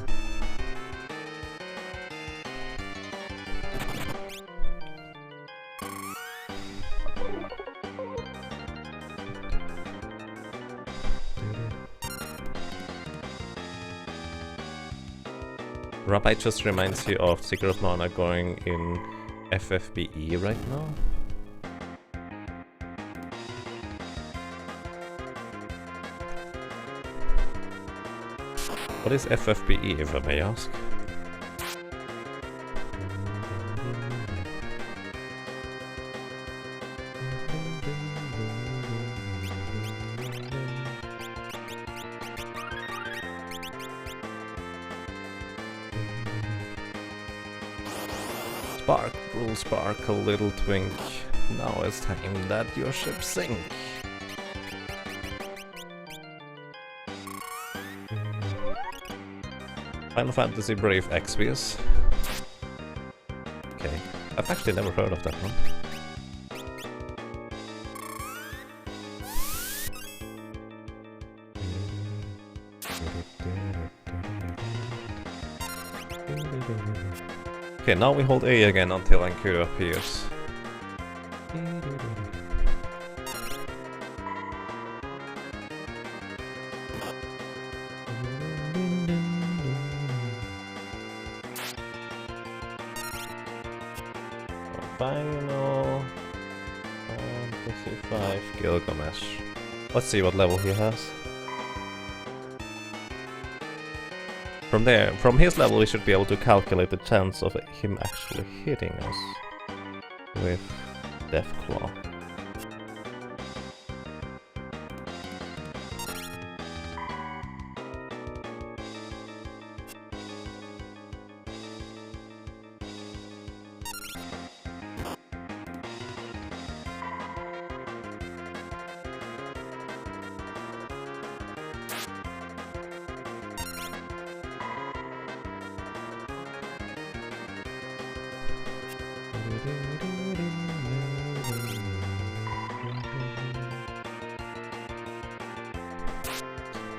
Rabbi just reminds you of Secret Mana going in FFBE right now. What is FFBE, if I may ask? Sparkle, sparkle, little twink. Now it's time that your ship sink. Final Fantasy Brave Exvius. Okay, I've actually never heard of that one. Okay, now we hold A again until Ankyra appears. Final Fantasy 5 Gilgamesh. Let's see what level he has. From there, from his level, we should be able to calculate the chance of him actually hitting us with Deathclaw.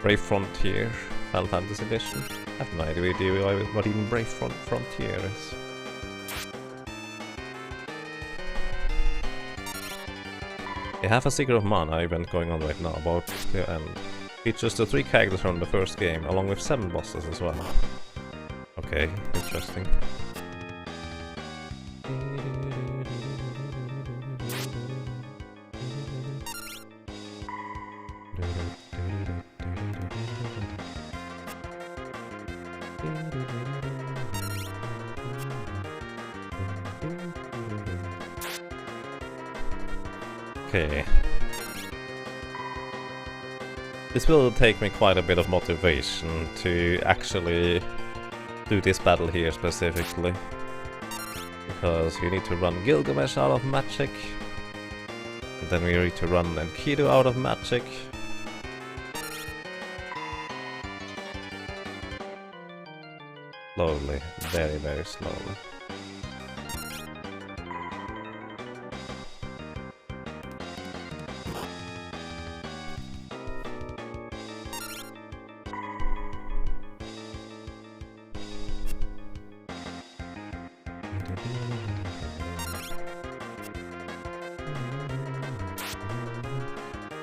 Brave Frontier, Final Fantasy Edition. I have no idea what even Brave Frontier is. They have a Secret of Mana event going on right now about the end. Features the 3 characters from the first game, along with 7 bosses as well. Okay, interesting. Okay. This will take me quite a bit of motivation to actually do this battle here specifically. Because you need to run Gilgamesh out of magic. And then we need to run Enkidu out of magic. Slowly, very, very slowly.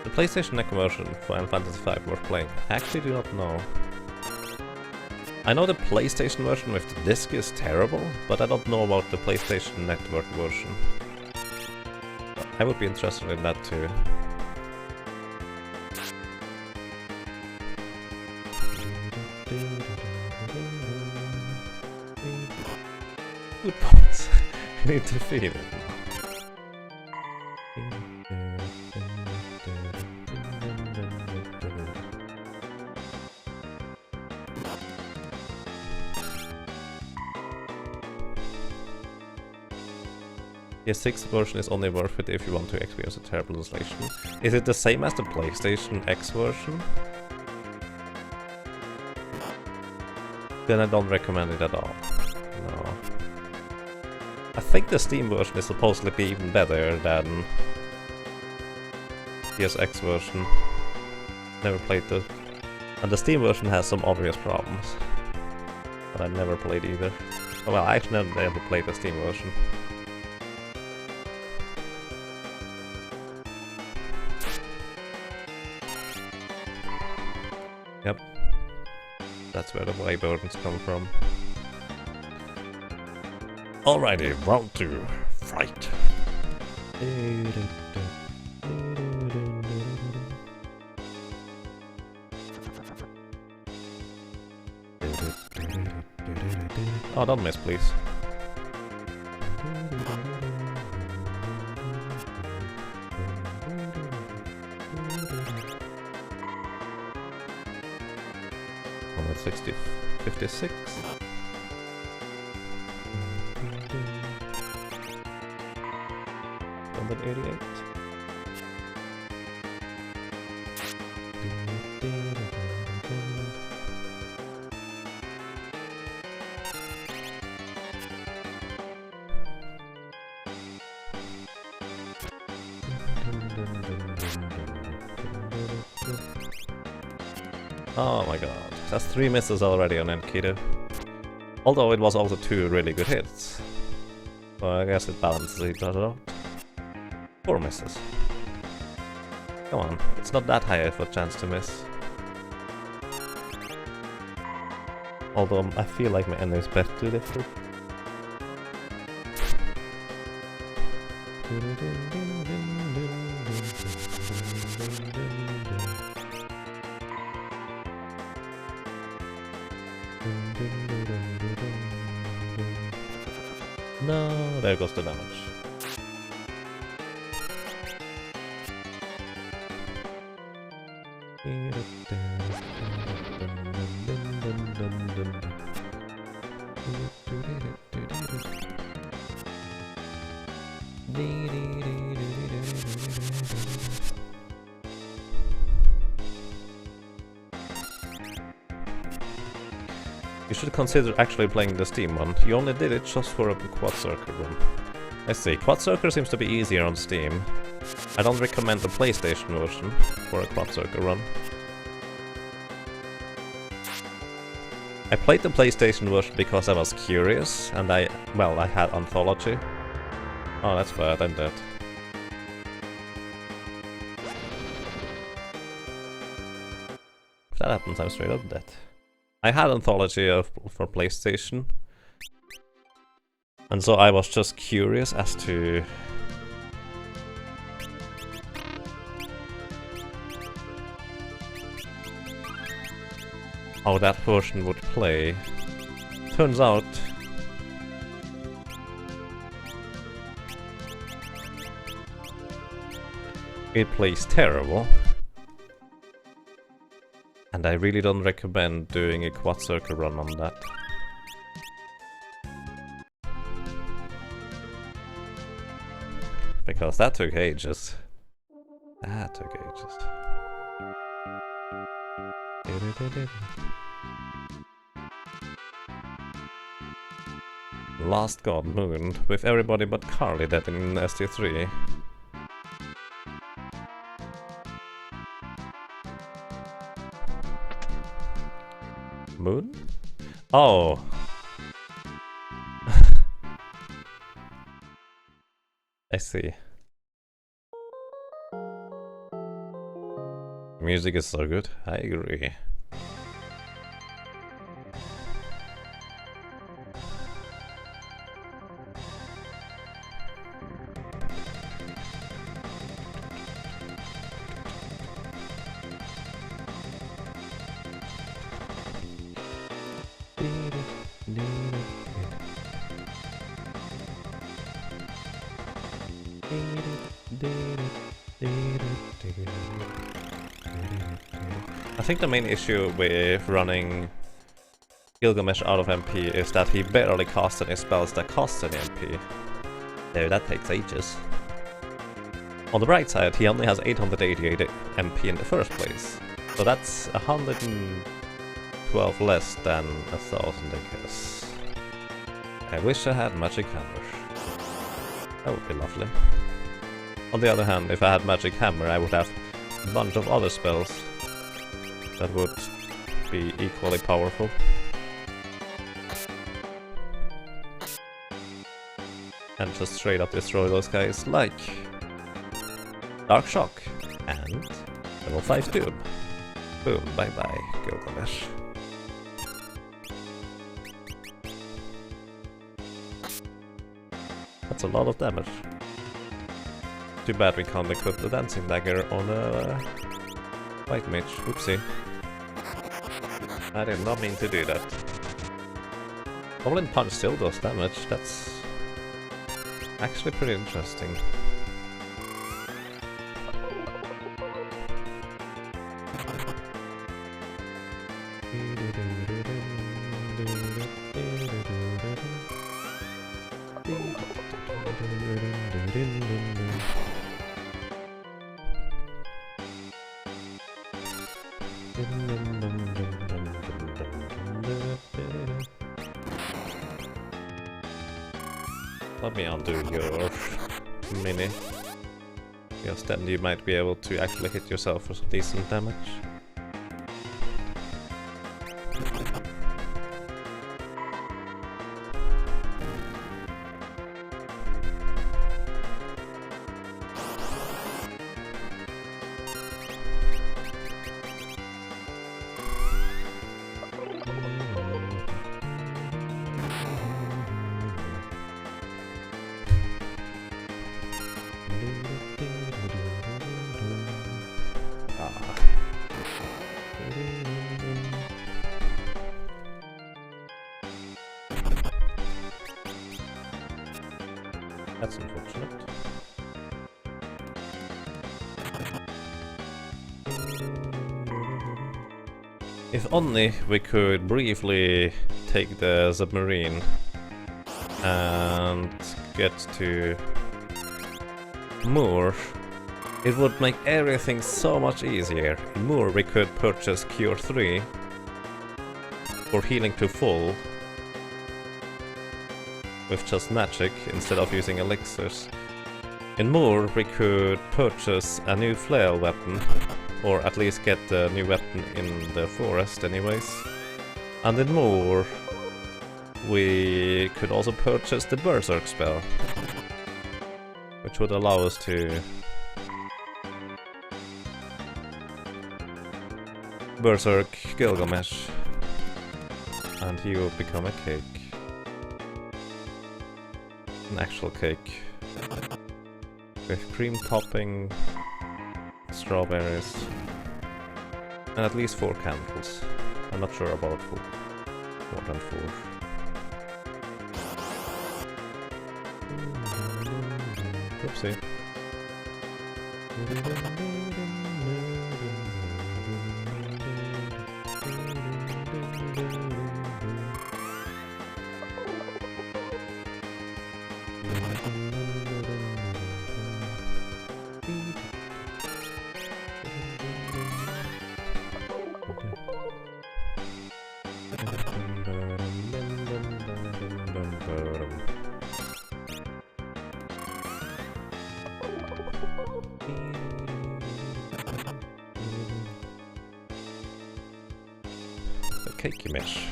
The PlayStation Network version for Final Fantasy V worth playing? I actually do not know. I know the PlayStation version with the disc is terrible, but I don't know about the PlayStation Network version. I would be interested in that too. Good points. You need to feed it. The 6th version is only worth it if you want to experience a terrible translation. Is it the same as the PlayStation X version? Then I don't recommend it at all. No. I think the Steam version is supposedly be even better than the PSX version. Never played the... And the Steam version has some obvious problems. But I never played either. Oh, well, I actually never played the Steam version. Yep. That's where the burdens come from. Alrighty, round 2. Fight. Oh, don't miss, please. Oh, 60, 56. 188. Oh my god, that's 3 misses already on Enkidu. Although it was also 2 really good hits. So I guess it balances each other out. 4 misses. Come on, it's not that high of a chance to miss. Although I feel like my enemy's bet too difficult. No, there goes the damage. You should consider actually playing the Steam one. You only did it just for a quad circle run. Let's see, quad circle seems to be easier on Steam. I don't recommend the PlayStation version for a quad circle run. I played the PlayStation version because I was curious, and I had Anthology. Oh, that's bad, I'm dead. If that happens, I'm straight up dead. I had Anthology for PlayStation, and so I was just curious as to how that version would play. Turns out it plays terrible. And I really don't recommend doing a quad circle run on that. Because that took ages. That took ages. Last God Moon, with everybody but Carly dead in ST3. Moon? Oh. I see. Music is so good, I agree. I think the main issue with running Gilgamesh out of MP is that he barely casts any spells that cost any MP. There, that takes ages. On the bright side, he only has 888 MP in the first place, so that's 112 less than 1000, I guess. I wish I had Magic Hammer. That would be lovely. On the other hand, if I had Magic Hammer, I would have a bunch of other spells that would be equally powerful. And just straight up destroy those guys like Dark Shock and level 5 Doom. Boom, bye bye, Gilgamesh. That's a lot of damage. Too bad we can't equip the Dancing Dagger on a White Mage. Oopsie. I did not mean to do that. Goblin Punch still does damage. That's actually pretty interesting. Let me undo your mini. Because then you might be able to actually hit yourself for some decent damage. That's unfortunate. If only we could briefly take the submarine and get to Moor, it would make everything so much easier. In Moor we could purchase Cure 3 for healing to full with just magic instead of using elixirs. In Moor we could purchase a new flail weapon, or at least get the new weapon in the forest anyways. And in Moor we could also purchase the Berserk spell, which would allow us to Berserk Gilgamesh, and he will become a cake. An actual cake. With cream topping, strawberries, and at least 4 candles. I'm not sure about more than 4. Oopsie. Cakey mesh.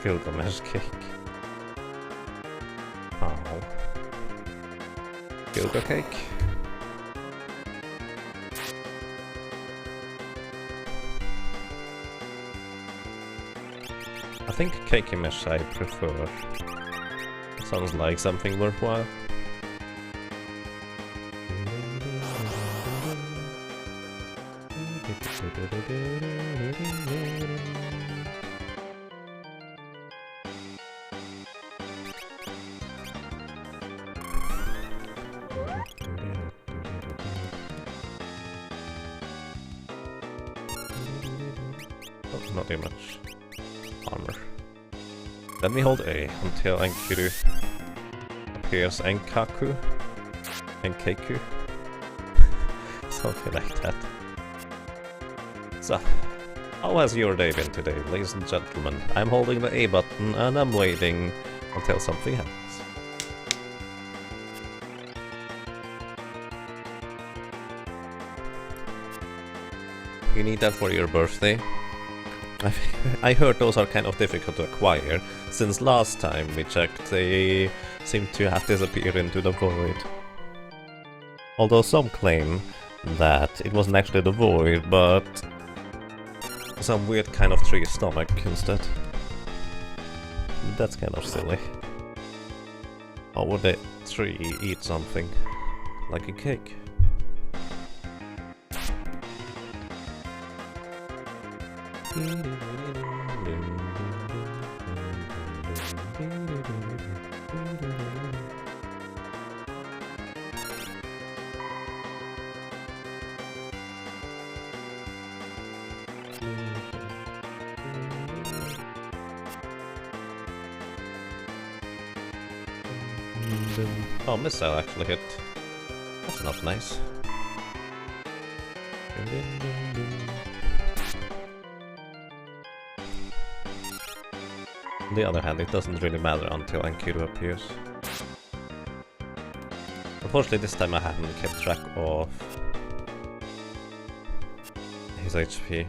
Gilgamesh cake. Oh. Gilga cake. I think cakey mesh I prefer. Sounds like something worthwhile. Oh, not too much armor. Let me hold A until Enkiru appears. Enkaku? Enkaku? Something like that. So, how has your day been today, ladies and gentlemen? I'm holding the A button and I'm waiting until something happens. You need that for your birthday? I heard those are kind of difficult to acquire, since last time we checked they seem to have disappeared into the void. Although some claim that it wasn't actually the void, but some weird kind of tree stomach instead. That's kind of silly. How would the tree eat something? Like a cake? Oh, missile actually hit. That's not nice. On the other hand, it doesn't really matter until Enkidu appears. Unfortunately, this time I haven't kept track of his HP.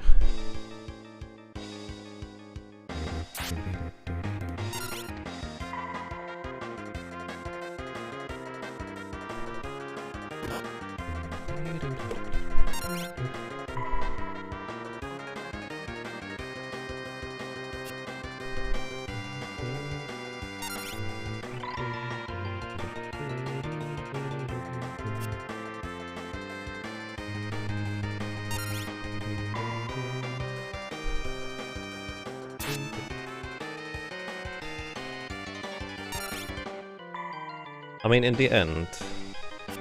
I mean, in the end,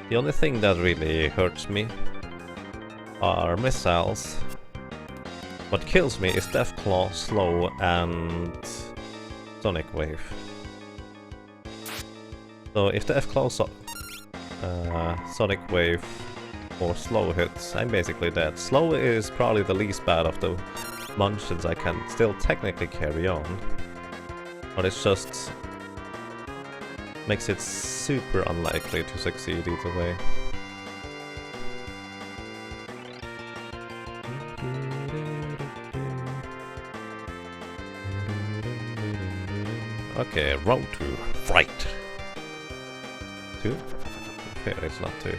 the only thing that really hurts me are missiles. What kills me is Death Claw, Slow, and Sonic Wave. So if Death Claw, Sonic Wave, or Slow hits, I'm basically dead. Slow is probably the least bad of the munchkins I can still technically carry on, but it's just makes it super unlikely to succeed either way. Okay, round 2, Fright. 2? Fair, it's not 2.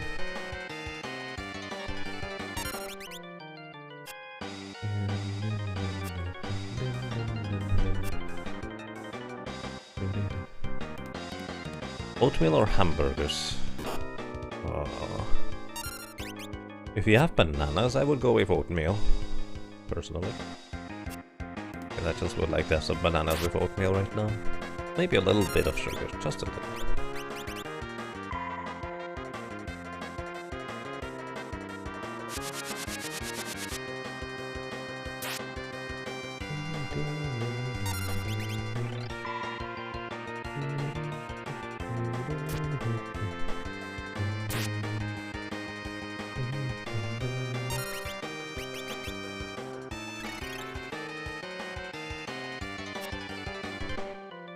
Oatmeal or hamburgers? Oh. If you have bananas, I would go with oatmeal, personally. Because I just would like to have some bananas with oatmeal right now. Maybe a little bit of sugar, just a little.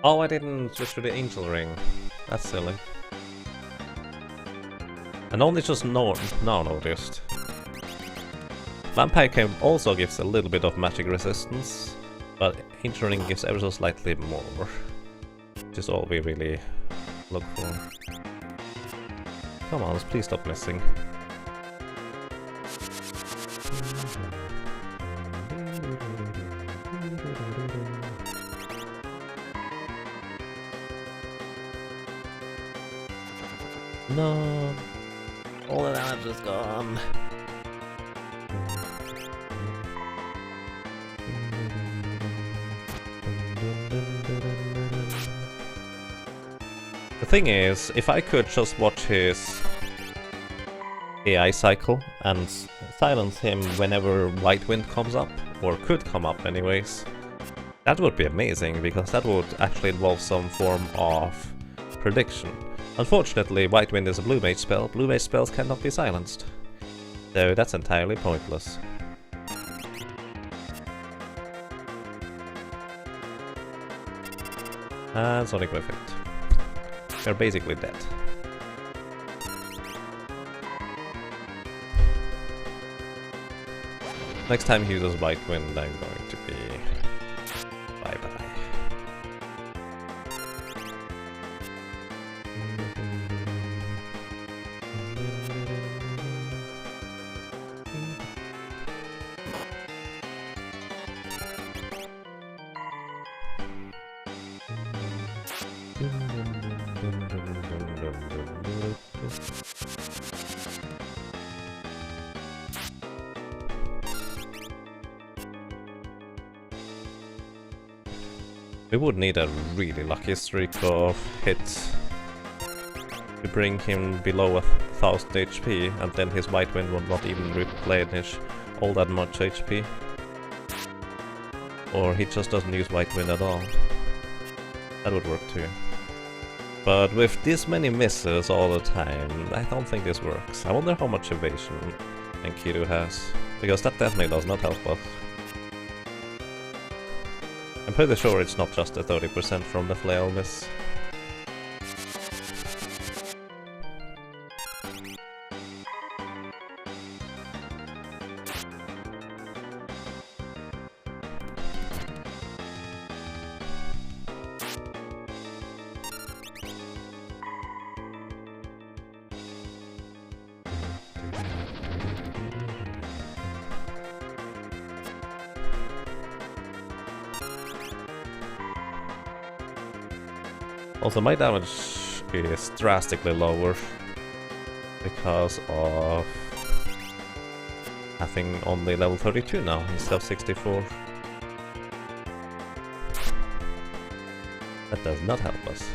Oh, I didn't switch to the Angel Ring. That's silly. And only just now noticed. Vampire Camp also gives a little bit of magic resistance, but Angel Ring gives ever so slightly more. Which is all we really look for. Come on, please stop missing. No, all the damage is gone. The thing is, if I could just watch his AI cycle and silence him whenever White Wind comes up, or could come up anyways, that would be amazing, because that would actually involve some form of prediction. Unfortunately, White Wind is a Blue Mage spell. Blue Mage spells cannot be silenced. So that's entirely pointless. And Sonic Wave hit. They're basically dead. Next time he uses White Wind, I'm going to be... bye-bye. We would need a really lucky streak of hits to bring him below 1000 HP, and then his White Wind would not even replenish all that much HP. Or he just doesn't use White Wind at all. That would work too. But with this many misses all the time, I don't think this works. I wonder how much evasion Enkidu has, because that definitely does not help us. I'm pretty sure it's not just a 30% from the flail miss. Also, my damage is drastically lower because of having only level 32 now instead of 64. That does not help us.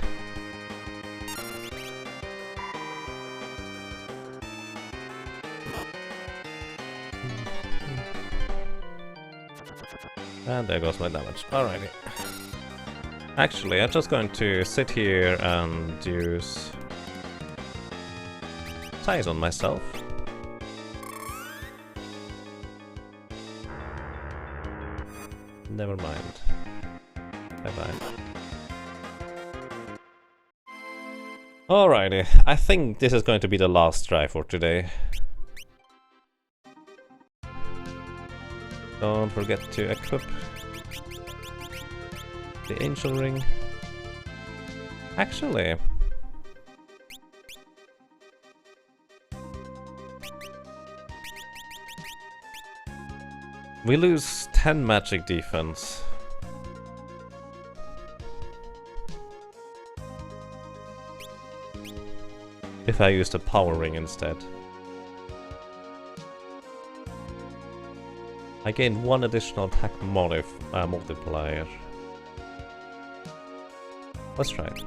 And there goes my damage. Alrighty. Actually, I'm just going to sit here and use size on myself. Never mind. Bye-bye. Alrighty, I think this is going to be the last try for today. Don't forget to equip the Angel Ring. Actually, we lose 10 magic defense. If I use the power ring instead. I gain 1 additional attack multiplier. Let's try it.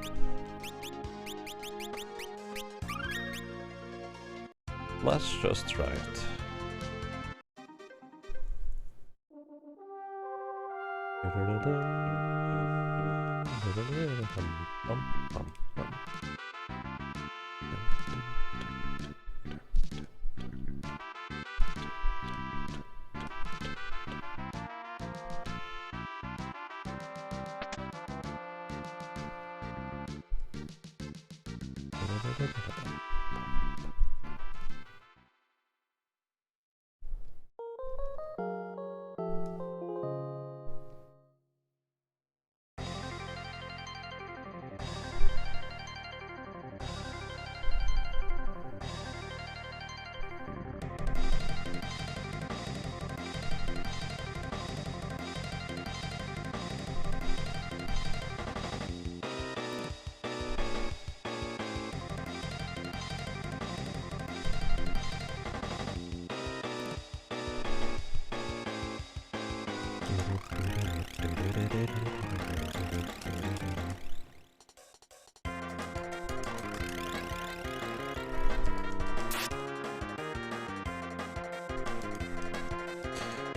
Let's just try it.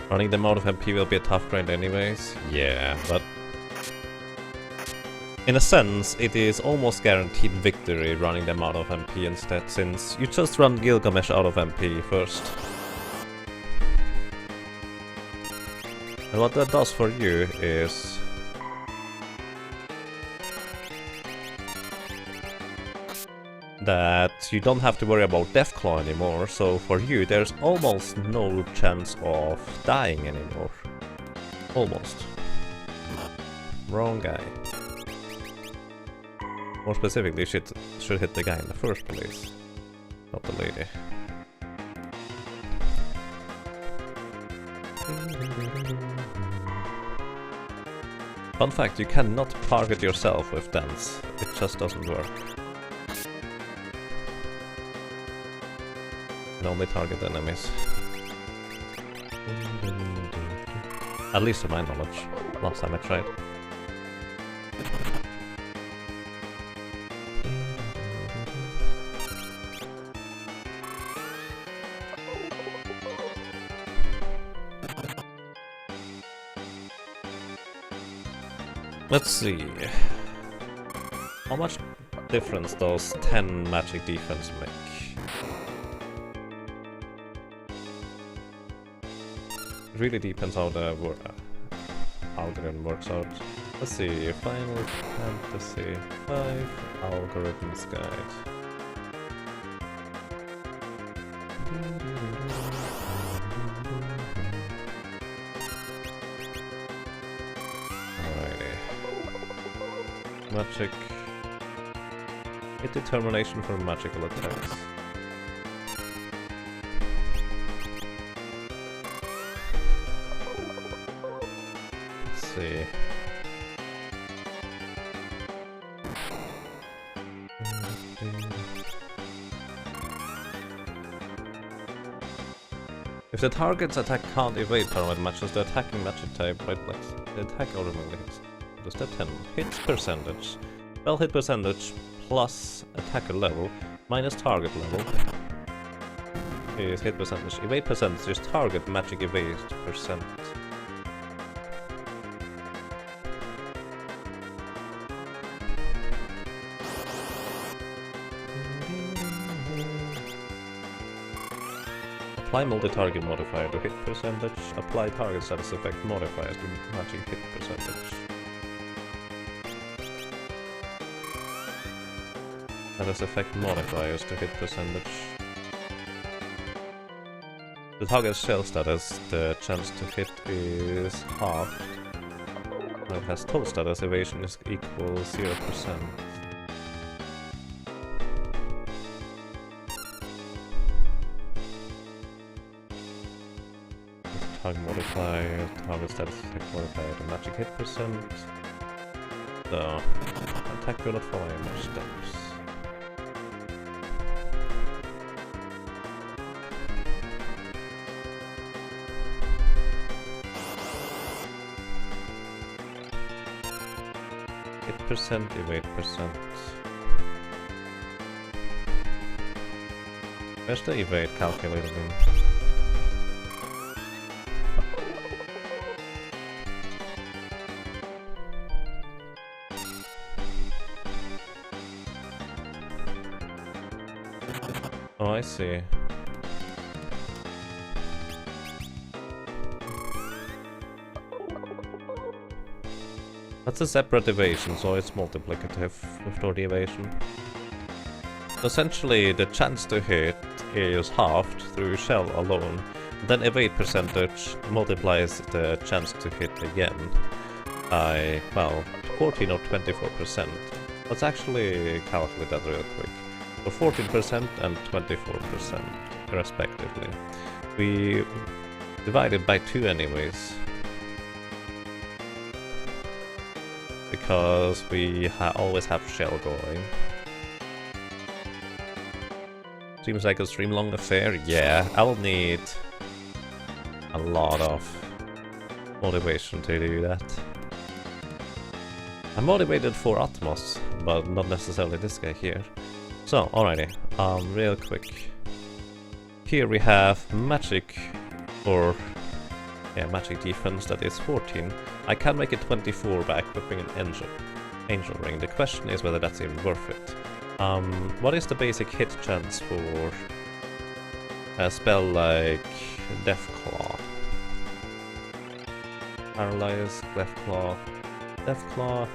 Running them out of MP will be a tough grind anyways. Yeah, but in a sense, it is almost guaranteed victory running them out of MP instead, since you just run Gilgamesh out of MP first. And what that does for you is that you don't have to worry about Deathclaw anymore, so for you there's almost no chance of dying anymore. Almost. Wrong guy. More specifically, should hit the guy in the first place, not the lady. Fun fact, you cannot target yourself with dance. It just doesn't work. You can only target enemies. At least to my knowledge. Last time I tried. Let's see. How much difference does 10 magic defense make? It really depends how the algorithm works out. Let's see. Final Fantasy 5 Algorithms Guide. magic. Hit determination for magical attacks. Let's see. If the target's attack can't evade parameter matches the attacking magic type, right flex. The attack automatically hits. Does that 10? Hits percentage. Well, hit percentage plus attacker level minus target level is hit percentage. Evade percentage is target magic evade percent. Apply multi-target modifier to hit percentage. Apply target status effect modifier to magic hit percentage. Status effect modifiers to hit percentage. The target shell status, the chance to hit is half. When it has total status, evasion is equal 0%. Target modifier, target status effect modifier to magic hit percent. The attack will not follow any more steps. Hit percent, evade percent. Where's the evade calculated in? Oh, I see. That's a separate evasion, so it's multiplicative for the evasion. Essentially, the chance to hit is halved through shell alone. Then evade percentage multiplies the chance to hit again by, well, 14 or 24%. Let's actually calculate that real quick. For 14% and 24% respectively. We divided by 2 anyways. Because we always have shell going. Seems like a stream long affair. Yeah, I'll need a lot of motivation to do that. I'm motivated for Atmos, but not necessarily this guy here. So, alrighty, real quick. Here we have magic, or yeah, magic defense that is 14. I can make it 24 by equipping an angel ring. The question is whether that's even worth it. What is the basic hit chance for a spell like Death Claw? Paralyze, Death Claw, Death Claw,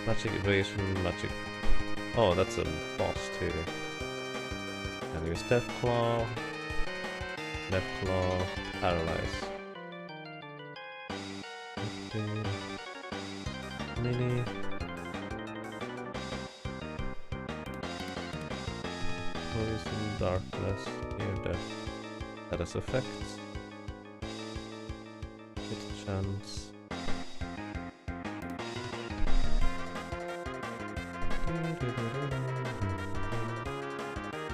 magic evasion, magic. Oh, that's a boss too. And use Death Claw, Paralyze. Mini. Poison, darkness, near death. Status effects. Hit chance.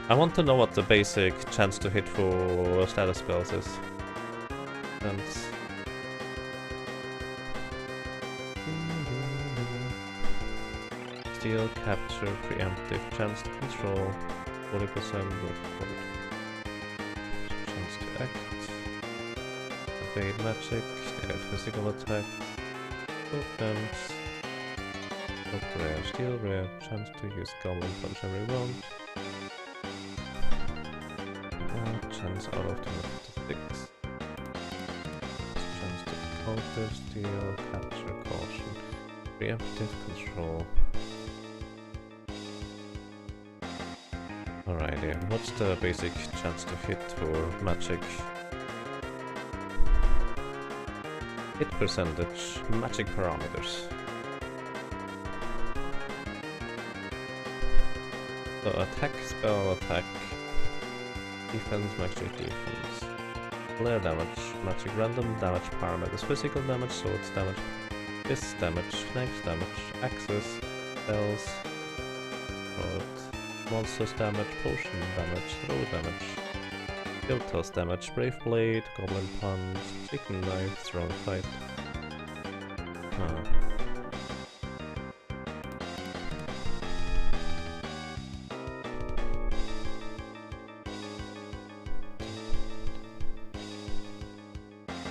I want to know what the basic chance to hit for status spells is. Chance. Steal, capture, preemptive, chance to control, 40% of chance to act, evade magic, physical attack, defense, look rare, steal rare, chance to use golem punch every round. Chance out of 256. Chance to counter, steal, capture, caution, preemptive control. Alrighty, what's the basic chance to hit for magic? Hit percentage, magic parameters. So attack, spell, attack, defense, magic, defense, flare damage, magic, random damage, parameters, physical damage, swords damage, fist damage, knife damage, axes, spells, monsters damage, potion damage, throw damage, kill toss damage, brave blade, goblin punch, chicken knife, strong fight.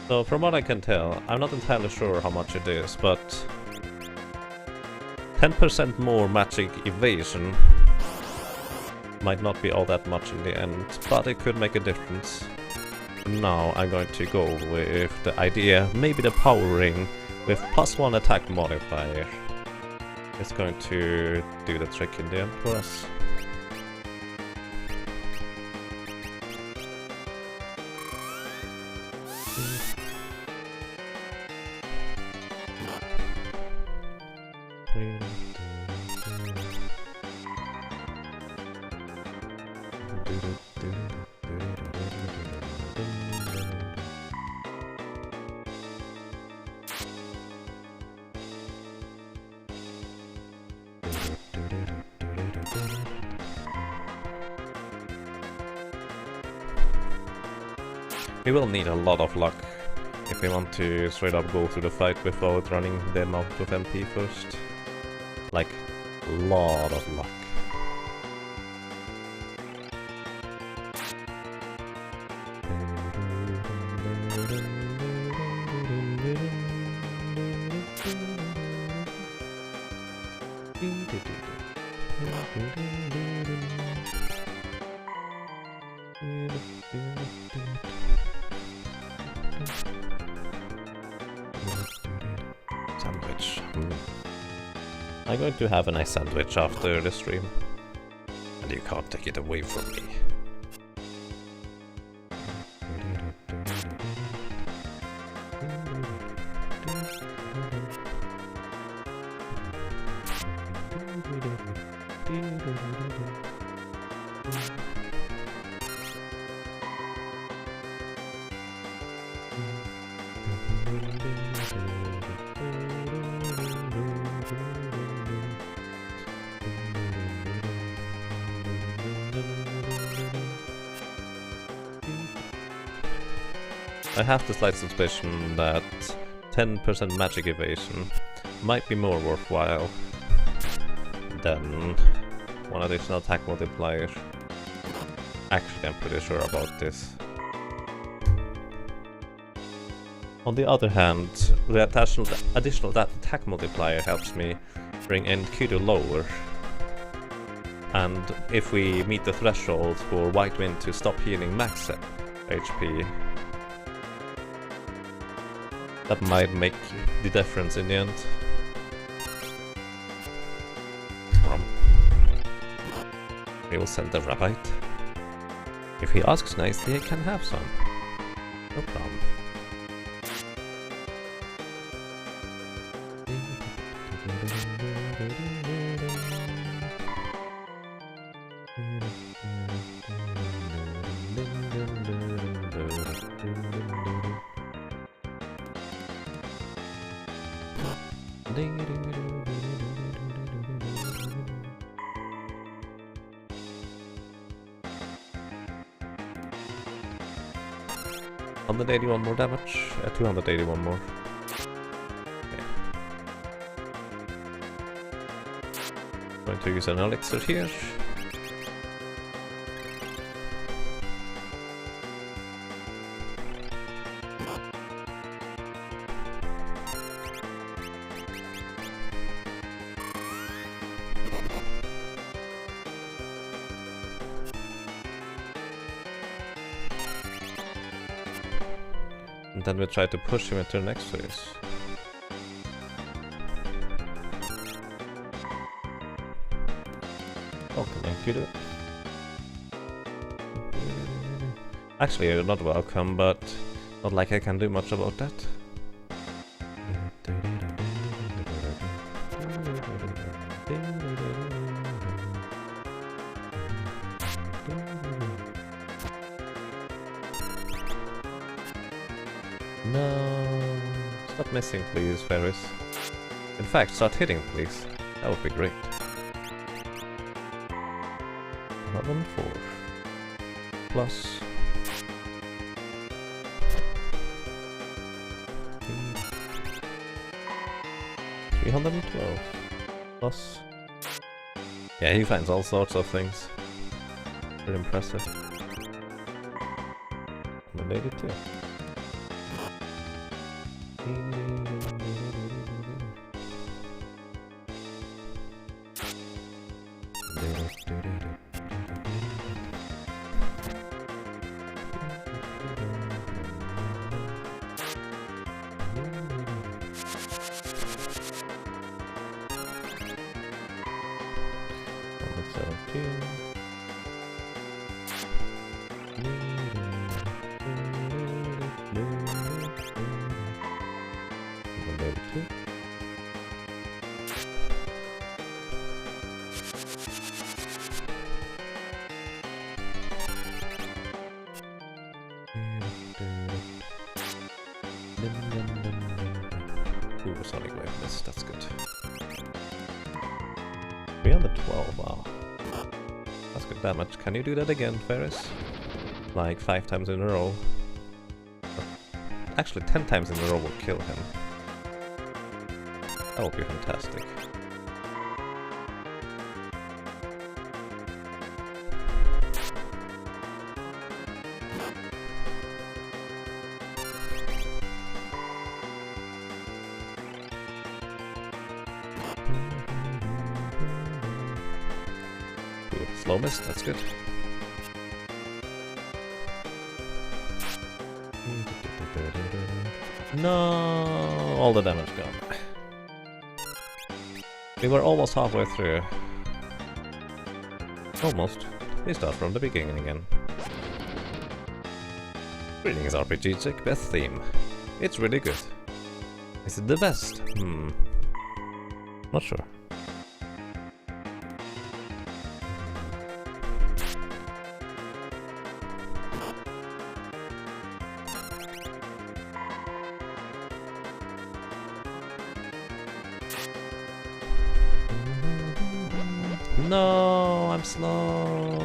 So from what I can tell, I'm not entirely sure how much it is, but 10% more magic evasion might not be all that much in the end, but it could make a difference. Now I'm going to go with the idea, maybe the power ring with +1 attack modifier is going to do the trick in the end for us. We will need a lot of luck if we want to straight up go through the fight without running them out of MP first. Like, a lot of luck. Sandwich. I'm going to have a nice sandwich after the stream. And you can't take it away from me. I have the slight suspicion that 10% magic evasion might be more worthwhile than one additional attack multiplier. Actually, I'm pretty sure about this. On the other hand, the additional attack multiplier helps me bring NQ to lower. And if we meet the threshold for White Wind to stop healing max HP, that might make the difference in the end. We will send the rabbit. If he asks nicely, I can have some. No problem. $181 more damage, 281 more. Okay. Going to use an elixir here. And then we try to push him into the next phase. Welcome, thank you. Actually, you're not welcome, but not like I can do much about that. No. Stop missing, please, Ferris. In fact, start hitting, please. That would be great. 104 plus 312 plus. Yeah, he finds all sorts of things. Very impressive. And made it too. Ooh, Sonic Wave Mist, that's good. 312, wow. That's good damage. Can you do that again, Ferris? Like 5 times in a row? Actually, 10 times in a row will kill him. That would be fantastic. Slow mist, that's good. No, all the damage gone. We were almost halfway through. Almost. We start from the beginning again. Greetings RPG Chick, best theme. It's really good. Is it the best? Not sure. No, I'm slow.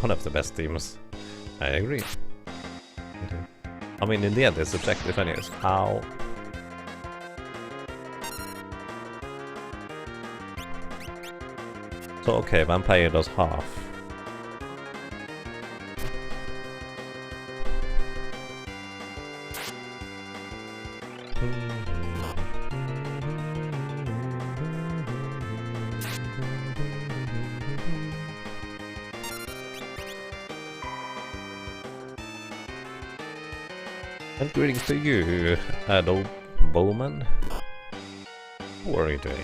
One of the best themes. I agree. I mean, in the end, it's subjective anyways. Ow. So, okay, Vampire does half. And greetings to you, Adol Bowman. What are you doing?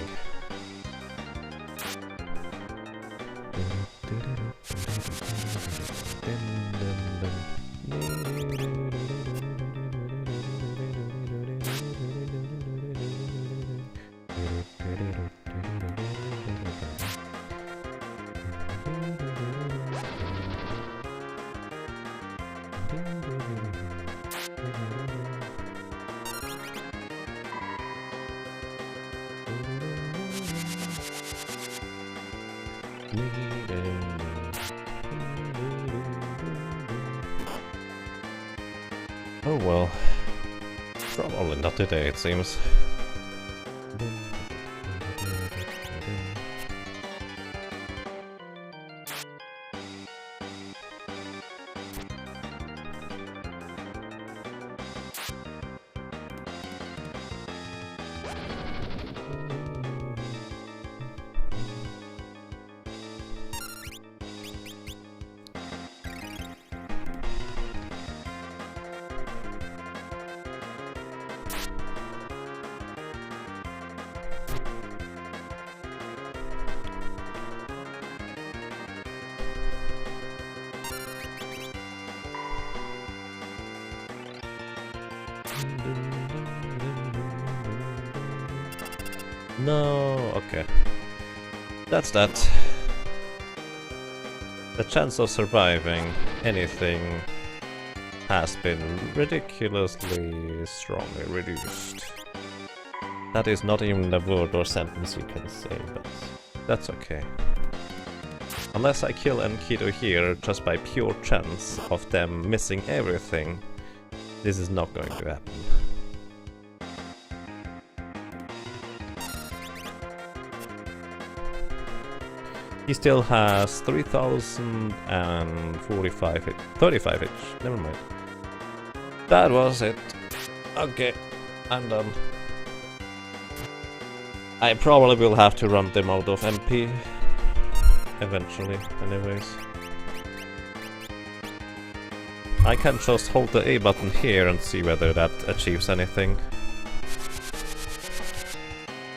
Oh well, probably not today it seems. No, okay. That's that. The chance of surviving anything has been ridiculously strongly reduced. That is not even a word or sentence you can say, but that's okay. Unless I kill Enkidu here just by pure chance of them missing everything, this is not going to happen. He still has 3045 hit. 35 hits. Never mind. That was it. Okay, I'm done. I probably will have to run them out of MP. Eventually, anyways. I can just hold the A button here and see whether that achieves anything.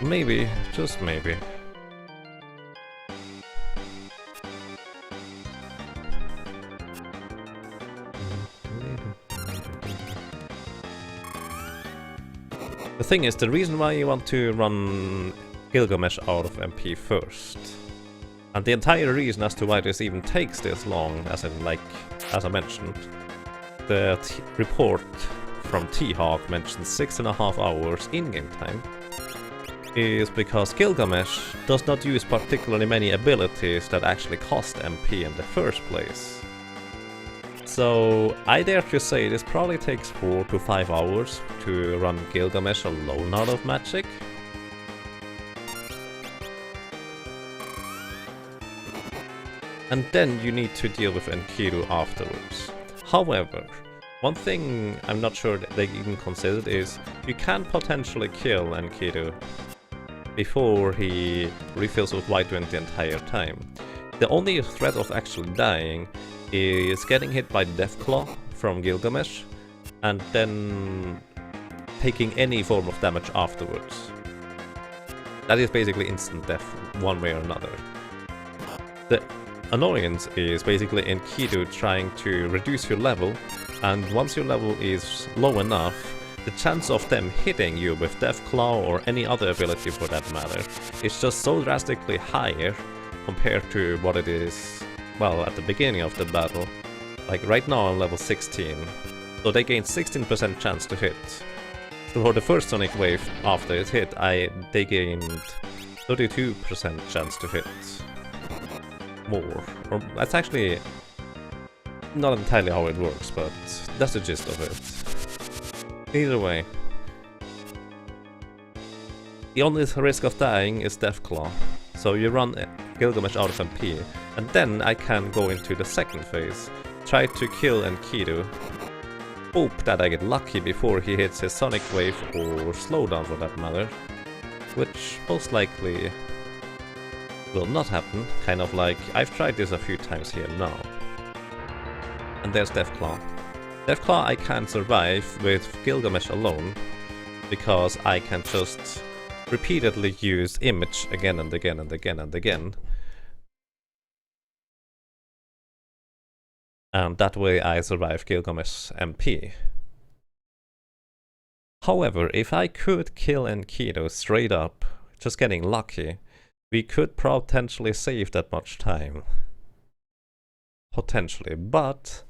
Maybe, just maybe. The thing is, the reason why you want to run Gilgamesh out of MP first, and the entire reason as to why this even takes this long, as I mentioned, the report from T-Hawk mentions 6.5 hours in-game time, is because Gilgamesh does not use particularly many abilities that actually cost MP in the first place. So I dare to say this probably takes 4 to 5 hours to run Gilgamesh alone out of magic. And then you need to deal with Enkidu afterwards. However, one thing I'm not sure that they even considered is you can potentially kill Enkidu before he refills with White Wind the entire time. The only threat of actually dying is getting hit by Deathclaw from Gilgamesh and then taking any form of damage afterwards. That is basically instant death, one way or another. The annoyance is basically Enkidu trying to reduce your level, and once your level is low enough, the chance of them hitting you with Deathclaw or any other ability for that matter is just so drastically higher compared to what it is, well, at the beginning of the battle. Like right now I'm level 16, so they gain 16% chance to hit. So for the first Sonic Wave after it hit, they gained 32% chance to hit. More. Or that's actually not entirely how it works, but that's the gist of it. Either way, the only risk of dying is Deathclaw. So you run Gilgamesh out of MP, and then I can go into the second phase, try to kill Enkidu, hope that I get lucky before he hits his Sonic Wave or slowdown for that matter, which most likely will not happen, kind of like I've tried this a few times here now. And there's Deathclaw. Deathclaw I can survive with Gilgamesh alone, because I can just repeatedly use Image again and again and again and again. And that way I survive Gilgamesh MP. However, if I could kill Enkidu straight up, just getting lucky, we could potentially save that much time. Potentially, but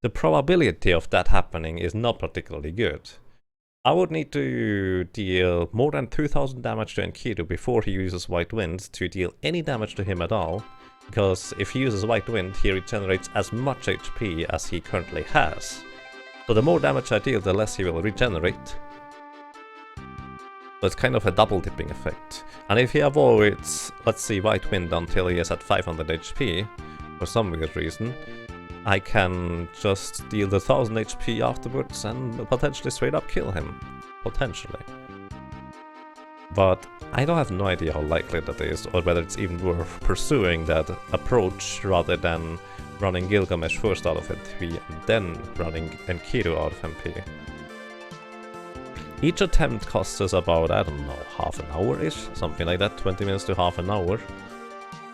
the probability of that happening is not particularly good. I would need to deal more than 2000 damage to Enkidu before he uses White Wind to deal any damage to him at all, because if he uses White Wind, he regenerates as much HP as he currently has. So the more damage I deal, the less he will regenerate. So it's kind of a double dipping effect. And if he avoids, let's see, White Wind until he is at 500 HP, for some weird reason, I can just deal the 1000 HP afterwards and potentially straight up kill him. Potentially. But I don't have no idea how likely that is, or whether it's even worth pursuing that approach rather than running Gilgamesh first out of MP and then running Enkidu out of MP. Each attempt costs us about, I don't know, half an hour-ish? Something like that, 20 minutes to half an hour.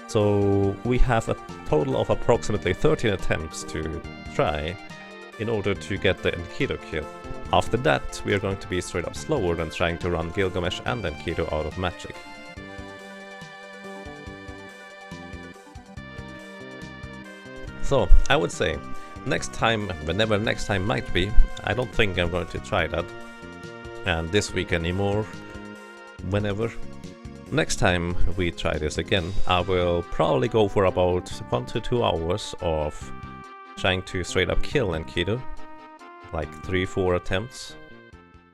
So we have a total of approximately 13 attempts to try in order to get the Enkidu kill. After that, we are going to be straight up slower than trying to run Gilgamesh and then Enkidu out of magic. So, I would say, next time, whenever next time might be, I don't think I'm going to try that. And this week anymore, whenever. Next time we try this again, I will probably go for about 1 to 2 hours of trying to straight up kill Enkidu. Like 3-4 attempts.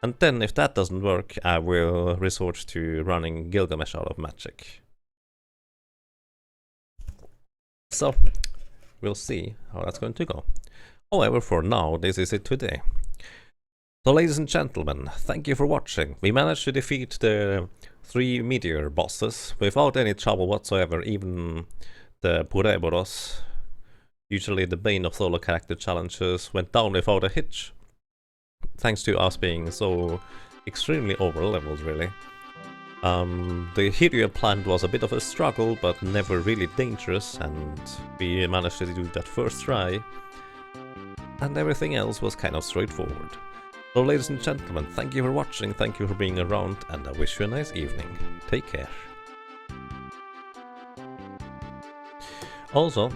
And then if that doesn't work, I will resort to running Gilgamesh out of magic. So, we'll see how that's going to go. However, for now, this is it today. So ladies and gentlemen, thank you for watching. We managed to defeat the 3 meteor bosses without any trouble whatsoever, even the Purobros, usually the bane of solo character challenges, went down without a hitch. Thanks to us being so extremely over-leveled, really. The Hereu plant was a bit of a struggle, but never really dangerous, and we managed to do that first try. And everything else was kind of straightforward. So ladies and gentlemen, thank you for watching, thank you for being around, and I wish you a nice evening. Take care. Also,